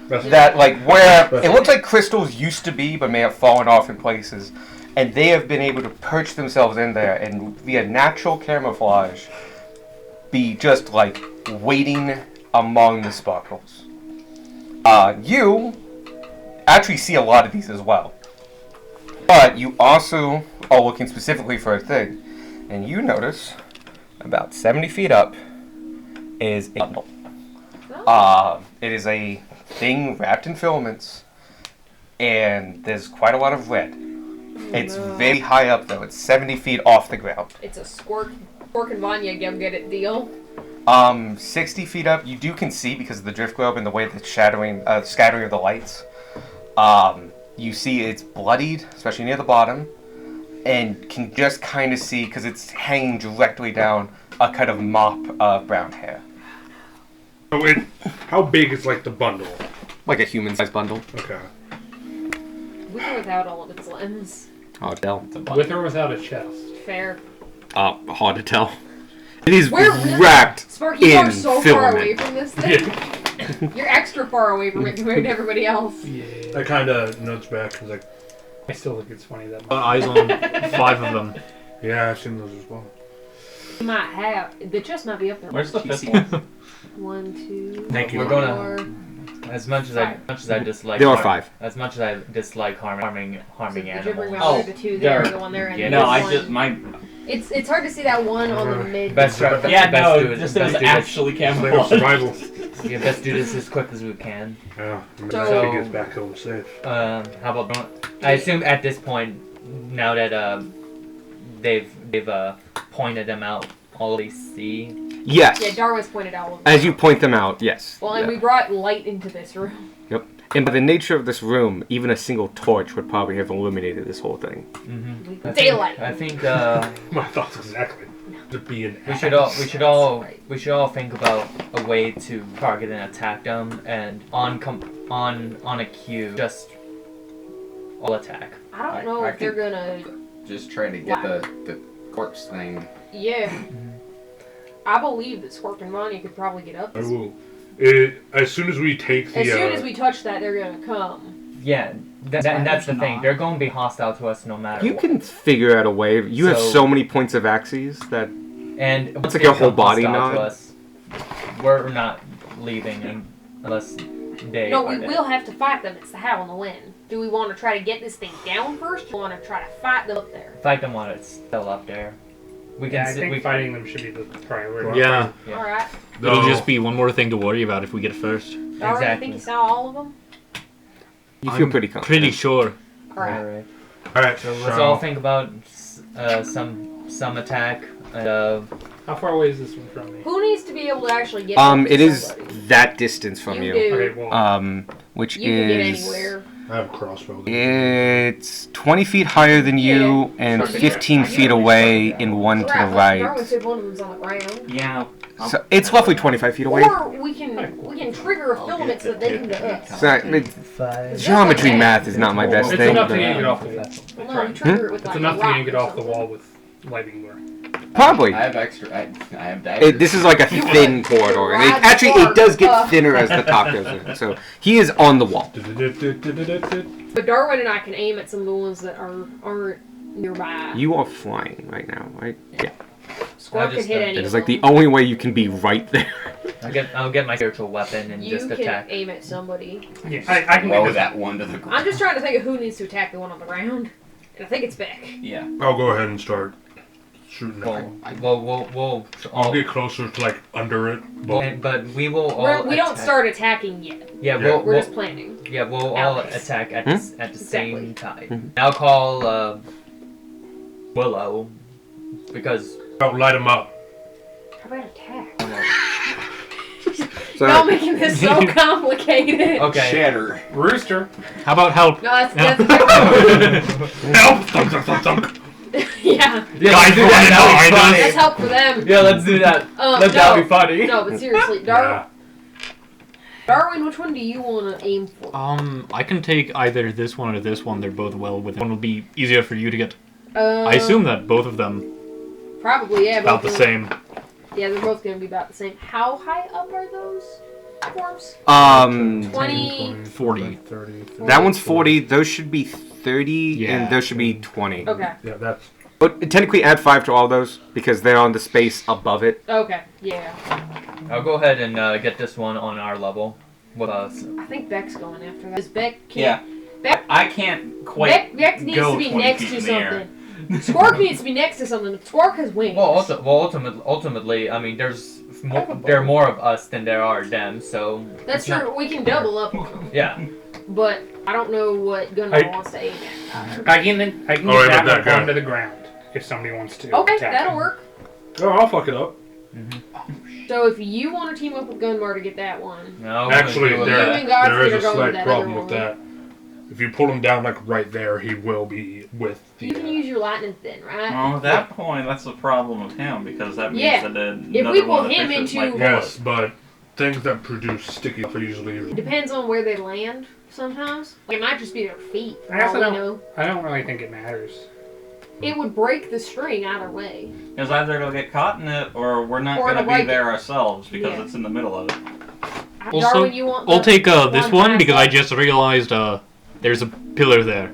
Speaker 3: that like where it looks like crystals used to be but may have fallen off in places, and they have been able to perch themselves in there and via natural camouflage be just like waiting among the sparkles. You actually see a lot of these as well, but you also are looking specifically for a thing, and you notice about 70 feet up is a bundle. It is a thing wrapped in filaments, and there's quite a lot of red. It's very high up though. It's 70 feet off the ground.
Speaker 5: It's a Squork and Vanya go get it deal.
Speaker 3: 60 feet up, you can see because of the drift globe and the way the scattering of the lights. You see it's bloodied, especially near the bottom, and can just kind of see because it's hanging directly down a kind of mop of brown hair.
Speaker 2: So how big is like the bundle?
Speaker 3: Like a human-sized bundle.
Speaker 2: Okay.
Speaker 5: With or without all of its limbs.
Speaker 3: Hard to tell.
Speaker 6: With or without a chest?
Speaker 5: Fair.
Speaker 3: Hard to tell. It is
Speaker 5: We're
Speaker 3: wrapped
Speaker 5: Spark, you are
Speaker 3: in
Speaker 5: so far
Speaker 3: filament.
Speaker 5: away from this thing. You're extra far away from it compared to everybody else.
Speaker 6: Yeah.
Speaker 2: I kind of notes back and like,
Speaker 6: I still think it's funny that.
Speaker 4: Eyes on 5 of them.
Speaker 2: yeah, I've seen those as well.
Speaker 5: You might have. The chest might be up there.
Speaker 8: Where's the
Speaker 9: You
Speaker 8: fifth
Speaker 9: see-
Speaker 8: one?
Speaker 5: 1, 2,
Speaker 2: Thank you.
Speaker 1: We're gonna As much as I dislike.
Speaker 3: There are 5.
Speaker 1: As much as I dislike harming
Speaker 5: So did you
Speaker 1: animals.
Speaker 5: bring my
Speaker 8: Oh,
Speaker 5: the two there,
Speaker 8: there.
Speaker 5: the one there, and
Speaker 1: Yeah,
Speaker 5: the
Speaker 8: No,
Speaker 5: one.
Speaker 8: I just my
Speaker 5: It's hard to see that one on the mid.
Speaker 1: Best try.
Speaker 8: yeah
Speaker 1: best
Speaker 8: no,
Speaker 1: do it.
Speaker 8: just
Speaker 1: Best
Speaker 8: it was
Speaker 1: do this.
Speaker 8: actually
Speaker 2: Later
Speaker 8: camouflage.
Speaker 2: survival.
Speaker 1: Yeah, best do this as quick as we can.
Speaker 2: Yeah. I
Speaker 5: So-
Speaker 2: think he gets back home safe.
Speaker 1: How about? I assume at this point, now that they've pointed them out, all they see.
Speaker 3: Yes.
Speaker 5: Yeah, Darwin's pointed out all of them.
Speaker 3: As you point them out, yes.
Speaker 5: Well, and
Speaker 3: Yeah.
Speaker 5: we brought light into this room.
Speaker 3: And by the nature of this room, even a single torch would probably have illuminated this whole thing.
Speaker 1: Mm-hmm.
Speaker 5: Daylight.
Speaker 1: I think
Speaker 2: My thoughts exactly. To be an
Speaker 1: we should all think about a way to target and attack them, and on a cue, just all attack.
Speaker 5: I don't know
Speaker 7: I
Speaker 5: if they're gonna.
Speaker 7: Just trying to get the corpse thing.
Speaker 5: Yeah. I believe that Scorp and Ronnie could probably get up.
Speaker 2: I will. As soon as we take the.
Speaker 5: As soon as we touch that, they're gonna come.
Speaker 1: Yeah, and that's the thing.
Speaker 9: not.
Speaker 1: They're going to be hostile to us no matter
Speaker 3: You
Speaker 1: what.
Speaker 3: can figure out a way. You have
Speaker 1: So-
Speaker 3: so many points of axes that.
Speaker 1: And once
Speaker 3: like
Speaker 1: they
Speaker 3: your whole
Speaker 1: become
Speaker 3: body
Speaker 1: hostile to
Speaker 3: now?
Speaker 1: us, we're not leaving unless they.
Speaker 5: No,
Speaker 1: are
Speaker 5: we
Speaker 1: dead.
Speaker 5: will have to fight them. It's the how and the when. Do we want to try to get this thing down first? Or do we want to try to fight them up there?
Speaker 1: Fight them while it's still up there. We can.
Speaker 6: Yeah, I think
Speaker 1: we
Speaker 6: fighting them should be the priority.
Speaker 4: Yeah,
Speaker 1: Yeah.
Speaker 5: All right.
Speaker 4: it'll just be one more thing to worry about if we get it first.
Speaker 5: Darwin, I
Speaker 1: Exactly.
Speaker 5: think you saw all of them.
Speaker 3: You feel
Speaker 4: I'm
Speaker 3: pretty confident.
Speaker 4: Pretty sure.
Speaker 5: All right.
Speaker 1: Alright.
Speaker 2: Alright,
Speaker 1: So let's all think about some attack. And,
Speaker 6: How far away is this one from me?
Speaker 5: Who needs to be able to actually get? up to
Speaker 3: It is
Speaker 5: somebody?
Speaker 3: that distance from
Speaker 5: You
Speaker 3: you.
Speaker 5: do.
Speaker 6: Okay, well,
Speaker 3: Which
Speaker 5: You can get
Speaker 3: is.
Speaker 5: anywhere.
Speaker 2: I have a crossbow.
Speaker 3: It's 20 feet higher than you and
Speaker 5: Sorry.
Speaker 3: 15 feet away in one to the
Speaker 5: Darwin
Speaker 3: right.
Speaker 5: said one of them's on the ground.
Speaker 8: Yeah.
Speaker 3: So it's roughly 25 feet away.
Speaker 5: Or we can trigger a filament so that they can get us.
Speaker 3: So, geometry
Speaker 5: okay.
Speaker 3: math is not my best
Speaker 6: it's
Speaker 3: thing.
Speaker 6: enough to
Speaker 3: but-
Speaker 6: yank it off the wall.
Speaker 5: Well, no, you trigger it with
Speaker 6: It's
Speaker 5: like
Speaker 6: enough
Speaker 5: a
Speaker 6: to
Speaker 5: rock
Speaker 6: yank it
Speaker 5: or
Speaker 6: off the
Speaker 5: something.
Speaker 6: wall with lightning lure.
Speaker 3: Probably.
Speaker 7: I have extra. I have daggers.
Speaker 3: This is like a thin corridor, and it does get thinner as the top goes in. So he is on the wall.
Speaker 5: But Darwin and I can aim at some of the ones that aren't nearby.
Speaker 3: You are flying right now, right? Yeah.
Speaker 5: Scorp can hit any
Speaker 3: That
Speaker 5: of
Speaker 3: is like the
Speaker 5: them.
Speaker 3: only way you can be right there.
Speaker 1: I'll get my spiritual weapon and
Speaker 5: You
Speaker 1: just
Speaker 5: can
Speaker 1: attack.
Speaker 5: aim at somebody.
Speaker 6: Yeah, I can
Speaker 7: Blow
Speaker 6: do that.
Speaker 7: that one to the ground.
Speaker 5: I'm just trying to think of who needs to attack the one on the ground. And I think it's Beck.
Speaker 7: Yeah.
Speaker 2: I'll go ahead and start shooting at
Speaker 1: Well,
Speaker 2: it.
Speaker 1: we'll
Speaker 2: I'll
Speaker 1: all,
Speaker 2: get closer to like under it. But
Speaker 1: but we will all.
Speaker 5: We don't
Speaker 1: attack-
Speaker 5: start attacking yet.
Speaker 1: Yeah,
Speaker 2: Yeah.
Speaker 5: We're just planning.
Speaker 1: we'll all
Speaker 5: Alex.
Speaker 1: attack at at the same
Speaker 5: Exactly.
Speaker 1: time. I'll call Willow because
Speaker 2: I'll light him up.
Speaker 5: How about attack?
Speaker 3: So
Speaker 5: Y'all making this so complicated.
Speaker 1: okay.
Speaker 7: Shatter.
Speaker 6: Rooster.
Speaker 4: How about help?
Speaker 5: No, that's
Speaker 2: Help! Thunk, thunk, thunk, thunk.
Speaker 5: yeah.
Speaker 1: Yeah,
Speaker 4: Guys,
Speaker 1: let's do that.
Speaker 4: behind
Speaker 1: That
Speaker 4: us.
Speaker 1: would be
Speaker 5: That's
Speaker 1: funny.
Speaker 5: help for them.
Speaker 1: Yeah, let's do that. That would be funny.
Speaker 5: No, but seriously, Darwin, which one do you want to aim for?
Speaker 4: I can take either this one or this one. They're both well within. One will be easier for you to get.
Speaker 5: I
Speaker 4: I assume that both of them
Speaker 5: probably yeah.
Speaker 4: about the
Speaker 5: both
Speaker 4: same.
Speaker 5: Yeah, they're both gonna be about the same. How high up are those forms? 20.
Speaker 4: 40.
Speaker 2: 30.
Speaker 3: that one's 40. Those should be 30,
Speaker 4: Yeah.
Speaker 3: and those should be 20.
Speaker 5: Okay.
Speaker 2: Yeah, that's.
Speaker 3: But technically, add 5 to all those because they're on the space above it.
Speaker 5: Okay. Yeah.
Speaker 1: I'll go ahead and get this one on our level with us.
Speaker 5: I think Beck's going after that. Because Beck
Speaker 8: Yeah.
Speaker 5: can't. Beck.
Speaker 8: I can't quite
Speaker 5: Beck needs
Speaker 8: go
Speaker 5: to be
Speaker 8: 20
Speaker 5: next
Speaker 8: feet
Speaker 5: to
Speaker 8: in the air.
Speaker 5: something. Squark needs to be next to something. Squark has wings.
Speaker 1: Ultimately, I mean, there are more of us than there are them, so
Speaker 5: That's
Speaker 1: it's
Speaker 5: true. We can double up on them.
Speaker 1: Yeah.
Speaker 5: But I don't know what Gunnar wants to aim at.
Speaker 6: I can get
Speaker 2: Alright,
Speaker 6: that
Speaker 2: but that
Speaker 6: one
Speaker 2: guy.
Speaker 6: onto the ground if somebody wants to.
Speaker 5: Okay,
Speaker 6: attack
Speaker 5: that'll
Speaker 6: him.
Speaker 5: work.
Speaker 2: Oh, I'll fuck it up.
Speaker 5: So if you want to team up with Gunmar to get that one,
Speaker 1: No,
Speaker 2: Actually,
Speaker 1: we'll do
Speaker 5: You
Speaker 2: there,
Speaker 5: and Godfrey
Speaker 2: there is
Speaker 5: are
Speaker 2: a
Speaker 5: going with
Speaker 2: slight
Speaker 5: that
Speaker 2: problem
Speaker 5: other
Speaker 2: with
Speaker 5: one.
Speaker 2: that. If you pull him down like right there, he will be with the.
Speaker 5: you can use your lightning thin, right?
Speaker 8: Well, at that point, that's the problem with him because that means
Speaker 5: Yeah.
Speaker 8: that
Speaker 5: If
Speaker 8: another
Speaker 5: we pull
Speaker 8: one of the
Speaker 5: him
Speaker 8: pictures
Speaker 5: into-
Speaker 8: might
Speaker 2: Yes, but things that produce sticky are usually.
Speaker 5: It depends on where they land sometimes. Like, it might just be their feet. For
Speaker 6: I guess
Speaker 5: all
Speaker 6: I
Speaker 5: we
Speaker 6: don't-
Speaker 5: know.
Speaker 6: I don't really think it matters.
Speaker 5: It would break the string either way.
Speaker 8: Because either it'll get caught in it or we're not
Speaker 5: Or
Speaker 8: going to
Speaker 5: it'll
Speaker 8: be
Speaker 5: break
Speaker 8: there ourselves because
Speaker 5: Yeah.
Speaker 8: it's in the middle of it.
Speaker 4: Also,
Speaker 5: Darwin, you want
Speaker 4: I'll
Speaker 5: the
Speaker 4: take this one
Speaker 5: past
Speaker 4: because I
Speaker 5: up?
Speaker 4: just realized there's a pillar there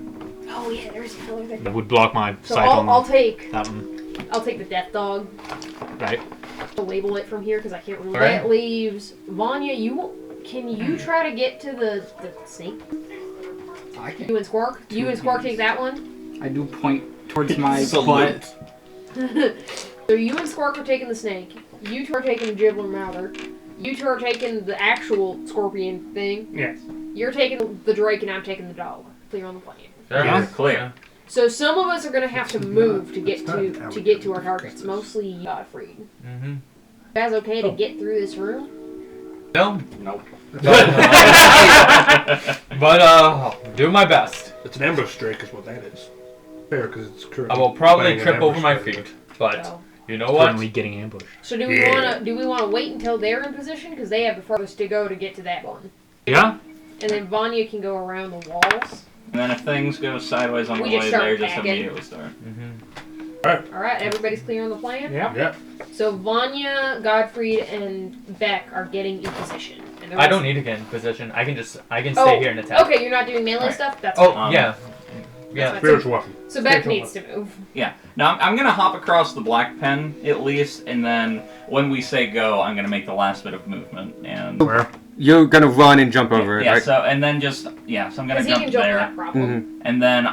Speaker 5: Oh yeah, there's a pillar there.
Speaker 4: that would block my
Speaker 5: So
Speaker 4: sight on
Speaker 5: I'll take
Speaker 4: that one.
Speaker 5: the death dog.
Speaker 4: Right.
Speaker 5: I'll label it from here because I can't remember.
Speaker 1: Alright.
Speaker 5: That leaves Vanya. You Can you try to get to the snake?
Speaker 9: I can.
Speaker 5: You and Squark? You and Squark take that one?
Speaker 9: I do point towards my
Speaker 7: Salute.
Speaker 9: butt.
Speaker 5: So you and Squark are taking the snake. You two are taking the Gibbler Mouter. You two are taking the actual scorpion thing.
Speaker 6: Yes.
Speaker 5: You're taking the Drake and I'm taking the dog. Clear on the plane.
Speaker 8: Yeah, clear.
Speaker 5: So some of us are gonna have to move to get to our targets. Mostly Godfrey.
Speaker 1: Mm-hmm.
Speaker 5: You guys okay to get through this room?
Speaker 1: No,
Speaker 7: Nope.
Speaker 1: but do my best.
Speaker 2: It's an ambush Drake, is what that is. Fair, because it's currently.
Speaker 1: I will probably
Speaker 2: playing an
Speaker 1: trip over
Speaker 2: ambush
Speaker 1: my
Speaker 2: Drake.
Speaker 1: feet, but
Speaker 5: No.
Speaker 1: you know what?
Speaker 4: Currently getting ambushed.
Speaker 5: So do we
Speaker 2: Yeah.
Speaker 5: wanna wait until they're in position because they have the farthest to go to get to that one,
Speaker 4: Yeah?
Speaker 5: and then Vanya can go around the walls.
Speaker 8: And then if things go sideways on the
Speaker 5: We
Speaker 8: way
Speaker 5: just start
Speaker 8: there, just
Speaker 5: attacking.
Speaker 8: immediately start.
Speaker 1: Mm-hmm.
Speaker 5: All right, everybody's clear on the plan.
Speaker 6: Yeah.
Speaker 2: Yeah.
Speaker 5: So Vanya, Godfrey, and Beck are getting in position. And the
Speaker 1: I don't
Speaker 5: rest-
Speaker 1: need to get in position. I can
Speaker 5: Oh,
Speaker 1: stay here and attack.
Speaker 5: Okay, you're not doing melee
Speaker 8: Right.
Speaker 5: stuff. That's
Speaker 1: Oh
Speaker 5: fine.
Speaker 1: yeah,
Speaker 5: That's
Speaker 1: yeah.
Speaker 5: fine.
Speaker 2: Spiritual weapon.
Speaker 5: So Beck
Speaker 6: Spiritual
Speaker 5: needs to move.
Speaker 8: Yeah. Now I'm gonna hop across the black pen at least, and then when we say go, I'm gonna make the last bit of movement. And
Speaker 2: Where?
Speaker 3: You're gonna run and jump over it,
Speaker 8: yeah,
Speaker 3: right?
Speaker 8: so and then just so I'm gonna
Speaker 5: Because he
Speaker 8: jump
Speaker 5: can jump
Speaker 8: there,
Speaker 5: that problem.
Speaker 3: Mhm.
Speaker 8: and then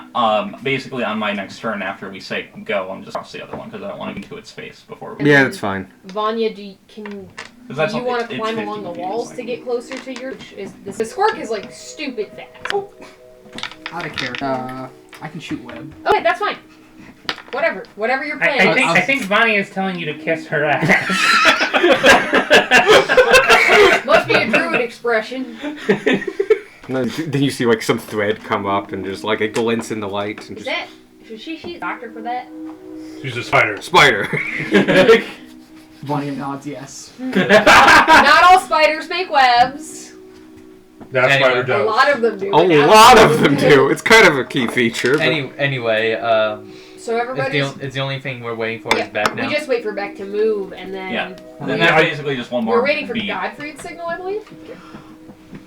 Speaker 8: basically on my next turn after we say go, I'm just across the other one because I don't want to get to its face before. We,
Speaker 3: Yeah, that's fine.
Speaker 5: Vanya, do you want to
Speaker 8: it's
Speaker 5: climb
Speaker 8: 50
Speaker 5: along the
Speaker 8: feet,
Speaker 5: walls
Speaker 8: so I
Speaker 5: to
Speaker 8: can-
Speaker 5: get closer to your? The Squark is like stupid fast.
Speaker 9: Out of character. I can shoot web.
Speaker 5: Okay, that's fine. Whatever you're playing.
Speaker 6: I think Vanya is telling you to kiss her ass.
Speaker 5: Must be a druid expression.
Speaker 3: And then you see like some thread come up and just like it glints in the light and
Speaker 5: Is
Speaker 3: just
Speaker 5: that? Should she a doctor for that?
Speaker 2: She's a spider.
Speaker 3: spider.
Speaker 9: Vanya nods yes.
Speaker 5: Not all spiders make webs.
Speaker 2: That
Speaker 1: Anyway.
Speaker 2: spider
Speaker 5: A
Speaker 2: does.
Speaker 5: lot of them do.
Speaker 3: A
Speaker 5: but not
Speaker 3: lot
Speaker 5: all
Speaker 3: of them do. It's kind of a key feature. But
Speaker 5: So
Speaker 1: Anyway,
Speaker 5: everybody's.
Speaker 1: it's the only thing we're waiting for
Speaker 5: Yeah,
Speaker 1: is back now.
Speaker 5: we just wait for Beck to move, and then
Speaker 8: Yeah. And
Speaker 5: we-
Speaker 8: that's basically just one more.
Speaker 5: we're waiting for
Speaker 8: beat.
Speaker 5: Godfrey's signal, I believe.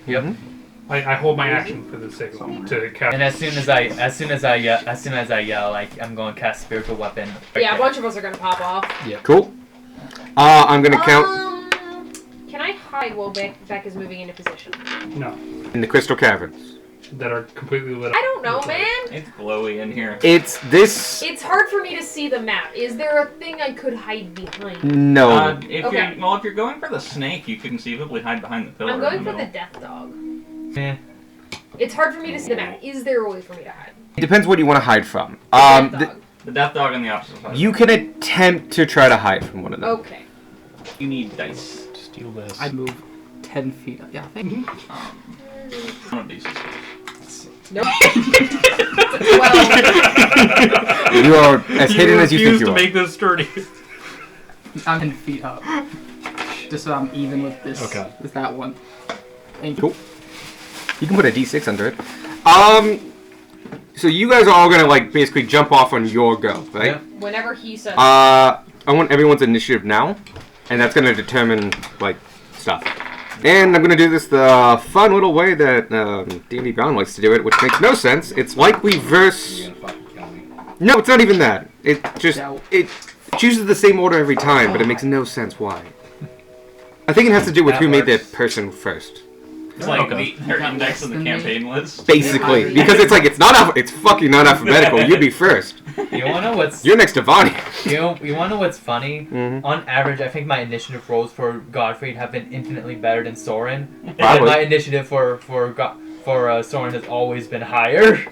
Speaker 1: Yep.
Speaker 6: I hold my action for the signal to cast.
Speaker 1: And as soon as I yell, I'm going to cast spiritual weapon. right
Speaker 5: Yeah, a
Speaker 1: there.
Speaker 5: bunch of us are gonna pop off.
Speaker 3: cool. I'm gonna count
Speaker 5: Can I hide while Beck is moving into position?
Speaker 6: No,
Speaker 3: in the crystal caverns.
Speaker 6: that are completely lit up.
Speaker 5: I don't know, man.
Speaker 8: It's glowy in here.
Speaker 3: It's this.
Speaker 5: It's hard for me to see the map. Is there a thing I could hide behind?
Speaker 3: No.
Speaker 8: If
Speaker 5: Okay.
Speaker 8: you're going for the snake, you can conceivably hide behind the pillar.
Speaker 5: I'm
Speaker 8: in
Speaker 5: going
Speaker 8: the
Speaker 5: for the
Speaker 8: middle.
Speaker 5: death dog.
Speaker 1: Eh.
Speaker 5: It's hard for me to see the map. Is there a way for me to hide?
Speaker 3: It depends what you want to hide from.
Speaker 5: Death dog.
Speaker 8: The death dog on the opposite side.
Speaker 3: You can attempt to try to hide from one another.
Speaker 5: Okay.
Speaker 8: You need dice.
Speaker 4: Steal this.
Speaker 9: I move 10 feet. Yeah, thank you.
Speaker 8: One of these.
Speaker 5: Nope. 12.
Speaker 3: You are as hidden as you think
Speaker 4: refuse
Speaker 3: you
Speaker 4: to
Speaker 3: are.
Speaker 4: make this sturdy.
Speaker 9: I'm 10 feet up. Just so I'm even with this.
Speaker 4: Okay.
Speaker 9: With that one. Thank you.
Speaker 3: Cool. You can put a D6 under it. So you guys are all gonna like basically jump off on your go, right?
Speaker 1: Yeah.
Speaker 5: Whenever he says.
Speaker 3: I want everyone's initiative now, and that's gonna determine like stuff. And I'm gonna do this the fun little way that D&D Beyond likes to do it, which makes no sense. It's like we verse.
Speaker 7: You're gonna fucking kill me.
Speaker 3: No, it's not even that. It just
Speaker 9: No.
Speaker 3: it chooses the same order every time, but it makes no sense why. I think it has to do with
Speaker 1: That
Speaker 3: who made the
Speaker 1: works.
Speaker 3: person first.
Speaker 8: It's like
Speaker 4: Okay.
Speaker 8: their index of the campaign list.
Speaker 3: Basically, because it's like it's fucking not alphabetical. You'd be first.
Speaker 1: You wanna know what's
Speaker 3: You're next to Vonnie.
Speaker 1: you wanna know what's funny?
Speaker 3: Mhm.
Speaker 1: On average, I think my initiative rolls for Godfrey have been infinitely better than Soren. And
Speaker 3: Probably.
Speaker 1: my initiative for Soren has always been higher.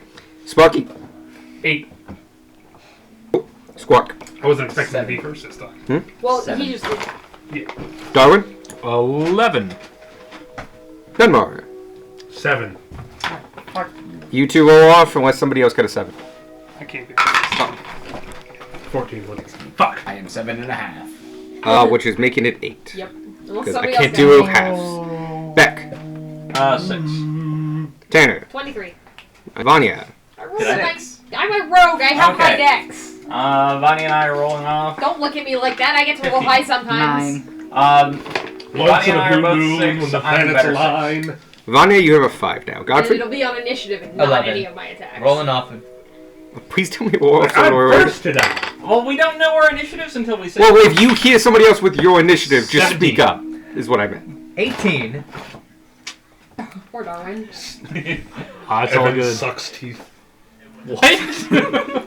Speaker 3: Sparky.
Speaker 6: 8.
Speaker 3: Squawk.
Speaker 6: I wasn't expecting to be first this time.
Speaker 5: well,
Speaker 1: 7.
Speaker 5: he just.
Speaker 3: Darwin.
Speaker 4: 11.
Speaker 3: Dunmar.
Speaker 2: 7.
Speaker 3: You two roll off unless somebody else got a 7.
Speaker 6: I can't do this.
Speaker 2: 14. What?
Speaker 6: Fuck.
Speaker 7: I am 7.5.
Speaker 3: Which is making it 8.
Speaker 5: Yep. Unless
Speaker 3: Because I
Speaker 5: somebody
Speaker 3: can't
Speaker 5: else
Speaker 3: do
Speaker 5: got
Speaker 3: halves. Beck.
Speaker 8: 6.
Speaker 3: Tanner.
Speaker 5: 23.
Speaker 3: Vanya.
Speaker 5: I rolled
Speaker 8: Did I-
Speaker 5: a nice. I'm a rogue. I have high
Speaker 8: Okay.
Speaker 5: dex.
Speaker 8: Vonnie and I are rolling off.
Speaker 5: Don't look at me like that. I get to roll high sometimes.
Speaker 9: 9.
Speaker 2: Once
Speaker 8: Vonnie
Speaker 2: in
Speaker 8: and I
Speaker 2: a
Speaker 8: are
Speaker 2: blue
Speaker 8: both
Speaker 2: moon
Speaker 8: 6.
Speaker 2: when the
Speaker 8: I'm
Speaker 2: planets
Speaker 8: better 6.
Speaker 2: align.
Speaker 3: Vanya, you have a 5 now.
Speaker 5: And
Speaker 3: Godfrey.
Speaker 5: it'll be on initiative and not
Speaker 1: 11.
Speaker 5: any of my attacks.
Speaker 1: Rolling off.
Speaker 3: Please tell me what else
Speaker 2: I'm
Speaker 3: we're
Speaker 2: first today.
Speaker 8: Well, we don't know our initiatives until we say.
Speaker 3: Well, if you hear somebody else with your initiative, just
Speaker 4: 17.
Speaker 3: speak up. Is what I meant.
Speaker 1: 18.
Speaker 5: Or Darwin.
Speaker 4: Ah, it's all
Speaker 2: Evan
Speaker 4: good.
Speaker 2: sucks teeth.
Speaker 4: What?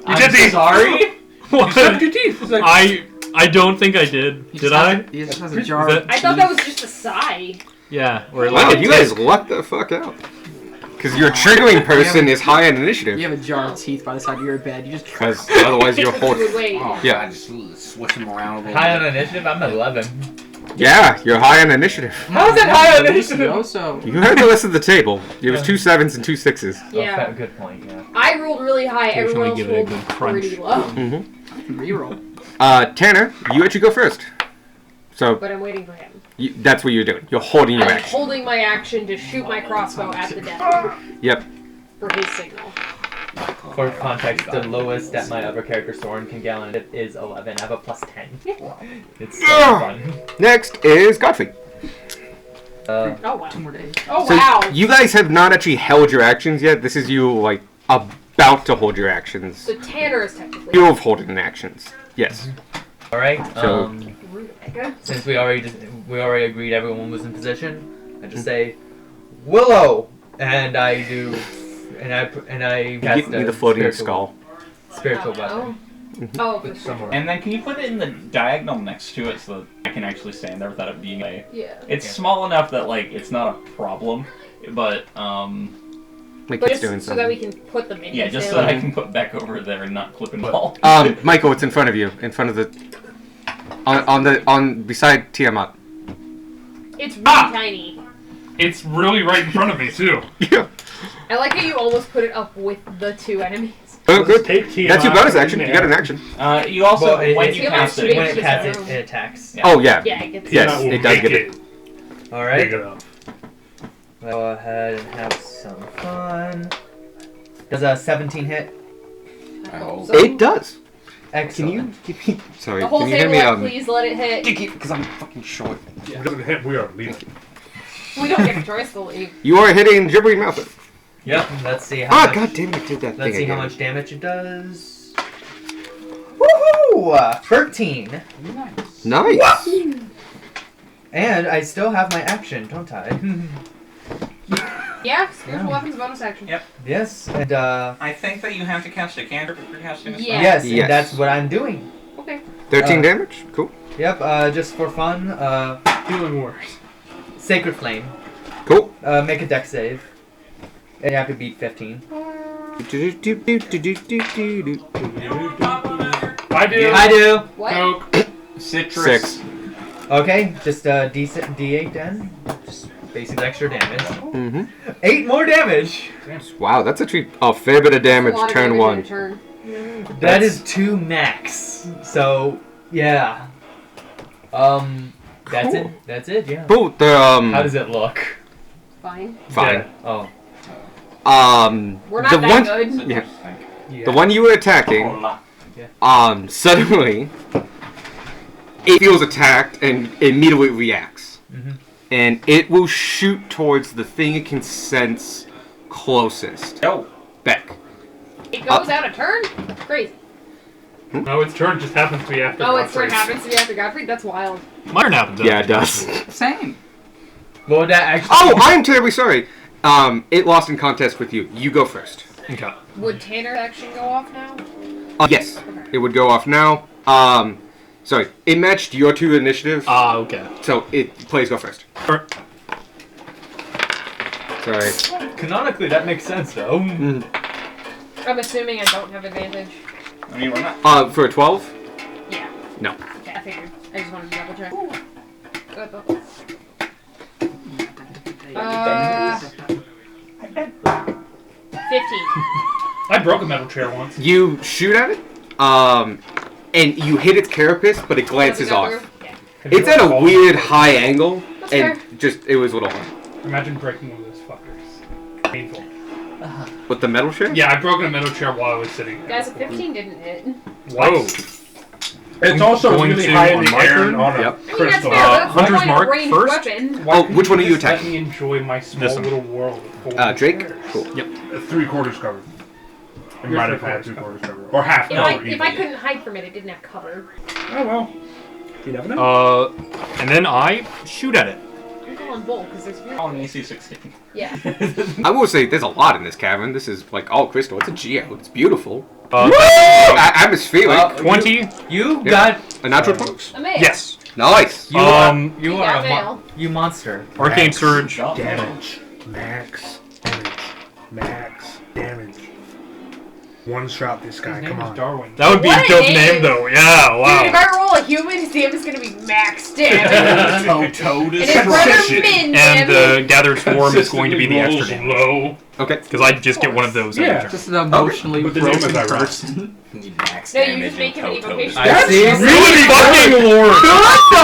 Speaker 1: I'm sorry.
Speaker 2: You sucked your teeth. It's like,
Speaker 4: I don't think I did.
Speaker 9: He
Speaker 4: Did
Speaker 9: just
Speaker 4: I?
Speaker 9: has- He just has a jar.
Speaker 4: Is
Speaker 9: of
Speaker 5: I thought that
Speaker 9: teeth.
Speaker 5: was just a sigh.
Speaker 4: Yeah. Or
Speaker 3: Wow,
Speaker 4: like a
Speaker 3: you guys lucked the fuck out. Because your triggering person is high on initiative.
Speaker 9: You have a jar of teeth by the side of your bed. You just.
Speaker 3: Because otherwise you're
Speaker 5: You
Speaker 3: holding.
Speaker 5: would wait.
Speaker 7: Oh,
Speaker 3: Yeah.
Speaker 7: God, just switch them around a little
Speaker 1: High on
Speaker 7: bit.
Speaker 1: initiative. I'm 11.
Speaker 3: Yeah, you're high on initiative.
Speaker 1: How is that high on initiative?
Speaker 9: Also,
Speaker 3: You heard the rest of the table. It was 2 7s and 2 6s.
Speaker 5: Yeah.
Speaker 1: Oh, good point. Yeah.
Speaker 5: I rolled really high. Everyone else
Speaker 4: Occasionally
Speaker 5: rolled
Speaker 4: give it a good crunch.
Speaker 5: pretty low.
Speaker 3: Mm-hmm.
Speaker 9: reroll.
Speaker 3: Tanner, you actually go first. So
Speaker 5: But I'm waiting for him.
Speaker 3: that's what you're doing. You're holding your
Speaker 5: I'm
Speaker 3: action.
Speaker 5: holding my action to shoot my crossbow at the death
Speaker 3: Yep.
Speaker 5: for his signal.
Speaker 1: For context, the lowest that my other character Soren can get on it is 11. I have a plus 10. It's so fun.
Speaker 3: Next is Godfrey.
Speaker 5: Oh wow.
Speaker 9: 2 more days.
Speaker 5: Oh
Speaker 3: So
Speaker 5: wow.
Speaker 3: you guys have not actually held your actions yet. This is you like about to hold your actions.
Speaker 5: So Tanner is technically.
Speaker 3: You have holding actions. Yes.
Speaker 1: All right.
Speaker 3: So-
Speaker 1: Since we already agreed everyone was in position, I just say Willow, and I do, and I cast
Speaker 3: Give me the floating skull.
Speaker 1: spiritual weapon.
Speaker 5: Oh,
Speaker 1: It's somewhere.
Speaker 8: And then can you put it in the diagonal next to it so that I can actually stand there without it being a...
Speaker 5: yeah.
Speaker 8: It's small enough that, like, it's not a problem, but,
Speaker 3: Like
Speaker 5: But
Speaker 3: it's
Speaker 5: just
Speaker 3: doing
Speaker 5: so that we
Speaker 3: something.
Speaker 5: can put the minions
Speaker 8: yeah, just
Speaker 5: in.
Speaker 8: so that I can put back over there and not clip and ball.
Speaker 3: Michael, it's in front of you. In front of the. On beside Tiamat.
Speaker 5: It's really
Speaker 6: Ah!
Speaker 5: tiny.
Speaker 6: It's really right in front of me too.
Speaker 3: Yeah.
Speaker 5: I like how you almost put it up with the 2 enemies.
Speaker 3: Oh, good.
Speaker 2: take Tiamat
Speaker 3: That's your bonus
Speaker 2: in
Speaker 3: action. You
Speaker 2: there.
Speaker 3: got an action.
Speaker 8: You also,
Speaker 1: Well, it-
Speaker 8: when
Speaker 1: it's-
Speaker 8: you
Speaker 5: Tiamat's
Speaker 8: cast
Speaker 5: too
Speaker 8: it,
Speaker 5: big
Speaker 1: When
Speaker 5: for
Speaker 1: it casts
Speaker 5: this
Speaker 1: it,
Speaker 5: room.
Speaker 1: it attacks.
Speaker 8: Yeah.
Speaker 3: Oh yeah.
Speaker 5: Yeah, it gets.
Speaker 3: Yes,
Speaker 2: Tiamat will
Speaker 3: it does
Speaker 2: make
Speaker 3: get it.
Speaker 1: All
Speaker 2: Big
Speaker 1: right.
Speaker 2: enough.
Speaker 1: Go ahead and have some fun. Does a 17 hit?
Speaker 5: I hope so.
Speaker 3: It does.
Speaker 1: Excellent.
Speaker 3: Can you give me? Sorry.
Speaker 5: The whole
Speaker 3: Can you give
Speaker 5: table,
Speaker 3: me
Speaker 5: please let it hit.
Speaker 3: Because I'm fucking short.
Speaker 2: It doesn't hit. We are leaving.
Speaker 5: We don't get a choice to leave.
Speaker 3: You are hitting gibbering mouth.
Speaker 1: Yep. Let's see how
Speaker 3: Ah,
Speaker 1: much.
Speaker 3: god damn it! Did that
Speaker 1: Let's
Speaker 3: thing
Speaker 1: see how
Speaker 3: again.
Speaker 1: much damage it does. Woohoo! 13.
Speaker 3: Nice.
Speaker 1: And I still have my action, don't I?
Speaker 5: Yeah, spiritual weapons bonus action.
Speaker 8: Yep.
Speaker 1: Yes. And
Speaker 8: I think that you have to cast a cantrip if you're casting a spell.
Speaker 5: Yeah.
Speaker 1: yes,
Speaker 3: Yes.
Speaker 1: and that's what I'm doing.
Speaker 5: Okay.
Speaker 3: 13
Speaker 1: Uh,
Speaker 3: damage. Cool.
Speaker 1: Yep. Just for fun.
Speaker 2: Feeling worse.
Speaker 1: Sacred Flame.
Speaker 3: Cool.
Speaker 1: Make a dex save. And you have to beat 15.
Speaker 6: I do.
Speaker 1: I do.
Speaker 5: What?
Speaker 6: Coke.
Speaker 8: Citrus.
Speaker 3: 6.
Speaker 1: Okay, just D8 then. Just basic extra damage.
Speaker 3: Mm-hmm.
Speaker 1: 8 more damage.
Speaker 3: Wow, that's actually a fair bit of damage.
Speaker 5: A lot of
Speaker 3: Turn
Speaker 5: damage in a
Speaker 3: 1.
Speaker 5: turn.
Speaker 1: That
Speaker 3: That's-
Speaker 1: is 2 max. So yeah. That's
Speaker 3: Cool.
Speaker 1: it. That's it. Yeah.
Speaker 3: Cool. The
Speaker 1: How does it look?
Speaker 5: Fine.
Speaker 3: fine.
Speaker 1: Oh.
Speaker 5: We're not
Speaker 3: the
Speaker 5: that
Speaker 3: one,
Speaker 5: good.
Speaker 3: yeah,
Speaker 1: Yeah.
Speaker 3: the one you were attacking, suddenly it feels attacked and immediately reacts,
Speaker 1: Mhm.
Speaker 3: and it will shoot towards the thing it can sense closest.
Speaker 8: Yo.
Speaker 3: Beck.
Speaker 5: It goes out a turn? Crazy.
Speaker 6: No, its turn just happens to be after.
Speaker 5: Oh, its turn
Speaker 6: Godfrey's.
Speaker 5: happens to be after Godfrey? That's wild.
Speaker 4: Mine happens.
Speaker 3: Yeah, it does.
Speaker 9: Same.
Speaker 1: What would that actually?
Speaker 3: Oh, I'm terribly sorry. It lost in contest with you. You go first.
Speaker 4: Okay.
Speaker 5: Would Tanner's action go off now?
Speaker 3: Yes,
Speaker 5: Okay.
Speaker 3: it would go off now. Sorry, it matched your 2 initiative,
Speaker 4: Ah, okay.
Speaker 3: so please go first.
Speaker 4: Alright.
Speaker 3: Sorry.
Speaker 1: Canonically, that makes sense though.
Speaker 5: I'm assuming I don't have advantage.
Speaker 8: I mean, we're not.
Speaker 3: For a 12?
Speaker 5: Yeah.
Speaker 3: No.
Speaker 5: Okay, I figured. I just wanted to double check. Good, though. 15.
Speaker 6: I broke a metal chair once.
Speaker 3: You shoot at it, and you hit its carapace, but it glances
Speaker 5: Does it go
Speaker 3: off.
Speaker 5: through? Yeah.
Speaker 3: It's at a weird high angle,
Speaker 5: That's
Speaker 3: and
Speaker 5: fair.
Speaker 3: just it was a little hard.
Speaker 6: Imagine breaking one of those fuckers. Painful.
Speaker 3: With the metal share?
Speaker 6: Yeah, I broke a metal chair while I was sitting there.
Speaker 5: Guys, a 15 didn't hit.
Speaker 6: Whoa.
Speaker 2: It's also
Speaker 4: Going
Speaker 2: really
Speaker 4: to
Speaker 2: high in
Speaker 4: on
Speaker 2: the
Speaker 4: my
Speaker 2: air
Speaker 4: turn?
Speaker 2: on a
Speaker 3: Yep.
Speaker 5: I mean, that's
Speaker 2: crystal.
Speaker 5: fair. That's the
Speaker 4: Hunter's
Speaker 5: point
Speaker 4: Mark
Speaker 5: of ranged
Speaker 4: first?
Speaker 5: weapon.
Speaker 3: Oh, which one are you
Speaker 6: Just let
Speaker 3: attacking?
Speaker 6: me enjoy my small
Speaker 4: This one.
Speaker 6: little world. of
Speaker 3: Drake?
Speaker 6: chairs.
Speaker 3: Cool.
Speaker 4: Yep.
Speaker 2: 3/4 covered. It
Speaker 6: You're
Speaker 2: might have had
Speaker 6: 3/4
Speaker 2: 3/4 covered. Or half
Speaker 5: If,
Speaker 2: cover.
Speaker 5: if I couldn't hide from it, it didn't have cover.
Speaker 2: Oh well. You never know.
Speaker 4: And then I shoot at it.
Speaker 5: scale in bold because there's really
Speaker 8: Oh, an AC 16.
Speaker 5: yeah.
Speaker 3: I will say there's a lot in this cavern. This is like all crystal. It's a geo. It's beautiful. Atmospheric.
Speaker 4: 20.
Speaker 1: You
Speaker 3: Yeah.
Speaker 1: got
Speaker 3: A natural 20.
Speaker 5: A male.
Speaker 4: Yes.
Speaker 3: Nice.
Speaker 1: you
Speaker 4: Um,
Speaker 1: are
Speaker 5: You got
Speaker 1: a
Speaker 5: male.
Speaker 1: you monster.
Speaker 4: Arcane Surge.
Speaker 2: Damage. Max. Max. Damage. One shot this guy.
Speaker 6: His
Speaker 2: Come
Speaker 6: name is
Speaker 2: on.
Speaker 6: Darwin.
Speaker 4: That would be
Speaker 5: What
Speaker 4: a
Speaker 5: a
Speaker 4: dope
Speaker 5: name.
Speaker 4: name, though. Yeah,
Speaker 5: Dude, if
Speaker 4: wow.
Speaker 5: I roll a human, his damage is gonna be max damage.
Speaker 7: Toad
Speaker 5: and his brother
Speaker 7: shit.
Speaker 5: Min
Speaker 4: And
Speaker 5: damage.
Speaker 4: the Gathered Swarm is going to be the extra
Speaker 6: Rolls
Speaker 4: damage.
Speaker 6: low.
Speaker 3: Okay.
Speaker 4: Because I just get one of those every
Speaker 2: Yeah.
Speaker 4: turn.
Speaker 9: Just an emotionally
Speaker 2: But the name
Speaker 9: broken
Speaker 2: is ironic.
Speaker 9: person.
Speaker 7: Need max
Speaker 5: No, you
Speaker 7: damage
Speaker 5: just make him
Speaker 7: and
Speaker 5: an
Speaker 7: Toad.
Speaker 5: evocation.
Speaker 1: I see.
Speaker 4: Really fucking lord!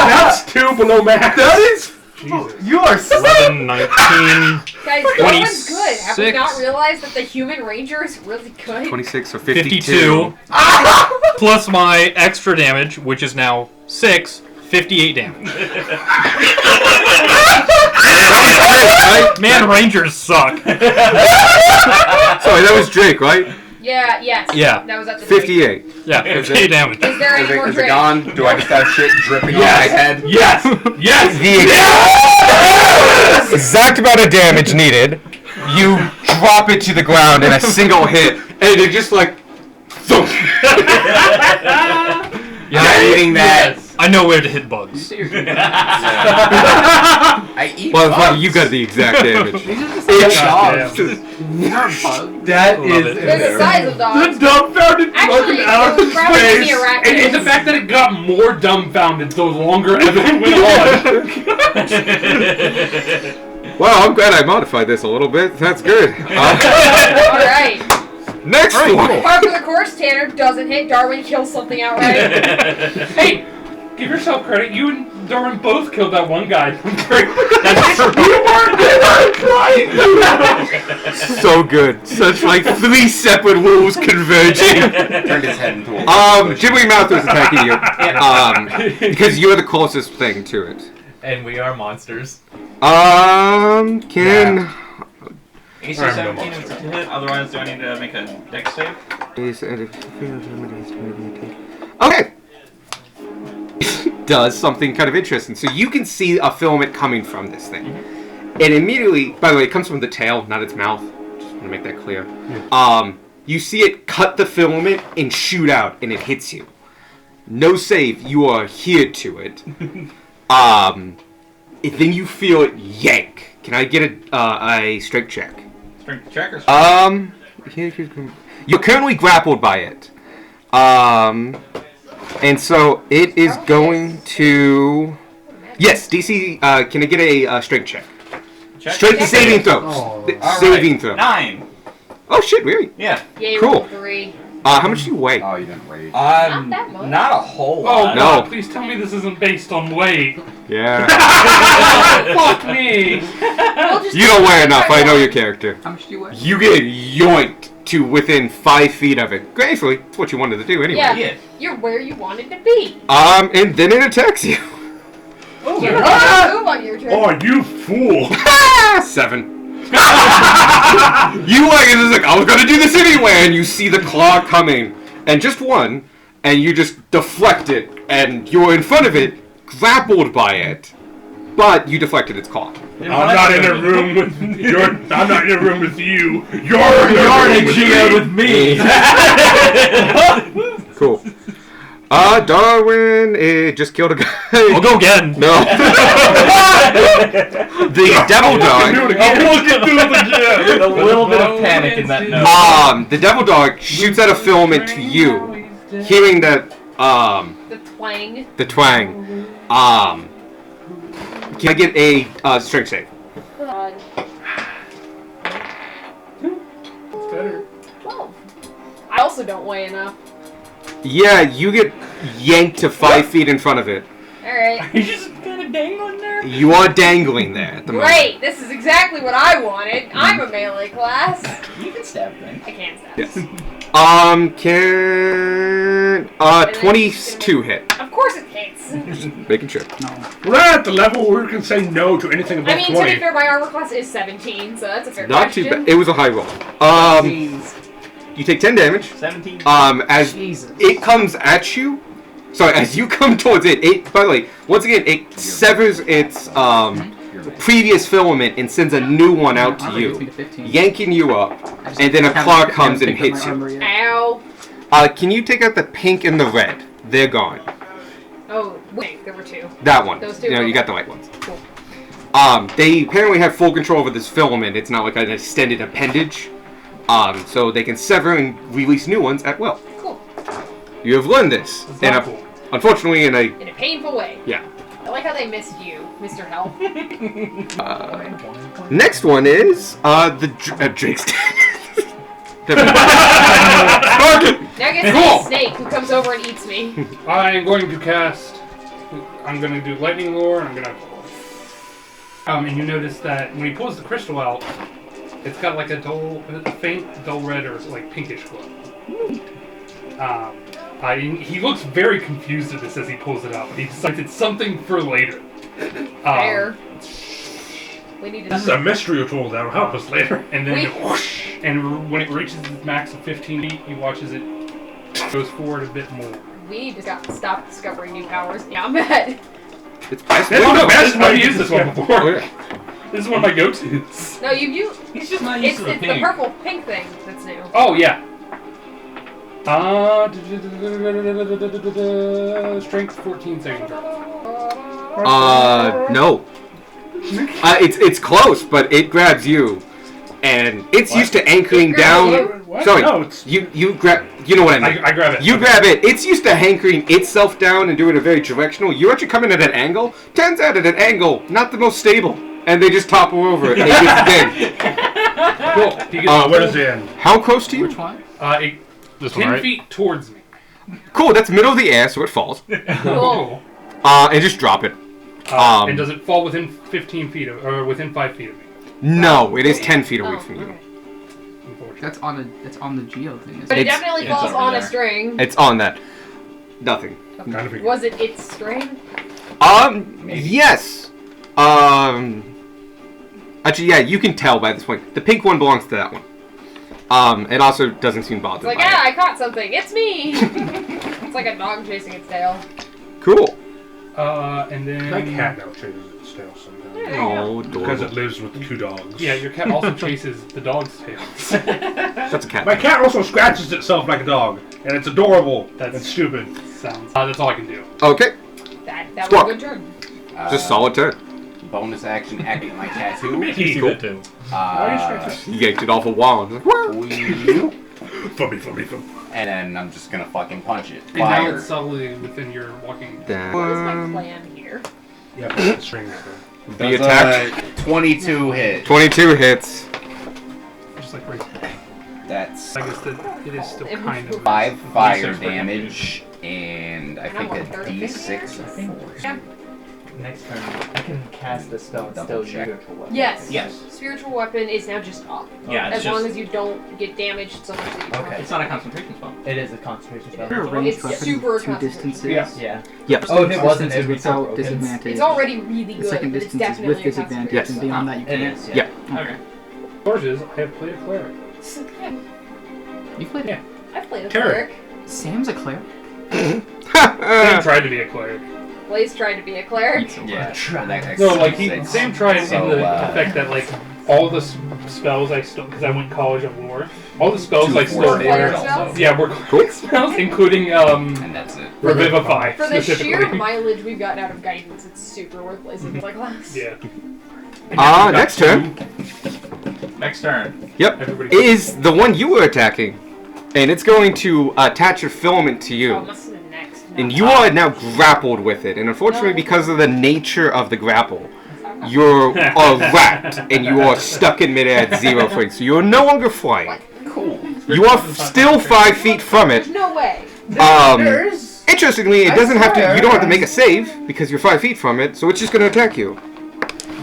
Speaker 2: That's 2 below max.
Speaker 3: That is.
Speaker 2: Jesus.
Speaker 1: You are
Speaker 4: 11, 19,
Speaker 5: Guys, Darwin's good. Have we
Speaker 4: 26.
Speaker 5: not realized that the human ranger is really good?
Speaker 3: 26 or
Speaker 4: 52. Plus my extra damage, which is now 6, 58 damage.
Speaker 3: Right?
Speaker 4: Man, Rangers suck.
Speaker 3: Sorry, that was Drake, right?
Speaker 5: Yeah, yes.
Speaker 4: Yeah.
Speaker 5: That was at the
Speaker 3: 58.
Speaker 4: Yeah, 58 damage.
Speaker 5: Is there any more
Speaker 7: Is it
Speaker 5: drink?
Speaker 7: gone? Do I just have shit dripping on my head?
Speaker 2: Yes! Yes!
Speaker 3: The exact amount of damage needed. You drop it to the ground in a single hit, and it just like. Thump.
Speaker 7: I'm eating that.
Speaker 4: I know where to hit bugs.
Speaker 7: I eat
Speaker 3: Well,
Speaker 7: bugs.
Speaker 3: you got the exact damage.
Speaker 9: These are just
Speaker 3: It's-
Speaker 9: dogs. These aren't bugs.
Speaker 1: That
Speaker 4: Love
Speaker 1: is
Speaker 4: it.
Speaker 5: They're the size of dogs.
Speaker 2: Dumbfounded
Speaker 5: Actually,
Speaker 2: fucking out
Speaker 5: it was
Speaker 2: of
Speaker 5: probably
Speaker 2: space.
Speaker 5: the arachnids.
Speaker 2: And the fact that it got more dumbfounded the longer it went on.
Speaker 3: Well, I'm glad I modified this a little bit. That's good.
Speaker 5: Alright.
Speaker 3: Next one.
Speaker 5: Par for the course, Tanner doesn't hit. Darwin kills something outright.
Speaker 6: Hey, give yourself credit. You and Darwin both killed that one guy.
Speaker 4: That's true.
Speaker 3: So good. Such like 3 separate wolves converging.
Speaker 7: Turned his head into a
Speaker 3: Jimmy Mouth was attacking you. Because you're the closest thing to it.
Speaker 1: and we are monsters.
Speaker 3: Can
Speaker 8: AC
Speaker 2: Alright,
Speaker 8: 17 is to hit. Otherwise, do I need to make a dex save?
Speaker 3: Okay. Does something kind of interesting. So you can see a filament coming from this thing. And immediately, by the way, it comes from the tail, not its mouth. Just want to make that clear. You see it cut the filament and shoot out, and it hits you. No save, you are adhered to it. Then you feel it yank. Can I get a strength check?
Speaker 8: Strength check or
Speaker 3: You're currently grappled by it. And so it is going to. Yes, DC. Can I get a strength check?
Speaker 8: check?
Speaker 3: Strength saving throw.
Speaker 2: Oh.
Speaker 3: Saving throw.
Speaker 8: 9.
Speaker 3: Oh shit! Really?
Speaker 8: Yeah.
Speaker 5: Yeah, you
Speaker 3: Cool.
Speaker 5: rolled 3.
Speaker 3: How much do you weigh?
Speaker 7: Oh, you didn't rage.
Speaker 5: Not that much.
Speaker 8: Not a whole
Speaker 6: Oh,
Speaker 8: lot.
Speaker 3: No.
Speaker 6: God, please tell me this isn't based on weight.
Speaker 3: Yeah.
Speaker 6: Fuck me.
Speaker 5: We'll just
Speaker 3: You don't weigh enough. I know your character.
Speaker 9: How much do you weigh?
Speaker 3: You get yoinked to within 5 feet of it. Gracefully. It's what you wanted to do anyway.
Speaker 5: Yeah.
Speaker 8: Yeah.
Speaker 5: You're where you wanted to be.
Speaker 3: And then it attacks you.
Speaker 5: You can move on your turn.
Speaker 2: Oh, you fool!
Speaker 3: 7. You like it's like I was gonna do this anyway, and you see the claw coming, and just one, and you just deflect it, and you're in front of it, grappled by it, but you deflected its claw.
Speaker 2: I'm not in a room with I'm not in a room with you. You're in a
Speaker 1: Geo with me.
Speaker 3: Cool. Darwin just killed a guy.
Speaker 4: I'll go again.
Speaker 3: No. The devil dog.
Speaker 1: A little bit of panic in that note.
Speaker 3: The devil dog shoots out a filament to you, hearing that
Speaker 5: The twang.
Speaker 3: the twang. Can I get a strength save?
Speaker 5: God.
Speaker 2: better.
Speaker 5: 12. I also don't weigh enough.
Speaker 3: Yeah, you get yanked to 5 feet in front of it.
Speaker 5: Alright.
Speaker 8: You just kind of dangling there?
Speaker 3: You are dangling there at the moment.
Speaker 5: Great! This is exactly what I wanted. I'm a melee class.
Speaker 8: You can stab things.
Speaker 5: I can't stab.
Speaker 3: Yes. Can 22 hit?
Speaker 5: Of course it hits.
Speaker 3: Making sure.
Speaker 2: We're not at the level where we can say no to anything above
Speaker 5: I mean, to
Speaker 2: 20.
Speaker 5: be fair, my armor class is 17, so that's a fair
Speaker 3: Not
Speaker 5: question.
Speaker 3: too bad. It was a high roll. You take 10 damage.
Speaker 8: 17.
Speaker 3: As
Speaker 9: Jesus.
Speaker 3: it comes at you. Sorry, as you come towards it, by the way, once again, it severs its previous filament and sends a new one out to
Speaker 9: Armor gets me
Speaker 3: you,
Speaker 9: to 15.
Speaker 3: yanking you up.
Speaker 9: I just
Speaker 3: and then a
Speaker 9: haven't-
Speaker 3: claw
Speaker 9: haven't
Speaker 3: comes and
Speaker 9: picked up
Speaker 3: hits
Speaker 9: my
Speaker 3: you.
Speaker 9: armor yet.
Speaker 5: Ow.
Speaker 3: Can you take out the pink and the red? They're gone.
Speaker 5: Oh, wait, there were two.
Speaker 3: That one.
Speaker 5: Those two?
Speaker 3: You know, you
Speaker 5: Okay.
Speaker 3: got the white ones.
Speaker 5: Cool.
Speaker 3: They apparently have full control over this filament. It's not like an extended appendage. So they can sever and release new ones at will.
Speaker 5: Cool.
Speaker 3: You have learned this.
Speaker 6: That's
Speaker 3: And
Speaker 6: not cool.
Speaker 3: unfortunately, in a
Speaker 5: In a painful way.
Speaker 3: yeah.
Speaker 5: I like how they missed you, Mr. Hell.
Speaker 3: Next one is Drake's.
Speaker 5: Now I get
Speaker 3: Cool.
Speaker 5: a snake who comes over and eats me.
Speaker 6: I'm going to cast. I'm going to do lightning lore, and I'm going to. And you notice that when he pulls the crystal out, it's got like a faint, dull red or like pinkish glow. He looks very confused at this as he pulls it out. He decides it's something for later.
Speaker 5: Fair. We need
Speaker 2: This is
Speaker 5: to.
Speaker 2: a mystery tool that'll help us later.
Speaker 6: And then,
Speaker 5: Wait.
Speaker 6: whoosh, and when it reaches its max of 15 feet, he watches it goes forward a bit more.
Speaker 5: We need to stop discovering new powers. Yeah, I'm mad.
Speaker 3: It's best.
Speaker 6: That's
Speaker 2: no,
Speaker 6: what
Speaker 2: that's
Speaker 6: I've
Speaker 2: how
Speaker 6: used this one
Speaker 3: Oh,
Speaker 6: before.
Speaker 3: yeah.
Speaker 6: This is one of my go-tos.
Speaker 5: No, you.
Speaker 8: He's just not used
Speaker 5: It's
Speaker 8: to the
Speaker 5: the
Speaker 8: pink.
Speaker 5: purple pink thing that's new.
Speaker 6: Oh yeah. Strength 14 saving throw.
Speaker 3: No. It's close, but it grabs you, and it's used to anchoring
Speaker 5: It grabs
Speaker 3: down.
Speaker 2: What?
Speaker 3: Sorry,
Speaker 2: No, it's
Speaker 3: you grab. You know what I mean.
Speaker 6: I grab it.
Speaker 3: You grab it. It's used to anchoring itself down and doing it very directional. You actually come in at an angle. Turns out at an angle, not the most stable, and they just topple over it. And it gets dead.
Speaker 6: Cool. He gets
Speaker 2: where does it end?
Speaker 3: How close to you?
Speaker 9: Which one?
Speaker 6: 10 feet towards me.
Speaker 3: Cool. That's middle of the air, so it falls.
Speaker 5: Cool.
Speaker 3: And just drop it.
Speaker 6: And does it fall within 15 feet of, or within 5 feet of me?
Speaker 3: No, it is 10 feet away
Speaker 5: Oh,
Speaker 3: from you.
Speaker 5: okay.
Speaker 6: Unfortunately.
Speaker 9: That's on the Geo thing. Isn't
Speaker 5: But
Speaker 9: it?
Speaker 5: it definitely
Speaker 8: it's
Speaker 5: falls
Speaker 8: over
Speaker 5: on a
Speaker 8: there.
Speaker 5: string.
Speaker 3: It's on that. Nothing.
Speaker 2: Kind of figured.
Speaker 5: Was it its string?
Speaker 3: Yes. Actually, yeah, you can tell by this point. The pink one belongs to that one. It also doesn't seem bothered
Speaker 5: It's like,
Speaker 3: by
Speaker 5: ah,
Speaker 3: it.
Speaker 5: I caught something. It's me. It's like a dog chasing its tail.
Speaker 3: Cool.
Speaker 6: And then
Speaker 2: My cat now chases its tail sometimes.
Speaker 5: Yeah, there you go.
Speaker 3: Oh,
Speaker 2: Because it
Speaker 3: adorable.
Speaker 2: lives with 2 dogs.
Speaker 6: Yeah, your cat also chases the dog's tails.
Speaker 3: That's a cat.
Speaker 2: My cat also scratches itself like a dog, and it's adorable and
Speaker 6: That's-
Speaker 2: stupid.
Speaker 6: Sounds. That's all I can do.
Speaker 3: Okay,
Speaker 5: That was a
Speaker 3: Squawk.
Speaker 5: good turn.
Speaker 3: just solid turn.
Speaker 7: Bonus action, activate my tattoo.
Speaker 4: You see
Speaker 3: Cool.
Speaker 4: that too.
Speaker 3: You yanked it off a wall. And
Speaker 2: Fummy, fummy, fum.
Speaker 7: And then I'm just gonna fucking punch it.
Speaker 6: And now
Speaker 7: Fire.
Speaker 6: it's subtly within your walking.
Speaker 3: that
Speaker 5: What is my
Speaker 3: one.
Speaker 5: plan here?
Speaker 2: Yeah, but the strings there.
Speaker 3: The
Speaker 7: Does
Speaker 3: attack.
Speaker 7: 22 hit.
Speaker 3: 22 hits.
Speaker 6: Just like right there.
Speaker 7: That's
Speaker 6: I guess that it is still kind of
Speaker 7: 5 fire
Speaker 8: D6 for
Speaker 7: damage, and I
Speaker 5: And
Speaker 7: think
Speaker 5: I'm
Speaker 7: a
Speaker 5: on third
Speaker 7: D6
Speaker 5: figure.
Speaker 7: of force.
Speaker 5: Yeah.
Speaker 1: Next turn, I can cast the spell and
Speaker 7: Double
Speaker 1: still
Speaker 7: check.
Speaker 1: spiritual weapon.
Speaker 5: Yes.
Speaker 8: Yes.
Speaker 5: Spiritual weapon is now just up.
Speaker 8: Yeah, it's
Speaker 5: As
Speaker 8: just
Speaker 5: long as you don't get damaged so much that you
Speaker 1: Okay.
Speaker 8: it's not a concentration spell.
Speaker 1: It is a concentration spell.
Speaker 9: Is there a ranged
Speaker 5: It's
Speaker 9: weapon
Speaker 5: super
Speaker 9: with two
Speaker 5: concentration.
Speaker 9: distances?
Speaker 1: Yeah.
Speaker 3: Yep.
Speaker 1: Oh, if it wasn't,
Speaker 9: Distances
Speaker 1: it'd be so
Speaker 9: without
Speaker 1: broken.
Speaker 9: disadvantage.
Speaker 5: It's already really
Speaker 9: The
Speaker 5: good,
Speaker 9: second
Speaker 5: but it's
Speaker 9: distance is
Speaker 5: definitely
Speaker 9: with
Speaker 5: a
Speaker 9: disadvantage,
Speaker 5: concentration
Speaker 9: and beyond that you
Speaker 1: It
Speaker 9: can't.
Speaker 1: is.
Speaker 3: Yep.
Speaker 8: Okay.
Speaker 6: Georges, I have played a cleric.
Speaker 5: spell. Yeah.
Speaker 9: You played
Speaker 6: Yeah.
Speaker 9: it.
Speaker 5: I played a
Speaker 2: Terror.
Speaker 5: cleric.
Speaker 9: Sam's a cleric.
Speaker 6: Sam tried to be a cleric.
Speaker 5: Blaze tried to be a cleric.
Speaker 7: Yeah. that-
Speaker 6: No, like
Speaker 7: six.
Speaker 6: Sam tried
Speaker 7: So,
Speaker 6: in the effect that like all the spells I stole because I went college of lore. All the spells I stole
Speaker 7: Two
Speaker 5: cleric
Speaker 6: were
Speaker 5: spells?
Speaker 6: yeah were cleric spells, including
Speaker 7: And that's it.
Speaker 6: revivify
Speaker 5: For the sheer
Speaker 6: specifically.
Speaker 5: mileage we've gotten out of guidance, it's super worth blazing my class.
Speaker 6: Yeah.
Speaker 3: Next turn.
Speaker 8: Next turn.
Speaker 3: Yep.
Speaker 6: Everybody.
Speaker 3: Is the one you were attacking. And it's going to attach a filament to
Speaker 5: Oh,
Speaker 3: you.
Speaker 5: must have been next.
Speaker 3: And you are now grappled with it. And unfortunately, because of the nature of the grapple, you're wrapped and you are stuck in midair at 0 feet. So you're no longer flying.
Speaker 7: Cool.
Speaker 3: You are still 5 feet from it.
Speaker 5: There's no way.
Speaker 3: Interestingly, it doesn't have to. You don't have to make a save because you're 5 feet from it. So it's just going to attack you.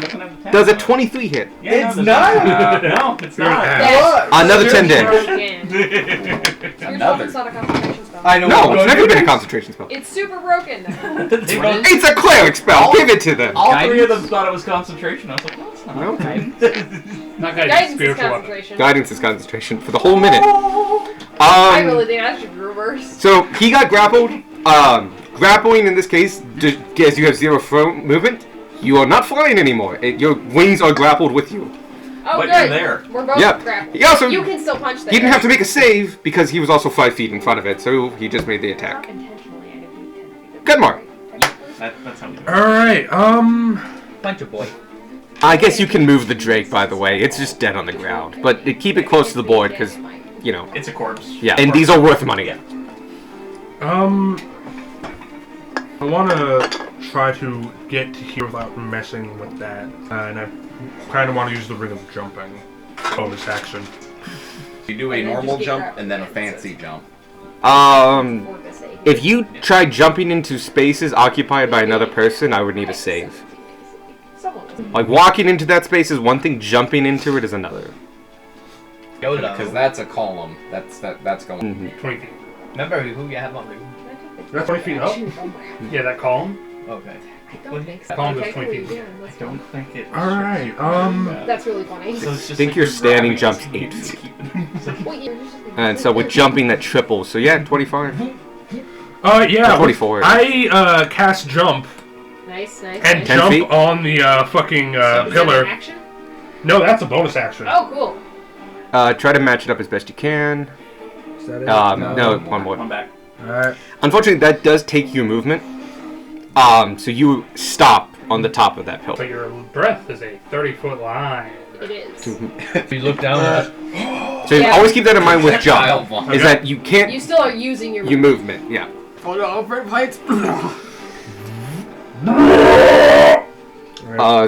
Speaker 8: Looking at the tab.
Speaker 3: Does a 23 hit?
Speaker 8: Yeah,
Speaker 1: It's
Speaker 8: no,
Speaker 1: not.
Speaker 8: No, it's
Speaker 2: You're an
Speaker 8: not.
Speaker 2: ass.
Speaker 3: Another 10 damage.
Speaker 5: Broken. Spiritual
Speaker 7: Another.
Speaker 5: weapon's not a concentration spell.
Speaker 1: I know.
Speaker 3: No, it's never been a concentration spell.
Speaker 5: It's super broken.
Speaker 1: They both-
Speaker 3: It's a cleric spell. Give it to them.
Speaker 8: All three of them thought it was concentration. I was like, no, it's not.
Speaker 3: No.
Speaker 6: Not guidance,
Speaker 5: Guidance is
Speaker 6: spiritual weapon.
Speaker 5: concentration.
Speaker 3: Guidance is concentration for the whole minute.
Speaker 5: I really think I should reverse.
Speaker 3: So he got grappled. Grappling in this case, as you have 0 movement, You are not flying anymore. Your wings are grappled with you.
Speaker 5: Oh,
Speaker 8: But
Speaker 5: good.
Speaker 8: you're there.
Speaker 5: We're both
Speaker 3: Yep.
Speaker 5: grappled.
Speaker 3: He also
Speaker 5: You can still punch them.
Speaker 3: he didn't have to make a save because he was also 5 feet in front of it, so he just made the attack.
Speaker 5: Intentionally, I didn't do 10 feet.
Speaker 3: Gunmar.
Speaker 8: That's how we do it.
Speaker 2: Alright,
Speaker 1: Punch a boy.
Speaker 3: I guess you can move the Drake, by the way. It's just dead on the ground. But keep it close to the board, because, you know.
Speaker 8: It's a corpse.
Speaker 3: Yeah, and these are worth money.
Speaker 8: Yeah.
Speaker 2: I want to try to get to here without messing with that. And I kind of want to use the Ring of Jumping. Bonus action.
Speaker 7: You do a normal jump and then a fancy jump.
Speaker 3: If you try jumping into spaces occupied by another person, I would need a save. Like, walking into that space is one thing, jumping into it is another.
Speaker 7: Because that's a column. That's going.
Speaker 6: 20 feet.
Speaker 1: Remember who you have on Room?
Speaker 2: That's 20 feet up?
Speaker 6: Yeah, that column.
Speaker 1: Okay.
Speaker 6: Column is 20 feet.
Speaker 8: I don't think it.
Speaker 2: Alright,
Speaker 5: That's really funny.
Speaker 8: So it's just
Speaker 3: I think
Speaker 8: like
Speaker 3: your
Speaker 8: you're
Speaker 3: standing
Speaker 8: grabbing
Speaker 3: jump's
Speaker 8: it,
Speaker 3: 8
Speaker 8: it's
Speaker 3: feet.
Speaker 8: keeping-
Speaker 5: Wait, you're just-
Speaker 3: And so with jumping, that triples. So yeah, 25.
Speaker 2: yeah.
Speaker 3: 24.
Speaker 2: I cast jump
Speaker 5: Nice, nice.
Speaker 2: and
Speaker 5: nice.
Speaker 3: 10
Speaker 2: jump
Speaker 3: feet?
Speaker 2: on the fucking
Speaker 5: Is that an
Speaker 2: pillar.
Speaker 5: action?
Speaker 2: No, that's a bonus action.
Speaker 5: Oh, cool.
Speaker 3: Try to match it up as best you can.
Speaker 2: Is that it?
Speaker 3: No, one more.
Speaker 8: One back.
Speaker 2: Alright.
Speaker 3: Unfortunately, that does take your movement. So you stop on the top of that pillar.
Speaker 6: But your breath is a 30-foot line.
Speaker 5: It is.
Speaker 1: If you look down,
Speaker 3: So you
Speaker 5: Yeah.
Speaker 3: always keep that in mind with jump.
Speaker 7: Child one.
Speaker 3: Is that you can't
Speaker 5: You still are using your.
Speaker 3: your movement? Yeah.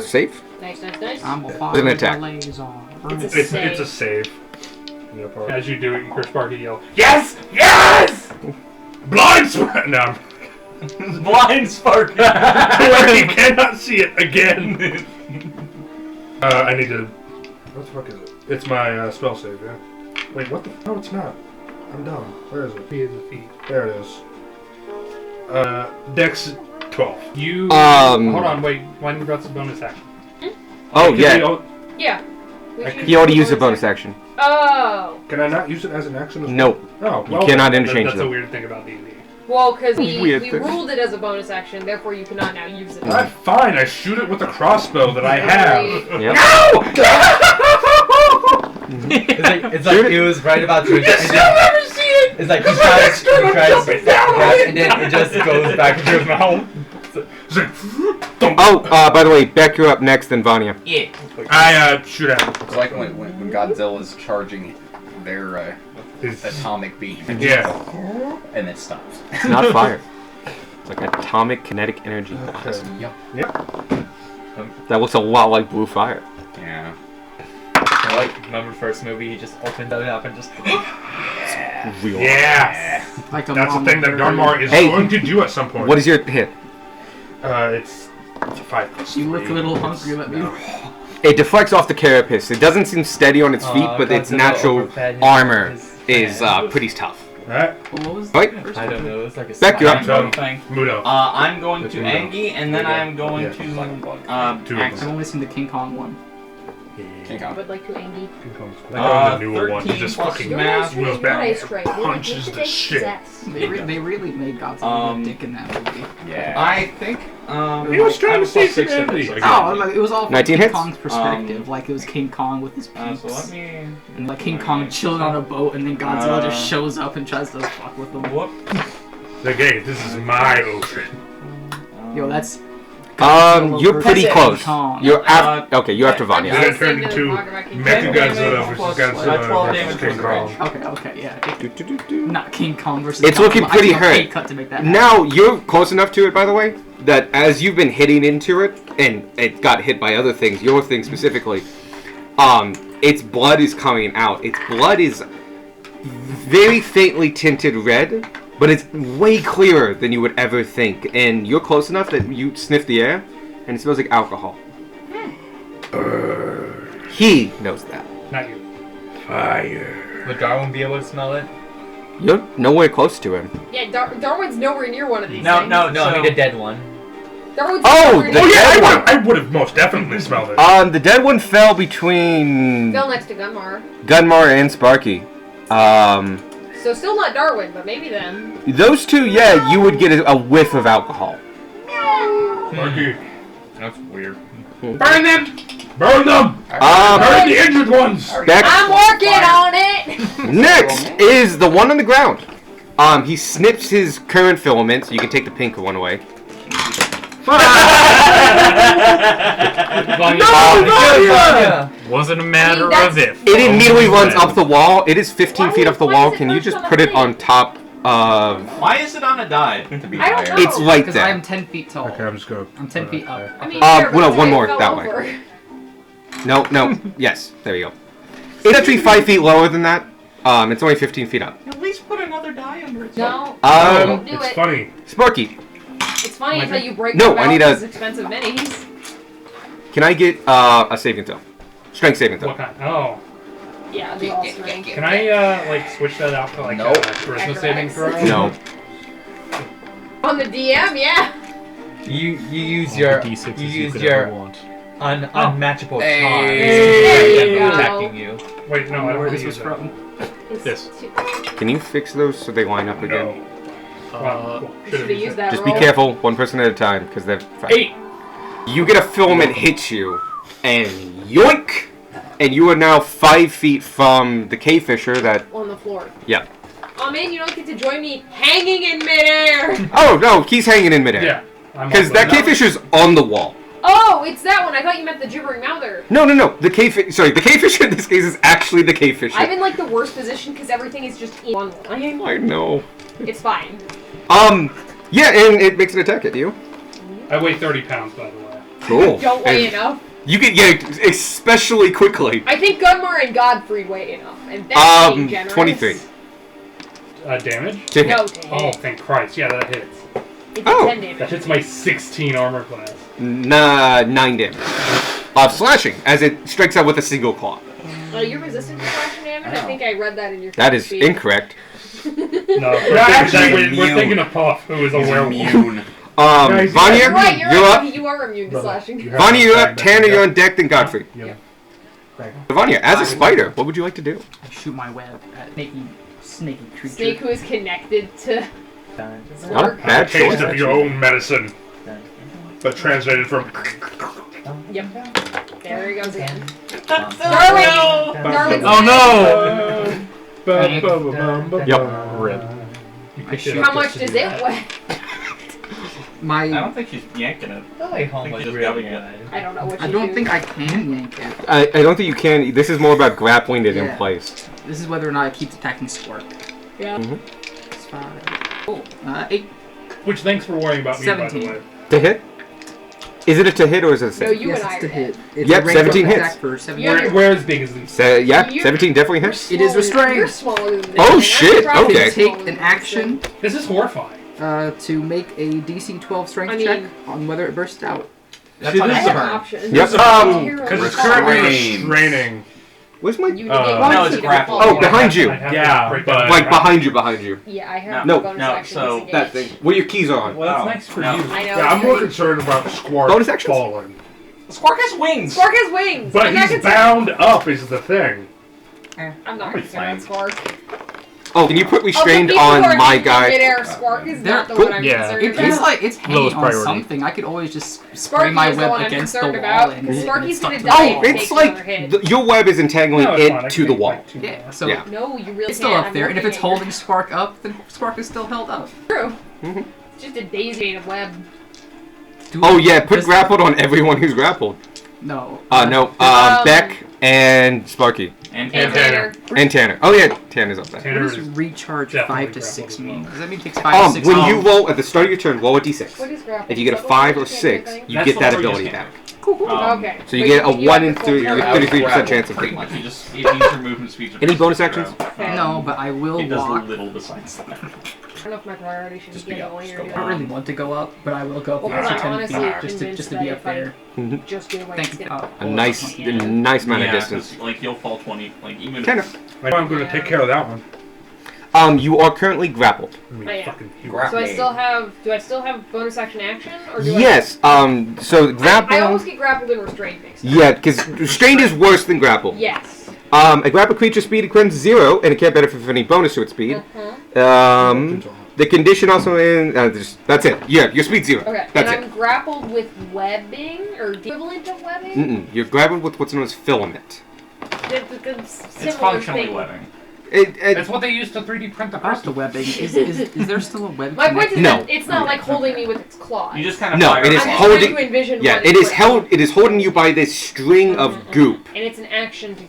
Speaker 3: Safe.
Speaker 5: Nice, nice, nice.
Speaker 9: I'm a
Speaker 3: With an
Speaker 9: fire
Speaker 3: attack.
Speaker 9: blaze on.
Speaker 2: It's a save. Yeah, part.
Speaker 6: As you do it, you hear Sparky yell,
Speaker 2: Yes! Yes! Blind spot! No.
Speaker 8: Blind spark.
Speaker 2: Where you cannot see it again. I need to. What the fuck is it? It's my spell save, yeah. Wait, what the? No, it's not. I'm dumb. Where is it?
Speaker 6: "He is a feet."
Speaker 2: There it is. Dex 12.
Speaker 6: You.
Speaker 3: Hold
Speaker 6: on, wait. Why didn't you brought some bonus action?
Speaker 3: Oh
Speaker 2: Can
Speaker 3: yeah.
Speaker 5: Yeah.
Speaker 3: He already used a bonus action.
Speaker 5: Oh.
Speaker 2: Can I not use it as an action? As
Speaker 3: Nope.
Speaker 2: well?
Speaker 3: You cannot interchange
Speaker 6: That's a
Speaker 3: them.
Speaker 6: weird thing about D&D.
Speaker 5: Well, because we
Speaker 3: Weird thing.
Speaker 5: ruled it as a bonus action, therefore you cannot now use it.
Speaker 2: Alright, fine. I shoot it with a crossbow that I have.
Speaker 3: Yep.
Speaker 1: it's like it was right about to.
Speaker 2: I've never seen it.
Speaker 1: It's like he tries to grab, and then it just goes back into his mouth.
Speaker 2: It's like,
Speaker 3: Oh, by the way, Beck, you're up next, then Vanya.
Speaker 1: Yeah.
Speaker 2: I shoot at him.
Speaker 7: It's like when Godzilla's charging their
Speaker 2: It's-
Speaker 7: atomic beam.
Speaker 2: Yeah.
Speaker 7: And it stops.
Speaker 3: It's not fire. It's like atomic kinetic energy blast.
Speaker 7: Yep.
Speaker 3: That looks a lot like blue fire.
Speaker 7: Yeah.
Speaker 1: Remember the first movie? He just opened it up and just.
Speaker 3: Real.
Speaker 2: Yeah.
Speaker 9: Like a
Speaker 2: That's the
Speaker 9: mom
Speaker 2: thing that
Speaker 9: bird.
Speaker 2: Gunmar is
Speaker 3: Hey.
Speaker 2: going to do at some point.
Speaker 3: What is your hit?
Speaker 2: It's a 5+3.
Speaker 9: You look a little hungry, let me.
Speaker 3: It deflects off the carapace. It doesn't seem steady on its feet, but its
Speaker 1: Godzilla
Speaker 3: natural
Speaker 1: overfed his-
Speaker 3: armor
Speaker 1: his
Speaker 3: is
Speaker 1: hand.
Speaker 3: pretty tough.
Speaker 2: Alright,
Speaker 9: What was
Speaker 3: Right?
Speaker 1: I don't know. It's like a.
Speaker 3: Beck, you're up.
Speaker 1: slime.
Speaker 8: Thing.
Speaker 2: Mudo.
Speaker 8: I'm going to
Speaker 2: That's Mudo.
Speaker 8: Angie, and then I'm going
Speaker 2: Yeah.
Speaker 8: to
Speaker 2: Two of
Speaker 8: Axe.
Speaker 9: I've only seen the King Kong one.
Speaker 7: King
Speaker 5: I
Speaker 7: Kong.
Speaker 5: would like to Angie.
Speaker 2: I the newer one. He
Speaker 8: 13
Speaker 2: just
Speaker 8: plus
Speaker 2: fucking
Speaker 8: math.
Speaker 2: wheels back, punches the shit.
Speaker 9: They really made Godzilla a dick in that movie.
Speaker 7: Yeah.
Speaker 8: I think.
Speaker 2: He was trying
Speaker 8: I have
Speaker 2: to save
Speaker 8: a +6 hit
Speaker 2: humanity.
Speaker 8: this,
Speaker 9: Oh, like, it was all from
Speaker 3: 19
Speaker 9: King
Speaker 3: hits?
Speaker 9: Kong's perspective. Like it was King Kong with his peeps.
Speaker 8: So let me.
Speaker 9: And like King Kong chilling on a boat, and then Godzilla just
Speaker 8: Uh,
Speaker 9: shows up and tries to fuck with him.
Speaker 8: Whoop.
Speaker 2: Like, hey, this is my ocean.
Speaker 9: Yo, that's.
Speaker 3: You're pretty
Speaker 9: King
Speaker 3: close.
Speaker 9: Kong.
Speaker 3: You're after. Okay, you're after
Speaker 2: Then
Speaker 3: Vanya.
Speaker 2: it turned into Mechagodzilla versus
Speaker 8: 12
Speaker 2: Godzilla
Speaker 8: damage
Speaker 2: versus King
Speaker 8: plus
Speaker 2: Kong.
Speaker 9: Okay, yeah. Not King Kong versus.
Speaker 3: It's looking
Speaker 9: Godzilla.
Speaker 3: pretty
Speaker 9: I took a pay
Speaker 3: hurt.
Speaker 9: cut to make that happen.
Speaker 3: Now you're close enough to it, by the way, that as you've been hitting into it, and it got hit by other things, your thing specifically, its blood is coming out. Its blood is very faintly tinted red, but it's way clearer than you would ever think. And you're close enough that you sniff the air, and it smells like alcohol. He knows that.
Speaker 6: Not you.
Speaker 2: Fire.
Speaker 1: Would Darwin be able to smell it?
Speaker 3: You're nowhere close to him.
Speaker 5: Yeah, Darwin's nowhere near one of these
Speaker 1: No,
Speaker 5: things.
Speaker 1: no, I
Speaker 8: So-
Speaker 1: mean the dead one.
Speaker 5: Darwin's
Speaker 3: Oh,
Speaker 5: nowhere
Speaker 3: the
Speaker 5: near
Speaker 3: dead one.
Speaker 2: I would have most definitely smelled it.
Speaker 3: The dead one fell between
Speaker 5: Still next to Gunmar.
Speaker 3: Gunmar and Sparky.
Speaker 5: So still not Darwin, but maybe then.
Speaker 3: Those two, yeah, you would get a whiff of alcohol.
Speaker 2: Marky,
Speaker 4: That's weird.
Speaker 6: Burn them!
Speaker 2: Burn them! Burn the injured ones!
Speaker 3: Beck,
Speaker 5: I'm working on it!
Speaker 3: next is the one on the ground. He snips his current filament, so you can take the pink one away.
Speaker 1: Yeah.
Speaker 4: Wasn't a matter
Speaker 5: I mean,
Speaker 4: of if.
Speaker 3: It immediately runs
Speaker 4: Right.
Speaker 3: up the wall. It is 15 feet
Speaker 5: Why
Speaker 3: off the
Speaker 5: is
Speaker 3: wall.
Speaker 5: it
Speaker 3: Can you
Speaker 5: perched
Speaker 3: just
Speaker 5: on the
Speaker 3: put it
Speaker 5: thing?
Speaker 3: on top of...
Speaker 8: Why is it on a die? To be
Speaker 5: I don't
Speaker 8: higher?
Speaker 5: know.
Speaker 3: It's like
Speaker 9: Because I am
Speaker 3: that.
Speaker 9: 10 feet tall.
Speaker 2: Okay, I'm just going.
Speaker 9: I'm 10 feet up.
Speaker 5: I mean,
Speaker 3: well,
Speaker 5: fair,
Speaker 3: no,
Speaker 5: but
Speaker 3: one
Speaker 5: I
Speaker 3: more,
Speaker 5: fell
Speaker 3: that way.
Speaker 5: over.
Speaker 3: No. Yes, there you go. It's actually 5 feet lower than that. It's only 15 feet up.
Speaker 8: At least put another die under it.
Speaker 5: No,
Speaker 3: Um,
Speaker 5: do
Speaker 2: It's
Speaker 5: it.
Speaker 2: funny.
Speaker 3: Sparky,
Speaker 5: It's funny until you break
Speaker 3: No,
Speaker 5: them
Speaker 3: I
Speaker 5: out
Speaker 3: need
Speaker 5: with
Speaker 3: a-
Speaker 5: expensive minis.
Speaker 3: can I get a saving throw? Strength saving throw.
Speaker 6: What kind? Oh.
Speaker 5: Yeah, they all strength.
Speaker 6: Can I, like, switch that out to, like,
Speaker 7: Nope.
Speaker 6: a charisma saving throw?
Speaker 3: No.
Speaker 5: On the DM, yeah.
Speaker 1: You use your
Speaker 4: want.
Speaker 1: unmatchable
Speaker 9: Hey.
Speaker 1: charm
Speaker 5: There
Speaker 1: to
Speaker 5: you
Speaker 1: them
Speaker 5: go.
Speaker 1: attacking you.
Speaker 6: Wait, no, I don't
Speaker 9: Where
Speaker 6: want
Speaker 9: this
Speaker 6: to
Speaker 9: was
Speaker 6: use that.
Speaker 9: from.
Speaker 5: It's
Speaker 4: This.
Speaker 3: Can you fix those so they line up again?
Speaker 6: No. Well,
Speaker 5: Should
Speaker 6: should've
Speaker 5: have
Speaker 6: used
Speaker 5: used
Speaker 6: that.
Speaker 5: that
Speaker 3: Just be
Speaker 5: roll.
Speaker 3: careful, one person at a time, because they're...
Speaker 6: 8!
Speaker 3: You get a filament hit you, and yoink! And you are now 5 feet from the cave fisher that...
Speaker 5: On the floor.
Speaker 3: Yeah.
Speaker 5: Oh man, you don't get to join me hanging in midair.
Speaker 3: Oh, no, he's hanging in midair.
Speaker 6: Yeah. I'm
Speaker 3: Because
Speaker 6: also
Speaker 3: that
Speaker 6: not-
Speaker 3: cave fisher's on the wall.
Speaker 5: Oh, it's that one. I thought you meant the gibbering mouther.
Speaker 3: No. The cave sorry, the cave fisher in this case is actually the cave fisher.
Speaker 5: I'm in like the worst position because everything is just in one line.
Speaker 3: I know.
Speaker 5: It's fine.
Speaker 3: Yeah, and it makes an attack at you.
Speaker 6: I weigh 30 pounds, by the way.
Speaker 3: Cool.
Speaker 5: Don't weigh
Speaker 3: And
Speaker 5: enough.
Speaker 3: You can get especially quickly.
Speaker 5: I think Gunmar and Godfrey weigh enough, and that's being generous.
Speaker 3: 23
Speaker 6: Damage?
Speaker 3: to hit.
Speaker 5: No, to hit.
Speaker 6: Oh, thank Christ. Yeah, that hits.
Speaker 5: It's
Speaker 3: Oh.
Speaker 5: 10 damage.
Speaker 6: That hits my 16 armor class.
Speaker 3: 9 damage. Slashing as it strikes out with a single claw.
Speaker 5: Oh, you're resistant to slashing damage? I think I read that in your
Speaker 3: That is
Speaker 5: sheet.
Speaker 3: incorrect.
Speaker 6: No,
Speaker 2: actually,
Speaker 6: we're
Speaker 7: immune.
Speaker 6: thinking of Puff, who is a
Speaker 7: He's
Speaker 6: werewolf.
Speaker 7: immune.
Speaker 3: Vanya,
Speaker 5: You're right,
Speaker 3: you're up.
Speaker 5: You are immune to slashing.
Speaker 3: Vanya, you're up. Tanner, you're on deck. Then Godfrey.
Speaker 2: Yeah.
Speaker 3: Vanya, as a spider, what would you like to do?
Speaker 9: I shoot my web at snaky creature.
Speaker 5: Snake who is connected to...
Speaker 3: Not a bad
Speaker 2: Taste
Speaker 3: choice.
Speaker 2: of your
Speaker 3: actually.
Speaker 2: own medicine. But translated from.
Speaker 5: Yep. There he goes again.
Speaker 8: Darwin!
Speaker 5: Darwin's
Speaker 4: Oh no!
Speaker 3: Yep.
Speaker 4: Rip.
Speaker 6: You picked it
Speaker 5: How
Speaker 6: up
Speaker 5: much
Speaker 6: just to
Speaker 5: does
Speaker 6: do
Speaker 5: it
Speaker 6: that.
Speaker 5: weigh?
Speaker 8: I
Speaker 9: My,
Speaker 8: don't think she's yanking it.
Speaker 1: Probably home was
Speaker 8: Just
Speaker 1: really
Speaker 8: dubbing it.
Speaker 1: good.
Speaker 5: I don't know what
Speaker 9: I
Speaker 5: you
Speaker 9: don't
Speaker 5: do.
Speaker 9: think I can yank it.
Speaker 3: I don't think you can. This is more about grappling it in
Speaker 9: Yeah.
Speaker 3: place.
Speaker 9: This is whether or not it keeps attacking Spark.
Speaker 5: Yeah.
Speaker 9: It's 5. Oh, 8.
Speaker 6: Which, thanks for worrying about me, by
Speaker 9: 17.
Speaker 6: the way.
Speaker 3: To hit? Is it a to hit or is it a
Speaker 5: No,
Speaker 3: save?
Speaker 5: you
Speaker 9: Yes,
Speaker 5: and I
Speaker 9: it's to
Speaker 5: are
Speaker 9: hit.
Speaker 5: dead.
Speaker 9: It's
Speaker 3: Yep,
Speaker 9: a ranged
Speaker 3: 17
Speaker 9: attack
Speaker 3: hits.
Speaker 9: For 7
Speaker 5: You're-
Speaker 6: Where as big as these?
Speaker 3: Yeah,
Speaker 5: You're-
Speaker 3: 17 definitely
Speaker 5: You're
Speaker 3: hits.
Speaker 9: It is
Speaker 5: smaller-
Speaker 9: restrained.
Speaker 5: You're smaller than this.
Speaker 3: Oh,
Speaker 5: and
Speaker 3: shit,
Speaker 5: I'm probably
Speaker 3: okay.
Speaker 9: Take
Speaker 5: smaller
Speaker 9: an
Speaker 5: than
Speaker 9: action
Speaker 6: This is horrifying.
Speaker 9: to make a DC 12 strength
Speaker 5: I mean-
Speaker 9: check on whether it bursts out.
Speaker 8: That's
Speaker 2: See,
Speaker 8: on
Speaker 2: this
Speaker 5: I
Speaker 8: his
Speaker 5: have
Speaker 8: turn.
Speaker 5: options.
Speaker 3: Yep.
Speaker 2: Because it's currently
Speaker 7: Restrained.
Speaker 2: restraining.
Speaker 3: Where's my...
Speaker 5: You negate
Speaker 2: No,
Speaker 5: one
Speaker 8: it's
Speaker 5: feet
Speaker 8: grapple.
Speaker 5: of
Speaker 3: Oh,
Speaker 5: fall.
Speaker 3: behind you.
Speaker 6: I'd have to
Speaker 2: Yeah,
Speaker 6: break
Speaker 2: but-
Speaker 6: down
Speaker 3: Like
Speaker 6: the
Speaker 3: behind you, behind you.
Speaker 5: Yeah, I have
Speaker 3: No.
Speaker 5: a bonus
Speaker 8: No,
Speaker 5: action
Speaker 8: so-
Speaker 5: disengage.
Speaker 3: That thing. Where your keys are on.
Speaker 6: Well, that's
Speaker 8: Oh,
Speaker 6: nice for
Speaker 8: no.
Speaker 6: you.
Speaker 5: I know.
Speaker 2: Yeah, I'm
Speaker 5: it's
Speaker 2: more
Speaker 5: great.
Speaker 2: concerned about Squark
Speaker 3: Bonus actions?
Speaker 2: falling.
Speaker 8: Squark has wings!
Speaker 5: Spark has wings.
Speaker 2: But
Speaker 5: I'm not
Speaker 2: he's
Speaker 5: concerned.
Speaker 2: bound up is the thing.
Speaker 5: I'm not
Speaker 8: Be
Speaker 5: concerned
Speaker 8: fine.
Speaker 5: about Spark.
Speaker 3: Oh, can you put
Speaker 5: Of the
Speaker 3: restrained
Speaker 5: people who are
Speaker 3: on my
Speaker 5: hanging
Speaker 3: guy?
Speaker 5: midair, Spark is
Speaker 9: They're-
Speaker 5: not the
Speaker 3: cool.
Speaker 5: one I'm
Speaker 4: Yeah.
Speaker 5: concerned
Speaker 9: It's
Speaker 5: about.
Speaker 9: like it's hanging
Speaker 4: Lowest
Speaker 9: on
Speaker 4: priority.
Speaker 9: something. I could always just spray
Speaker 5: Sparky
Speaker 9: my
Speaker 5: is the
Speaker 9: web
Speaker 5: one I'm
Speaker 9: against the
Speaker 5: concerned
Speaker 9: wall
Speaker 5: about,
Speaker 9: and
Speaker 5: because
Speaker 9: hit
Speaker 5: Sparky's
Speaker 9: and it's
Speaker 5: gonna
Speaker 9: stuck
Speaker 5: die.
Speaker 9: to the
Speaker 3: Oh,
Speaker 9: wall.
Speaker 5: Take
Speaker 3: it's
Speaker 5: another
Speaker 3: like
Speaker 5: hit.
Speaker 3: your web is entangling
Speaker 6: No, it's fine. I
Speaker 3: it
Speaker 6: can
Speaker 3: to the
Speaker 6: make
Speaker 3: wall.
Speaker 6: like 2
Speaker 9: Yeah, so
Speaker 3: Yeah.
Speaker 5: No, you really
Speaker 9: it's still
Speaker 5: can't.
Speaker 9: up there, and if
Speaker 5: I'm
Speaker 9: it's
Speaker 5: looking at
Speaker 9: holding Spark up, then Spark is still held up.
Speaker 5: True.
Speaker 3: Mhm.
Speaker 5: It's just a daisy of web.
Speaker 3: Oh yeah, put
Speaker 9: Does-
Speaker 3: grappled on everyone who's grappled.
Speaker 9: No.
Speaker 3: No.
Speaker 5: Um,
Speaker 3: Beck and Sparky
Speaker 8: And
Speaker 5: And
Speaker 2: Tanner.
Speaker 5: Tanner.
Speaker 3: and Tanner. Oh yeah, Tanner's up there.
Speaker 9: What
Speaker 6: Tanner
Speaker 9: does
Speaker 6: is
Speaker 9: recharge
Speaker 6: definitely
Speaker 9: 5 to 6
Speaker 6: grappled as
Speaker 9: mean?
Speaker 6: well.
Speaker 9: Does that mean it takes 5 to 6
Speaker 3: When
Speaker 9: hours?
Speaker 3: you roll at the start of your turn, roll a d6.
Speaker 5: What is grapple?
Speaker 3: If you get a
Speaker 5: Is that
Speaker 3: 5
Speaker 5: the
Speaker 3: or
Speaker 5: one you can't
Speaker 3: 6,
Speaker 5: do anything?
Speaker 3: you
Speaker 8: That's
Speaker 3: get
Speaker 8: the
Speaker 3: that
Speaker 8: one where you
Speaker 3: ability
Speaker 8: just
Speaker 3: back.
Speaker 9: Cool, cool.
Speaker 5: Okay.
Speaker 3: So you
Speaker 5: But
Speaker 3: get a
Speaker 5: you
Speaker 3: 1
Speaker 5: have
Speaker 3: in
Speaker 5: the
Speaker 3: 3,
Speaker 5: full
Speaker 3: or
Speaker 5: turn.
Speaker 3: 33% chance of
Speaker 8: pretty
Speaker 3: beating.
Speaker 8: much. It just it means your movement speeds.
Speaker 3: Any bonus actions?
Speaker 5: Okay.
Speaker 9: No, but I will
Speaker 8: It does
Speaker 9: walk.
Speaker 8: little besides that.
Speaker 5: I don't know if my priority should
Speaker 8: Just
Speaker 5: be
Speaker 8: be
Speaker 5: getting
Speaker 8: up,
Speaker 5: longer
Speaker 8: just
Speaker 5: or
Speaker 8: go
Speaker 5: do
Speaker 9: I don't
Speaker 5: that.
Speaker 9: really want to go up, but I will go up
Speaker 5: Well,
Speaker 9: the extra
Speaker 5: I'm
Speaker 9: 10
Speaker 5: honestly
Speaker 9: feet
Speaker 5: convinced
Speaker 9: just to
Speaker 5: that
Speaker 9: be
Speaker 5: if
Speaker 9: up
Speaker 5: I
Speaker 9: there.
Speaker 5: just do like
Speaker 9: Thank you.
Speaker 3: A nice amount of
Speaker 8: Yeah,
Speaker 3: distance.
Speaker 8: 'cause, like you'll fall 20. Like even.
Speaker 3: Tanner.
Speaker 2: I know I'm going to take care of that one.
Speaker 3: You are currently grappled.
Speaker 2: I mean,
Speaker 5: I am.
Speaker 2: fucking huge.
Speaker 7: Grab-
Speaker 5: So I still have. Do I still have bonus action action? Or do
Speaker 3: Yes. So
Speaker 5: I
Speaker 3: grapple.
Speaker 5: almost get grappled and restrained next time.
Speaker 3: Yeah, because restrained is worse than grapple.
Speaker 5: Yes.
Speaker 3: A grapple creature speed equals 0, and it can't benefit from any bonus to its speed.
Speaker 5: Uh-huh.
Speaker 3: The condition also in. That's it. Yeah, your speed 0.
Speaker 5: Okay,
Speaker 3: That's
Speaker 5: and
Speaker 3: it.
Speaker 5: I'm grappled with webbing, or the equivalent of webbing?
Speaker 3: You're grappled with what's known as filament.
Speaker 5: The
Speaker 8: It's
Speaker 5: similar
Speaker 8: functionally
Speaker 5: thing.
Speaker 8: webbing.
Speaker 6: That's what they used to 3D print the
Speaker 9: First the
Speaker 6: crystals.
Speaker 9: webbing. Is there still a web?
Speaker 5: My point is
Speaker 3: No.
Speaker 5: that it's not like holding me with its claws.
Speaker 8: You just kind of
Speaker 3: No,
Speaker 8: fire
Speaker 3: it is
Speaker 5: I'm
Speaker 8: it
Speaker 5: just
Speaker 8: off.
Speaker 3: holding-
Speaker 5: trying to envision
Speaker 3: Yeah,
Speaker 5: what
Speaker 3: it is
Speaker 5: like.
Speaker 3: held. It is holding you by this string of goop.
Speaker 5: And it's an action to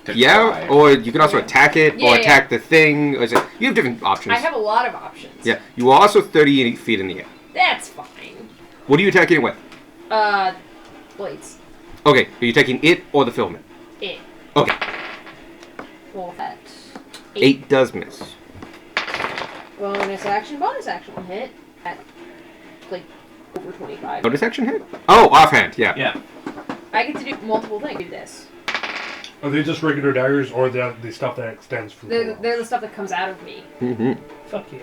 Speaker 7: To
Speaker 3: Yeah,
Speaker 7: try.
Speaker 3: or you can also attack it,
Speaker 5: Yeah,
Speaker 3: or
Speaker 5: yeah.
Speaker 3: attack the thing. Or you have different options.
Speaker 5: I have a lot of options.
Speaker 3: Yeah, you are also 38 feet in the air.
Speaker 5: That's fine.
Speaker 3: What are you attacking it with?
Speaker 5: Blades.
Speaker 3: Okay, are you attacking it or the filament?
Speaker 5: It.
Speaker 3: Okay,
Speaker 5: Well, that.
Speaker 3: 8 does miss.
Speaker 5: Bonus action will hit at, like, over 25.
Speaker 3: Bonus action hit? Oh, offhand, yeah.
Speaker 8: Yeah.
Speaker 5: I get to do multiple things. Do this.
Speaker 2: Are they just regular daggers, or the stuff that extends from?
Speaker 5: They're the stuff that comes out of me.
Speaker 3: Mm-hmm.
Speaker 6: Fuck yeah.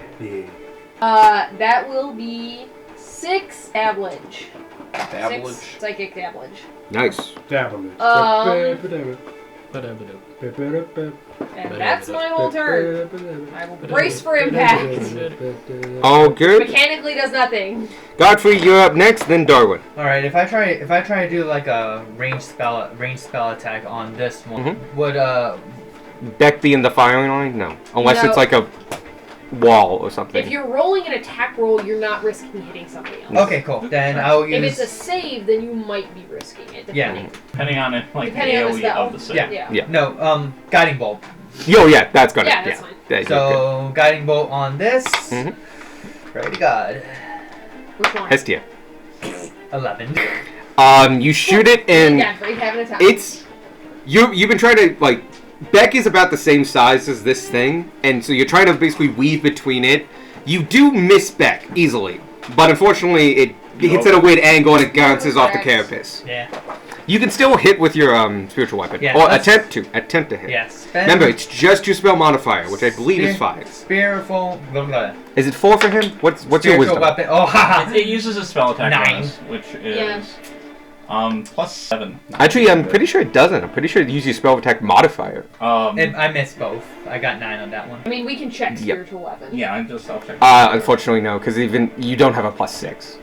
Speaker 2: Yeah.
Speaker 5: That will be 6 dablage.
Speaker 7: Dablage.
Speaker 5: 6 psychic dablage.
Speaker 3: Nice.
Speaker 2: Dabbling.
Speaker 5: And that's my whole turn. I will brace for impact.
Speaker 3: All good.
Speaker 5: Mechanically does nothing.
Speaker 3: Godfrey, you're up next, then Darwin.
Speaker 1: All right, if I try to do like a ranged spell attack on this one, would
Speaker 3: Beck be in the firing line? No. Unless
Speaker 5: No.
Speaker 3: it's like a wall or something.
Speaker 5: If you're rolling an attack roll, you're not risking hitting somebody else.
Speaker 1: okay, cool. Then I'll
Speaker 5: If
Speaker 1: use.
Speaker 5: it's a save, then you might be risking it. Depending.
Speaker 8: Depending on it, like the
Speaker 5: Depending on the
Speaker 8: AoE
Speaker 5: spell.
Speaker 8: of the save.
Speaker 1: Yeah.
Speaker 5: Yeah.
Speaker 1: No, guiding bolt.
Speaker 3: Yo, yeah, that's got
Speaker 5: Yeah,
Speaker 3: it.
Speaker 5: that's fine.
Speaker 3: Yeah, you're good.
Speaker 1: So guiding bolt on this.
Speaker 3: Mhm.
Speaker 1: Pray to God.
Speaker 5: Which one?
Speaker 3: Hestia.
Speaker 1: 11.
Speaker 3: You shoot it and
Speaker 5: Yeah, great, have an attack.
Speaker 3: it's you've been trying to like Beck is about the same size as this thing, and so you're trying to basically weave between it. You do miss Beck easily, but unfortunately it hits at a weird angle and it bounces off the carapace.
Speaker 1: Yeah.
Speaker 3: You can still hit with your spiritual weapon,
Speaker 1: Yeah,
Speaker 3: or
Speaker 1: let's-
Speaker 3: attempt to hit.
Speaker 1: Yes.
Speaker 3: Remember, it's just your spell modifier, which I believe is 5.
Speaker 1: Spiritual. Blah, blah.
Speaker 3: Is it 4 for him? What's your
Speaker 1: Spiritual
Speaker 3: wisdom?
Speaker 1: weapon. Oh, haha.
Speaker 8: It uses a spell attack
Speaker 1: 9.
Speaker 8: bonus, which is +7.
Speaker 3: Actually, I'm pretty sure it doesn't. I'm pretty sure it uses your spell attack modifier.
Speaker 1: I missed both. I got 9 on that one.
Speaker 5: I mean, we can check spiritual weapon.
Speaker 8: Yeah, I'll check.
Speaker 3: Unfortunately, no, because even you don't have a +6.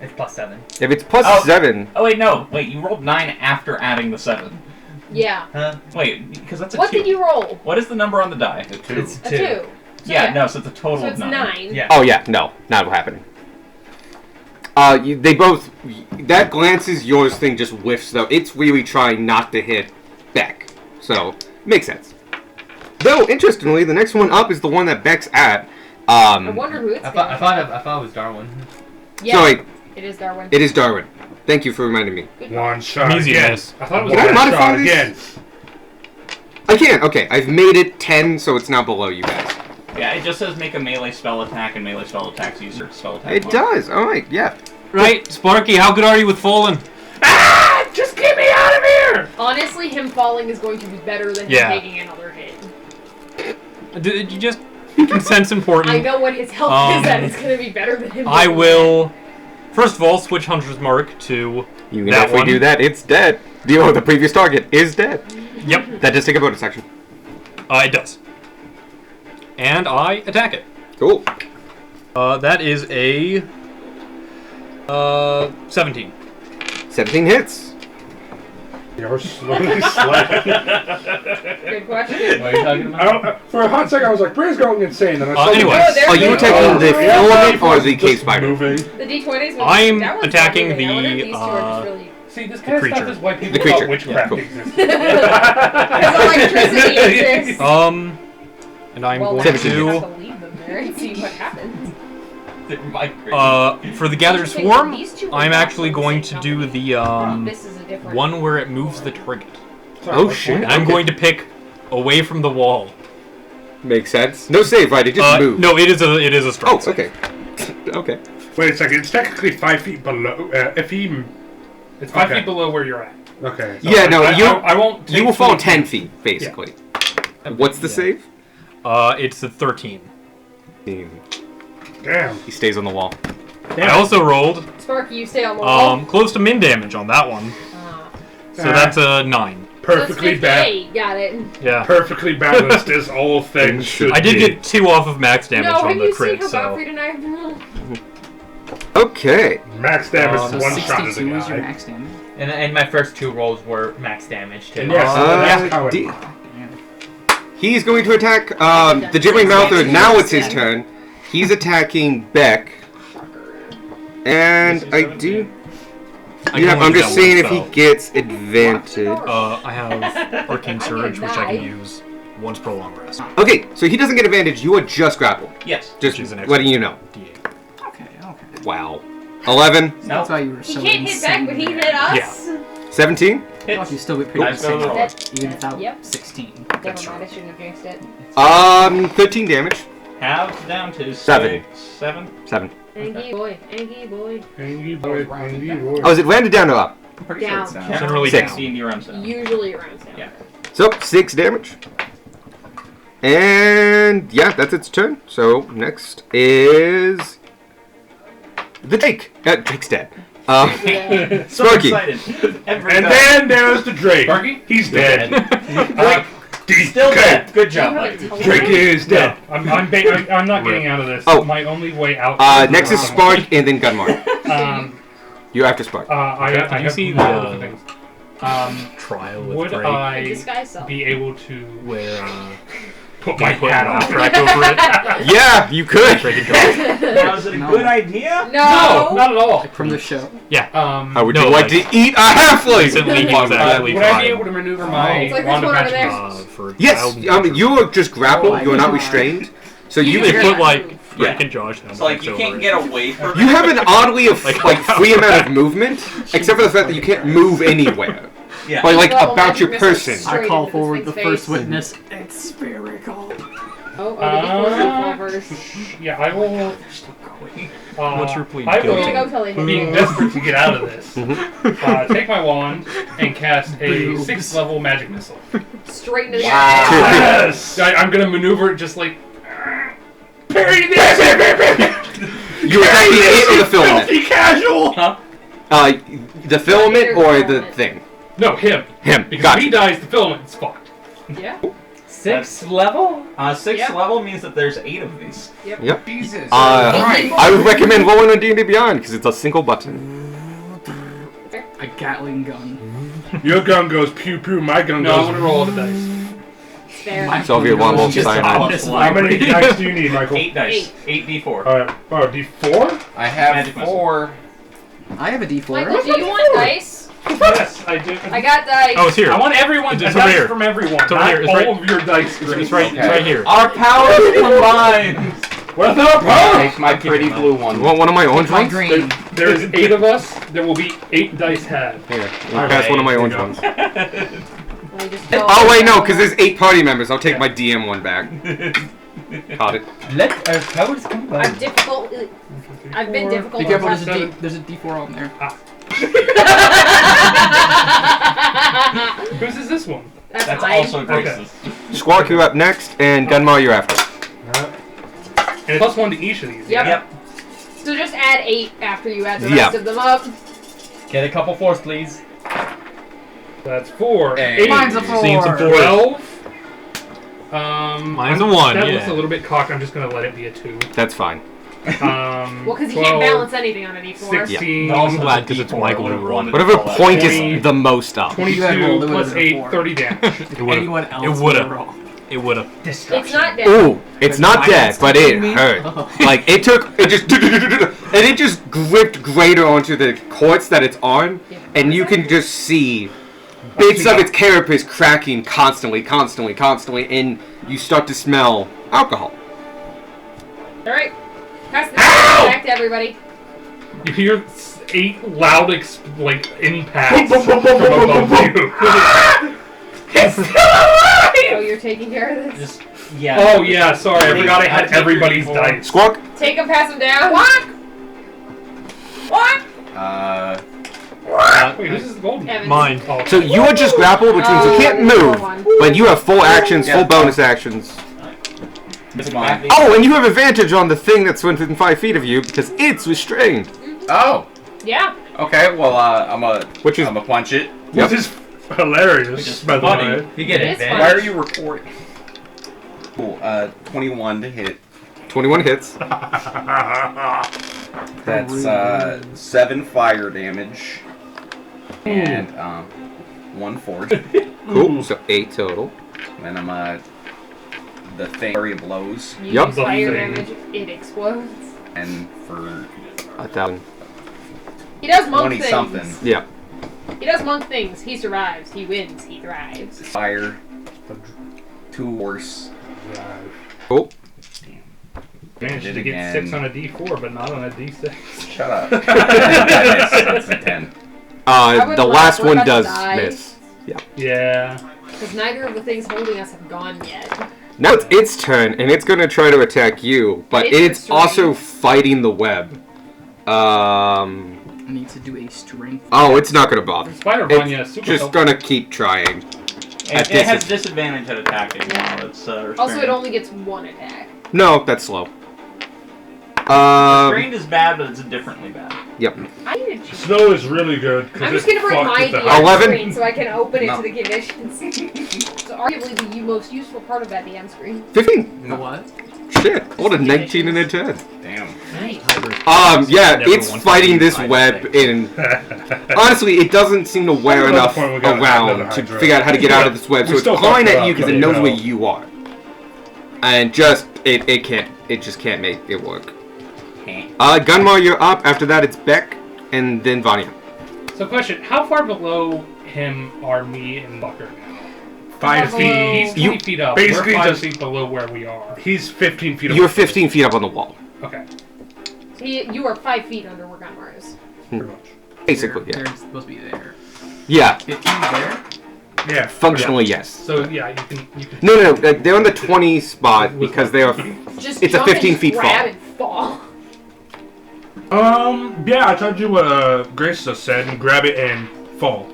Speaker 1: It's +7.
Speaker 3: If it's +7,
Speaker 8: Oh wait, no. Wait, you rolled 9 after adding the 7.
Speaker 5: Yeah.
Speaker 1: Huh?
Speaker 8: Wait, because that's a
Speaker 5: What
Speaker 8: 2.
Speaker 5: did you roll?
Speaker 8: What is the number on the die?
Speaker 7: A 2.
Speaker 1: It's
Speaker 5: A
Speaker 1: 2.
Speaker 5: 2. So
Speaker 8: Yeah, no, so it's a total
Speaker 5: So
Speaker 8: of
Speaker 5: it's
Speaker 8: 9.
Speaker 5: 9.
Speaker 1: Yeah.
Speaker 3: oh yeah, no, not happening. They both. That glances yours thing just whiffs though. It's really trying not to hit Beck, so makes sense. Though interestingly, the next one up is the one that Beck's at.
Speaker 5: I wonder who it's
Speaker 1: I thought it was Darwin.
Speaker 5: Yeah,
Speaker 3: Sorry,
Speaker 5: it is Darwin.
Speaker 3: it is Darwin. Thank you for reminding me.
Speaker 2: One shot
Speaker 4: Easy
Speaker 2: again.
Speaker 4: miss.
Speaker 2: I thought it was
Speaker 3: Can I
Speaker 2: one
Speaker 3: modify
Speaker 2: shot
Speaker 3: this?
Speaker 2: again.
Speaker 3: I can't. Okay, I've made it 10, so it's now below you guys.
Speaker 8: Yeah, it just says make a melee spell attack, and melee spell attacks use your spell attack.
Speaker 3: It
Speaker 8: bonus.
Speaker 3: does. All right. Yeah.
Speaker 4: Right, Sparky, how good are you with Fallen?
Speaker 6: Just get me out of here!
Speaker 5: Honestly, him falling is going to be better than him
Speaker 4: Yeah.
Speaker 5: taking another hit.
Speaker 4: Did you just consent's important?
Speaker 5: I know what his health is at. It's going to be better than him.
Speaker 4: I
Speaker 5: taking
Speaker 4: will, first of all, switch Hunter's Mark to
Speaker 3: You can
Speaker 4: that
Speaker 3: definitely
Speaker 4: one.
Speaker 3: do that. It's dead. The previous target is dead.
Speaker 4: Yep,
Speaker 3: That does take a bonus action.
Speaker 4: it does. And I attack it.
Speaker 3: Cool.
Speaker 4: That is a 17.
Speaker 3: 17 hits.
Speaker 2: You're slowly sliding.
Speaker 5: Good question.
Speaker 1: What are you talking about?
Speaker 2: For a hot second, I was like, Bray's going insane. And I saw
Speaker 4: Anyway.
Speaker 5: Oh, there
Speaker 3: Are
Speaker 5: we
Speaker 3: you
Speaker 5: go.
Speaker 3: attacking the
Speaker 2: Yeah,
Speaker 3: filament or the
Speaker 2: just
Speaker 3: cave spider?
Speaker 2: Moving.
Speaker 5: The D20's moving.
Speaker 4: I'm
Speaker 5: That one's
Speaker 4: attacking
Speaker 5: not moving. I wonder if
Speaker 4: the,
Speaker 5: these two are just really...
Speaker 6: See, this kind of
Speaker 4: creature.
Speaker 6: stuff is why people
Speaker 3: The creature.
Speaker 6: thought witchcraft
Speaker 3: Cool.
Speaker 6: existed.
Speaker 5: Because electricity exists.
Speaker 4: And I'm
Speaker 5: Well,
Speaker 4: going
Speaker 5: let's just
Speaker 3: to-
Speaker 5: have to leave them there and see what happens.
Speaker 4: for the Gathered
Speaker 5: Interesting,
Speaker 4: Swarm,
Speaker 5: these two
Speaker 4: I'm
Speaker 5: are
Speaker 4: actually
Speaker 5: not
Speaker 4: going
Speaker 5: the
Speaker 4: to
Speaker 5: same
Speaker 4: do
Speaker 5: company.
Speaker 4: the
Speaker 5: This is a different
Speaker 4: one where it moves the target.
Speaker 3: Oh shit.
Speaker 4: And I'm going to pick away from the wall.
Speaker 3: Makes sense. No save, right? It just moved.
Speaker 4: No, it is a strike.
Speaker 3: Oh, okay. Okay.
Speaker 2: Wait a second. It's technically 5 feet below. If he.
Speaker 6: It's 5
Speaker 2: Okay.
Speaker 6: feet below where you're at.
Speaker 2: Okay.
Speaker 3: Yeah, no,
Speaker 6: I won't.
Speaker 3: you
Speaker 6: take
Speaker 3: will fall
Speaker 6: 20
Speaker 3: 10 feet, basically. What's the save?
Speaker 4: It's a 13.
Speaker 2: Damn.
Speaker 3: He stays on the wall.
Speaker 4: I also rolled
Speaker 5: Sparky, you stay on the wall.
Speaker 4: close to min damage on that one. So that's a 9.
Speaker 2: Perfect. perfectly
Speaker 5: bad. Got it.
Speaker 4: Yeah.
Speaker 2: perfectly balanced as all things should
Speaker 4: I did
Speaker 2: be.
Speaker 4: get 2 off of max damage
Speaker 5: No,
Speaker 4: on
Speaker 5: have
Speaker 4: the
Speaker 5: you
Speaker 4: crit,
Speaker 5: seen how
Speaker 4: so.
Speaker 5: Gottfried and I have been?
Speaker 3: Okay.
Speaker 2: Max damage
Speaker 9: So
Speaker 2: is one shot as a
Speaker 9: 62 is your
Speaker 2: guy.
Speaker 9: max damage.
Speaker 1: And my first 2 rolls were max damage too.
Speaker 2: Yes, that's how it
Speaker 3: D-
Speaker 2: works.
Speaker 3: He's going to attack the Gibbering Mouther. Now it's his turn. He's attacking Beck. And I do...
Speaker 4: I
Speaker 3: Yeah,
Speaker 4: can
Speaker 3: I'm
Speaker 4: only
Speaker 3: just
Speaker 4: do that
Speaker 3: seeing if
Speaker 4: one
Speaker 3: he
Speaker 4: spell.
Speaker 3: gets advantage.
Speaker 4: I have Arcane Surge, which I can use once per long rest.
Speaker 3: Okay, so he doesn't get advantage. You are just grappled.
Speaker 8: Yes.
Speaker 3: Just
Speaker 4: Which is an
Speaker 3: letting you know.
Speaker 4: D8.
Speaker 9: Okay, okay.
Speaker 3: Wow. 11,
Speaker 9: That's why you were
Speaker 5: He
Speaker 9: so
Speaker 5: can't hit back, but he
Speaker 9: insane.
Speaker 5: hit us.
Speaker 3: 17.
Speaker 9: Oh, you still be pretty
Speaker 8: Nice
Speaker 9: insane.
Speaker 8: roll.
Speaker 9: Even without
Speaker 5: Yep.
Speaker 9: 16.
Speaker 5: Never mind, I shouldn't have jinxed it.
Speaker 3: 13 damage.
Speaker 8: Halved down to
Speaker 3: 7.
Speaker 8: 7.
Speaker 3: 7.
Speaker 5: Angie boy, Angie boy.
Speaker 2: Angry boy, angry boy.
Speaker 3: Oh, is it rounded down or up?
Speaker 7: I'm pretty sure it's down.
Speaker 4: Generally
Speaker 3: Six.
Speaker 4: down.
Speaker 8: D&D runs down.
Speaker 5: Usually rounds down.
Speaker 8: Yeah.
Speaker 3: So, 6 damage. And yeah, that's its turn. So, next is the Drake. Drake's dead.
Speaker 5: Yeah.
Speaker 8: So
Speaker 3: Sparky.
Speaker 8: excited. Every
Speaker 2: And
Speaker 8: time.
Speaker 2: then there's the Drake.
Speaker 6: Sparky?
Speaker 2: He's dead.
Speaker 8: Still dead. Good job,
Speaker 5: You
Speaker 8: buddy.
Speaker 5: have a
Speaker 2: Drake is
Speaker 6: No,
Speaker 2: dead.
Speaker 6: I'm not getting out of this.
Speaker 3: Oh.
Speaker 6: My only way out.
Speaker 3: Next is Spark and then Gunmar. You're after Spark.
Speaker 6: I
Speaker 4: Did you
Speaker 6: have
Speaker 4: see
Speaker 6: multiple
Speaker 4: the-
Speaker 6: things.
Speaker 4: Trial with
Speaker 6: Would
Speaker 4: Drake,
Speaker 6: I
Speaker 5: Disguise self.
Speaker 6: be able to
Speaker 4: where
Speaker 6: put
Speaker 4: my
Speaker 6: my hat on?
Speaker 4: track over it.
Speaker 3: Yeah, you could.
Speaker 4: Drake and Drake.
Speaker 8: Now, is it a
Speaker 9: No.
Speaker 8: good idea?
Speaker 6: No, not at all.
Speaker 9: From the show.
Speaker 3: How would
Speaker 4: No,
Speaker 3: you like to eat a halfley?
Speaker 4: Recently, he was actually
Speaker 6: Would I be
Speaker 4: trying.
Speaker 6: able to maneuver my
Speaker 5: It's like this
Speaker 6: wand of
Speaker 5: one over
Speaker 6: magic?
Speaker 5: there.
Speaker 4: For
Speaker 3: Yes,
Speaker 4: child
Speaker 3: you are just grappled. You are not restrained. So you
Speaker 4: They
Speaker 3: can
Speaker 4: put like Drake
Speaker 3: Yeah.
Speaker 4: and Josh down.
Speaker 8: So, like, you can't get away from
Speaker 3: You have an oddly
Speaker 4: Like,
Speaker 3: free amount of movement, except for the fact that you can't move anywhere.
Speaker 8: Yeah.
Speaker 3: But like
Speaker 5: Level
Speaker 3: about your
Speaker 5: magic missile
Speaker 3: person.
Speaker 5: straight
Speaker 9: I call
Speaker 5: into
Speaker 9: forward
Speaker 5: this
Speaker 9: the
Speaker 5: thing's
Speaker 9: first
Speaker 5: face.
Speaker 9: witness. It's spherical.
Speaker 5: Oh, the D4's revolvers.
Speaker 6: Yeah, I will.
Speaker 4: What's your plea?
Speaker 6: I
Speaker 5: I'm gonna
Speaker 6: will,
Speaker 5: go till they hit
Speaker 6: being
Speaker 5: me.
Speaker 6: desperate to get out of this,
Speaker 3: Mm-hmm.
Speaker 6: take my wand and cast a 6th level magic missile.
Speaker 5: Straight into the
Speaker 6: Yes! I'm gonna maneuver it just like. Parry this!
Speaker 3: You attacking it or the filament?
Speaker 2: Filthy casual.
Speaker 8: Huh?
Speaker 3: The filament or the thing?
Speaker 6: No, him.
Speaker 3: Him.
Speaker 6: Because if
Speaker 3: Gotcha.
Speaker 6: he dies, the filament's fucked.
Speaker 5: Yeah.
Speaker 1: 6th level?
Speaker 8: 6th
Speaker 5: Yep.
Speaker 8: level means that there's 8 of these.
Speaker 3: Yep.
Speaker 7: Jesus.
Speaker 3: I would recommend rolling on D&D Beyond because it's a single button.
Speaker 9: A Gatling gun.
Speaker 2: Your gun goes pew pew. My gun
Speaker 6: No, I'm
Speaker 2: goes.
Speaker 6: gonna roll the dice.
Speaker 5: It's fair.
Speaker 9: My
Speaker 3: Soviet
Speaker 9: gun
Speaker 3: Womble
Speaker 9: goes just
Speaker 3: cyanide.
Speaker 9: on this
Speaker 2: How many
Speaker 9: vibrating.
Speaker 2: dice do you need, Michael?
Speaker 8: 8 dice. 8d4.
Speaker 2: D4.
Speaker 7: I have
Speaker 8: Magic missile.
Speaker 7: 4.
Speaker 9: I have a D4.
Speaker 5: Michael, do you want dice?
Speaker 6: Yes, I do.
Speaker 5: I got dice.
Speaker 4: Oh, it's here.
Speaker 6: I want everyone
Speaker 4: It's
Speaker 6: to
Speaker 4: over
Speaker 6: dice
Speaker 4: here.
Speaker 6: from everyone.
Speaker 4: It's over
Speaker 6: not
Speaker 4: here. It's
Speaker 6: all
Speaker 4: right-
Speaker 6: of your dice.
Speaker 4: It's right. It's
Speaker 7: Okay.
Speaker 4: right here.
Speaker 8: Our powers combined!
Speaker 2: What's up, bro?
Speaker 7: Take my pretty blue one.
Speaker 3: You want one of my orange
Speaker 9: My
Speaker 3: ones?
Speaker 9: green.
Speaker 6: There's 8 of us. There will be 8 dice had.
Speaker 3: Here, I'll pass one of my orange ones.
Speaker 5: I just
Speaker 3: Oh wait, no, because there's 8 party members. I'll take my DM one back. Caught it.
Speaker 1: Let our powers combine.
Speaker 5: I'm difficult. I've been difficult.
Speaker 9: Be careful,
Speaker 5: on
Speaker 9: there's a D4 on there.
Speaker 6: Whose is this one?
Speaker 8: That's
Speaker 5: mine.
Speaker 8: also Grace's.
Speaker 3: Squawk, you're up next, and Gunmar, you're after.
Speaker 6: And it's +1 to each of these.
Speaker 5: Yep.
Speaker 8: Yep.
Speaker 5: So just add 8 after you add the
Speaker 3: Yeah.
Speaker 5: rest of them up.
Speaker 1: Get a couple 4s, please.
Speaker 6: That's 4.
Speaker 7: Hey.
Speaker 6: 8.
Speaker 9: Mine's a 4.
Speaker 4: Seen some
Speaker 6: 12.
Speaker 4: Mine's a 1,
Speaker 6: That
Speaker 4: yeah.
Speaker 6: looks a little bit cocked. I'm just gonna let it be a 2.
Speaker 3: That's fine.
Speaker 5: Well, because you can't
Speaker 6: 12,
Speaker 5: balance anything on an E4.
Speaker 6: 16.
Speaker 4: I'm glad because it's Michael who rolled it.
Speaker 3: Whatever point
Speaker 6: 20,
Speaker 3: is the most up.
Speaker 6: 22
Speaker 9: rolled, it
Speaker 6: plus
Speaker 9: would've been
Speaker 6: 8,
Speaker 9: a 4.
Speaker 6: 30 damage.
Speaker 4: It would
Speaker 9: Anyone
Speaker 4: have.
Speaker 9: else
Speaker 4: It would
Speaker 9: would've
Speaker 4: have.
Speaker 9: rolled.
Speaker 4: It would have.
Speaker 5: It's not dead.
Speaker 3: Ooh, it's not
Speaker 9: Mine
Speaker 3: dead,
Speaker 9: is
Speaker 3: but it
Speaker 9: me.
Speaker 3: hurt.
Speaker 9: Oh.
Speaker 3: Like it just and it just gripped greater onto the quartz that it's on, and you can just see bits of its carapace cracking constantly, and you start to smell alcohol.
Speaker 5: Alright. Pass this back to everybody.
Speaker 6: You hear 8 loud impacts from above you.
Speaker 5: Oh, you're taking care of this?
Speaker 8: Just, yeah.
Speaker 6: Oh yeah, sorry, I forgot I had everybody's dice.
Speaker 3: Squawk.
Speaker 5: Take him, pass him down. What? What?
Speaker 6: Wait, who's this golden?
Speaker 5: Evan.
Speaker 4: Mine.
Speaker 6: Oh,
Speaker 3: So you are just grappled, which means you can't move, but you have full actions, full bonus actions.
Speaker 8: It's mine.
Speaker 3: Oh, and you have advantage on the thing that's within 5 feet of you because it's restrained.
Speaker 7: Oh.
Speaker 5: Yeah.
Speaker 7: Okay. Well, I'm
Speaker 3: Which is-
Speaker 7: a punch it.
Speaker 3: Yep.
Speaker 2: hilarious.
Speaker 8: Which is
Speaker 2: By the
Speaker 8: funny.
Speaker 2: way.
Speaker 1: You get
Speaker 5: It is
Speaker 1: advantage.
Speaker 7: Why are you recording? Cool. 21 to hit.
Speaker 3: 21 hits.
Speaker 7: That's 7 fire damage and 1 force.
Speaker 3: Cool. So 8 total.
Speaker 7: And I'm the thing area blows,
Speaker 5: You
Speaker 3: Yup.
Speaker 5: use fire
Speaker 6: Thing.
Speaker 5: damage, it explodes.
Speaker 7: and for
Speaker 3: 1,000.
Speaker 5: He does monk
Speaker 7: 20
Speaker 5: things.
Speaker 7: something
Speaker 3: Yeah.
Speaker 5: He does monk things. He survives. He wins. He thrives.
Speaker 7: fire, 2 force.
Speaker 3: Cool.
Speaker 6: Managed
Speaker 7: Did
Speaker 6: to get
Speaker 7: again.
Speaker 6: 6 on a D4, but not on a D6.
Speaker 7: Shut up. That's a 10.
Speaker 5: would
Speaker 3: The
Speaker 5: laugh,
Speaker 3: last
Speaker 5: we're
Speaker 3: one
Speaker 5: about to
Speaker 3: does
Speaker 5: die.
Speaker 3: miss.
Speaker 6: Yeah.
Speaker 5: Because neither of the things holding us have gone yet.
Speaker 3: Now it's its turn, and it's gonna try to attack you, but
Speaker 5: It's
Speaker 3: it's
Speaker 5: restrained.
Speaker 3: also fighting the web.
Speaker 9: I need to do a strength.
Speaker 3: Oh, it's not gonna bother.
Speaker 6: Spider Vanya is
Speaker 3: It's
Speaker 6: super
Speaker 3: just
Speaker 6: helpful.
Speaker 3: gonna keep trying.
Speaker 8: It has disadvantage at attacking.
Speaker 5: Yeah.
Speaker 8: Now. It's
Speaker 5: Also, it
Speaker 8: restrained.
Speaker 5: only gets 1 attack.
Speaker 3: No, that's slow.
Speaker 8: Restrained is bad, but it's differently bad.
Speaker 3: Yep.
Speaker 5: I need to cheat.
Speaker 2: Snow is really good.
Speaker 5: I'm just gonna bring my DM
Speaker 3: 11?
Speaker 5: screen so I can open it
Speaker 7: No.
Speaker 5: to the conditions. So arguably the most useful part of that DM screen.
Speaker 3: 15.
Speaker 9: The what?
Speaker 3: Shit. What a 19 and a 10.
Speaker 7: Damn.
Speaker 5: Nice.
Speaker 3: Yeah,
Speaker 4: Never
Speaker 3: it's
Speaker 4: once
Speaker 3: fighting
Speaker 4: used
Speaker 3: this
Speaker 4: Hydra
Speaker 3: web
Speaker 4: thing.
Speaker 3: in. Honestly, it doesn't seem to wear
Speaker 2: Another
Speaker 3: enough
Speaker 2: point we gotta have
Speaker 3: around
Speaker 2: another
Speaker 3: to
Speaker 2: Hydra.
Speaker 3: figure out how to get out of this web,
Speaker 2: We
Speaker 3: so it's
Speaker 2: still
Speaker 3: clawing
Speaker 2: fucked
Speaker 3: at
Speaker 2: it
Speaker 3: you
Speaker 2: up,
Speaker 3: because it
Speaker 2: but
Speaker 3: knows
Speaker 2: no.
Speaker 3: where you are. And just, it can't, it just can't make it work. Gunmar, you're up. After that, it's Beck, and then Vanya.
Speaker 6: So, question: how far below him are me and Bucker now?
Speaker 2: 5 feet.
Speaker 6: He's 20 feet up.
Speaker 2: basically
Speaker 6: We're 5
Speaker 2: just-
Speaker 6: feet below where we are.
Speaker 2: He's 15 feet away.
Speaker 3: You're 15 feet up on the wall.
Speaker 6: Okay.
Speaker 5: So you are 5 feet under where Gunmar is.
Speaker 2: Pretty much.
Speaker 3: Basically, yeah.
Speaker 9: They're supposed to be there.
Speaker 3: Yeah,
Speaker 9: 15 there?
Speaker 2: Yeah.
Speaker 3: functionally, yes.
Speaker 6: So yeah, you can.
Speaker 3: No, they're on the 20 spot because they are.
Speaker 5: Just
Speaker 3: It's a
Speaker 5: jump
Speaker 3: 15
Speaker 5: and
Speaker 3: feet
Speaker 5: grab
Speaker 3: fall.
Speaker 5: and fall.
Speaker 2: Yeah, I tried to do what Grace just said and grab it and fall.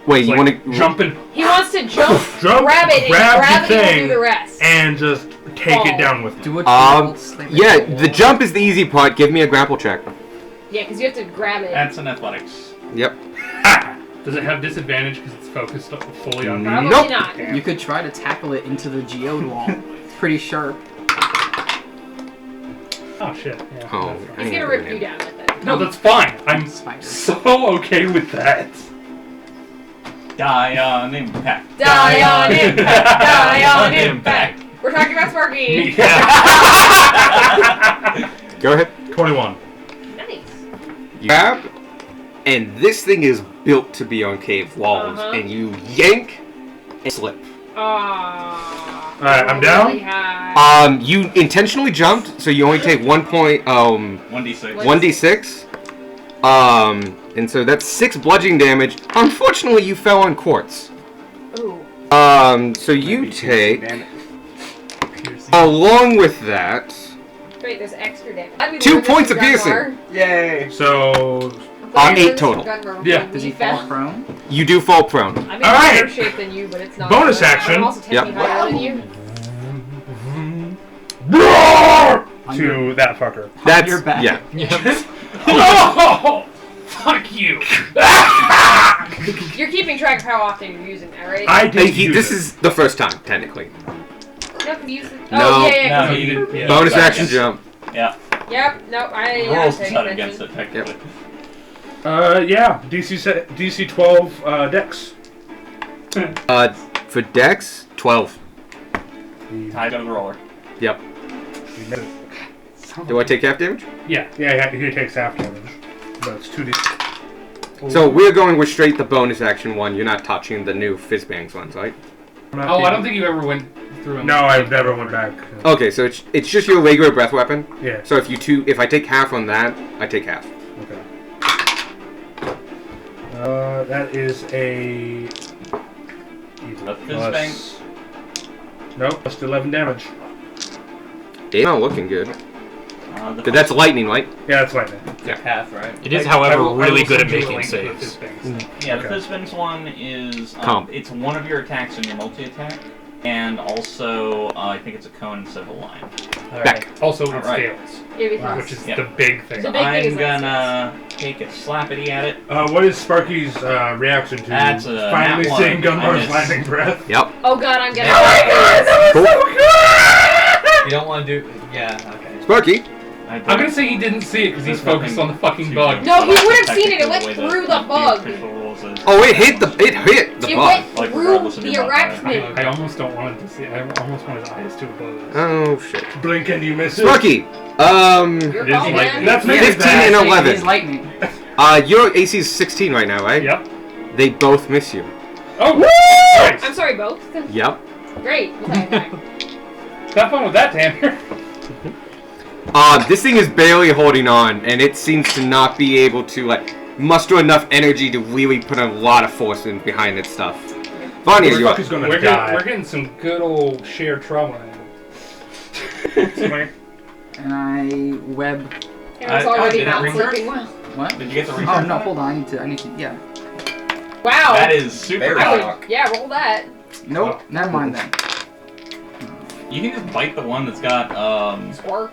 Speaker 3: Wait, you
Speaker 6: Like,
Speaker 3: want to
Speaker 6: jump and
Speaker 5: He wants to jump,
Speaker 2: Jump,
Speaker 5: grab it, and
Speaker 2: grab the
Speaker 5: gravity will
Speaker 2: thing,
Speaker 5: do the rest.
Speaker 2: and just take
Speaker 5: Fall.
Speaker 2: it down with
Speaker 9: Do
Speaker 2: him.
Speaker 9: what
Speaker 3: Yeah, the jump is the easy part. Give me a grapple check.
Speaker 5: Yeah, because you have to grab it.
Speaker 8: That's an athletics.
Speaker 3: Yep.
Speaker 6: does it have disadvantage because it's focused fully on?
Speaker 5: Probably
Speaker 3: Nope.
Speaker 5: not.
Speaker 9: You could try to tackle it into the geode wall. It's pretty sharp.
Speaker 6: Oh shit! Yeah.
Speaker 3: Oh,
Speaker 6: that's right.
Speaker 5: He's gonna rip you down with it.
Speaker 6: No, that's fine. I'm
Speaker 9: Spider.
Speaker 6: so okay with that.
Speaker 8: Die on impact.
Speaker 5: Die on impact! Die on impact! We're talking about Sparky!
Speaker 3: Go ahead.
Speaker 2: 21.
Speaker 5: Nice.
Speaker 3: You grab, and this thing is built to be on cave walls,
Speaker 5: Uh-huh.
Speaker 3: and you yank and slip.
Speaker 2: Alright, I'm down?
Speaker 5: Really high.
Speaker 3: You intentionally jumped, so you only take 1 point.
Speaker 8: 1d6.
Speaker 3: 1d6. And so that's 6 bludgeoning damage. Unfortunately, you fell on quartz.
Speaker 5: Ooh.
Speaker 3: So you take, along with that,
Speaker 5: Wait, there's extra damage. I'd be
Speaker 3: 2
Speaker 5: learning this
Speaker 3: points
Speaker 5: from
Speaker 3: of piercing.
Speaker 5: Gunmar.
Speaker 7: Yay!
Speaker 2: So,
Speaker 5: I'm glad I
Speaker 3: 8
Speaker 5: learned this from
Speaker 3: total.
Speaker 5: Gunmar before
Speaker 6: Yeah.
Speaker 9: Does he
Speaker 5: fell.
Speaker 9: fall prone?
Speaker 3: You do fall prone.
Speaker 5: I'm in
Speaker 2: Alright.
Speaker 5: better shape than you, but it's not.
Speaker 2: Bonus
Speaker 5: good.
Speaker 2: action.
Speaker 5: I'm also 10
Speaker 3: Yep.
Speaker 5: feet higher than you.
Speaker 2: to that fucker.
Speaker 3: That's
Speaker 9: your back.
Speaker 3: yeah.
Speaker 6: Oh, fuck you!
Speaker 5: You're keeping track of how often you're using that, right?
Speaker 2: I did use
Speaker 3: This
Speaker 2: it.
Speaker 3: is the first time, technically.
Speaker 5: No, can you use it?
Speaker 3: No.
Speaker 5: Oh, yeah.
Speaker 8: No,
Speaker 6: you didn't. Yeah.
Speaker 3: Bonus
Speaker 5: Yeah.
Speaker 3: action jump.
Speaker 8: Yeah.
Speaker 5: Yep. No, I
Speaker 8: Rolls
Speaker 5: paying
Speaker 8: set
Speaker 5: attention.
Speaker 8: against it, technically.
Speaker 2: Yeah, DC 12 Dex.
Speaker 3: For Dex, 12.
Speaker 8: Tied to the roller.
Speaker 3: Yep. Do I take half damage?
Speaker 6: Yeah.
Speaker 2: Yeah, he takes half damage. But it's 2D.
Speaker 3: So we're going with straight the bonus action one. You're not touching the new Fizzbangs ones, right?
Speaker 6: Oh, I don't think you ever went through. And
Speaker 2: No, I've never went back.
Speaker 3: Okay, so it's just your regular breath weapon.
Speaker 2: Yeah.
Speaker 3: So if I take half on that, I take half.
Speaker 2: Okay. That is a.
Speaker 8: A Fizzbang.
Speaker 2: Nope, just 11 damage.
Speaker 3: It's not looking good.
Speaker 8: The
Speaker 3: But that's lightning, right?
Speaker 2: Yeah, that's lightning.
Speaker 1: Like half, right?
Speaker 4: It is,
Speaker 6: I
Speaker 4: however,
Speaker 6: will
Speaker 4: really good at
Speaker 6: send you a
Speaker 4: making
Speaker 6: link to the
Speaker 4: saves.
Speaker 6: Fizzbangs.
Speaker 8: Yeah,
Speaker 2: Okay.
Speaker 8: the Fizzbangs one is
Speaker 3: Comp.
Speaker 8: it's one of your attacks in your multi-attack. and also I think it's a cone instead of a line.
Speaker 1: Alright.
Speaker 6: Also, it
Speaker 8: Alright.
Speaker 6: scales,
Speaker 5: Everything.
Speaker 6: which is
Speaker 8: Yeah.
Speaker 6: the big thing.
Speaker 5: The big thing
Speaker 8: I'm
Speaker 5: is like
Speaker 8: gonna take a slappity at it.
Speaker 2: What is Sparky's reaction to
Speaker 8: That's a
Speaker 2: finally
Speaker 8: nat one.
Speaker 2: seeing
Speaker 8: I
Speaker 2: Gunmar's
Speaker 8: missed.
Speaker 2: lightning breath?
Speaker 3: Yep.
Speaker 5: Oh god, I'm getting
Speaker 3: Cool.
Speaker 1: You don't want to do. Yeah. Okay.
Speaker 3: Sparky.
Speaker 6: I'm gonna say he didn't see it because he's focused on the fucking bug.
Speaker 5: No, he would have seen it. It went through the bug.
Speaker 3: Oh, it hit the
Speaker 5: It
Speaker 3: bug.
Speaker 5: went
Speaker 8: Like,
Speaker 5: through
Speaker 8: regardless of
Speaker 5: the
Speaker 8: your modifier.
Speaker 5: arachnid.
Speaker 6: I almost don't want him to see. I almost want his eyes to above us.
Speaker 3: Oh shit.
Speaker 2: Blink and you miss it.
Speaker 3: Sparky.
Speaker 5: Your
Speaker 6: It is
Speaker 5: call,
Speaker 6: like-
Speaker 5: man.
Speaker 2: That's
Speaker 9: Yeah,
Speaker 2: 15
Speaker 3: and
Speaker 9: It
Speaker 3: 11.
Speaker 9: is lightning.
Speaker 3: Your AC is 16 right now, right?
Speaker 6: Yep.
Speaker 3: They both miss you.
Speaker 6: Oh, nice.
Speaker 5: I'm sorry, both.
Speaker 3: Yep.
Speaker 5: Great. Okay.
Speaker 6: Have fun with that, Tanner.
Speaker 3: This thing is barely holding on, and it seems to not be able to like muster enough energy to really put a lot of force in behind its stuff. Vanya,
Speaker 2: Who the
Speaker 3: you're
Speaker 2: fuck
Speaker 3: up.
Speaker 2: is gonna
Speaker 6: We're
Speaker 2: die?
Speaker 6: getting some good old shared trauma. in.
Speaker 9: And I web.
Speaker 5: Aaron's
Speaker 8: I
Speaker 5: already
Speaker 8: didn't
Speaker 5: not
Speaker 8: recharge.
Speaker 5: sleeping well.
Speaker 9: What?
Speaker 8: Did you get the
Speaker 9: Oh
Speaker 8: recharge?
Speaker 9: no, hold on. I need to. Yeah.
Speaker 5: Wow.
Speaker 8: That is super
Speaker 7: Very
Speaker 5: I would,
Speaker 7: rock.
Speaker 5: yeah, roll that.
Speaker 9: Nope. Never mind then.
Speaker 8: You can just bite the one that's got
Speaker 5: Spark.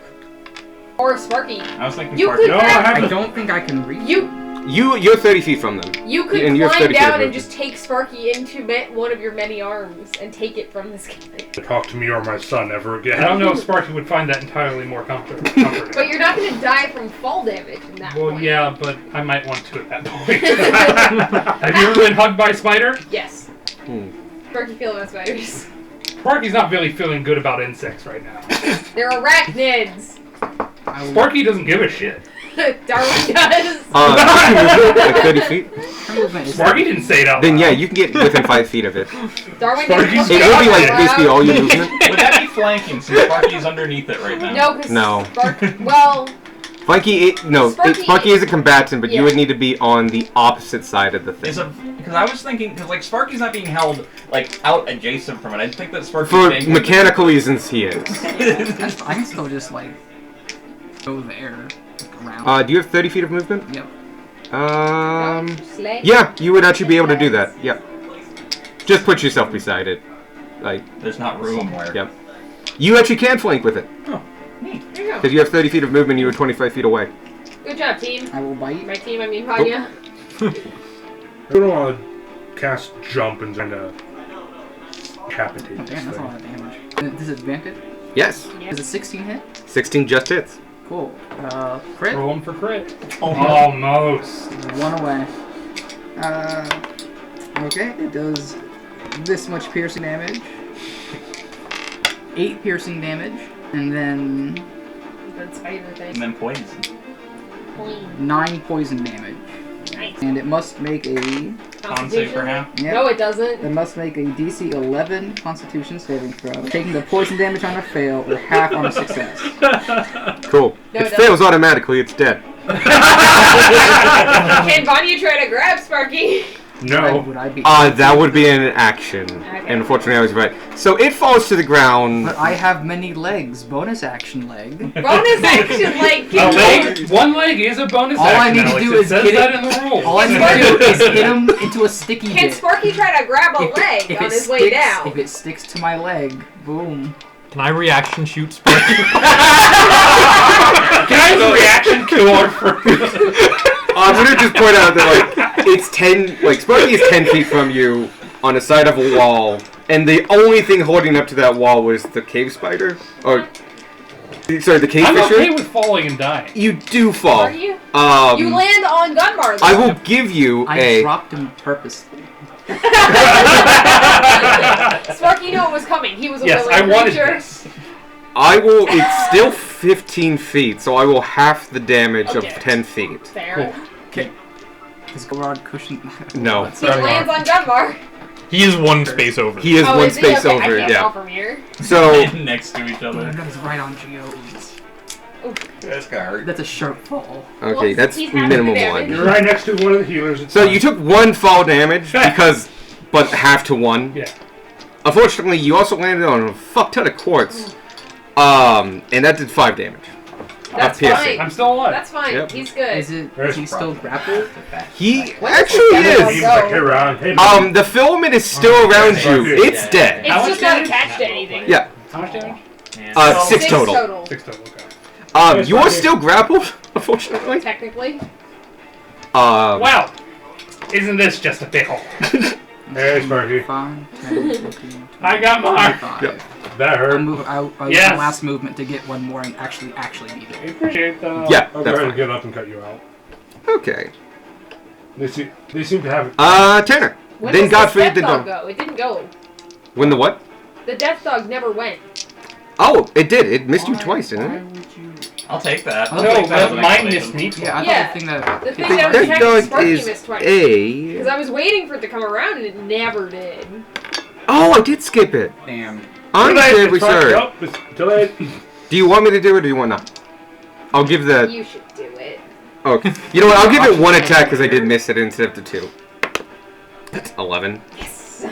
Speaker 5: Or Sparky.
Speaker 8: I was thinking
Speaker 5: You
Speaker 8: Sparky.
Speaker 5: could
Speaker 2: No, I
Speaker 5: grab-
Speaker 2: have
Speaker 9: I
Speaker 2: to.
Speaker 9: don't think I can reach.
Speaker 3: You're 30 feet from them.
Speaker 5: You could
Speaker 3: And you have
Speaker 5: climb
Speaker 3: 30 feet of
Speaker 5: down and
Speaker 3: movement.
Speaker 5: just take Sparky into one of your many arms and take it from this guy.
Speaker 2: Talk to me or my son ever again.
Speaker 6: I don't know if Sparky would find that entirely more comforting.
Speaker 5: But you're not going to die from fall damage in that
Speaker 6: Well,
Speaker 5: point.
Speaker 6: yeah, but I might want to at that point. Have you ever been hugged by a spider?
Speaker 5: Yes.
Speaker 3: Hmm.
Speaker 5: Sparky feel about spiders.
Speaker 6: Sparky's not really feeling good about insects right now.
Speaker 5: They're arachnids.
Speaker 9: I will-
Speaker 6: Sparky doesn't give a shit.
Speaker 5: Darwin does.
Speaker 3: Like 30 feet?
Speaker 9: Her movement is-
Speaker 6: Sparky didn't say it out
Speaker 3: Then
Speaker 6: loud.
Speaker 3: yeah, you can get within 5 feet of it.
Speaker 5: Darwin
Speaker 2: Sparky's
Speaker 5: doesn't
Speaker 3: It
Speaker 5: look
Speaker 3: will be like
Speaker 5: out
Speaker 3: basically
Speaker 5: loud.
Speaker 3: all your movement.
Speaker 8: Would that be flanking since Sparky's underneath it right now?
Speaker 5: No, because
Speaker 3: No.
Speaker 5: Well,
Speaker 3: Sparky is a combatant, but
Speaker 5: Yeah.
Speaker 3: you would need to be on the opposite side of the thing.
Speaker 8: Because I was thinking, because like Sparky's not being held like out adjacent from it. I think that Sparky's
Speaker 3: For
Speaker 8: being
Speaker 3: mechanical reasons, he is.
Speaker 9: I can still just like go there, like, around.
Speaker 3: Do you have 30 feet of movement?
Speaker 9: Yep.
Speaker 5: Slay.
Speaker 3: Yeah, you would actually be able to do that. Yep. Just put yourself beside it. Like,
Speaker 8: There's not room.
Speaker 7: Somewhere.
Speaker 3: yep. You actually can flank with it.
Speaker 5: There you go.
Speaker 3: Because you have 30 feet of movement, you were 25 feet away.
Speaker 5: Good job, team.
Speaker 9: I will bite.
Speaker 5: My team, I mean Vanya.
Speaker 2: I don't want to cast jump and try to decapitate
Speaker 9: Oh,
Speaker 2: this
Speaker 9: damn, that's a lot
Speaker 2: thing.
Speaker 9: of damage. Disadvantage?
Speaker 3: Yes.
Speaker 9: Is it 16 hit?
Speaker 3: 16 just hits.
Speaker 9: Cool. Crit?
Speaker 6: Rolling for crit.
Speaker 8: Oh,
Speaker 6: Almost.
Speaker 9: One away. Okay, it does this much piercing damage. 8 piercing damage. And then
Speaker 5: Good spider
Speaker 8: and
Speaker 5: thing.
Speaker 8: then poison.
Speaker 9: 9 poison damage.
Speaker 5: Nice.
Speaker 9: And it must make a...
Speaker 8: Con save for half.
Speaker 9: Yeah,
Speaker 5: No, it doesn't.
Speaker 9: it must make a DC 11 Constitution saving throw. Taking the poison damage on a fail or half on a success.
Speaker 3: Cool.
Speaker 5: No,
Speaker 3: it
Speaker 5: it
Speaker 3: fails automatically, it's dead.
Speaker 5: Can Vanya try to grab Sparky?
Speaker 2: No.
Speaker 9: Would I be...
Speaker 3: That would be an action.
Speaker 5: Okay.
Speaker 3: And unfortunately, I was right. So it falls to the ground.
Speaker 9: But I have many legs. Bonus action leg.
Speaker 5: Bonus action, like,
Speaker 6: A
Speaker 5: can
Speaker 6: leg, one leg is a bonus
Speaker 9: All I
Speaker 6: action,
Speaker 9: need to
Speaker 6: Alex.
Speaker 9: do
Speaker 6: It
Speaker 9: is
Speaker 6: says
Speaker 9: get
Speaker 6: that
Speaker 9: it-
Speaker 6: in the rules.
Speaker 9: All I need to do is hit him into a sticky
Speaker 5: Can
Speaker 9: bit.
Speaker 5: Sparky try to grab a leg
Speaker 9: If
Speaker 5: on
Speaker 9: it
Speaker 5: his way
Speaker 9: sticks-
Speaker 5: down?
Speaker 9: If it sticks to my leg, boom.
Speaker 4: Can I reaction shoot Sparky?
Speaker 6: Can I have a reaction killer for
Speaker 3: I'm gonna just point out that it's 10. Like Sparky is 10 feet from you on the side of a wall, and the only thing holding up to that wall was the cave spider, or sorry, the cave
Speaker 6: I'm
Speaker 3: fisher.
Speaker 6: okay with falling and dying.
Speaker 3: You do fall.
Speaker 5: Are you? You
Speaker 3: Um,
Speaker 5: land on Gunmar, though.
Speaker 3: I will give you
Speaker 9: I
Speaker 3: a.
Speaker 9: dropped him purposely.
Speaker 5: Sparky knew it was coming. He was a
Speaker 6: Yes,
Speaker 5: willing
Speaker 6: I wanted
Speaker 5: creature.
Speaker 6: this.
Speaker 3: I will. It's still 15 feet, so I will half the damage
Speaker 5: Okay.
Speaker 3: of 10 feet.
Speaker 5: Fair.
Speaker 9: His Gorod cushion.
Speaker 3: No.
Speaker 5: He lands on Gunmar.
Speaker 4: He is one space over.
Speaker 3: He is
Speaker 5: Oh,
Speaker 3: one
Speaker 5: is he?
Speaker 3: space
Speaker 5: Okay,
Speaker 3: over.
Speaker 5: I can't
Speaker 3: Yeah.
Speaker 5: tell from here.
Speaker 3: So
Speaker 8: Next to each other.
Speaker 9: That is right on Geodes.
Speaker 7: That's got hurt.
Speaker 9: That's a sharp fall.
Speaker 3: okay, that's
Speaker 5: he's half the
Speaker 3: minimum
Speaker 5: damage.
Speaker 2: You're
Speaker 3: one.
Speaker 2: right next to one of the healers. It's
Speaker 3: So
Speaker 2: fine.
Speaker 3: you took 1 fall damage but half to 1.
Speaker 6: Yeah.
Speaker 3: Unfortunately, you also landed on a fuck ton of quartz. And that did 5 damage.
Speaker 5: That's
Speaker 3: piercing.
Speaker 5: fine.
Speaker 6: I'm still alive.
Speaker 5: That's fine.
Speaker 3: Yep.
Speaker 5: He's good.
Speaker 9: Is it?
Speaker 2: There's
Speaker 9: Is he still grappled?
Speaker 3: He
Speaker 5: When does
Speaker 3: actually
Speaker 5: the
Speaker 3: is.
Speaker 2: He's like, hey, Ron. Hey, man.
Speaker 3: The filament is still around you. It's dead.
Speaker 5: It's just not attached to anything.
Speaker 3: Yeah.
Speaker 6: How much damage?
Speaker 3: Six total.
Speaker 6: 6 total. Okay.
Speaker 3: You're still grappled, unfortunately.
Speaker 5: Technically.
Speaker 6: Wow. Isn't this just a pickle?
Speaker 2: Hey, Sparky.
Speaker 9: 5, 10, 15,
Speaker 6: I got mine.
Speaker 9: 25.
Speaker 3: Yep.
Speaker 2: That
Speaker 9: I'll
Speaker 2: hurt.
Speaker 9: move. I'll use
Speaker 6: Yes.
Speaker 9: my last movement to get one more and actually be there.
Speaker 6: I appreciate that.
Speaker 3: Yeah,
Speaker 2: I'll go
Speaker 3: that's
Speaker 2: ahead and
Speaker 3: fine.
Speaker 2: get up and cut you out.
Speaker 3: Okay.
Speaker 2: They seem to have it.
Speaker 3: Tanner.
Speaker 5: When
Speaker 3: Then
Speaker 5: does
Speaker 3: Godfrey
Speaker 5: the
Speaker 3: did
Speaker 5: death dog
Speaker 3: not.
Speaker 5: go? It didn't go.
Speaker 3: When the what?
Speaker 5: The death dog never went.
Speaker 3: Oh, it did. It missed you twice, didn't it?
Speaker 9: would you?
Speaker 8: I'll take that.
Speaker 9: No,
Speaker 6: No,
Speaker 8: Take that as
Speaker 6: but
Speaker 8: an
Speaker 6: mine
Speaker 8: explanation.
Speaker 6: missed me.
Speaker 9: Yeah, I
Speaker 5: Yeah.
Speaker 9: thought the thing that.
Speaker 5: The thing
Speaker 3: The
Speaker 5: that was
Speaker 3: death
Speaker 5: attacking
Speaker 3: dog
Speaker 5: Sparky
Speaker 3: is
Speaker 5: missed twice.
Speaker 3: a.
Speaker 5: Because I was waiting for it to come around and it never did.
Speaker 3: Oh, I did skip it.
Speaker 7: Damn.
Speaker 3: I'm
Speaker 2: Too late,
Speaker 3: very
Speaker 2: it's fine.
Speaker 3: sorry.
Speaker 2: Nope, it's too late.
Speaker 3: Do you want me to do it or do you want not? I'll give the.
Speaker 5: You should do it.
Speaker 3: Okay. You know what? I'll give it one attack because I did miss it instead of the 2. 11.
Speaker 5: Yes.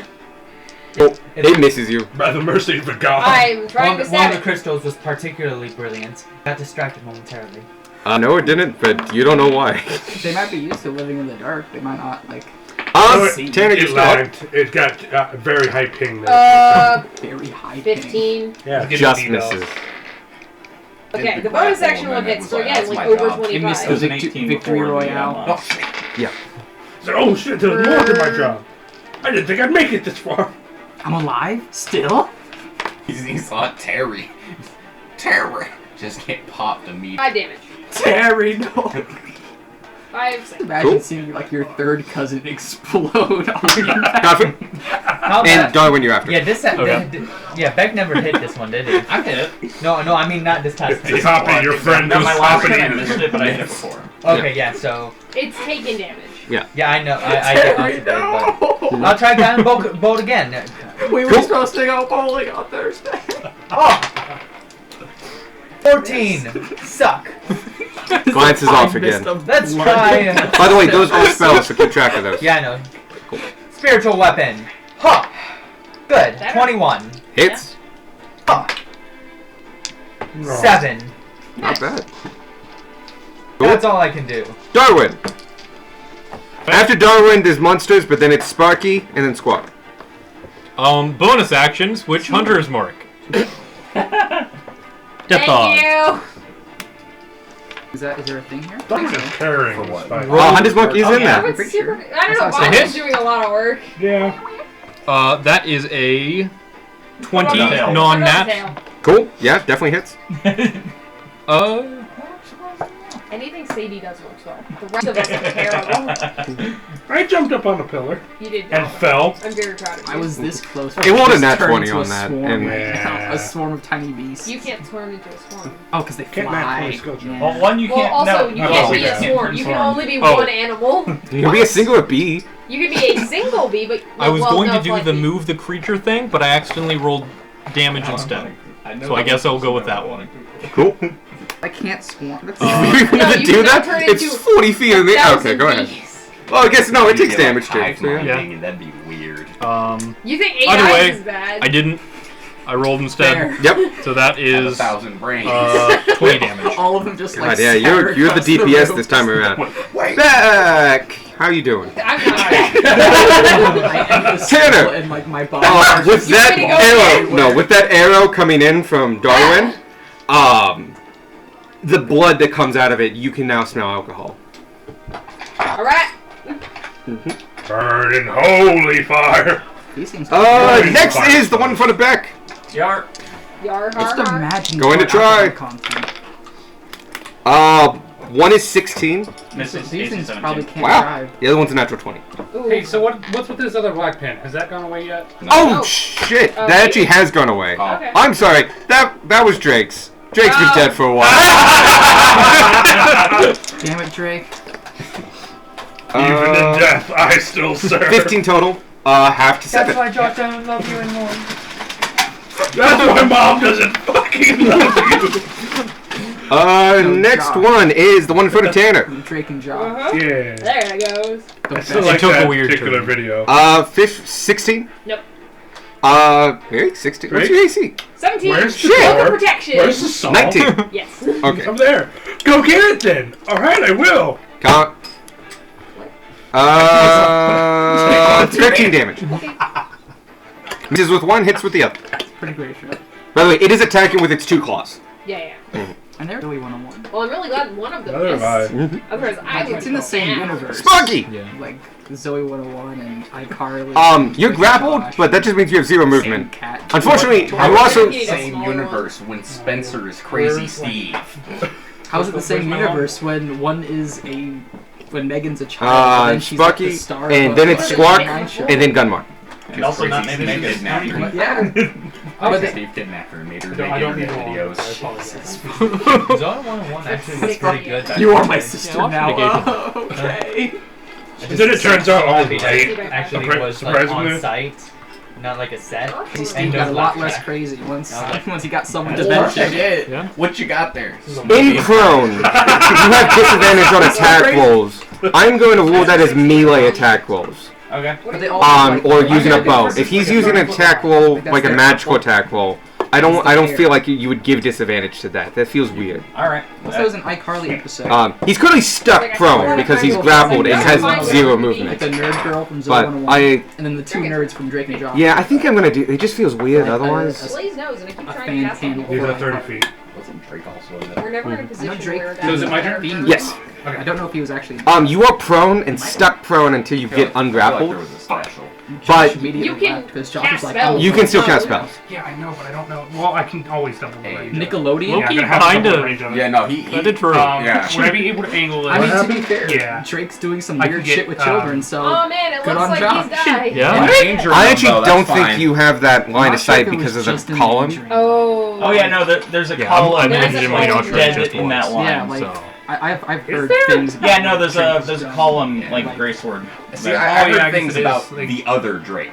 Speaker 3: Oh, it misses you.
Speaker 2: By the mercy of the god.
Speaker 5: I'm trying to
Speaker 1: One
Speaker 5: stab
Speaker 1: of the
Speaker 5: it.
Speaker 1: crystals was particularly brilliant. Got distracted momentarily.
Speaker 3: No, it didn't, but you don't know why.
Speaker 9: They might be used to living in the dark. They might not like
Speaker 3: Tanner, you
Speaker 2: It
Speaker 3: still up?
Speaker 2: lagged. It got very high ping there.
Speaker 9: very high. ping.
Speaker 5: 15.
Speaker 2: Yeah.
Speaker 3: Just misses.
Speaker 5: Okay, the bonus action one hits, so again, like over
Speaker 8: It missed
Speaker 5: 25.
Speaker 8: was an
Speaker 9: Victory
Speaker 8: 18
Speaker 9: Victory
Speaker 8: before the,
Speaker 9: Royale.
Speaker 2: Oh shit, there's more to my job. I didn't think I'd make it this far.
Speaker 9: I'm alive still.
Speaker 7: He saw Terry. Terry. Just get popped immediately.
Speaker 5: 5 damage.
Speaker 9: Terry, no.
Speaker 5: 5 seconds.
Speaker 9: Imagine
Speaker 3: Cool.
Speaker 9: seeing like your third cousin explode on your back.
Speaker 3: Godfrey.
Speaker 1: How
Speaker 3: And
Speaker 1: bad?
Speaker 3: Darwin, you're after.
Speaker 1: Yeah, this.
Speaker 4: Okay.
Speaker 1: Yeah, Beck never hit this one, did he?
Speaker 8: I hit it.
Speaker 1: No, I mean not this past
Speaker 2: It's
Speaker 1: time.
Speaker 2: Hoppy, your friend
Speaker 8: Not
Speaker 2: was
Speaker 8: my last
Speaker 2: Hoppy.
Speaker 8: turn, I missed it, but I hit it before.
Speaker 1: Okay, yeah. So
Speaker 5: It's taking damage.
Speaker 1: yeah, I know. I get onto that, but I'll try down bolt again.
Speaker 9: We were supposed to go bowling on Thursday.
Speaker 1: Oh. 14. Suck.
Speaker 3: Glances off again.
Speaker 1: Let's try.
Speaker 3: By the way, those are spells, so keep track of those.
Speaker 1: Yeah, I know. Spiritual weapon. Huh. Good.
Speaker 5: Better.
Speaker 1: 21.
Speaker 3: Hits.
Speaker 1: Huh. 7.
Speaker 3: Not bad.
Speaker 1: That's all I can do.
Speaker 3: Darwin. After Darwin, there's monsters, but then it's Sparky and then Squawk.
Speaker 4: Bonus actions. Which Hunter's Mark? Death
Speaker 5: Thank
Speaker 4: Dog.
Speaker 5: you.
Speaker 9: Is there a thing here?
Speaker 2: Someone is carrying
Speaker 7: For what?
Speaker 2: this fight.
Speaker 3: Oh, Hunter's Monkey is in
Speaker 5: That
Speaker 3: there.
Speaker 5: was super. I don't know.
Speaker 9: That's
Speaker 5: Bob
Speaker 4: a
Speaker 5: was
Speaker 4: hit.
Speaker 5: doing a lot of work.
Speaker 2: Yeah.
Speaker 4: That is a 20
Speaker 8: Tail.
Speaker 5: What about
Speaker 4: non-nat.
Speaker 5: the tail?
Speaker 3: Cool. Yeah, definitely hits.
Speaker 5: Anything Sadie does works well. The rest of us are terrible.
Speaker 2: I jumped up on a pillar
Speaker 5: You did
Speaker 2: and
Speaker 5: not.
Speaker 2: fell.
Speaker 5: I'm very proud of you.
Speaker 9: I was this close.
Speaker 3: It wasn't
Speaker 9: Just
Speaker 3: nat
Speaker 9: turned
Speaker 3: 20
Speaker 9: into a
Speaker 3: on that,
Speaker 9: swarm
Speaker 3: and-
Speaker 9: right now.
Speaker 2: Yeah.
Speaker 9: A swarm of tiny beasts.
Speaker 5: You can't swarm into a swarm.
Speaker 9: Oh, because they
Speaker 2: Can't nat
Speaker 9: fly.
Speaker 2: 20 skill check.
Speaker 9: Yeah.
Speaker 8: Well, one you
Speaker 5: Well,
Speaker 8: can't.
Speaker 5: also,
Speaker 8: no,
Speaker 5: you
Speaker 8: no,
Speaker 5: can't
Speaker 8: no,
Speaker 5: be a
Speaker 8: can't
Speaker 5: swarm. You can
Speaker 8: transform.
Speaker 5: only be
Speaker 4: Oh.
Speaker 5: one animal.
Speaker 3: You can be a singular bee.
Speaker 5: You can be a single bee, but
Speaker 4: I was
Speaker 5: well,
Speaker 4: going
Speaker 5: no,
Speaker 4: to do
Speaker 5: like
Speaker 4: the move the creature thing, but I accidentally rolled damage instead. So I guess I'll go with that one.
Speaker 3: Cool.
Speaker 9: I can't swarm. That's
Speaker 3: You're
Speaker 5: No,
Speaker 3: gonna
Speaker 5: you
Speaker 3: do
Speaker 5: cannot
Speaker 3: that?
Speaker 5: turn
Speaker 3: It's
Speaker 5: into
Speaker 3: 40 feet in the air.
Speaker 5: 1,000
Speaker 3: Okay, go ahead.
Speaker 5: bees.
Speaker 3: Well, I guess no, it takes
Speaker 7: You get,
Speaker 3: damage too.
Speaker 7: hive
Speaker 3: So, yeah.
Speaker 7: minding, and that'd be weird.
Speaker 5: You think 8
Speaker 4: Either
Speaker 5: eyes
Speaker 4: way,
Speaker 5: is bad?
Speaker 4: I didn't. I rolled instead.
Speaker 9: Fair.
Speaker 3: Yep.
Speaker 4: So that
Speaker 7: Have
Speaker 4: is
Speaker 7: 1,000 brains.
Speaker 4: 20 damage.
Speaker 9: All of them just like
Speaker 3: God, yeah, you're the
Speaker 9: across
Speaker 3: DPS
Speaker 9: room.
Speaker 3: this time around.
Speaker 7: Wait.
Speaker 3: Beck, how you doing?
Speaker 5: I'm not.
Speaker 9: I end the
Speaker 3: Tanner!
Speaker 9: circle and like my body.
Speaker 3: With
Speaker 5: You
Speaker 3: that
Speaker 5: ready to go
Speaker 3: arrow,
Speaker 5: again?
Speaker 3: no, with that arrow coming in from Darwin, the blood that comes out of it, you can now smell alcohol.
Speaker 5: Alright.
Speaker 2: Burn in holy fire.
Speaker 9: These things
Speaker 3: Next is the one in front of Beck.
Speaker 8: Yar.
Speaker 5: Yar
Speaker 9: Just
Speaker 5: har har.
Speaker 9: imagine.
Speaker 3: Going to
Speaker 9: more
Speaker 3: try.
Speaker 9: alcohol content.
Speaker 3: One is 16.
Speaker 8: Misses.
Speaker 9: These things
Speaker 8: 17.
Speaker 9: probably can't
Speaker 3: Wow.
Speaker 9: drive.
Speaker 3: The other one's a natural 20.
Speaker 5: Ooh.
Speaker 6: Hey, so what's with this other black pin? Has that gone away yet?
Speaker 3: Oh,
Speaker 5: Oh.
Speaker 3: shit!
Speaker 5: Oh,
Speaker 3: That actually has gone away.
Speaker 7: Oh.
Speaker 5: Okay.
Speaker 3: I'm sorry. That was Drake's. Drake's been
Speaker 5: Oh.
Speaker 3: dead for a while.
Speaker 9: Damn it, Drake.
Speaker 2: Even in death, I still serve.
Speaker 3: 15 total. Half to
Speaker 1: That's
Speaker 3: 7.
Speaker 1: why George doesn't love you anymore.
Speaker 2: That's why mom doesn't fucking love you.
Speaker 3: Next
Speaker 9: God.
Speaker 3: one is the one in front of Tanner.
Speaker 9: Drake and Jock.
Speaker 5: Uh-huh.
Speaker 2: Yeah.
Speaker 5: There it goes.
Speaker 2: I still
Speaker 4: It
Speaker 2: like
Speaker 4: took a
Speaker 2: that
Speaker 4: weird
Speaker 2: particular
Speaker 4: turn.
Speaker 2: video.
Speaker 3: 16.
Speaker 5: Nope.
Speaker 3: Eric, 16. What's
Speaker 2: Right?
Speaker 3: your AC?
Speaker 5: 17.
Speaker 2: Where's the
Speaker 3: Shit.
Speaker 5: Local
Speaker 2: door?
Speaker 5: protection.
Speaker 2: Where's the salt?
Speaker 3: 19.
Speaker 5: Yes.
Speaker 3: Okay.
Speaker 2: Up there. Go get it then. All right, I will.
Speaker 3: Count. 13 damage. Misses with one, hits with the other.
Speaker 9: Pretty great shot.
Speaker 3: By the way, it is attacking with its 2 claws.
Speaker 5: Yeah.
Speaker 9: I never really 1-on-1.
Speaker 5: Well, I'm really glad one of them
Speaker 2: Neither
Speaker 5: missed.
Speaker 2: have I.
Speaker 5: Otherwise, I would
Speaker 9: It's in the
Speaker 5: go
Speaker 9: same
Speaker 5: down.
Speaker 9: universe.
Speaker 3: Sparky!
Speaker 4: Yeah.
Speaker 9: Like Zoe 101 and iCarly.
Speaker 3: You're grappled, but that just means you have 0
Speaker 9: Same
Speaker 3: movement.
Speaker 9: cat.
Speaker 3: Unfortunately,
Speaker 5: Tor-
Speaker 3: you also...
Speaker 5: Tor- Tor-
Speaker 7: Same
Speaker 5: smaller
Speaker 7: universe when Spencer is Crazy Steve.
Speaker 9: How is it the same
Speaker 6: Where's my
Speaker 9: universe when one is when Megan's a child, and then she's like
Speaker 3: Sparky,
Speaker 9: the star
Speaker 3: and
Speaker 9: of
Speaker 3: then
Speaker 9: a
Speaker 3: it's
Speaker 9: fucking
Speaker 3: Squawk,
Speaker 9: online show?
Speaker 3: and then Gunmar.
Speaker 8: And also not
Speaker 7: Crazy
Speaker 8: named
Speaker 7: Steve
Speaker 8: Megan.
Speaker 7: kidnapped her.
Speaker 9: Yeah.
Speaker 6: Okay.
Speaker 9: But
Speaker 7: Steve kidnapped her and made her
Speaker 6: I
Speaker 7: make
Speaker 6: don't need
Speaker 7: internet
Speaker 6: to I
Speaker 7: videos.
Speaker 6: apologize.
Speaker 1: Zone 101 actually was pretty good. back
Speaker 9: You
Speaker 1: in
Speaker 9: are
Speaker 1: the
Speaker 9: my
Speaker 1: day.
Speaker 9: sister
Speaker 4: Yeah,
Speaker 9: now.
Speaker 4: watch
Speaker 9: Oh, okay.
Speaker 2: Then it turns out all
Speaker 1: the
Speaker 2: right.
Speaker 1: actually
Speaker 2: Surpri-
Speaker 1: was like
Speaker 2: surprisingly.
Speaker 1: on site, not like a set.
Speaker 9: See,
Speaker 1: And
Speaker 9: Steve got a
Speaker 1: no
Speaker 9: lot
Speaker 1: laugh
Speaker 9: less
Speaker 1: track.
Speaker 9: crazy once
Speaker 1: Okay.
Speaker 9: once he got someone to
Speaker 7: What
Speaker 9: bench
Speaker 7: you
Speaker 9: him.
Speaker 7: get? What you got there?
Speaker 3: In prone, you have disadvantage on attack rolls. I'm going to rule that as melee attack rolls.
Speaker 8: Okay.
Speaker 9: But they all like,
Speaker 3: Or using a bow. If he's using an attack roll, like a magical attack roll, I don't feel like you would give disadvantage to that. That feels weird.
Speaker 8: Alright.
Speaker 9: Also, it was an iCarly episode.
Speaker 3: He's currently stuck prone because he's grappled and has 0
Speaker 9: Like
Speaker 3: movement.
Speaker 9: the nerd girl from Zoe
Speaker 3: But
Speaker 9: 101, and then the 2 nerds from Drake and Josh.
Speaker 3: yeah, I think I'm gonna do. It just feels weird otherwise.
Speaker 5: Blaze knows, and I keep
Speaker 9: A
Speaker 5: trying
Speaker 9: fan
Speaker 5: to cast him.
Speaker 9: panel.
Speaker 2: These are 30 feet.
Speaker 7: Wasn't Drake also in
Speaker 5: We're never in a
Speaker 9: I know
Speaker 5: position
Speaker 9: Drake.
Speaker 5: where
Speaker 6: So is it my turn?
Speaker 5: that.
Speaker 3: Yes.
Speaker 9: I don't know if he was actually.
Speaker 3: You are prone and stuck prone until you get
Speaker 7: there
Speaker 3: ungrappled.
Speaker 7: was a special.
Speaker 9: Josh
Speaker 3: But
Speaker 9: immediately
Speaker 5: You can
Speaker 9: left because Josh
Speaker 5: cast
Speaker 9: was like,
Speaker 5: spells.
Speaker 3: you can still
Speaker 5: No.
Speaker 3: cast spells.
Speaker 6: Yeah, I know, but I don't know. Well, I can always double the range. of it.
Speaker 9: Nickelodeon.
Speaker 6: Yeah, I'm
Speaker 4: Loki
Speaker 6: gonna have to double the
Speaker 4: kinda-
Speaker 6: range of it.
Speaker 7: Yeah, no,
Speaker 4: That did for
Speaker 6: Yeah. Would I be able to angle it?
Speaker 9: I mean, to be fair,
Speaker 6: Yeah.
Speaker 9: Drake's doing some
Speaker 6: I
Speaker 9: weird
Speaker 6: could get,
Speaker 9: shit with children, so.
Speaker 5: Oh man, it
Speaker 9: Good
Speaker 5: looks
Speaker 9: on
Speaker 5: like
Speaker 9: Josh.
Speaker 5: he's died.
Speaker 4: Yeah.
Speaker 7: In danger
Speaker 3: I
Speaker 7: zone,
Speaker 3: actually
Speaker 7: though,
Speaker 3: don't
Speaker 7: that's
Speaker 3: think
Speaker 7: fine.
Speaker 3: you have that line
Speaker 9: I'm
Speaker 3: of
Speaker 9: not sure
Speaker 3: sight
Speaker 9: if it was
Speaker 3: because of
Speaker 9: just
Speaker 3: the
Speaker 9: in
Speaker 3: column.
Speaker 9: injury.
Speaker 5: Oh.
Speaker 8: Oh yeah, no, there's a
Speaker 4: Yeah,
Speaker 8: column
Speaker 5: There's a
Speaker 4: legitimately not sure. It
Speaker 8: dead
Speaker 4: just
Speaker 8: in that
Speaker 4: was.
Speaker 8: line.
Speaker 9: Yeah, like
Speaker 4: so.
Speaker 9: I've heard
Speaker 6: there?
Speaker 9: things. About
Speaker 8: Yeah, no, there's
Speaker 9: Drake
Speaker 8: a there's a
Speaker 9: done.
Speaker 8: column
Speaker 9: Yeah,
Speaker 8: like Greysword.
Speaker 7: See,
Speaker 8: there.
Speaker 7: I
Speaker 6: Oh,
Speaker 7: heard
Speaker 6: yeah, I
Speaker 7: things
Speaker 6: guess it
Speaker 7: about
Speaker 6: is, like-
Speaker 7: the other Drake.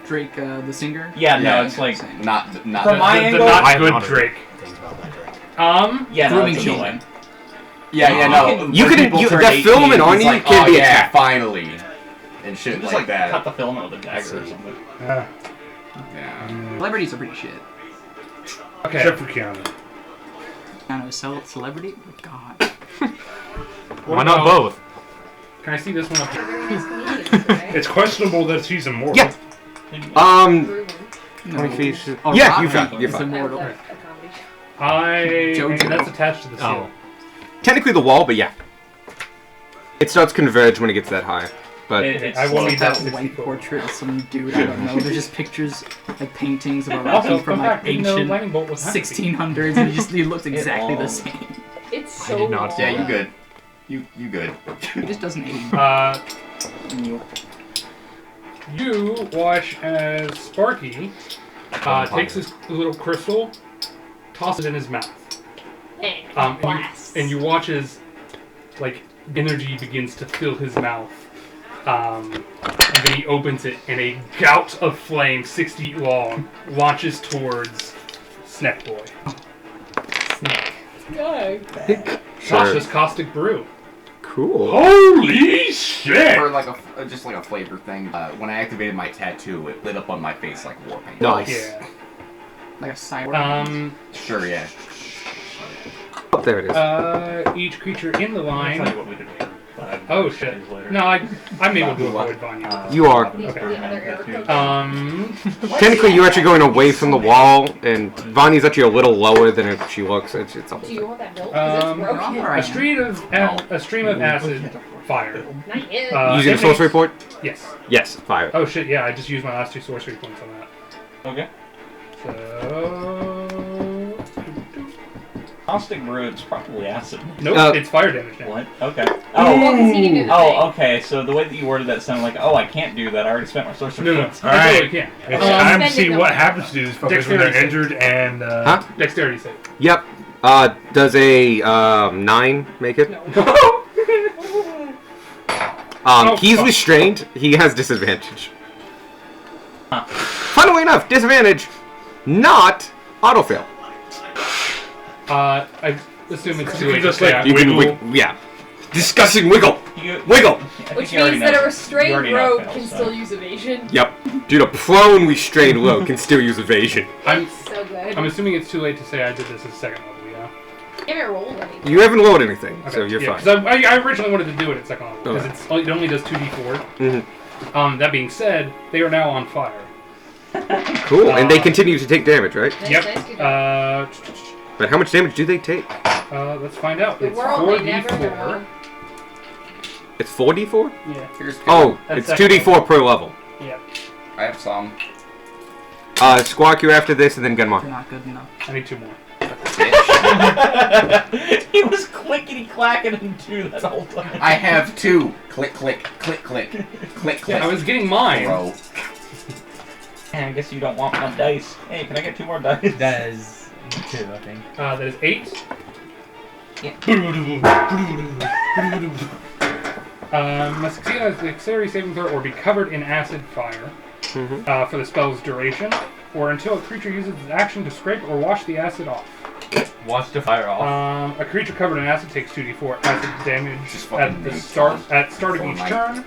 Speaker 9: Drake, the singer.
Speaker 8: Yeah, no,
Speaker 7: Yeah.
Speaker 8: it's like
Speaker 7: Not
Speaker 8: From my
Speaker 6: The
Speaker 8: angle,
Speaker 6: not
Speaker 4: I have
Speaker 6: good
Speaker 4: not heard
Speaker 6: Drake.
Speaker 4: things about that Drake.
Speaker 8: yeah, no,
Speaker 9: Grooming
Speaker 8: it's a
Speaker 9: children.
Speaker 8: delay.
Speaker 7: Yeah, no.
Speaker 3: You
Speaker 7: when
Speaker 3: can-
Speaker 7: people
Speaker 3: you-
Speaker 7: turn
Speaker 3: that
Speaker 7: 18,
Speaker 3: filament on
Speaker 7: he's
Speaker 3: you
Speaker 7: like,
Speaker 3: can
Speaker 7: oh,
Speaker 3: be
Speaker 7: yeah,
Speaker 3: attacked.
Speaker 7: finally, and shit
Speaker 8: Just
Speaker 7: like that.
Speaker 8: cut the filament with a dagger or something.
Speaker 2: Yeah.
Speaker 7: Yeah.
Speaker 9: Celebrities are pretty shit.
Speaker 6: Okay.
Speaker 2: Except for Keanu.
Speaker 9: I don't know, celebrity? God.
Speaker 6: What
Speaker 4: Why not
Speaker 6: about-
Speaker 4: both?
Speaker 6: Can I see this one up here?
Speaker 5: Very nice comedians, right?
Speaker 2: It's questionable that he's immortal.
Speaker 3: Yeah.
Speaker 5: Proven.
Speaker 3: 20 feet.
Speaker 9: Oh,
Speaker 3: Yeah,
Speaker 9: Rocky
Speaker 3: you're fine. You're
Speaker 9: is
Speaker 3: fine.
Speaker 9: immortal.
Speaker 5: A comedy show.
Speaker 6: And that's attached to the seal.
Speaker 3: Technically the wall, but yeah. It starts converge when it gets that high. But
Speaker 8: It's
Speaker 6: I will
Speaker 9: It's
Speaker 6: need
Speaker 9: like
Speaker 6: that
Speaker 9: that white
Speaker 6: 60 foot.
Speaker 9: portrait of some dude, I don't know. There's just pictures, like paintings of a
Speaker 6: Also,
Speaker 9: Rocky from
Speaker 6: fun
Speaker 9: like
Speaker 6: fact, didn't know
Speaker 9: ancient
Speaker 6: lightning bolt was
Speaker 9: 1600s, and he looks exactly the
Speaker 8: long.
Speaker 9: same.
Speaker 5: It's
Speaker 4: I
Speaker 5: so
Speaker 4: did not
Speaker 5: long.
Speaker 4: see
Speaker 7: Yeah, you good. You good.
Speaker 9: He just doesn't age.
Speaker 6: You watch as Sparky takes his little crystal, tosses it in his mouth. And
Speaker 5: Blast.
Speaker 6: you watch as like energy begins to fill his mouth. And then he opens it, and a gout of flame 6 feet long launches towards Snack Boy. Sasha's Caustic Brew.
Speaker 3: cool.
Speaker 2: Holy shit!
Speaker 7: For like just like a flavor thing. When I activated my tattoo, it lit up on my face like war paint.
Speaker 3: Nice.
Speaker 6: Yeah.
Speaker 9: Like a cyborg.
Speaker 7: Sure, yeah.
Speaker 3: Oh, there it is.
Speaker 6: Each creature in the
Speaker 8: I'll tell you
Speaker 6: line.
Speaker 8: what we did later.
Speaker 6: Oh shit. No, I'm able to avoid Vanya.
Speaker 3: You are.
Speaker 5: These are the other air codes.
Speaker 3: Technically, you're actually going away from the wall, and Vani's actually a little lower than if she looks. It's almost
Speaker 5: Do you
Speaker 3: like,
Speaker 5: want that built? Because
Speaker 6: Um,
Speaker 5: it's broken.
Speaker 9: alright.
Speaker 6: a stream of acid fire.
Speaker 5: Not yet.
Speaker 3: using a
Speaker 6: it
Speaker 3: sorcery
Speaker 6: makes-
Speaker 3: point?
Speaker 6: Yes.
Speaker 3: Yes, fire.
Speaker 6: Oh shit, yeah, I just used my last 2 sorcery points on that.
Speaker 8: Okay.
Speaker 6: So...
Speaker 8: Caustic Brew, it's probably acid.
Speaker 6: Nope, it's fire damage now.
Speaker 8: What? Okay.
Speaker 5: Well,
Speaker 8: Oh.
Speaker 5: 'cause he can do the
Speaker 8: Oh,
Speaker 5: thing.
Speaker 8: okay. So the way that you worded that sounded like, oh, I can't do that. I already spent my sorcery
Speaker 6: No,
Speaker 8: points.
Speaker 2: All right.
Speaker 6: totally can.
Speaker 2: It's
Speaker 5: Um,
Speaker 2: time to
Speaker 5: spend
Speaker 2: see
Speaker 5: it
Speaker 2: what
Speaker 5: though.
Speaker 2: happens to these fuckers when they're
Speaker 6: Dexterity
Speaker 2: injured and
Speaker 3: Huh?
Speaker 6: Dexterity save.
Speaker 3: Yep. Does a 9 make it?
Speaker 6: Oh,
Speaker 3: He's
Speaker 6: fuck.
Speaker 3: restrained. He has disadvantage. Funnily enough, disadvantage, not autofail.
Speaker 6: I assume it's
Speaker 2: You
Speaker 6: 2
Speaker 2: can just,
Speaker 6: HP.
Speaker 2: like,
Speaker 3: You can,
Speaker 2: Wiggle.
Speaker 3: yeah. Disgusting wiggle. Wiggle!
Speaker 5: Which means that a restrained
Speaker 8: know
Speaker 5: rogue
Speaker 8: it
Speaker 5: can
Speaker 8: fails,
Speaker 5: still
Speaker 8: so.
Speaker 5: use evasion.
Speaker 3: Yep. Dude, a prone restrained rogue can still use evasion.
Speaker 6: I'm
Speaker 5: So good.
Speaker 6: I'm assuming it's too late to say I did this as second level. Yeah.
Speaker 5: You haven't rolled anything.
Speaker 3: You haven't rolled anything, so
Speaker 6: Okay,
Speaker 3: you're
Speaker 6: yeah,
Speaker 3: fine.
Speaker 6: 'cause I originally wanted to do it at second level because
Speaker 3: Okay.
Speaker 6: it only does 2d4.
Speaker 3: Mhm.
Speaker 6: That being said, they are now on fire.
Speaker 3: Cool, and they continue to take damage, right?
Speaker 5: Nice,
Speaker 6: Yep.
Speaker 5: nice, good job.
Speaker 3: But how much damage do they take?
Speaker 6: Let's find out.
Speaker 5: The
Speaker 6: It's
Speaker 5: world may never
Speaker 6: 4d4.
Speaker 5: know.
Speaker 3: It's 4d4?
Speaker 6: Yeah.
Speaker 7: Here's
Speaker 3: Oh,
Speaker 6: That's
Speaker 3: it's
Speaker 6: second
Speaker 3: 2d4 per level.
Speaker 6: Yeah.
Speaker 7: I have some.
Speaker 3: Squawk, you're after this, and then
Speaker 9: They're
Speaker 3: Gunmar.
Speaker 9: not good enough.
Speaker 6: I need 2 more.
Speaker 8: He was clickety clacking and do that whole time.
Speaker 7: I have 2. Click, click, click, click, click, click.
Speaker 6: I was getting mine.
Speaker 7: Bro.
Speaker 8: I guess you don't want my dice. Hey, can I get 2 more dice?
Speaker 1: That is 2, I think.
Speaker 6: That is 8. Must succeed on a dexterity saving throw or be covered in acid fire for the spell's duration, or until a creature uses its action to scrape or wash the acid off.
Speaker 1: Watch the fire off.
Speaker 6: A creature covered in acid takes 2d4 acid damage
Speaker 7: Just
Speaker 6: at
Speaker 7: fucking
Speaker 6: the
Speaker 7: name
Speaker 6: start
Speaker 7: fun.
Speaker 6: of each
Speaker 7: Fortnite.
Speaker 6: turn.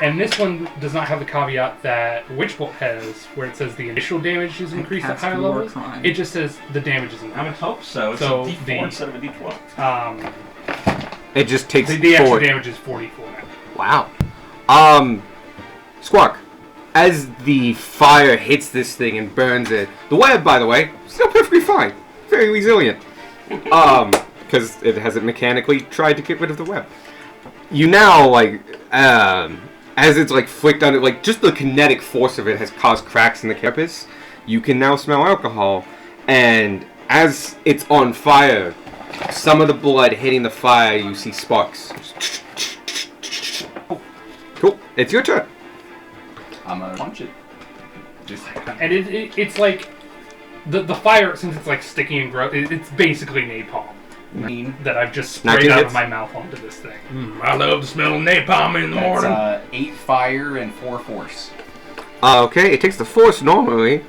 Speaker 6: And this one does not have the caveat that Witchbolt has, where it says the initial damage is increased at
Speaker 9: Cast
Speaker 6: higher
Speaker 9: War
Speaker 6: levels.
Speaker 9: Crime.
Speaker 6: It just says the damage is
Speaker 8: I would
Speaker 6: increased.
Speaker 8: hope so. It's
Speaker 6: So
Speaker 8: a D4
Speaker 6: the-
Speaker 8: instead of a D12.
Speaker 3: It just takes
Speaker 6: The extra
Speaker 3: 4.
Speaker 6: damage is 44 now.
Speaker 3: Wow. Squawk, as the fire hits this thing and burns it, the web, by the way, still perfectly fine. Very resilient. Because it hasn't mechanically tried to get rid of the web. You now, like, as it's, like, flicked on it, like, just the kinetic force of it has caused cracks in the carapace. You can now smell alcohol. And as it's on fire, some of the blood hitting the fire, you see sparks. Cool. It's your turn.
Speaker 7: I'm gonna punch it. Just
Speaker 6: And it's like the fire, since it's like sticky and gross, it's basically napalm that I've just
Speaker 3: 19
Speaker 6: sprayed out
Speaker 3: hits.
Speaker 6: of my mouth onto this thing.
Speaker 2: I love the smell of napalm in the
Speaker 7: that's
Speaker 2: morning.
Speaker 7: 8 fire and 4 force.
Speaker 3: Okay, it takes the force normally.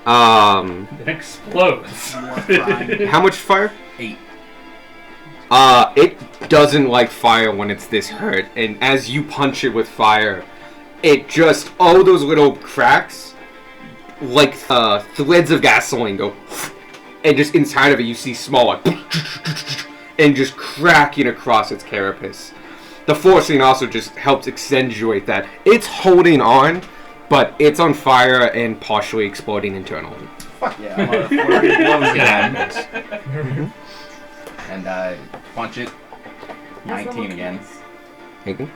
Speaker 6: It explodes.
Speaker 9: War Crime.
Speaker 3: How much fire?
Speaker 7: 8.
Speaker 3: It doesn't like fire when it's this hurt, and as you punch it with fire, it just, all those little cracks, like threads of gasoline go, and just inside of it you see small, like, and just cracking across its carapace. The forcing also just helps accentuate that. It's holding on, but it's on fire and partially exploding internally.
Speaker 7: Fuck yeah, I'm gonna flurry of blows again. And punch it. 19 again.
Speaker 3: Nathan?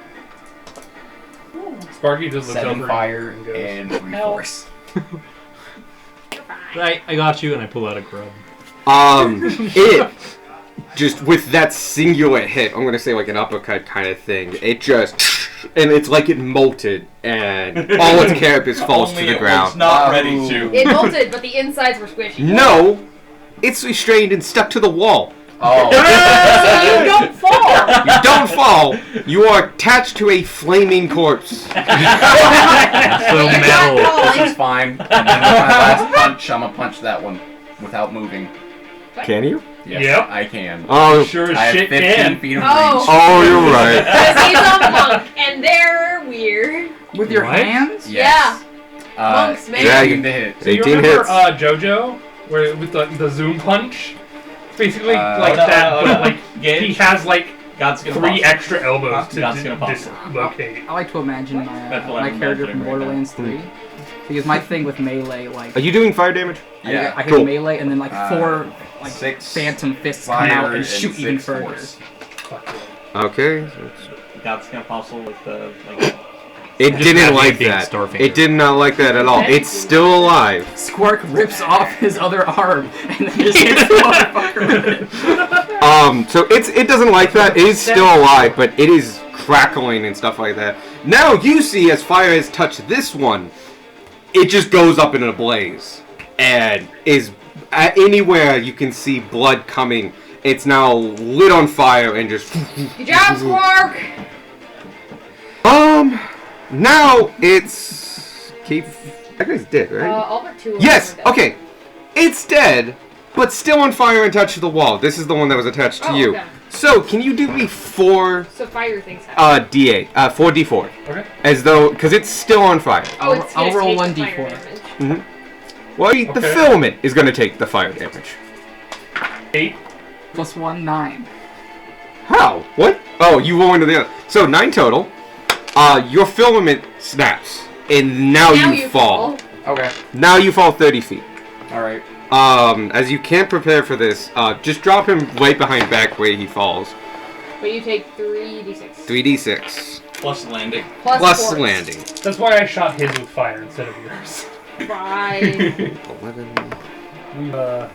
Speaker 6: Sparky just looks
Speaker 7: 7
Speaker 6: over
Speaker 7: fire
Speaker 6: and goes,
Speaker 7: and 3 force.
Speaker 4: I got you, and I pull out a grub.
Speaker 3: It just with that singular hit, I'm gonna say like an uppercut kind of thing. It just, and it's like it molted, and all its carapace falls to
Speaker 8: Only
Speaker 3: the
Speaker 8: it
Speaker 3: ground.
Speaker 8: was not ready to.
Speaker 5: It molted, but the insides were squishy.
Speaker 3: No, it's restrained and stuck to the wall.
Speaker 7: Oh.
Speaker 5: So you don't fall.
Speaker 3: You don't fall. You are attached to a flaming corpse.
Speaker 4: So
Speaker 5: You're not
Speaker 4: metal.
Speaker 5: falling.
Speaker 7: This is fine. And then with my last punch, I'm gonna punch that one without moving.
Speaker 3: Can you?
Speaker 7: Yes,
Speaker 6: Yep.
Speaker 7: I can.
Speaker 3: Oh,
Speaker 6: Sure as
Speaker 7: I have
Speaker 6: shit
Speaker 7: 15
Speaker 6: can.
Speaker 7: feet of
Speaker 5: Oh.
Speaker 7: reach.
Speaker 3: oh, you're right.
Speaker 5: Because he's a monk, and they're weird.
Speaker 9: With your
Speaker 4: What?
Speaker 9: hands?
Speaker 7: Yes.
Speaker 5: Monks, man.
Speaker 3: Dragon.
Speaker 7: 18 to hit.
Speaker 6: So you
Speaker 3: 18
Speaker 6: remember
Speaker 3: hits.
Speaker 6: JoJo, where with the zoom punch? Basically like
Speaker 8: Oh, no,
Speaker 6: that,
Speaker 8: no,
Speaker 6: but
Speaker 8: no.
Speaker 6: like
Speaker 8: Gage?
Speaker 6: he has like
Speaker 8: God's gonna
Speaker 6: 3
Speaker 8: pop.
Speaker 6: extra elbows to
Speaker 8: God's gonna pop.
Speaker 6: dislocate.
Speaker 9: I like to imagine
Speaker 8: That's what
Speaker 9: my
Speaker 8: I'm
Speaker 9: character
Speaker 8: imagining
Speaker 9: from
Speaker 8: right
Speaker 9: Borderlands 3. Because my thing with melee, like,
Speaker 3: Are you doing fire damage?
Speaker 7: Yeah.
Speaker 9: I hit
Speaker 3: Cool.
Speaker 9: melee and then like 4 like
Speaker 7: 6
Speaker 9: phantom fists come
Speaker 7: fire
Speaker 9: out and
Speaker 7: and
Speaker 9: shoot even
Speaker 7: 6
Speaker 9: further.
Speaker 7: force.
Speaker 6: Fuck yeah.
Speaker 3: Okay.
Speaker 8: God's gonna puzzle with the like.
Speaker 3: It
Speaker 4: Just
Speaker 3: didn't
Speaker 4: imagine
Speaker 3: like
Speaker 4: it being
Speaker 3: that.
Speaker 4: Starfinger.
Speaker 3: It did not like that at all. It's still alive.
Speaker 9: Squark rips off his other arm and then just hits the motherfucker with it.
Speaker 3: So it doesn't like that. It is still alive, but it is crackling and stuff like that. Now you see, as fire has touched this one, it just goes up in a blaze, and is anywhere you can see blood coming. It's now lit on fire and just.
Speaker 5: Good job, Squark.
Speaker 3: Now it's that guy's dead, right?
Speaker 5: All but 2 of them
Speaker 3: Yes.
Speaker 5: are dead.
Speaker 3: Okay. It's dead, but still on fire and touched the wall. This is the one that was attached to
Speaker 5: Oh,
Speaker 3: you.
Speaker 5: okay.
Speaker 3: So, can you do me 4
Speaker 5: So fire things happen.
Speaker 3: D8, 4d4,
Speaker 6: Okay.
Speaker 3: as though because it's still on fire.
Speaker 5: Oh, it's
Speaker 9: I'll
Speaker 5: gonna
Speaker 9: roll
Speaker 5: take the
Speaker 9: 1d4.
Speaker 5: fire damage.
Speaker 3: Well, the
Speaker 6: Okay.
Speaker 3: filament is going to take the fire damage.
Speaker 6: 8.
Speaker 9: Plus 1, 9.
Speaker 3: How? What? Oh, you roll into the other. So 9 total. Your filament snaps, and now you fall.
Speaker 7: Okay.
Speaker 3: Now you fall 30 feet.
Speaker 7: All right.
Speaker 3: As you can't prepare for this, just drop him right behind back where he falls.
Speaker 5: But you take 3d6.
Speaker 3: 3d6
Speaker 8: Plus landing.
Speaker 3: plus
Speaker 5: force.
Speaker 3: landing.
Speaker 6: That's why I shot his with fire instead of yours.
Speaker 5: 5.
Speaker 3: 11.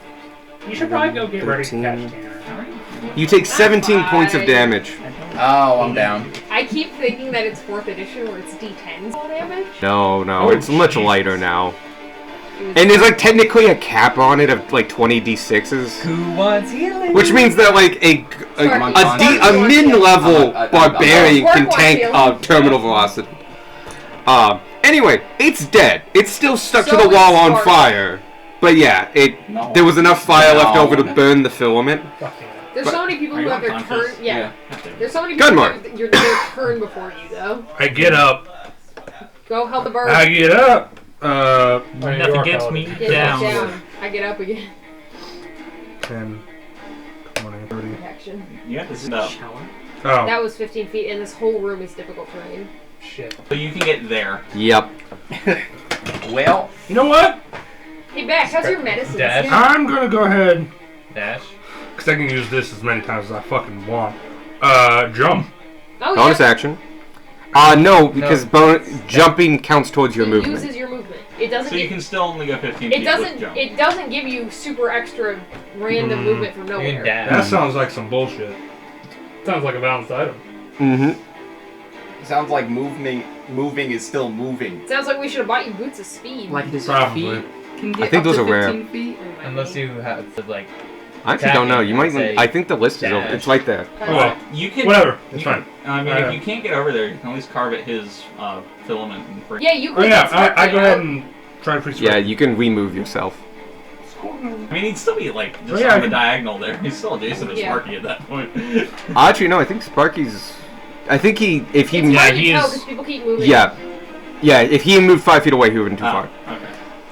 Speaker 6: You should probably go get ready to
Speaker 3: 13.
Speaker 6: catch Tanner.
Speaker 3: You take 17 points of damage.
Speaker 7: Oh, I'm down.
Speaker 5: I keep thinking that it's 4th edition where it's d10s all damage.
Speaker 3: No,
Speaker 6: Oh,
Speaker 3: it's much
Speaker 6: Jesus.
Speaker 3: lighter now. And there's like technically a cap on it of like 20 d6s.
Speaker 1: Who wants healing?
Speaker 3: Which means that like a
Speaker 5: Sparky.
Speaker 3: min-level
Speaker 7: I'm
Speaker 3: barbarian
Speaker 5: Spark
Speaker 3: can
Speaker 5: wants
Speaker 3: tank
Speaker 5: healing.
Speaker 3: terminal velocity. Anyway, it's dead. It's still stuck to
Speaker 5: So
Speaker 3: the wall
Speaker 5: is
Speaker 3: on
Speaker 5: Sparky.
Speaker 3: fire. But yeah,
Speaker 7: No.
Speaker 3: there was enough fire left
Speaker 7: No.
Speaker 3: over to burn the filament.
Speaker 6: Fuck yeah.
Speaker 5: There's so many people
Speaker 8: Are
Speaker 5: who
Speaker 8: you
Speaker 5: have their
Speaker 8: unconscious?
Speaker 5: turn. Yeah.
Speaker 8: Yeah.
Speaker 5: There's so many people who
Speaker 3: Gunmar.
Speaker 5: have their turn before you, though.
Speaker 2: I get up.
Speaker 5: Go help the bird.
Speaker 2: I get up.
Speaker 4: Nothing gets me
Speaker 5: Get
Speaker 4: down.
Speaker 5: down. I get up again.
Speaker 2: 10, 20, 30.
Speaker 5: Protection.
Speaker 8: You have to stop.
Speaker 2: Oh.
Speaker 5: That was 15 feet, and this whole room is difficult terrain.
Speaker 6: Shit.
Speaker 8: So you can get there.
Speaker 3: Yep.
Speaker 7: Well,
Speaker 2: You know what?
Speaker 5: Hey, Bax, how's your medicine?
Speaker 1: Dash.
Speaker 2: I'm gonna go ahead,
Speaker 1: Dash.
Speaker 2: because I can use this as many times as I fucking want. Jump.
Speaker 5: Oh,
Speaker 3: Bonus
Speaker 5: yeah.
Speaker 3: action. No, because jumping counts towards your
Speaker 5: It
Speaker 3: movement.
Speaker 5: uses your movement. It doesn't.
Speaker 8: So you can still only go 15
Speaker 5: It
Speaker 8: feet
Speaker 5: doesn't.
Speaker 8: with jump.
Speaker 5: It doesn't give you super extra random movement from
Speaker 1: You can
Speaker 5: nowhere.
Speaker 1: dash.
Speaker 2: That sounds like some bullshit.
Speaker 6: Sounds like a balanced item.
Speaker 3: Mm-hmm.
Speaker 7: sounds like moving is still moving.
Speaker 5: Sounds like we should have bought you boots of speed.
Speaker 9: Like his
Speaker 2: Probably.
Speaker 9: feet can get
Speaker 3: I think
Speaker 9: up
Speaker 3: those
Speaker 9: to
Speaker 3: are rare.
Speaker 9: 15 feet.
Speaker 1: Unless you have to like.
Speaker 3: I actually don't know. You might.
Speaker 1: Say
Speaker 3: I think the list is over.
Speaker 1: dash.
Speaker 3: It's right there.
Speaker 2: Oh, well.
Speaker 8: You can.
Speaker 2: Whatever. It's
Speaker 8: you
Speaker 2: fine.
Speaker 8: can- I mean,
Speaker 2: Yeah.
Speaker 8: if you can't get over there, you can at least carve at his filament and bring.
Speaker 5: Yeah, you.
Speaker 2: Oh
Speaker 5: Could
Speaker 2: yeah,
Speaker 5: start
Speaker 2: I go
Speaker 5: it
Speaker 2: ahead
Speaker 5: out.
Speaker 2: and try to
Speaker 3: Yeah, you can remove yourself.
Speaker 8: I mean, he'd still be like just
Speaker 2: Oh, yeah,
Speaker 8: on
Speaker 2: I
Speaker 8: the
Speaker 2: can-
Speaker 8: diagonal there. He's still adjacent to
Speaker 5: Yeah.
Speaker 8: Sparky at that point.
Speaker 3: Actually, no. I think Sparky's. I think he. If he.
Speaker 5: It's
Speaker 2: Yeah,
Speaker 5: hard to
Speaker 2: he
Speaker 5: tell
Speaker 2: is-
Speaker 5: because people keep moving.
Speaker 3: Yeah. Yeah. If he moved 5 feet away, he would have been too
Speaker 8: Oh,
Speaker 3: far.
Speaker 8: okay.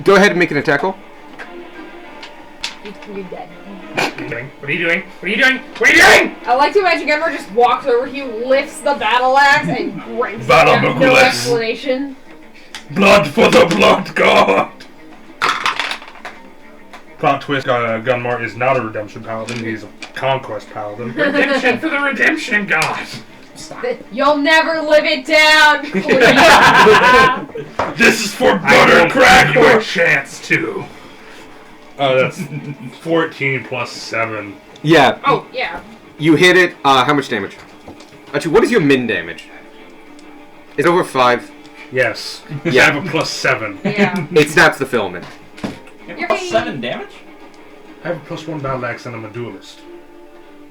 Speaker 3: Go ahead and make an attack roll.
Speaker 5: You're dead.
Speaker 2: What are you doing? What are you doing? What are you doing?
Speaker 5: I like to imagine Gunmar just walks over to you, lifts the battle axe, and breaks it
Speaker 2: Battle
Speaker 5: down. No
Speaker 2: Buckless.
Speaker 5: explanation.
Speaker 2: Blood for the blood god! Plot twist, Gunmar is not a redemption paladin, he's a conquest paladin. Redemption for the redemption god!
Speaker 5: You'll never live it down.
Speaker 2: This is for butter crack your chance to! That's 14 plus 7.
Speaker 3: Yeah.
Speaker 5: Oh yeah.
Speaker 3: You hit it. How much damage? Actually, what is your min damage? It's over 5.
Speaker 2: Yes.
Speaker 3: Yeah.
Speaker 2: I have a plus 7.
Speaker 5: Yeah.
Speaker 3: It snaps the filament.
Speaker 8: You have +7 damage.
Speaker 2: I have a plus 1 battle axe and I'm a duelist.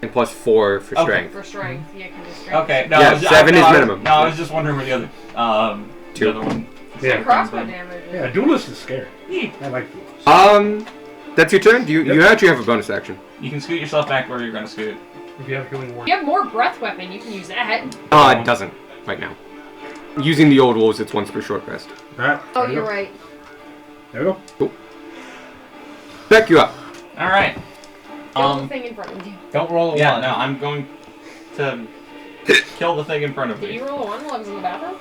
Speaker 3: And plus 4 for
Speaker 8: Okay.
Speaker 3: strength.
Speaker 5: For strength, yeah, because it's strength.
Speaker 8: Okay. No,
Speaker 3: Yeah,
Speaker 8: I was-
Speaker 3: 7
Speaker 8: no,
Speaker 3: is
Speaker 8: I was-
Speaker 3: minimum.
Speaker 8: No, I was just wondering where the other
Speaker 3: Two.
Speaker 8: the other one.
Speaker 2: Yeah.
Speaker 5: Crossbow damage.
Speaker 2: Yeah, duelist is scary. I like duelists.
Speaker 3: That's your turn? You
Speaker 2: Yep.
Speaker 3: actually have a bonus action.
Speaker 8: You can scoot yourself back where you're going to scoot.
Speaker 6: If you have healing word.
Speaker 5: You have more breath weapon. You can use that.
Speaker 3: It doesn't right now. Using the old rules, it's once per short rest.
Speaker 2: Alright.
Speaker 5: Oh,
Speaker 2: there you
Speaker 5: you're
Speaker 2: go.
Speaker 5: right.
Speaker 2: There we go.
Speaker 3: Beck, you up.
Speaker 8: All right.
Speaker 5: Kill the thing in front of you.
Speaker 1: Don't roll a
Speaker 8: Yeah.
Speaker 1: one.
Speaker 8: No, I'm going to kill the thing in front of
Speaker 5: Did
Speaker 8: me.
Speaker 5: you roll a one while I was in the bathroom?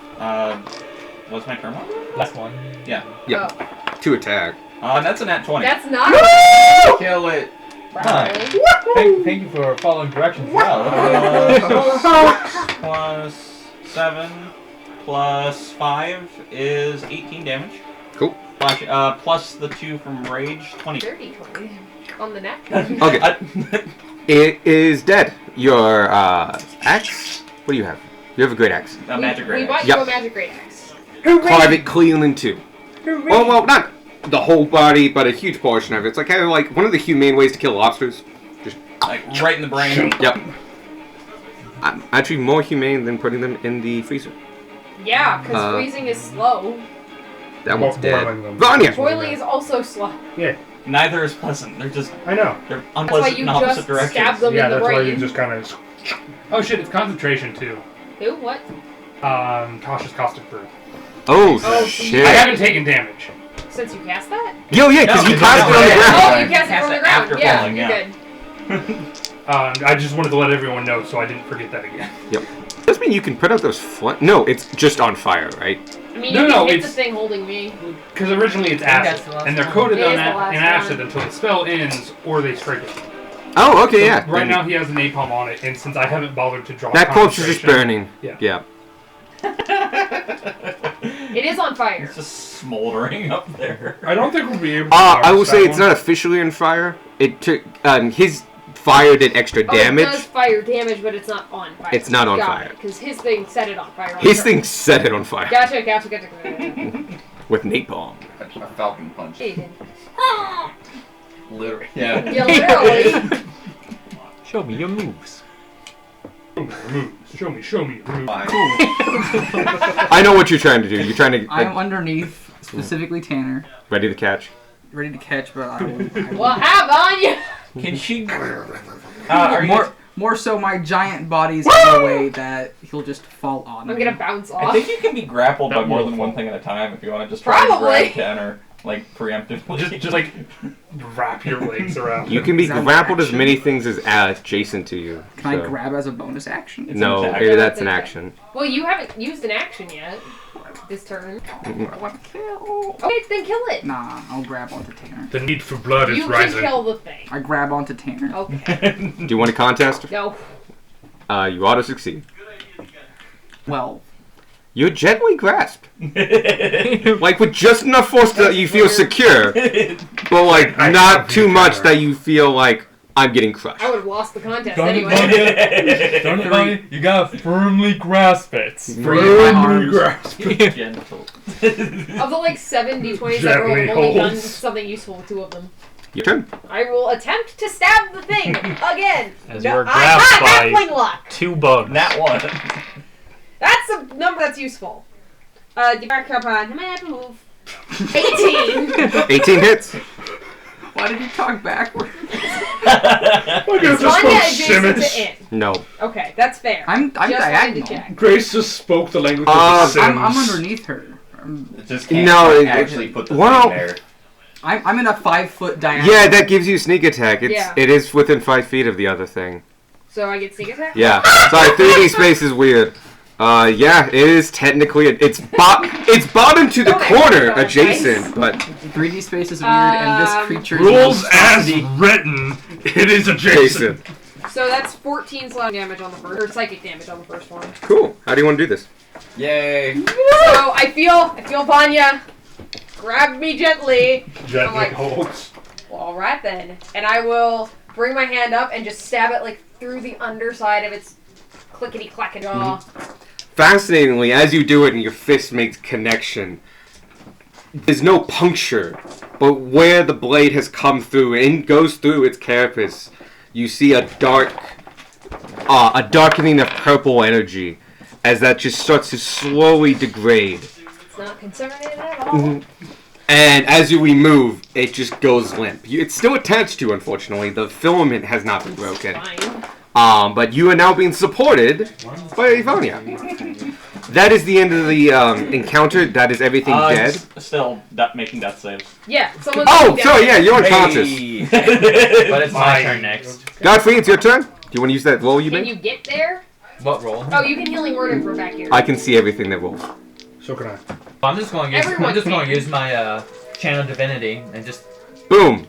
Speaker 8: What's my turn one?
Speaker 1: Last one.
Speaker 8: Yeah.
Speaker 3: Yeah.
Speaker 5: Oh.
Speaker 3: To attack.
Speaker 8: That's a nat 20.
Speaker 5: That's not.
Speaker 7: Kill it.
Speaker 5: Probably.
Speaker 1: Thank you for following directions well.
Speaker 8: Plus 7 plus 5 is 18 damage.
Speaker 3: Cool.
Speaker 8: Plus the 2 from rage, 20.
Speaker 5: Dirty 20 on the neck.
Speaker 3: Okay. It is dead. Your axe? What do you have? You have a great axe.
Speaker 8: A magic
Speaker 5: We
Speaker 8: ray.
Speaker 5: bought
Speaker 3: Yep.
Speaker 5: you a magic great axe.
Speaker 3: Carve it clean in two. Well, not the whole body, but a huge portion of it. It's like kind of like one of the humane ways to kill lobsters.
Speaker 8: Like right in the brain.
Speaker 3: Yep. Actually, more humane than putting them in the freezer.
Speaker 5: Yeah, because
Speaker 3: Uh,
Speaker 5: freezing is slow.
Speaker 3: That one's dead.
Speaker 2: Boiling them.
Speaker 3: Vanya!
Speaker 5: Boiling is also slow.
Speaker 2: Yeah.
Speaker 8: Neither is pleasant. They're just
Speaker 2: I know.
Speaker 8: they're
Speaker 5: That's why
Speaker 8: unpleasant
Speaker 5: you
Speaker 8: in opposite
Speaker 5: just
Speaker 8: directions.
Speaker 5: stab them
Speaker 2: Yeah,
Speaker 5: in the
Speaker 2: that's why you
Speaker 5: brain.
Speaker 2: just kind of.
Speaker 6: Oh shit, it's concentration too.
Speaker 5: Who? What?
Speaker 6: Cautious Caustic Brew.
Speaker 3: Oh,
Speaker 5: Oh,
Speaker 3: shit.
Speaker 6: I haven't taken damage.
Speaker 5: Since you cast that?
Speaker 3: Yo, yeah, because
Speaker 8: No,
Speaker 3: you
Speaker 8: it's
Speaker 3: cast
Speaker 8: not
Speaker 3: it on the
Speaker 8: right.
Speaker 3: ground.
Speaker 5: Oh, you cast it
Speaker 8: Cast
Speaker 5: from the
Speaker 8: it
Speaker 5: ground.
Speaker 8: after
Speaker 5: Yeah,
Speaker 8: falling,
Speaker 5: you're
Speaker 8: yeah.
Speaker 5: good.
Speaker 6: I just wanted to let everyone know, so I didn't forget that again.
Speaker 3: Does mean you can put out those No, it's just on fire, right?
Speaker 5: I mean,
Speaker 6: No,
Speaker 5: you
Speaker 6: no,
Speaker 5: can hit
Speaker 6: it's-
Speaker 5: the thing holding me.
Speaker 6: Because originally it's
Speaker 1: think that's
Speaker 6: acid,
Speaker 1: the last
Speaker 6: and they're
Speaker 1: one.
Speaker 6: coated
Speaker 5: It
Speaker 6: on
Speaker 5: is the last
Speaker 6: in acid
Speaker 5: one.
Speaker 6: until the spell ends, or they strike it.
Speaker 3: Oh, okay,
Speaker 6: So
Speaker 3: yeah.
Speaker 6: Right
Speaker 3: then
Speaker 6: now he has a napalm on it, and since I haven't bothered to draw
Speaker 3: that corpse is just
Speaker 6: concentration-
Speaker 3: burning.
Speaker 6: Yeah.
Speaker 5: It is on fire.
Speaker 8: It's just smoldering up there.
Speaker 2: I don't think we'll be able to.
Speaker 3: I will
Speaker 2: harvest
Speaker 3: say
Speaker 2: that
Speaker 3: it's
Speaker 2: one.
Speaker 3: not officially on fire. It took his fire did extra
Speaker 5: Oh, it does
Speaker 3: damage.
Speaker 5: fire damage, but it's not on fire.
Speaker 3: It's not on fire.
Speaker 5: Because his thing set it on fire. on
Speaker 3: His
Speaker 5: purpose.
Speaker 3: thing set it on fire
Speaker 5: Gotcha.
Speaker 3: with napalm.
Speaker 7: A falcon punch.
Speaker 5: Aiden.
Speaker 7: Literally. Yeah.
Speaker 5: Yeah, literally.
Speaker 4: Show me your moves.
Speaker 2: Show me your move.
Speaker 7: Fine.
Speaker 3: I know what you're trying to do. You're trying to
Speaker 9: I'm underneath, specifically Tanner,
Speaker 3: ready to catch.
Speaker 9: ready to catch, but I will.
Speaker 5: Well, have on you.
Speaker 8: Can she? Are you?
Speaker 9: More so, my giant body's in a way that he'll just fall on.
Speaker 5: I'm
Speaker 9: me.
Speaker 5: gonna bounce
Speaker 8: I
Speaker 5: off.
Speaker 8: think you can be grappled by
Speaker 4: That
Speaker 8: more
Speaker 4: won't
Speaker 8: than one
Speaker 4: fall.
Speaker 8: thing at a time if you want to just try
Speaker 5: Probably.
Speaker 8: to grab Tanner like preemptively.
Speaker 6: Just like wrap your legs around.
Speaker 3: You can be
Speaker 9: Is that an
Speaker 3: grappled as
Speaker 9: action?
Speaker 3: many things as adjacent to you.
Speaker 9: Can I
Speaker 3: so-
Speaker 9: grab as a bonus action?
Speaker 8: It's
Speaker 3: No,
Speaker 8: an attack.
Speaker 3: that's an action.
Speaker 5: Well, you haven't used an action yet. This turn.
Speaker 3: Mm-mm.
Speaker 9: What kill?
Speaker 5: Okay, then kill it.
Speaker 9: Nah, I'll grab onto Tanner.
Speaker 2: The need for blood is
Speaker 5: You can
Speaker 2: rising.
Speaker 5: kill the thing.
Speaker 9: I grab onto Tanner.
Speaker 5: Okay.
Speaker 3: Do you want a contest?
Speaker 5: No.
Speaker 3: You auto succeed.
Speaker 9: Well,
Speaker 3: You're gently grasped, like with just enough force that you feel secure, but like
Speaker 2: I
Speaker 3: not
Speaker 2: have
Speaker 3: too
Speaker 2: you
Speaker 3: much
Speaker 2: covered.
Speaker 3: that you feel like I'm getting crushed.
Speaker 5: I would have lost the contest
Speaker 1: Don't
Speaker 5: anyway.
Speaker 1: you gotta firmly grasp it.
Speaker 9: Free my arms.
Speaker 8: Gentle.
Speaker 5: Of the like 7 d20s I rolled,
Speaker 2: Gently
Speaker 5: I've only done
Speaker 2: holds.
Speaker 5: something useful with 2 of them.
Speaker 3: Your turn.
Speaker 5: I will attempt to stab the thing again.
Speaker 4: As
Speaker 5: No,
Speaker 4: you are
Speaker 5: I
Speaker 4: grabbed
Speaker 5: have
Speaker 4: by
Speaker 5: halfling luck.
Speaker 4: 2 bugs.
Speaker 8: That one.
Speaker 5: That's a number that's useful. Back up on move. 18.
Speaker 3: 18 hits.
Speaker 9: why did you talk backwards?
Speaker 2: Look at this
Speaker 5: Vanya
Speaker 2: spoke
Speaker 5: adjacent to
Speaker 2: Simmons.
Speaker 5: in.
Speaker 3: No.
Speaker 5: Okay, that's fair.
Speaker 9: I'm
Speaker 5: Just wanted to
Speaker 9: diagonal.
Speaker 5: check.
Speaker 2: Grace just spoke the language of the Sims.
Speaker 9: I'm underneath her.
Speaker 7: Just can't
Speaker 3: No, it-
Speaker 7: actually put the
Speaker 3: well-
Speaker 7: thing there.
Speaker 9: I'm in a 5-foot diagonal.
Speaker 3: Yeah, that gives you sneak attack.
Speaker 5: Yeah.
Speaker 3: It is within 5 feet of the other thing.
Speaker 5: So I get sneak attack?
Speaker 3: Yeah. Sorry, 3D space is weird. Yeah, it is technically it's bottom to the
Speaker 5: Okay,
Speaker 3: corner
Speaker 5: okay,
Speaker 3: adjacent, but
Speaker 9: 3D space is weird, and this creature
Speaker 2: Rules
Speaker 9: is
Speaker 2: as written, it is adjacent.
Speaker 3: adjacent.
Speaker 5: So that's 14 slashing damage on the first, or psychic damage on the first one.
Speaker 3: Cool. How do you want to do this?
Speaker 7: Yay!
Speaker 5: So I feel Vanya grab me gently.
Speaker 2: Gently
Speaker 5: like-
Speaker 2: holds.
Speaker 5: Well, all right then, and I will bring my hand up and just stab it like through the underside of its clickety clackety jaw.
Speaker 3: Fascinatingly, as you do it and your fist makes connection, there's no puncture, but where the blade has come through and goes through its carapace, you see a darkening of purple energy as that just starts to slowly degrade.
Speaker 5: It's not concerning at all.
Speaker 3: And as you remove, it just goes limp. It's still attached to, unfortunately. The filament has not been broken.
Speaker 5: Fine.
Speaker 3: But you are now being supported by Ivonia. That is the end of the encounter. That is everything dead.
Speaker 8: Still making death saves.
Speaker 5: Yeah, someone's
Speaker 3: Oh,
Speaker 5: looking
Speaker 3: sorry,
Speaker 5: down.
Speaker 3: yeah, you're unconscious.
Speaker 1: But it's my
Speaker 2: Fine.
Speaker 1: turn next.
Speaker 3: Godfrey, it's your turn. Do you want to use that roll you
Speaker 5: Can
Speaker 3: made?
Speaker 5: you get there?
Speaker 1: What roll?
Speaker 5: Oh, you can healing word him from back here.
Speaker 3: I can see everything that rolls.
Speaker 2: So can I.
Speaker 1: I'm just going to use.
Speaker 5: Everyone
Speaker 1: I'm just going
Speaker 5: can.
Speaker 1: to use my channel divinity and just
Speaker 3: Boom.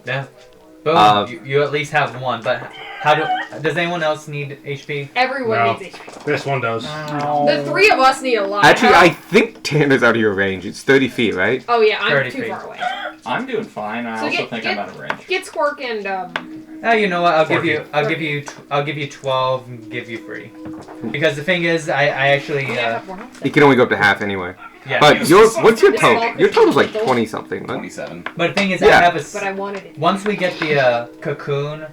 Speaker 1: boom. You at least have one. But how does anyone else need HP?
Speaker 5: Everyone
Speaker 2: No.
Speaker 5: needs HP.
Speaker 2: This one does.
Speaker 5: The 3 of us need a lot.
Speaker 3: Actually,
Speaker 5: of
Speaker 3: I
Speaker 5: help.
Speaker 3: think Tanner's out of your range. It's 30 feet, right?
Speaker 5: Oh yeah, I'm
Speaker 1: 30
Speaker 5: too
Speaker 1: feet.
Speaker 5: far away.
Speaker 8: I'm doing fine. I
Speaker 5: So
Speaker 8: also
Speaker 5: get-
Speaker 8: think
Speaker 5: get-
Speaker 8: I'm out of range.
Speaker 5: Get Squirk and
Speaker 1: You know what? I'll give
Speaker 2: 40.
Speaker 1: you. I'll give you 12 and give you 3. Because the thing is, I actually.
Speaker 5: I have more health.
Speaker 3: You can only go up to half anyway.
Speaker 1: Yeah.
Speaker 3: But what's your
Speaker 5: This
Speaker 3: total?
Speaker 5: all
Speaker 3: Your total's like
Speaker 5: control.
Speaker 3: 20 something, right?
Speaker 7: 27.
Speaker 1: But the thing is,
Speaker 3: Yeah.
Speaker 1: I have a.
Speaker 5: But I wanted it.
Speaker 1: Once we get the cocoon,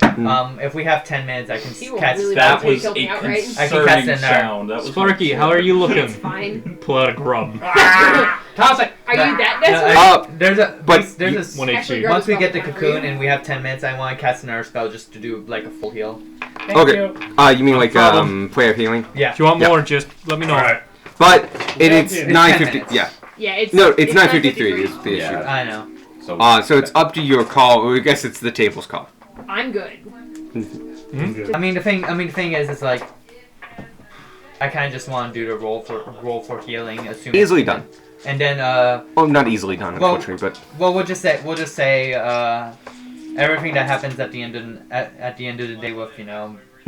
Speaker 1: if we have 10 minutes, I can
Speaker 5: He will
Speaker 1: cast.
Speaker 5: really
Speaker 8: That
Speaker 5: Until he
Speaker 8: was
Speaker 5: killed
Speaker 8: a
Speaker 5: me outright.
Speaker 1: I can cast
Speaker 8: concerning
Speaker 1: in there.
Speaker 8: sound. That was
Speaker 4: Sparky, how are you looking?
Speaker 5: Fine.
Speaker 4: Pull out a grub.
Speaker 6: Toss it.
Speaker 5: Are you that
Speaker 1: No,
Speaker 5: desperate?
Speaker 1: there's a
Speaker 3: but
Speaker 1: there's a
Speaker 4: One
Speaker 5: Actually,
Speaker 4: HP.
Speaker 5: grab
Speaker 1: once we
Speaker 5: a
Speaker 1: get the
Speaker 5: spell
Speaker 1: cocoon
Speaker 5: for you.
Speaker 1: and we have 10 minutes, I want to cast another spell just to do like a full heal.
Speaker 6: Thank
Speaker 3: Okay.
Speaker 6: you.
Speaker 3: You mean like
Speaker 4: problem.
Speaker 3: prayer healing?
Speaker 1: Yeah.
Speaker 4: If you want
Speaker 3: Yeah.
Speaker 4: more, just let me know.
Speaker 2: Alright.
Speaker 3: But it's
Speaker 2: It's
Speaker 3: 9:50.
Speaker 1: 10
Speaker 3: Yeah.
Speaker 5: Yeah, it's
Speaker 3: No, it's 9:53 is the
Speaker 7: Yeah.
Speaker 3: issue.
Speaker 1: I know.
Speaker 3: So it's up to your call. I guess it's the table's call.
Speaker 5: I'm good.
Speaker 2: I'm good.
Speaker 1: I mean the thing is, it's like I kind of just want to do the roll for healing, assuming
Speaker 3: Easily done.
Speaker 1: And then
Speaker 3: Well, not easily done,
Speaker 1: Well-
Speaker 3: unfortunately, but
Speaker 1: well we'll just say everything that happens at the end of the day with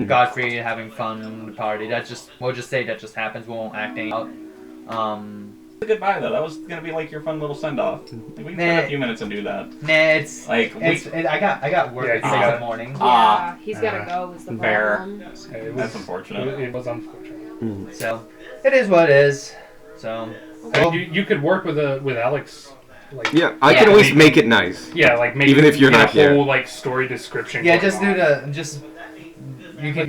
Speaker 1: Godfrey having fun in the party. We'll just say that just happens. We won't act any out.
Speaker 8: Goodbye though. That was gonna be like your fun little send off. Like, we can spend a few minutes and do that.
Speaker 1: Nah, it's
Speaker 8: Like
Speaker 1: I got work
Speaker 2: Yeah,
Speaker 1: at
Speaker 2: you
Speaker 1: 6 in
Speaker 2: got-
Speaker 1: the morning.
Speaker 5: Yeah, he's gotta go. Is the
Speaker 8: Bear.
Speaker 5: problem?
Speaker 6: It
Speaker 8: that's
Speaker 6: was,
Speaker 8: unfortunate.
Speaker 6: it was unfortunate.
Speaker 1: So it is what it is. So
Speaker 6: You could work with Alex. Like,
Speaker 3: yeah, I
Speaker 1: Yeah.
Speaker 3: can at least make it nice.
Speaker 6: yeah, like maybe
Speaker 3: Even if you're
Speaker 6: get
Speaker 3: not
Speaker 6: a whole
Speaker 3: here.
Speaker 6: like story description.
Speaker 1: yeah,
Speaker 6: going
Speaker 1: just do
Speaker 6: on.
Speaker 1: you can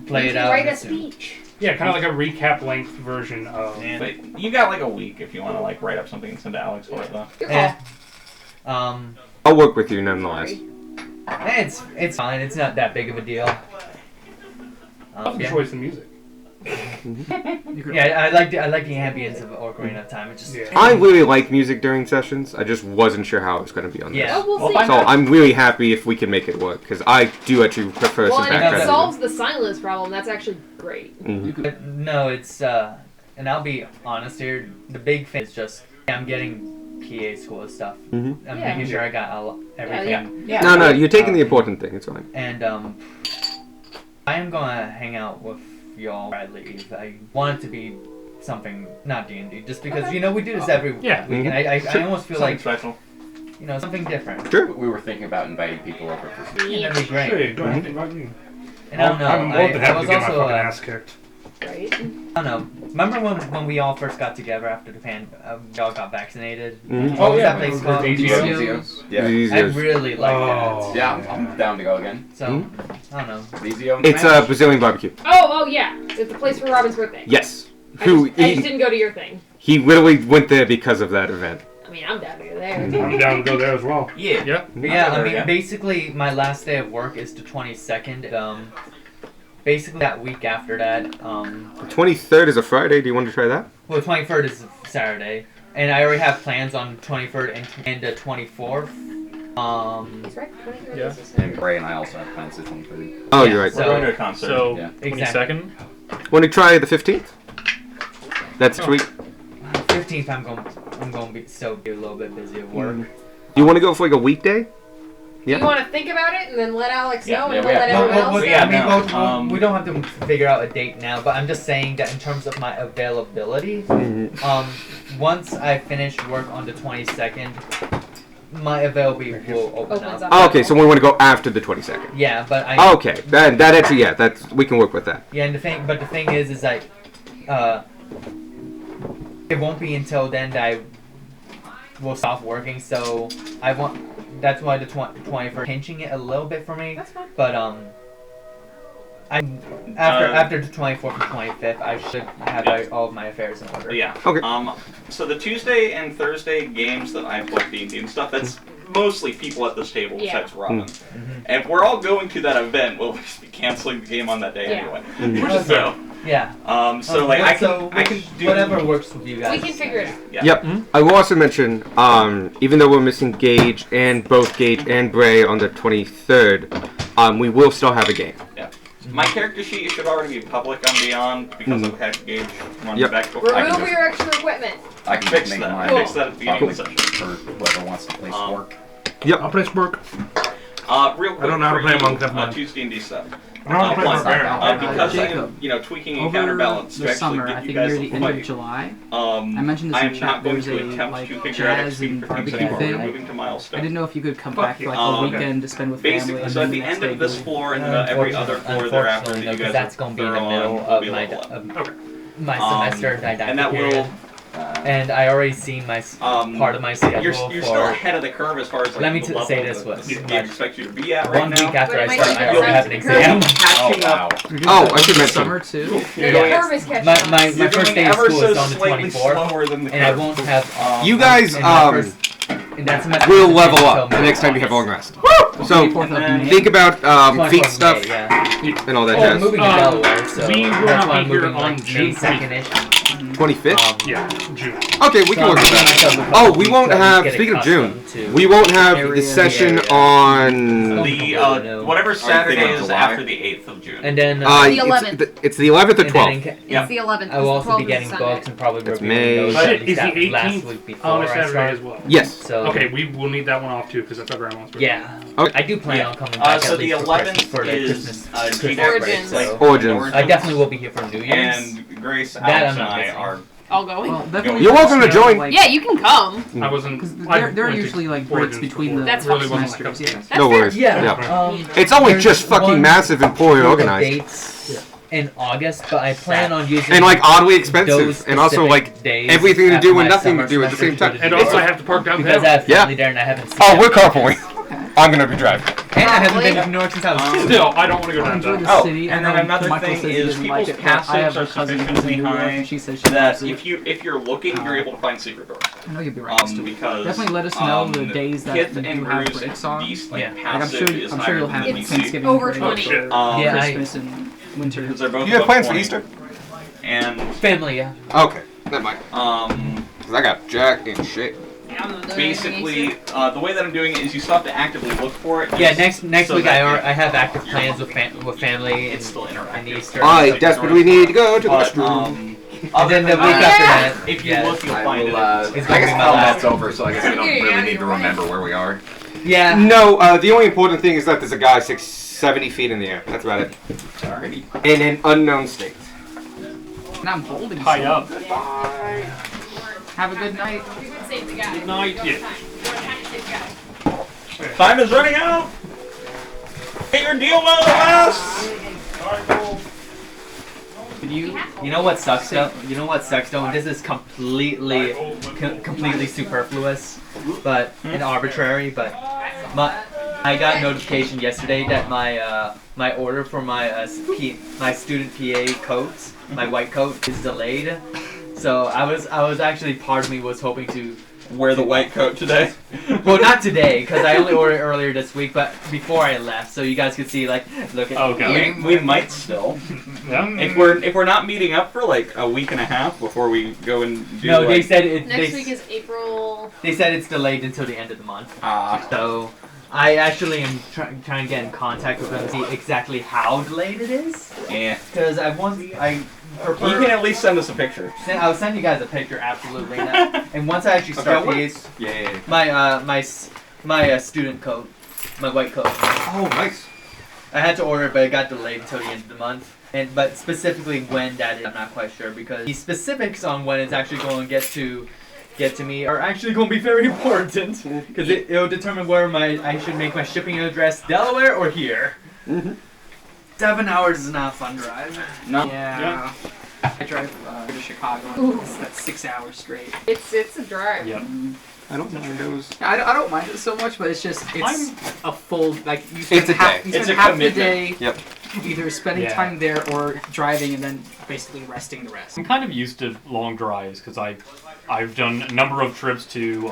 Speaker 1: play
Speaker 5: You
Speaker 1: it
Speaker 5: can
Speaker 1: out.
Speaker 5: write a
Speaker 1: as soon-
Speaker 5: speech.
Speaker 6: Yeah, kind of like a recap length version of.
Speaker 1: Yeah.
Speaker 8: But you got like a week if you want to like write up something and send to Alex for it though.
Speaker 5: Your
Speaker 1: Eh.
Speaker 5: call.
Speaker 3: I'll work with you nonetheless.
Speaker 5: Sorry.
Speaker 1: It's fine. It's not that big of a deal.
Speaker 6: Awesome
Speaker 1: Yeah.
Speaker 6: choice in music.
Speaker 1: Yeah, I like the ambience of Ocarina of Time. It just
Speaker 6: Yeah.
Speaker 3: I really like music during sessions. I just wasn't sure how it was going to be on this.
Speaker 1: Yeah.
Speaker 5: Oh, we'll
Speaker 8: Well,
Speaker 5: see.
Speaker 8: find
Speaker 3: So
Speaker 8: out.
Speaker 3: I'm really happy if we can make it work because I do actually prefer
Speaker 5: Well,
Speaker 3: some
Speaker 5: and if
Speaker 3: background.
Speaker 5: it
Speaker 1: Yeah.
Speaker 5: solves the silence problem, that's actually great.
Speaker 3: Mhm.
Speaker 1: But no, it's and I'll be honest here. The big thing is just I'm getting PA school stuff.
Speaker 3: Mhm.
Speaker 1: I'm
Speaker 5: Yeah.
Speaker 1: making sure I got everything.
Speaker 5: Yeah.
Speaker 3: No, you're taking the important thing. It's fine.
Speaker 1: And I am gonna hang out with y'all Bradley Eve. I want it to be something not D&D, just because
Speaker 5: Okay.
Speaker 1: we do this every
Speaker 4: Yeah.
Speaker 1: week, and I almost feel
Speaker 8: Something
Speaker 1: like
Speaker 8: special.
Speaker 1: something different.
Speaker 3: Sure.
Speaker 7: We were thinking about inviting people over for
Speaker 1: Yeah, that'd be great.
Speaker 2: Hey, go ahead. Invite me.
Speaker 1: And I don't know.
Speaker 2: I'm more than
Speaker 1: I
Speaker 2: happy
Speaker 1: was
Speaker 2: to get my
Speaker 1: also
Speaker 2: fucking ass kicked.
Speaker 5: Right?
Speaker 1: I don't know. Remember when we all first got together after the y'all got vaccinated?
Speaker 3: Mhm.
Speaker 1: What was
Speaker 6: yeah.
Speaker 1: that place called?
Speaker 6: Ezio.
Speaker 7: Yeah.
Speaker 3: Easy
Speaker 1: I
Speaker 3: as-
Speaker 1: really like
Speaker 2: Oh.
Speaker 7: Yeah, I'm down to go again.
Speaker 1: that. So I don't know.
Speaker 7: Ezio and
Speaker 3: It's
Speaker 7: Smash.
Speaker 3: Brazilian barbecue.
Speaker 5: Oh, yeah. It's the place for Robin's birthday.
Speaker 3: Yes.
Speaker 5: I
Speaker 3: Who
Speaker 5: just, I just
Speaker 3: he,
Speaker 5: didn't go to your thing.
Speaker 3: he literally went there because of that event.
Speaker 5: I mean, I'm down to go there.
Speaker 2: I'm down to go there as well.
Speaker 8: Yeah.
Speaker 4: Yep.
Speaker 1: But yeah, I
Speaker 8: there,
Speaker 1: mean,
Speaker 8: yeah.
Speaker 1: basically, my last day of work is the 22nd. Basically, that week after that,
Speaker 3: The 23rd is a Friday. Do you want to try that?
Speaker 1: well, 23rd is Saturday, and I already have plans on 23rd and the 24th.
Speaker 5: He's right. 23rd
Speaker 4: Yeah.
Speaker 5: is the same.
Speaker 7: And Bray and I also have plans to 23rd.
Speaker 3: Oh,
Speaker 1: Yeah,
Speaker 3: you're right.
Speaker 1: so-
Speaker 8: We're going to a concert.
Speaker 4: So
Speaker 7: Yeah.
Speaker 4: 22nd.
Speaker 3: Want to try the 15th? That's sweet.
Speaker 1: 15th, I'm going to be a little bit busy at work.
Speaker 3: Do you want to go for like a weekday?
Speaker 5: Do you want to think about it and then let Alex
Speaker 8: Yeah,
Speaker 5: know
Speaker 8: yeah,
Speaker 5: and
Speaker 8: we
Speaker 5: we'll let
Speaker 8: have-
Speaker 5: everyone else
Speaker 8: Yeah,
Speaker 1: I mean,
Speaker 8: no,
Speaker 1: we don't have to figure out a date now, but I'm just saying that in terms of my availability, once I finish work on the 22nd, my availability will open
Speaker 5: Opens
Speaker 1: up.
Speaker 5: up.
Speaker 3: Oh, okay, so we want to go after the 22nd.
Speaker 1: Yeah, but I
Speaker 3: Okay, that actually, yeah, that's we can work with that.
Speaker 1: yeah, and the thing is like, it won't be until then that I will stop working. So that's why the 21st pinching it a little bit for me.
Speaker 5: That's fine.
Speaker 1: But after the 24th and 25th, I should have all of my affairs in order.
Speaker 8: Yeah.
Speaker 3: Okay.
Speaker 8: So the Tuesday and Thursday games that I play D&D and stuff, that's mostly people at this table
Speaker 5: Yeah.
Speaker 8: besides Robin. And if we're all going to that event, we'll just be canceling the game on that day
Speaker 5: Yeah.
Speaker 8: anyway. So,
Speaker 1: Yeah.
Speaker 8: so like I can do
Speaker 1: whatever works with you guys.
Speaker 5: We can figure it out.
Speaker 8: Yeah.
Speaker 3: Yep. I will also mention, even though we're missing Gage and both Gage and Bray on the 23rd, we will still have a game.
Speaker 8: Yeah. My character sheet should already be public on Beyond because I've had Gage run
Speaker 3: Yep.
Speaker 8: back before. I can
Speaker 5: Remove
Speaker 8: just
Speaker 5: your extra equipment.
Speaker 7: I can
Speaker 8: fix
Speaker 7: make
Speaker 8: that.
Speaker 7: mine
Speaker 8: Fix that at the beginning of the session.
Speaker 7: for whoever wants to play Spork.
Speaker 2: I'll play Spork.
Speaker 8: Real quick,
Speaker 2: I don't know how to
Speaker 8: for
Speaker 2: play
Speaker 8: you,
Speaker 2: Monk, never mind.
Speaker 8: Tuesday and D stuff.
Speaker 2: I don't know how to play
Speaker 8: One,
Speaker 2: Barbarian.
Speaker 8: because I
Speaker 9: Jacob,
Speaker 8: am, tweaking and
Speaker 9: Over
Speaker 8: counterbalance to
Speaker 9: the
Speaker 8: actually
Speaker 9: summer,
Speaker 8: give
Speaker 9: I
Speaker 8: you
Speaker 9: think
Speaker 8: guys
Speaker 9: near
Speaker 8: a
Speaker 9: the end of
Speaker 8: fight.
Speaker 9: July,
Speaker 8: I
Speaker 9: mentioned this in
Speaker 8: am
Speaker 9: chat,
Speaker 8: not going
Speaker 9: there's
Speaker 8: to
Speaker 9: a,
Speaker 8: attempt
Speaker 9: like,
Speaker 8: to figure out
Speaker 9: jazz
Speaker 8: XP
Speaker 9: and
Speaker 8: for things
Speaker 9: barbecue
Speaker 8: anymore.
Speaker 9: thing.
Speaker 8: We're moving to milestone.
Speaker 9: I didn't know if you could come back for like a
Speaker 8: okay.
Speaker 9: weekend to spend with family.
Speaker 8: Basically,
Speaker 9: and
Speaker 8: so
Speaker 9: then
Speaker 8: at
Speaker 9: the
Speaker 8: the
Speaker 9: next
Speaker 8: end
Speaker 9: day
Speaker 8: of this
Speaker 9: go-
Speaker 8: floor and every other floor thereafter that you
Speaker 1: because
Speaker 8: guys
Speaker 1: that's going to be in the
Speaker 8: throw
Speaker 1: middle
Speaker 8: on will
Speaker 1: of
Speaker 8: be
Speaker 1: my
Speaker 8: level up.
Speaker 1: my semester didactic
Speaker 8: And that
Speaker 1: period.
Speaker 8: will
Speaker 1: and I already seen my part of my schedule
Speaker 8: You're
Speaker 1: for.
Speaker 8: still ahead of the curve as far as like,
Speaker 1: Let me
Speaker 8: the
Speaker 1: say
Speaker 8: level
Speaker 1: this
Speaker 8: that
Speaker 1: was,
Speaker 8: they
Speaker 1: like,
Speaker 8: expect you to be at right
Speaker 1: 1
Speaker 8: now.
Speaker 1: week after
Speaker 5: But
Speaker 1: I
Speaker 5: it might
Speaker 1: start,
Speaker 5: take
Speaker 1: I
Speaker 5: us
Speaker 1: already
Speaker 5: out
Speaker 1: have
Speaker 5: to
Speaker 1: an
Speaker 5: the curve.
Speaker 1: exam.
Speaker 8: Catching up.
Speaker 3: Oh, I should mention.
Speaker 9: Summer too.
Speaker 5: The
Speaker 1: Yeah.
Speaker 5: curve is catching
Speaker 1: My
Speaker 5: up.
Speaker 1: my
Speaker 8: You're
Speaker 1: first
Speaker 8: doing
Speaker 1: day of
Speaker 8: ever
Speaker 1: school
Speaker 8: so
Speaker 1: is on the
Speaker 8: slightly
Speaker 1: 24th,
Speaker 8: slower than the
Speaker 1: and I
Speaker 8: curve.
Speaker 1: won't have.
Speaker 3: You guys,
Speaker 1: and my first- and that semester
Speaker 3: will
Speaker 1: doesn't
Speaker 3: level
Speaker 1: end
Speaker 3: up
Speaker 1: until
Speaker 3: the next time you have long
Speaker 1: August.
Speaker 3: rest. So
Speaker 9: 24th of May.
Speaker 3: think about
Speaker 1: 24th
Speaker 3: feet
Speaker 1: of
Speaker 3: stuff
Speaker 1: May, yeah.
Speaker 3: and all that
Speaker 1: Oh, I'm
Speaker 3: jazz.
Speaker 1: moving to Delaware, so
Speaker 6: we will
Speaker 1: that's
Speaker 6: not
Speaker 1: why
Speaker 6: be
Speaker 1: I'm
Speaker 6: here
Speaker 1: moving
Speaker 6: on
Speaker 1: like May
Speaker 6: June
Speaker 1: 2nd-ish.
Speaker 3: 25th.
Speaker 6: Yeah, June.
Speaker 3: Okay, we can work with that. Oh, we won't have. Speaking of June, we won't have the session on.
Speaker 8: The whatever Saturday
Speaker 7: thinking of
Speaker 8: is
Speaker 7: July?
Speaker 8: after the 8th of June.
Speaker 1: And then
Speaker 5: The
Speaker 3: It's
Speaker 5: 11th.
Speaker 3: it's the 11th or
Speaker 1: and then
Speaker 3: 12th.
Speaker 8: Yeah.
Speaker 5: It's the 11th.
Speaker 1: I will
Speaker 5: because the
Speaker 1: also be
Speaker 5: 12th
Speaker 1: getting
Speaker 5: is Sunday.
Speaker 1: books and probably
Speaker 3: It's
Speaker 1: reviewing
Speaker 3: May.
Speaker 1: those
Speaker 6: But
Speaker 1: at least
Speaker 6: is the
Speaker 1: that last
Speaker 6: 18th
Speaker 1: week before
Speaker 6: on a
Speaker 1: I
Speaker 6: Saturday
Speaker 1: start.
Speaker 6: as well?
Speaker 3: Yes.
Speaker 1: So
Speaker 6: Okay, we will need that one off too because that's our grandma's birthday.
Speaker 1: yeah,
Speaker 3: Okay.
Speaker 1: I do plan
Speaker 8: Yeah.
Speaker 1: on coming back
Speaker 8: So
Speaker 1: at
Speaker 8: the
Speaker 1: least for
Speaker 8: 11th
Speaker 1: Christmas for the
Speaker 8: is
Speaker 1: Christmas.
Speaker 8: G-Deck,
Speaker 1: Christmas
Speaker 8: right?
Speaker 5: Origins.
Speaker 8: Like,
Speaker 3: Origins.
Speaker 1: I definitely will be here for New Year's.
Speaker 8: And Grace,
Speaker 1: That
Speaker 8: Alex,
Speaker 1: I'm
Speaker 8: and
Speaker 1: not
Speaker 8: I
Speaker 1: missing.
Speaker 8: are.
Speaker 5: All going.
Speaker 9: Well, definitely
Speaker 3: You're
Speaker 9: let us
Speaker 3: welcome to
Speaker 9: know,
Speaker 3: join.
Speaker 9: like-
Speaker 5: Yeah, you can come.
Speaker 6: I wasn't.
Speaker 9: Because
Speaker 6: I
Speaker 9: there are
Speaker 6: went to
Speaker 9: usually like breaks
Speaker 6: Origins
Speaker 9: between
Speaker 6: before.
Speaker 9: the
Speaker 5: That's
Speaker 6: Really
Speaker 5: fine.
Speaker 6: wasn't my
Speaker 9: semesters.
Speaker 6: cup of tea.
Speaker 9: Yeah.
Speaker 5: That's
Speaker 3: No
Speaker 5: fair.
Speaker 3: worries.
Speaker 1: Yeah.
Speaker 3: It's always
Speaker 1: there's
Speaker 3: just fucking
Speaker 1: one
Speaker 3: massive and poorly
Speaker 1: group of
Speaker 3: organized.
Speaker 1: dates in August, but I plan on using
Speaker 3: And like oddly
Speaker 1: those
Speaker 3: expensive, and also
Speaker 1: specific
Speaker 3: like
Speaker 1: days
Speaker 3: everything to
Speaker 1: after
Speaker 3: do
Speaker 1: my
Speaker 3: and nothing to
Speaker 1: summer
Speaker 3: do at the same
Speaker 1: semester
Speaker 3: time.
Speaker 6: And also, I have to park
Speaker 1: because
Speaker 6: downtown.
Speaker 1: I have
Speaker 3: Yeah.
Speaker 1: family there and I haven't seen
Speaker 3: Oh,
Speaker 1: them.
Speaker 3: we're carpooling. I'm gonna be driving.
Speaker 1: And I haven't been
Speaker 5: Probably.
Speaker 1: to New York since I was 2.
Speaker 6: Still, I don't want to go
Speaker 9: I enjoy
Speaker 6: downtown.
Speaker 9: the
Speaker 8: Oh,
Speaker 9: city.
Speaker 8: and
Speaker 9: I
Speaker 8: then
Speaker 9: know
Speaker 8: another
Speaker 9: Michael
Speaker 8: thing
Speaker 9: says he
Speaker 8: is
Speaker 9: doesn't
Speaker 8: people's
Speaker 9: like it, but I have
Speaker 8: passives are
Speaker 9: a cousin who's in
Speaker 8: sufficiently
Speaker 9: New York,
Speaker 8: high
Speaker 9: and she says she
Speaker 8: that
Speaker 9: loves it.
Speaker 8: if you're looking, you're able to find secret doors.
Speaker 9: I know you'll be right next to it.
Speaker 8: Because
Speaker 9: Definitely let us know the days that
Speaker 8: Kith
Speaker 9: you
Speaker 8: and
Speaker 9: do have
Speaker 8: Bruce
Speaker 9: breaks on.
Speaker 8: Beast,
Speaker 1: Yeah.
Speaker 9: Like I'm
Speaker 8: passive
Speaker 9: sure,
Speaker 8: is
Speaker 9: I'm
Speaker 8: higher
Speaker 9: sure you'll
Speaker 8: than
Speaker 9: have
Speaker 8: the
Speaker 5: It's
Speaker 8: DC.
Speaker 9: Thanksgiving
Speaker 5: over
Speaker 9: break
Speaker 5: 20.
Speaker 6: shit.
Speaker 1: Yeah,
Speaker 9: Christmas and winter.
Speaker 8: Because they're both
Speaker 3: You have
Speaker 8: above
Speaker 3: plans for
Speaker 8: 20.
Speaker 3: Easter?
Speaker 8: And
Speaker 3: Okay,
Speaker 8: basically,
Speaker 3: never mind. Cause I got Jack and shit.
Speaker 5: Yeah, I'm not doing anything Easter.
Speaker 8: the way that I'm doing it is you still have to actively look for it.
Speaker 1: Yeah,
Speaker 8: just
Speaker 1: next
Speaker 8: so
Speaker 1: week
Speaker 8: that
Speaker 1: I have active plans with family
Speaker 8: It's still
Speaker 1: and
Speaker 8: interactive.
Speaker 1: Easter.
Speaker 3: I desperately need to go to the
Speaker 8: But,
Speaker 3: restroom.
Speaker 1: And then the
Speaker 8: other
Speaker 1: week
Speaker 8: than
Speaker 1: after
Speaker 8: that,
Speaker 1: that,
Speaker 8: if you
Speaker 1: yeah,
Speaker 8: look, you'll
Speaker 7: I
Speaker 8: find
Speaker 7: will,
Speaker 8: it.
Speaker 1: It's
Speaker 7: I
Speaker 1: gonna
Speaker 7: guess
Speaker 1: be my
Speaker 7: combat's
Speaker 1: last.
Speaker 7: over, so I guess we don't
Speaker 5: Yeah,
Speaker 7: really need to
Speaker 5: you're right.
Speaker 7: remember where we are.
Speaker 1: Yeah.
Speaker 3: No, the only important thing is that there's a guy 70 feet in the air. That's about it.
Speaker 7: Alrighty.
Speaker 3: In an unknown state.
Speaker 9: And I'm holding
Speaker 6: Tie
Speaker 9: some.
Speaker 6: up.
Speaker 9: Have a good night.
Speaker 5: Save the guy.
Speaker 6: Good night. Yeah.
Speaker 8: Time is running out. Get your deal while it lasts.
Speaker 1: You know what sucks though? You know what sucks though? And this is completely superfluous, but and arbitrary. But I got notification yesterday that my order for my student PA coats, my white coat, is delayed. So I was actually, part of me was hoping to
Speaker 8: Wear the white coat today.
Speaker 1: well, not today because I only ordered earlier this week, but before I left, so you guys could see look at
Speaker 6: Okay.
Speaker 8: We might still.
Speaker 6: Yeah.
Speaker 8: If we're not meeting up for like a week and a half before we go and do
Speaker 1: No, they
Speaker 8: like,
Speaker 1: said it.
Speaker 5: Next week is April.
Speaker 1: They said it's delayed until the end of the month.
Speaker 8: Ah.
Speaker 1: So I actually am trying to get in contact with them to see exactly how delayed it is.
Speaker 8: Yeah.
Speaker 1: Because
Speaker 8: You can at least send us a picture.
Speaker 1: I'll send you guys a picture, absolutely. And once I actually start these,
Speaker 3: Yeah.
Speaker 1: my student coat, my white coat,
Speaker 3: Oh, nice.
Speaker 1: I had to order it, but it got delayed until the end of the month. But specifically when that is, I'm not quite sure because the specifics on when it's actually going to get to me are actually going to be very important because it'll determine where I should make my shipping address, Delaware or here. 7 hours is not a fun drive.
Speaker 8: No.
Speaker 9: Yeah. I drive to Chicago.
Speaker 5: Ooh.
Speaker 9: That's 6 hours straight.
Speaker 5: It's a drive.
Speaker 6: Yep.
Speaker 3: I don't mind those.
Speaker 9: I don't mind it so much, but it's just it's a full you
Speaker 3: It's
Speaker 9: spend
Speaker 3: a
Speaker 9: half,
Speaker 3: day.
Speaker 9: you
Speaker 8: It's
Speaker 9: spend
Speaker 8: a
Speaker 9: half the
Speaker 8: commitment.
Speaker 9: day
Speaker 3: Yep.
Speaker 9: either spending
Speaker 6: Yeah.
Speaker 9: time there or driving and then basically resting the rest.
Speaker 6: I'm kind of used to long drives because I've done a number of trips to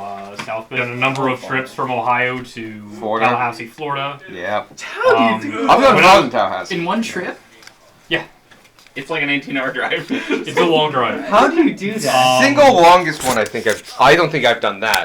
Speaker 6: South Bend, done a number of trips from Ohio to
Speaker 3: Florida.
Speaker 6: Tallahassee, Florida.
Speaker 3: Yeah.
Speaker 9: How do you do
Speaker 3: I've done
Speaker 6: when
Speaker 3: a
Speaker 6: I-
Speaker 3: lot in Tallahassee.
Speaker 9: in one trip?
Speaker 8: It's like an 18-hour drive.
Speaker 6: It's a long drive.
Speaker 1: How do you do that?
Speaker 3: Single longest one I don't think I've done that.